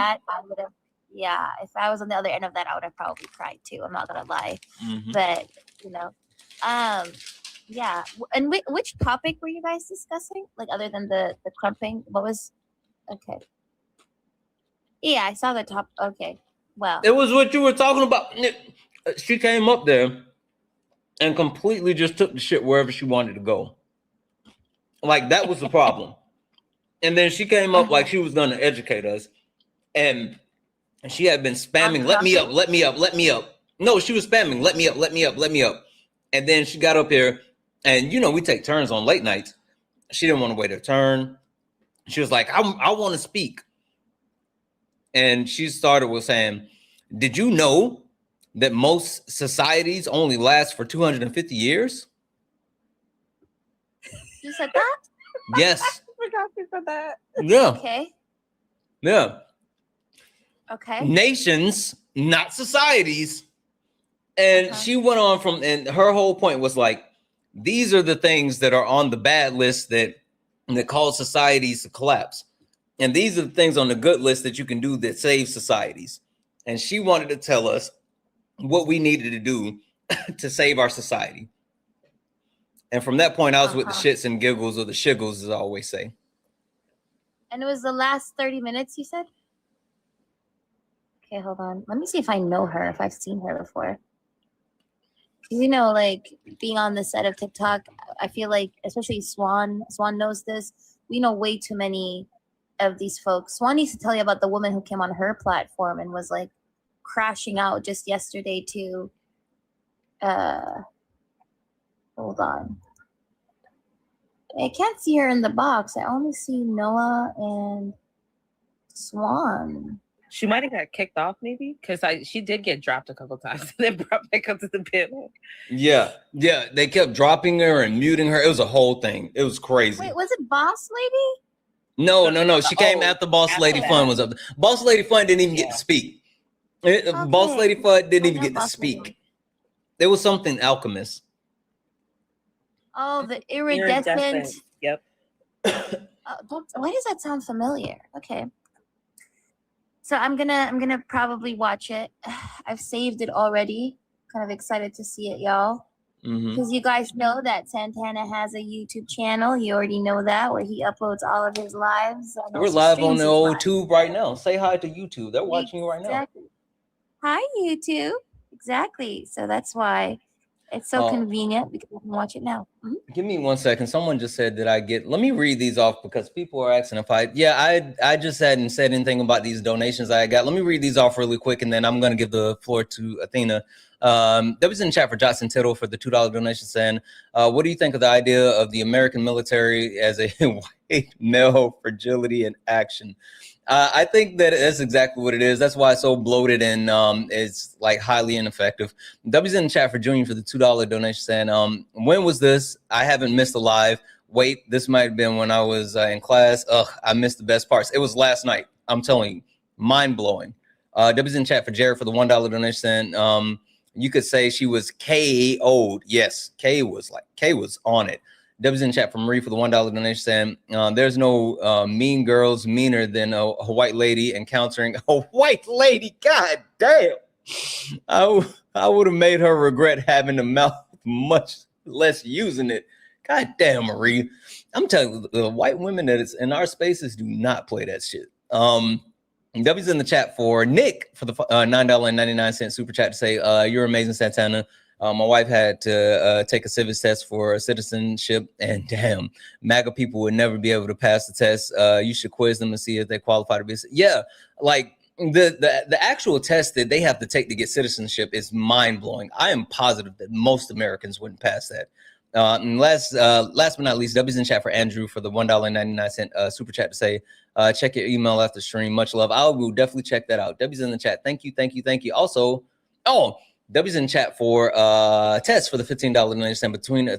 Yeah, if I was on the other end of that, I would have probably cried too. I'm not gonna lie, but yeah. And which topic were you guys discussing? Like other than the crumping, what was? Okay. Yeah, I saw the top. Okay, well, It was what you were talking about. She came up there and completely just took the shit wherever she wanted to go. Like that was the problem. And then she came up like she was going to educate us, and she had been spamming, "Let me up, let me up, let me up." No, she was spamming, "Let me up, let me up, let me up." And then she got up here, and we take turns on late nights. She didn't want to wait her turn. She was like, I want to speak. And she started with saying, "Did you know that most societies only last for 250 years?" You said that? Yes. I forgot you said that. Yeah. Okay. Yeah. Okay. Nations, not societies. And she went on and her whole point was like, these are the things that are on the bad list that cause societies to collapse. And these are the things on the good list that you can do that save societies. And she wanted to tell us what we needed to do to save our society. And from that point, I was with the shits and giggles, or the shiggles, as I always say. And it was the last 30 minutes, you said? Okay, hold on. Let me see if I know her, if I've seen her before. You know, like being on the set of TikTok, I feel like, especially Swan knows this. We know way too many of these folks. Swan needs to tell you about the woman who came on her platform and was like crashing out just yesterday too. Hold on. I can't see her in the box. I only see Noah and Swan. She might have got kicked off, maybe, because she did get dropped a couple times and then brought back up to the pit. Yeah. They kept dropping her and muting her. It was a whole thing. It was crazy. Wait, was it Boss Lady? No. She came after Boss Lady Fun was up. Boss Lady Fun didn't even get to speak. Boss Lady Fun didn't even get to speak. There was something Alchemist. Oh, the iridescent. Yep. Why does that sound familiar? Okay. So I'm gonna probably watch it. I've saved it already. Kind of excited to see it, y'all. Because you guys know that Santana has a YouTube channel. You already know that, where he uploads all of his lives. We're live on the old tube right now. Say hi to YouTube. They're watching you right now. Exactly. Hi, YouTube. Exactly. So that's why it's so convenient, because we can watch it now. Give me 1 second. Someone just said that let me read these off, because people are asking if I just hadn't said anything about these donations I got. Let me read these off really quick, and then I'm going to give the floor to Athena. That was in chat for Johnson Tittle for the $2 donation, saying, what do you think of the idea of the American military as a white male fragility in action? I think that that's exactly what it is. That's why it's so bloated and it's like highly ineffective. W's in the chat for Junior for the $2 donation, saying, when was this? I haven't missed a live. Wait, this might have been when I was in class. Ugh, I missed the best parts. It was last night. I'm telling you, mind blowing. W's in the chat for Jared for the $1 donation, saying, you could say she was KO'd. Yes, K was on it. W's in chat from Marie for the $1 donation, saying, there's no mean girls meaner than a white lady encountering a white lady. God damn. I would have made her regret having the mouth, much less using it. God damn, Marie. I'm telling you, the white women that is in our spaces do not play that shit. W's in the chat for Nick for the $9.99 super chat to say, you're amazing, Santana. My wife had to take a civics test for citizenship, and damn, MAGA people would never be able to pass the test. You should quiz them and see if they qualify to be. Yeah, like the actual test that they have to take to get citizenship is mind blowing. I am positive that most Americans wouldn't pass that. And last but not least, W's in chat for Andrew for the $1.99 super chat to say, check your email after stream. Much love. I will definitely check that out. W's in the chat. Thank you. Also, W's in chat for Tess for the $15 donation between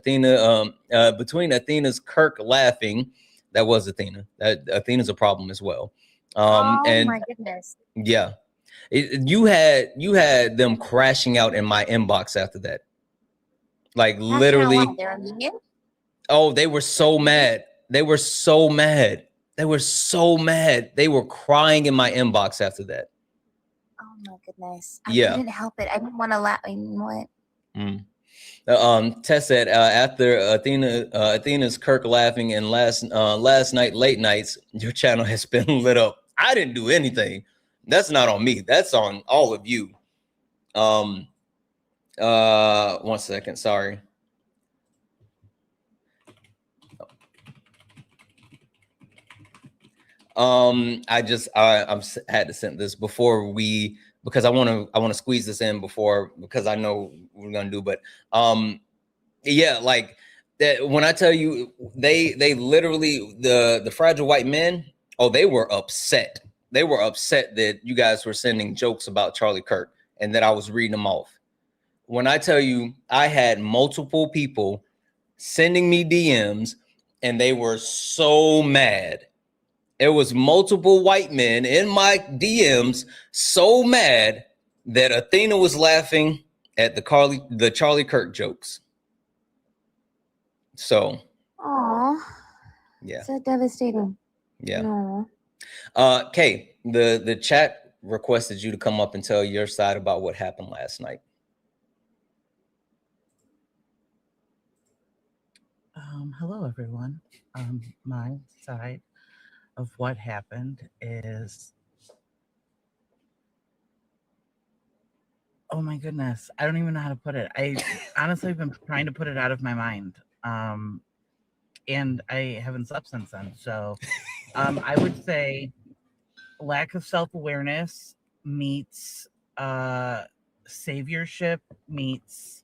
Athena's Kirk laughing. That was Athena. Athena's a problem as well. And my goodness. Yeah, you had them crashing out in my inbox after that. Like literally. Oh, they were so mad. They were crying in my inbox after that. Oh my goodness. I couldn't help it. I didn't want to laugh. You know what? Tess said after Athena's Kirk laughing and last night late nights, your channel has been lit up. I didn't do anything. That's not on me. That's on all of you. 1 second. Sorry. I had to send this before because I want to squeeze this in because I know we're gonna do, but yeah, like that when I tell you they literally the fragile white men, they were upset. They were upset that you guys were sending jokes about Charlie Kirk and that I was reading them off. When I tell you I had multiple people sending me DMs and they were so mad. It was multiple white men in my DMs so mad that Athena was laughing at the Charlie Kirk jokes. So, yeah, so devastating. Yeah. Kay, the chat requested you to come up and tell your side about what happened last night. Hello, everyone. My side of what happened is, oh my goodness, I don't even know how to put it. I honestly have been trying to put it out of my mind. And I haven't slept since then. So I would say lack of self-awareness meets saviorship meets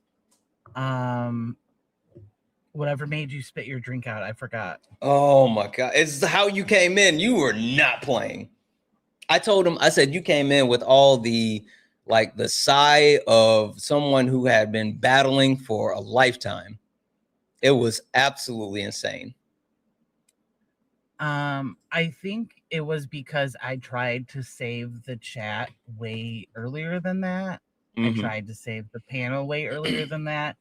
whatever made you spit your drink out. I forgot. Oh my God. It's how you came in. You were not playing. I told him, I said, you came in with all the, like the sigh of someone who had been battling for a lifetime. It was absolutely insane. I think it was because I tried to save the chat way earlier than that. I tried to save the panel way earlier than that.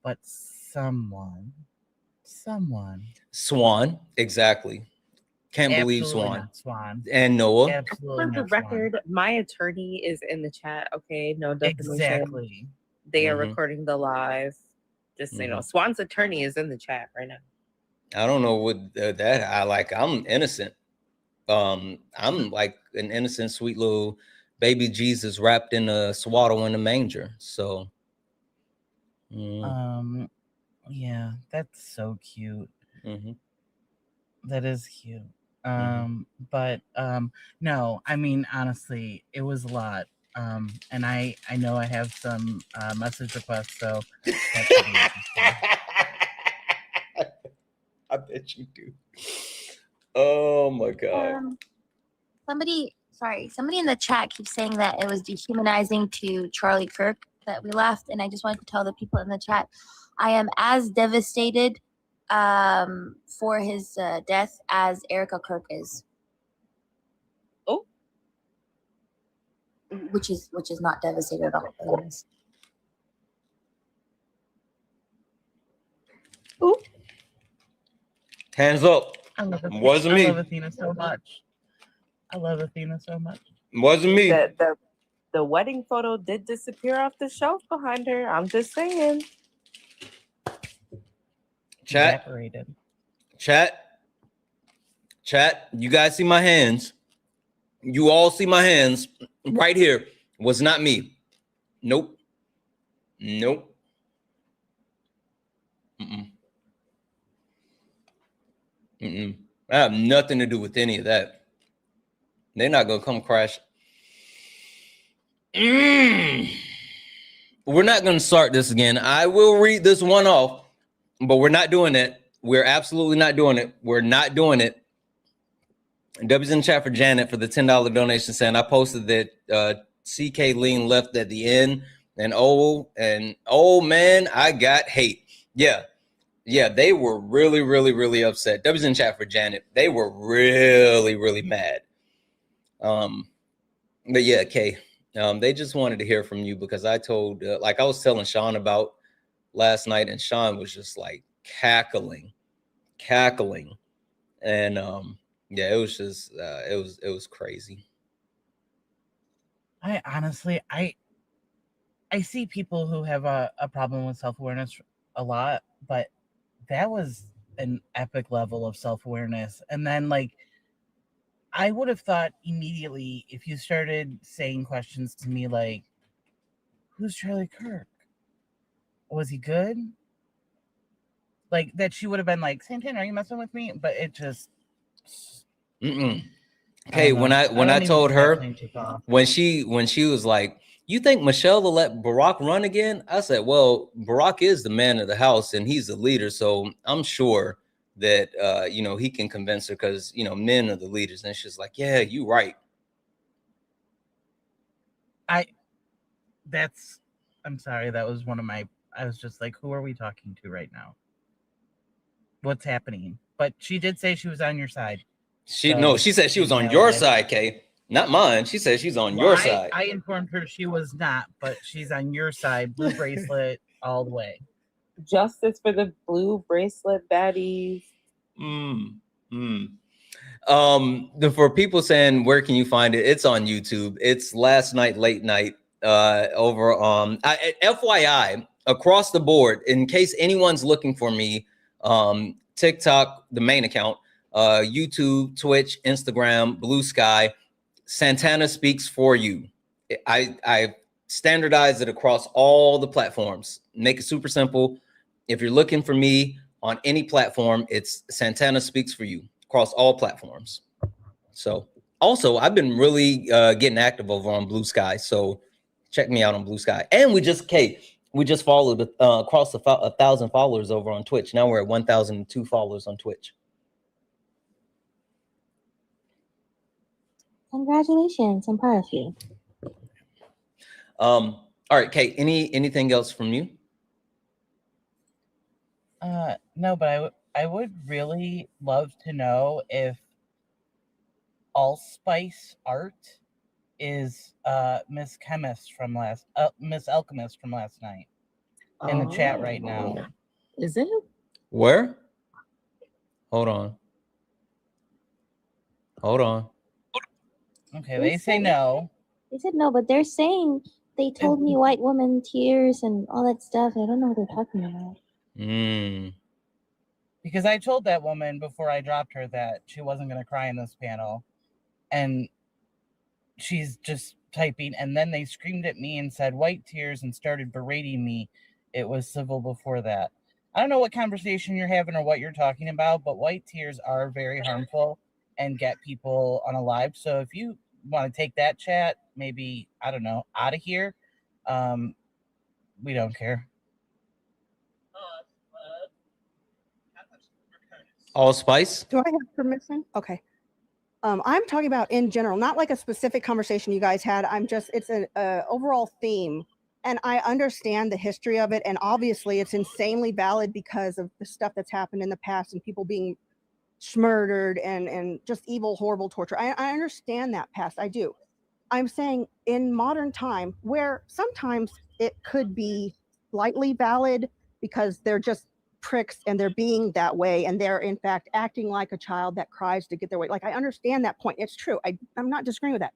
But someone. Swan, exactly. Can't believe Absolutely Swan. not Swan. And Noah. Absolutely For the not Swan. record, my attorney is in the chat. Okay, no defamation. Exactly. They are recording the live. Just so you know, Swan's attorney is in the chat right now. I don't know what I'm innocent. I'm like an innocent, sweet little baby Jesus wrapped in a swaddle in a manger. So, yeah, that's so cute. That is cute. But no, I mean, honestly, it was a lot. And I know I have some message requests, so that should be interesting. I bet you do. Oh my God. Somebody in the chat keeps saying that it was dehumanizing to Charlie Kirk that we left, and I just wanted to tell the people in the chat, I am as devastated for his death as Erica Kirk is. Oh, which is not devastated at all. Oh, hands up. Wasn't me. I love Athena so much. Wasn't me. The wedding photo did disappear off the shelf behind her. I'm just saying. Chat. Evaporated. Chat. You guys see my hands. You all see my hands right here. Was not me. Nope. I have nothing to do with any of that. They're not gonna come crash. We're not gonna start this again. I will read this one off, but we're not doing it. We're absolutely not doing it. We're not doing it. W's in chat for Janet for the $10 donation saying I posted that CK Lean left at the end, and oh man, I got hate. Yeah, they were really upset. W's in chat for Janet. They were really mad. But yeah, Kay, they just wanted to hear from you because I told, like I was telling Sean about last night, and Sean was just like cackling, and yeah, it was just it was crazy. I honestly, I see people who have a problem with self-awareness a lot, but that was an epic level of self-awareness. And then like, I would have thought immediately if you started saying questions to me like, who's Charlie Kirk? Was he good? Like that she would have been like, Santana, are you messing with me? But it just Okay, when I told her when she was like, you think Michelle will let Barack run again? I said, well, Barack is the man of the house and he's the leader, so I'm sure that you know, he can convince her because you know men are the leaders. And she's like, yeah, you right. I'm sorry, that was one of my, I was just like, who are we talking to right now? What's happening? But she did say she was on your side. She said she was on your side, Kay. Not mine. She said she's on your side. I informed her she was not, but she's on your side. Blue bracelet all the way. Justice for the blue bracelet baddies. For people saying where can you find it, it's on YouTube. It's Last Night Late Night over FYI across the board, in case anyone's looking for me, TikTok, the main account, YouTube, Twitch, Instagram, Blue Sky. Santana speaks for you. I standardize it across all the platforms. Make it super simple. If you're looking for me on any platform, it's Santana speaks for you across all platforms. So also, I've been really getting active over on Blue Sky. So check me out on Blue Sky. And we just followed across 1,000 followers over on Twitch. Now we're at 1,002 followers on Twitch. Congratulations. I'm proud of you. All right, Kate, anything else from you? No, but I would really love to know if Allspice Art is Miss Alchemist from last night in the chat right now. Is it? Where? Hold on. Okay, they say no. They said no, but they're saying they told me white woman tears and all that stuff. I don't know what they're talking about. Because I told that woman before I dropped her that she wasn't going to cry in this panel. And she's just typing. And then they screamed at me and said white tears and started berating me. It was civil before that. I don't know what conversation you're having or what you're talking about, but white tears are very harmful and get people unalived. So if you want to take that chat, maybe, I don't know, out of here, we don't care. Allspice? Do I have permission? Okay. I'm talking about in general, not like a specific conversation you guys had. It's an overall theme. And I understand the history of it. And obviously it's insanely valid because of the stuff that's happened in the past and people being murdered and just evil, horrible torture. I understand that past. I do. I'm saying in modern time where sometimes it could be slightly valid because they're just pricks and they're being that way and they're in fact acting like a child that cries to get their way. Like I understand that point. It's true. I'm not disagreeing with that.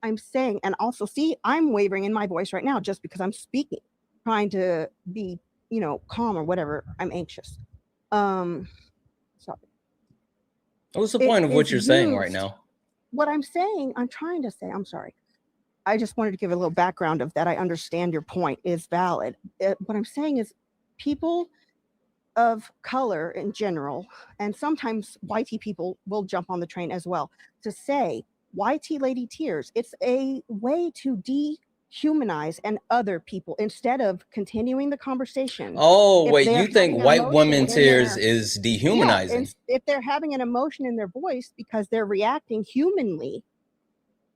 I'm saying, and also see, I'm wavering in my voice right now just because I'm speaking, trying to be, calm or whatever. I'm anxious. Sorry. What's the point of what you're saying right now? What I'm saying, I'm trying to say, I'm sorry. I just wanted to give a little background of that. I understand your point is valid. What I'm saying is people of color in general, and sometimes white people will jump on the train as well, to say white lady tears. It's a way to dehumanize and other people instead of continuing the conversation. Oh, wait, you think white women tears is dehumanizing? Yeah, if they're having an emotion in their voice because they're reacting humanly,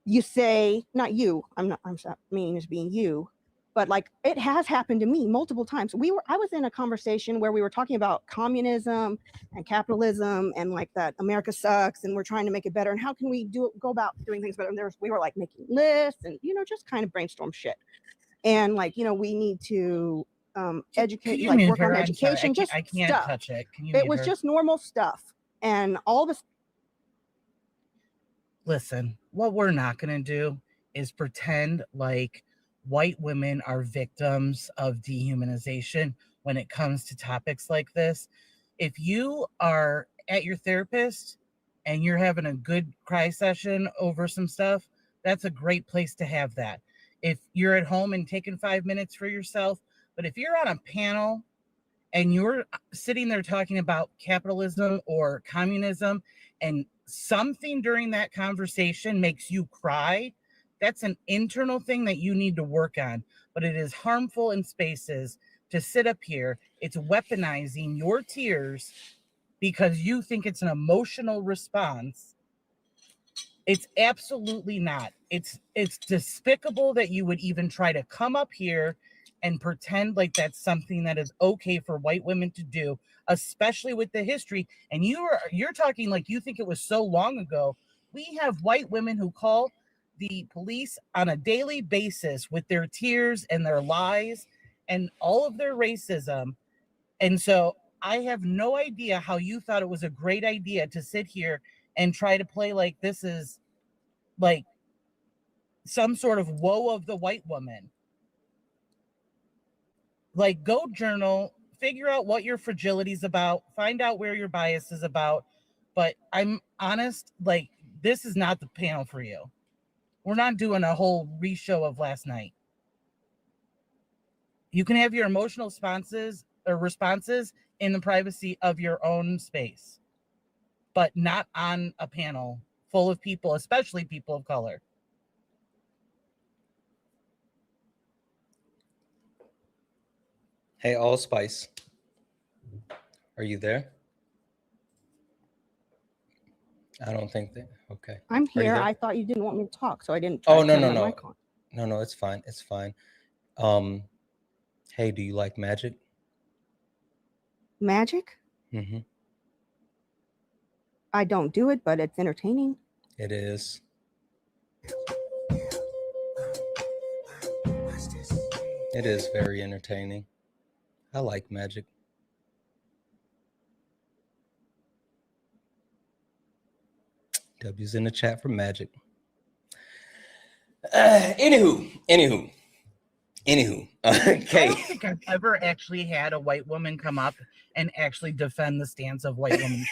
you say, not you, I'm not meaning as being you, but like it has happened to me multiple times. I was in a conversation where we were talking about communism and capitalism and like that America sucks and we're trying to make it better and how can we go about doing things better. And we were like making lists and just kind of brainstorm shit. And like we need to educate, like work on education. I can't stuff. touch it. It was just normal stuff, and all this. Listen, what we're not gonna do is pretend like white women are victims of dehumanization when it comes to topics like this. If you are at your therapist and you're having a good cry session over some stuff, that's a great place to have that. If you're at home and taking 5 minutes for yourself, but if you're on a panel and you're sitting there talking about capitalism or communism and something during that conversation makes you cry, that's an internal thing that you need to work on. But it is harmful in spaces to sit up here. It's weaponizing your tears because you think it's an emotional response. It's absolutely not. It's despicable that you would even try to come up here and pretend like that's something that is okay for white women to do, especially with the history. And you're talking like you think it was so long ago. We have white women who call the police on a daily basis with their tears and their lies and all of their racism. And so I have no idea how you thought it was a great idea to sit here and try to play like this is like some sort of woe of the white woman. Like, go journal figure out what your fragility is about, find out where your bias is about. But I'm honest, like, this is not the panel for you. We're not doing a whole re-show of last night. You can have your emotional responses in the privacy of your own space, but not on a panel full of people, especially people of color. Hey, Allspice, are you there? I don't think that. Okay. I'm Are you here. there? I thought you didn't want me to talk, so I didn't. Oh, I no, turned no, my no. mic on. No, it's fine. It's fine. Hey, do you like magic? Magic? Mm-hmm. I don't do it, but it's entertaining. It is. It is very entertaining. I like magic. W's in the chat for magic. Anywho. Okay. I don't think I've ever actually had a white woman come up and actually defend the stance of white women.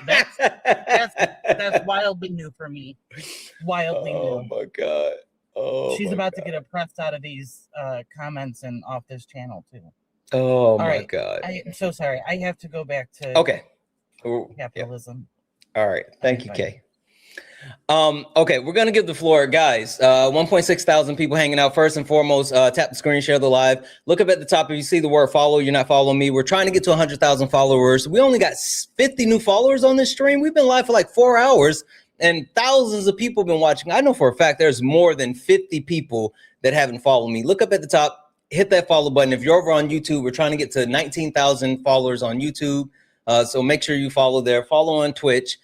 That's wildly new for me. Wildly new. Oh my god. Oh, she's my about god. to get oppressed out of these comments and off this channel too. Oh All my right. god. I am so sorry. I have to go back to Okay. capitalism. All right. Thank you, bye. Kay. Okay, we're gonna give the floor, guys. 1.6 thousand people hanging out. First and foremost, tap the screen, share the live. Look up at the top. If you see the word follow, you're not following me. We're trying to get to 100,000 followers. We only got 50 new followers on this stream. We've been live for like 4 hours, and thousands of people have been watching. I know for a fact there's more than 50 people that haven't followed me. Look up at the top, hit that follow button. If you're over on YouTube, we're trying to get to 19,000 followers on YouTube. So make sure you follow there. Follow on Twitch.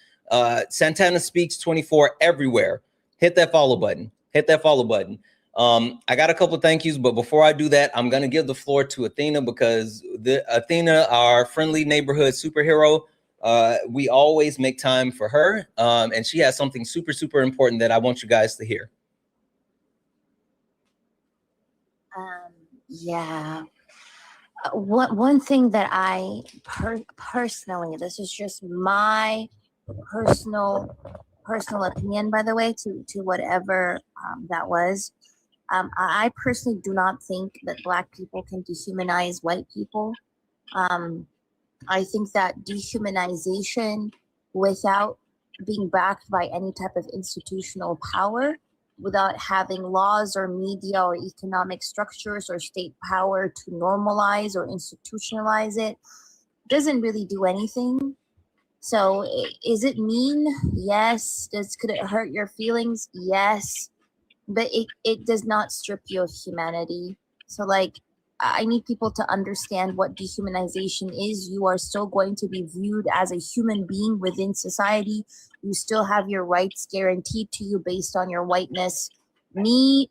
Santana Speaks 24 everywhere. Hit that follow button. Hit that follow button. I got a couple of thank yous, but before I do that, I'm going to give the floor to Athena because Athena, our friendly neighborhood superhero, we always make time for her. And she has something super, super important that I want you guys to hear. Yeah. One thing that I personally, this is just my personal opinion, by the way, to whatever that was. I personally do not think that Black people can dehumanize white people. I think that dehumanization without being backed by any type of institutional power, without having laws or media or economic structures or state power to normalize or institutionalize it, doesn't really do anything. So is it mean? Yes. Could it hurt your feelings? Yes. But it does not strip you of humanity. So like, I need people to understand what dehumanization is. You are still going to be viewed as a human being within society. You still have your rights guaranteed to you based on your whiteness. Me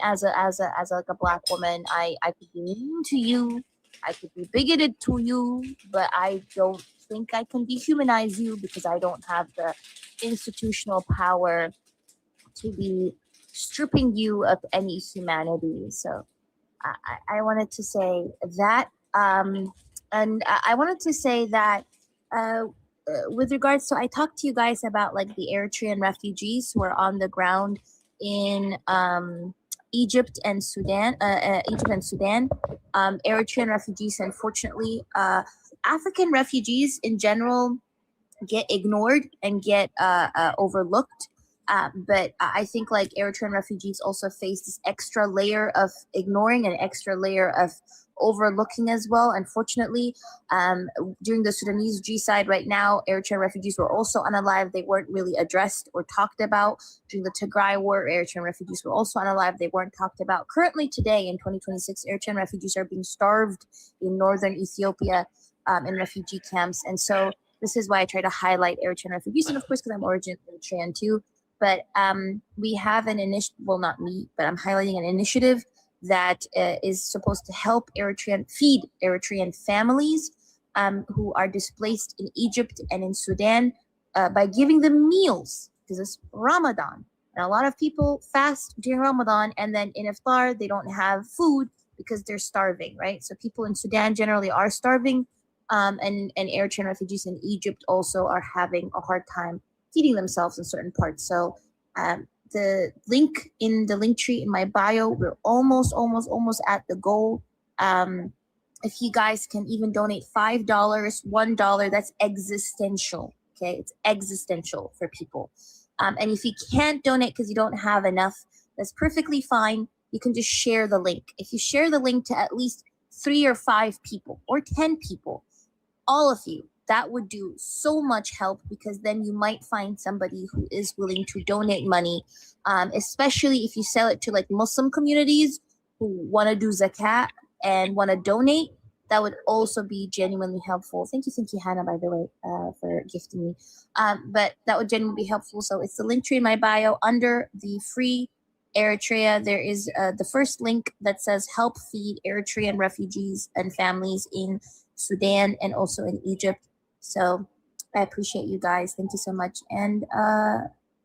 as a Black woman, I could be mean to you. I could be bigoted to you, but I don't think I can dehumanize you because I don't have the institutional power to be stripping you of any humanity. So I wanted to say that, and I wanted to say that with regards to, I talked to you guys about like the Eritrean refugees who are on the ground in Egypt and Sudan. Eritrean refugees, unfortunately, African refugees in general get ignored and get overlooked. But I think like Eritrean refugees also face this extra layer of ignoring and extra layer of overlooking as well. Unfortunately, during the Sudanese genocide right now, Eritrean refugees were also unalive. They weren't really addressed or talked about. During the Tigray War, Eritrean refugees were also unalive. They weren't talked about. Currently today in 2026, Eritrean refugees are being starved in northern Ethiopia in refugee camps. And so this is why I try to highlight Eritrean refugees. And of course, because I'm originally Eritrean too. But we have an initiative, well, not me, but I'm highlighting an initiative that is supposed to help feed Eritrean families who are displaced in Egypt and in Sudan by giving them meals, because it's Ramadan. And a lot of people fast during Ramadan, and then in Iftar, they don't have food. because they're starving, right? So people in Sudan generally are starving, and Eritrean refugees in Egypt also are having a hard time feeding themselves in certain parts. So the link in the link tree in my bio, we're almost at the goal. If you guys can even donate $5, $1, that's existential. Okay, it's existential for people. And if you can't donate because you don't have enough, that's perfectly fine. You can just share the link. If you share the link to at least 3 or 5 people or 10 people, all of you, that would do so much help, because then you might find somebody who is willing to donate money, especially if you sell it to like Muslim communities who want to do zakat and want to donate. That would also be genuinely helpful. Thank you, Hannah, by the way, for gifting me. But that would genuinely be helpful. So it's the link tree in my bio. Under the free Eritrea, there is the first link that says help feed Eritrean refugees and families in Sudan and also in Egypt. So I appreciate you guys. Thank you so much. And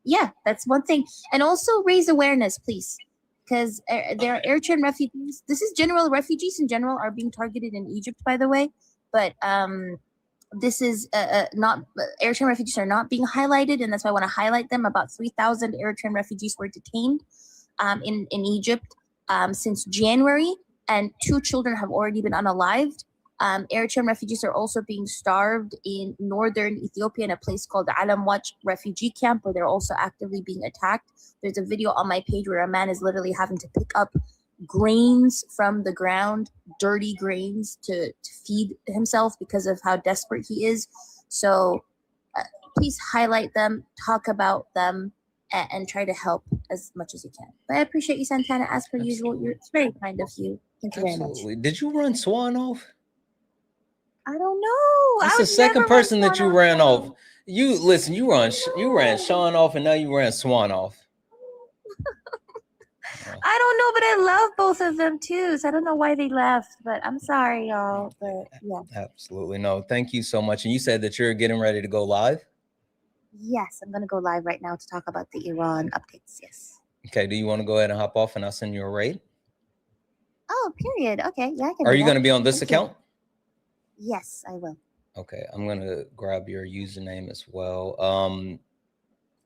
yeah, that's one thing. And also raise awareness, please. Because there are Eritrean refugees. This is general. Refugees in general are being targeted in Egypt, by the way. But this is not, Eritrean refugees are not being highlighted, and that's why I want to highlight them. About 3,000 Eritrean refugees were detained in Egypt since January, and 2 children have already been unalived. Eritrean refugees are also being starved in northern Ethiopia in a place called Alamwach refugee camp, where they're also actively being attacked. There's a video on my page where a man is literally having to pick up grains from the ground, dirty grains, to feed himself because of how desperate he is. So please highlight them, talk about them, and try to help as much as you can. But I appreciate you, Santana, as per usual. It's very kind of you. Thank you very much. Did you run Swan off? I don't know. That's the second person that you ran off. You listen. You ran Sean off, and now you ran Swan off. I don't know, but I love both of them too. So I don't know why they left, but I'm sorry, y'all. But yeah. Absolutely no. Thank you so much. And you said that you're getting ready to go live. Yes, I'm gonna go live right now to talk about the Iran updates. Yes. Okay. Do you want to go ahead and hop off, and I'll send you a raid? Oh, period. Okay. Yeah, I can. Are you going to be on this account? Yes, I will. Okay, I'm gonna grab your username as well.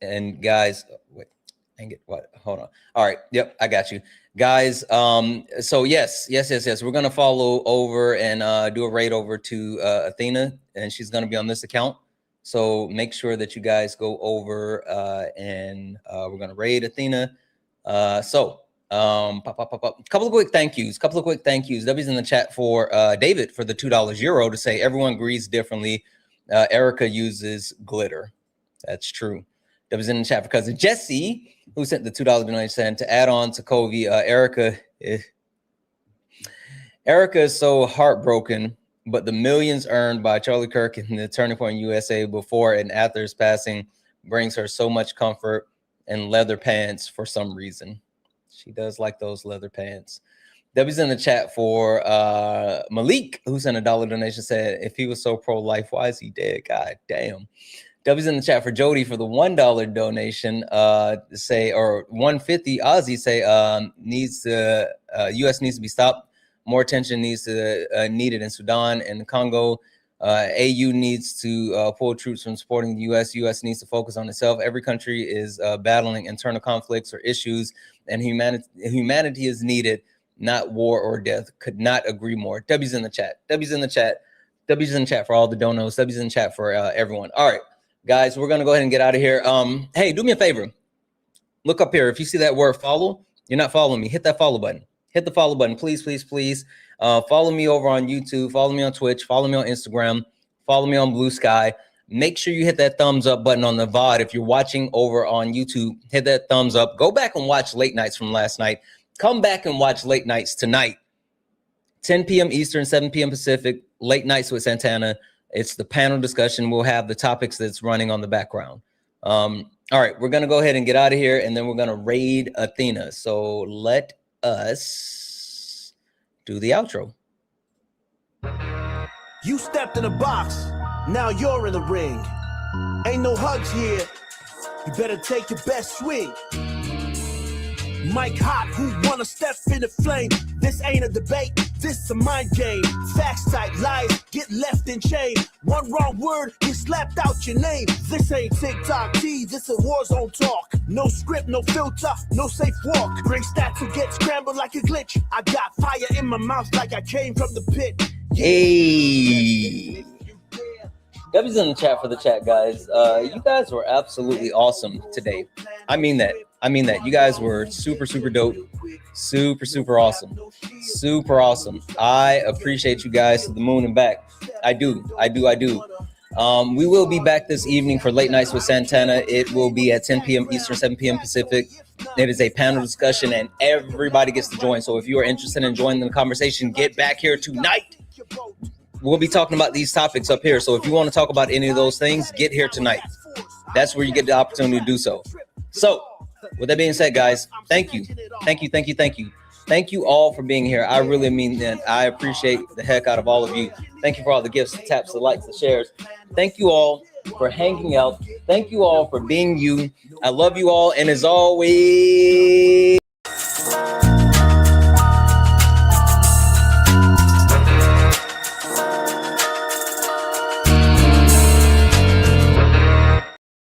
And guys, wait, dang it, what? Hold on. All right, yep, I got you, guys. So yes, we're gonna follow over and do a raid over to Athena, and she's gonna be on this account. So make sure that you guys go over and we're gonna raid Athena. Couple of quick thank yous. W's in the chat for David for the $2 euro to say everyone agrees differently. Erica uses glitter. That's true. W's in the chat for cousin Jesse, who sent the $2 donation to add on to Covey. Erica is so heartbroken, but the millions earned by Charlie Kirk in the Turning Point USA before and after his passing brings her so much comfort and leather pants for some reason. She does like those leather pants. Debbie's in the chat for Malik, who sent a $1 donation, said, if he was so pro-life, why is he dead? God damn. Debbie's in the chat for Jody for the $1 donation, say, or 150 Aussie say, U.S. needs to be stopped. More attention needed in Sudan and the Congo. AU needs to pull troops from supporting the U.S. U.S. needs to focus on itself. Every country is battling internal conflicts or issues, and humanity is needed, not war or death. Could not agree more. W's in the chat. W's in the chat. W's in the chat for all the donos. W's in the chat for everyone. All right, guys, we're gonna go ahead and get out of here. Hey, do me a favor. Look up here. If you see that word follow, you're not following me. Hit that follow button. Hit the follow button, please, please, please. Follow me over on YouTube. Follow me on Twitch. Follow me on Instagram. Follow me on Blue Sky. Make sure you hit that thumbs up button on the VOD. If you're watching over on YouTube, hit that thumbs up. Go back and watch late nights from last night. Come back and watch late nights tonight. 10 p.m. Eastern, 7 p.m. Pacific. Late nights with Santana. It's the panel discussion. We'll have the topics that's running on the background. All right, we're going to go ahead and get out of here, and then we're going to raid Athena. So let us do the outro. You stepped in the box, now you're in the ring. Ain't no hugs here, you better take your best swing. Mike hot, who wanna step in the flame? This ain't a debate, this a mind game. Facts type lies, get left in chain. One wrong word, you slapped out your name. This ain't TikTok T, this a war zone talk. No script, no filter, no safe walk. Bring stats to get scrambled like a glitch. I got fire in my mouth like I came from the pit. Hey. W's in the chat for the chat, guys. You guys were absolutely awesome today. I mean that. You guys were super, super dope. Super, super awesome. Super awesome. I appreciate you guys to the moon and back. I do. We will be back this evening for Late Nights with Santana. It will be at 10 p.m. Eastern, 7 p.m. Pacific. It is a panel discussion and everybody gets to join. So if you are interested in joining the conversation, get back here tonight. We'll be talking about these topics up here. So if you want to talk about any of those things, get here tonight. That's where you get the opportunity to do so. So with that being said, guys, thank you. Thank you all for being here. I really mean that. I appreciate the heck out of all of you. Thank you for all the gifts, the taps, the likes, the shares. Thank you all for hanging out. Thank you all for being you. I love you all. And as always,